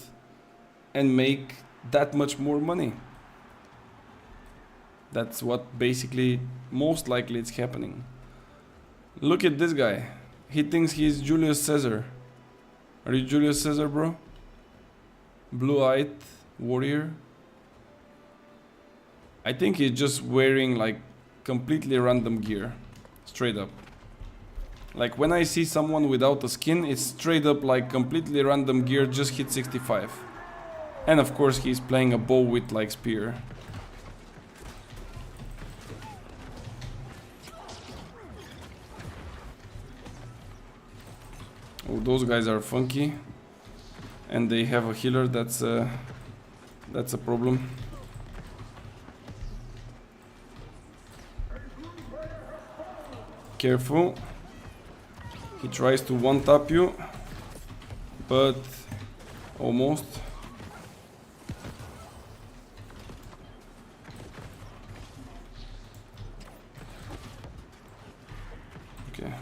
and make that much more money. That's what basically, most likely it's happening. Look at this guy. He thinks he's Julius Caesar. Are you Julius Caesar, bro? Blue-eyed warrior. I think he's just wearing like completely random gear. Straight up. Like when I see someone without a skin, it's straight up like completely random gear, just hit 65. And of course he's playing a bow with like spear. Oh, those guys are funky, and they have a healer. That's a problem. Careful. He tries to one-tap you, but almost. Okay.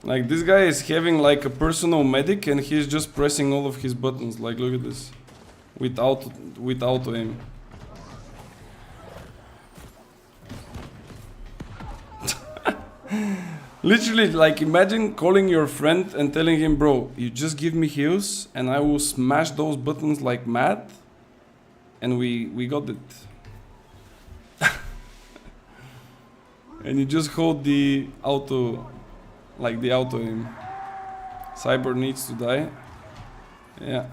Like this guy is having like a personal medic and he's just pressing all of his buttons. Like look at this. With auto aim. Literally, like imagine calling your friend and telling him, bro, you just give me heals and I will smash those buttons like mad. And we got it. And you just hold the auto, like the auto aim. Cyber needs to die. Yeah.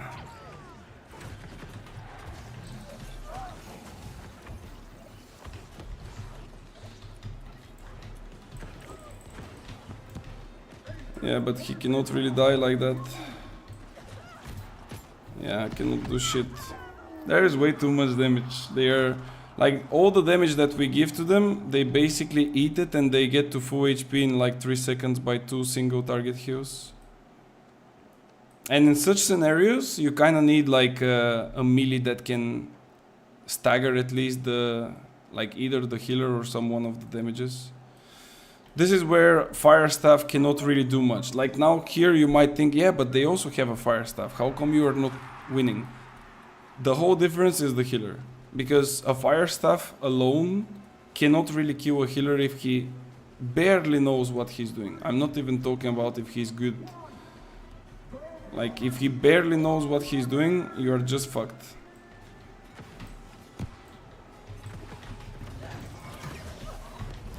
Yeah, but he cannot really die like that. Yeah, I cannot do shit. There is way too much damage. They are like all the damage that we give to them, they basically eat it and they get to full HP in like 3 seconds by 2 single target heals. And in such scenarios, you kind of need like a melee that can stagger at least the like either the healer or some one of the damages. This is where fire staff cannot really do much. Like now here you might think, yeah, but they also have a fire staff. How come you are not winning? The whole difference is the healer. Because a fire staff alone cannot really kill a healer if he barely knows what he's doing. I'm not even talking about if he's good. Like if he barely knows what he's doing, you are just fucked.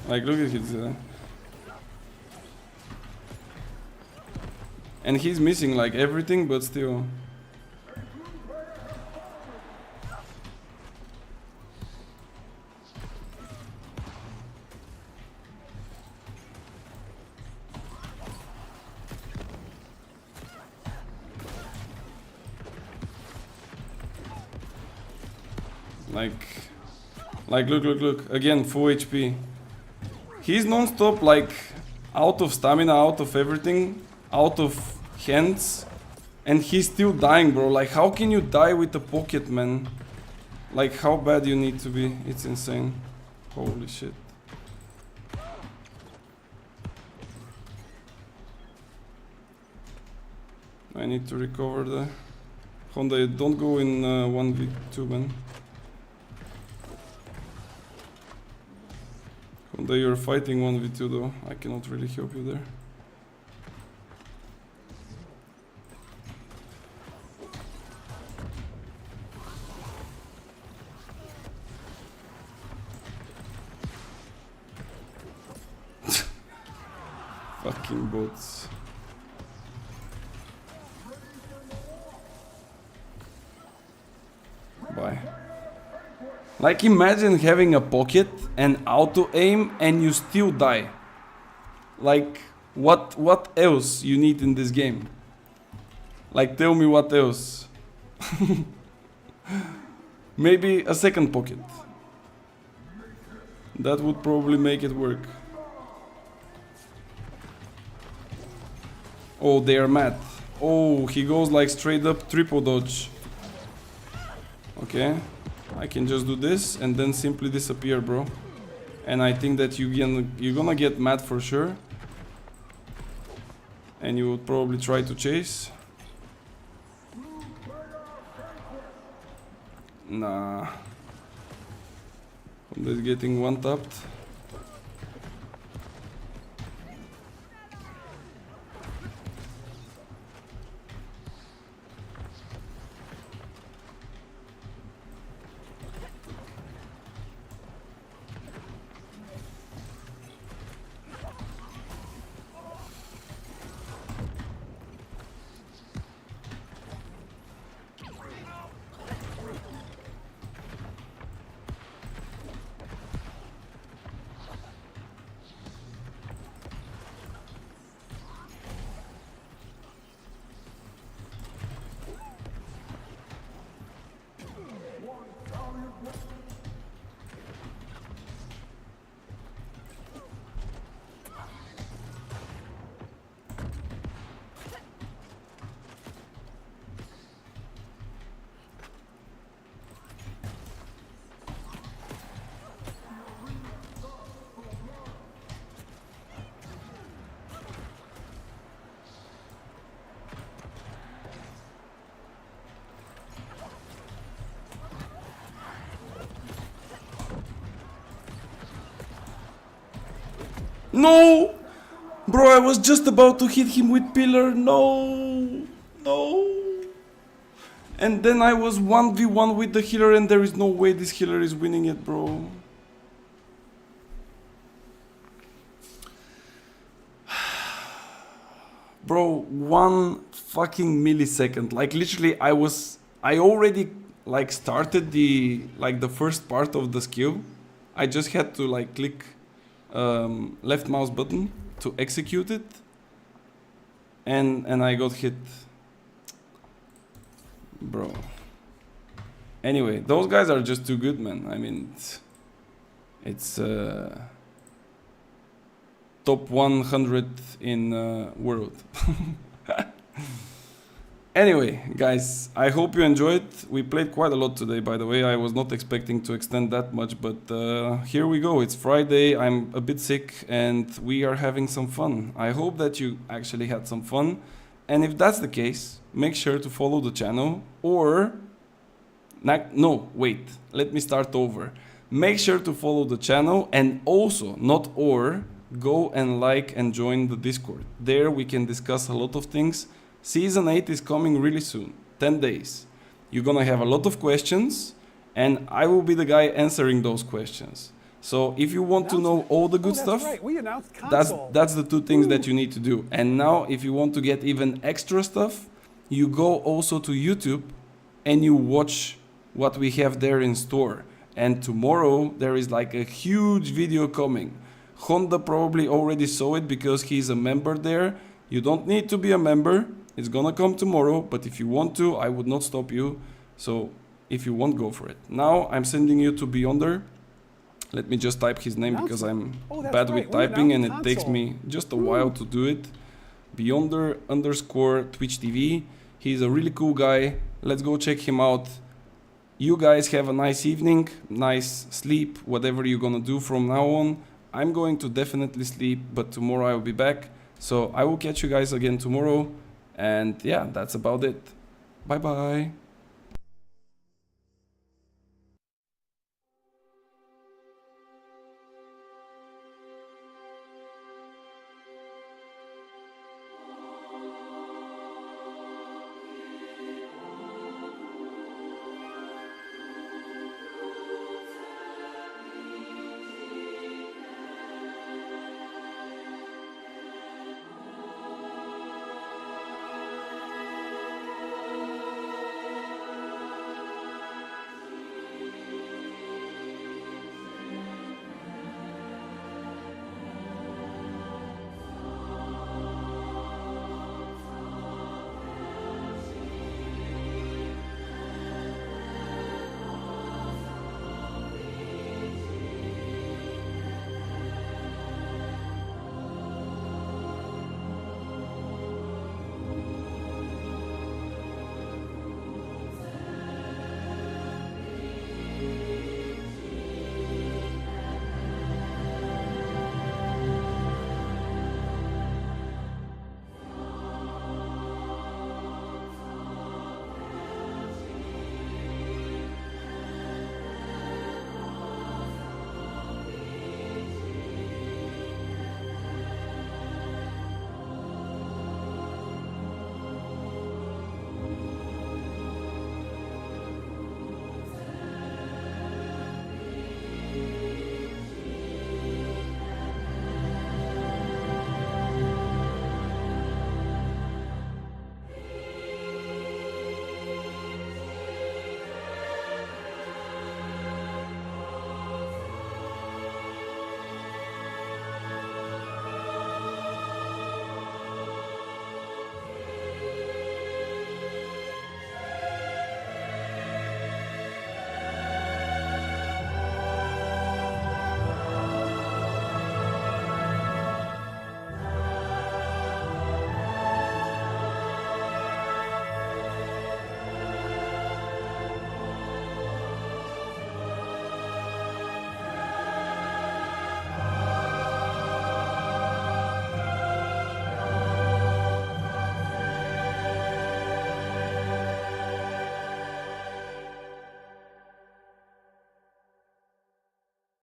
Like look at his and he's missing like everything, but still. Like look, again, full HP. He's non-stop, like, out of stamina, out of everything, out of hands, and he's still dying, bro. Like, how can you die with a pocket, man? Like, how bad you need to be? It's insane. Holy shit. I need to recover the... Honda, don't go in 1v2, man. Honda, you're fighting 1v2 though. I cannot really help you there. Fucking bots. Bye. Like imagine having a pocket and auto aim and you still die. Like what else you need in this game? Like tell me what else. Maybe a second pocket. That would probably make it work. Oh, they are mad. Oh, he goes like straight up triple dodge. Okay, I can just do this and then simply disappear, bro. And I think that you're gonna get mad for sure. And you would probably try to chase. Nah. Honda is getting one tapped. No! Bro, I was just about to hit him with pillar. No! No! And then I was 1v1 with the healer and there is no way this healer is winning it, bro. Bro, 1 fucking millisecond. Like literally I already like started the first part of the skill. I just had to like click left mouse button to execute it, and I got hit, bro. Anyway, those guys are just too good, man. I mean, it's top 100 in world. Anyway, guys, I hope you enjoyed. We played quite a lot today, by the way. I was not expecting to extend that much, but here we go. It's Friday, I'm a bit sick, and we are having some fun. I hope that you actually had some fun. And if that's the case, make sure to follow the channel, or... No, wait, let me start over. Make sure to follow the channel, and also, not or, go and like and join the Discord. There we can discuss a lot of things. Season 8 is coming really soon, 10 days. You're gonna have a lot of questions and I will be the guy answering those questions. So if you want to know all the good stuff, right. We announced console. that's the two things that you need to do. And now if you want to get even extra stuff, you go also to YouTube and you watch what we have there in store. And tomorrow there is like a huge video coming. Honda probably already saw it because he's a member there. You don't need to be a member. It's gonna come tomorrow, but if you want to, I would not stop you. So if you want, go for it. Now I'm sending you to Beyonder. Let me just type his name because I'm bad with typing and it takes me just a while to do it. Beyonder_Twitch TV. He's a really cool guy. Let's go check him out. You guys have a nice evening, nice sleep, whatever you're gonna do from now on. I'm going to definitely sleep, but tomorrow I will be back. So I will catch you guys again tomorrow. And yeah, that's about it. Bye bye.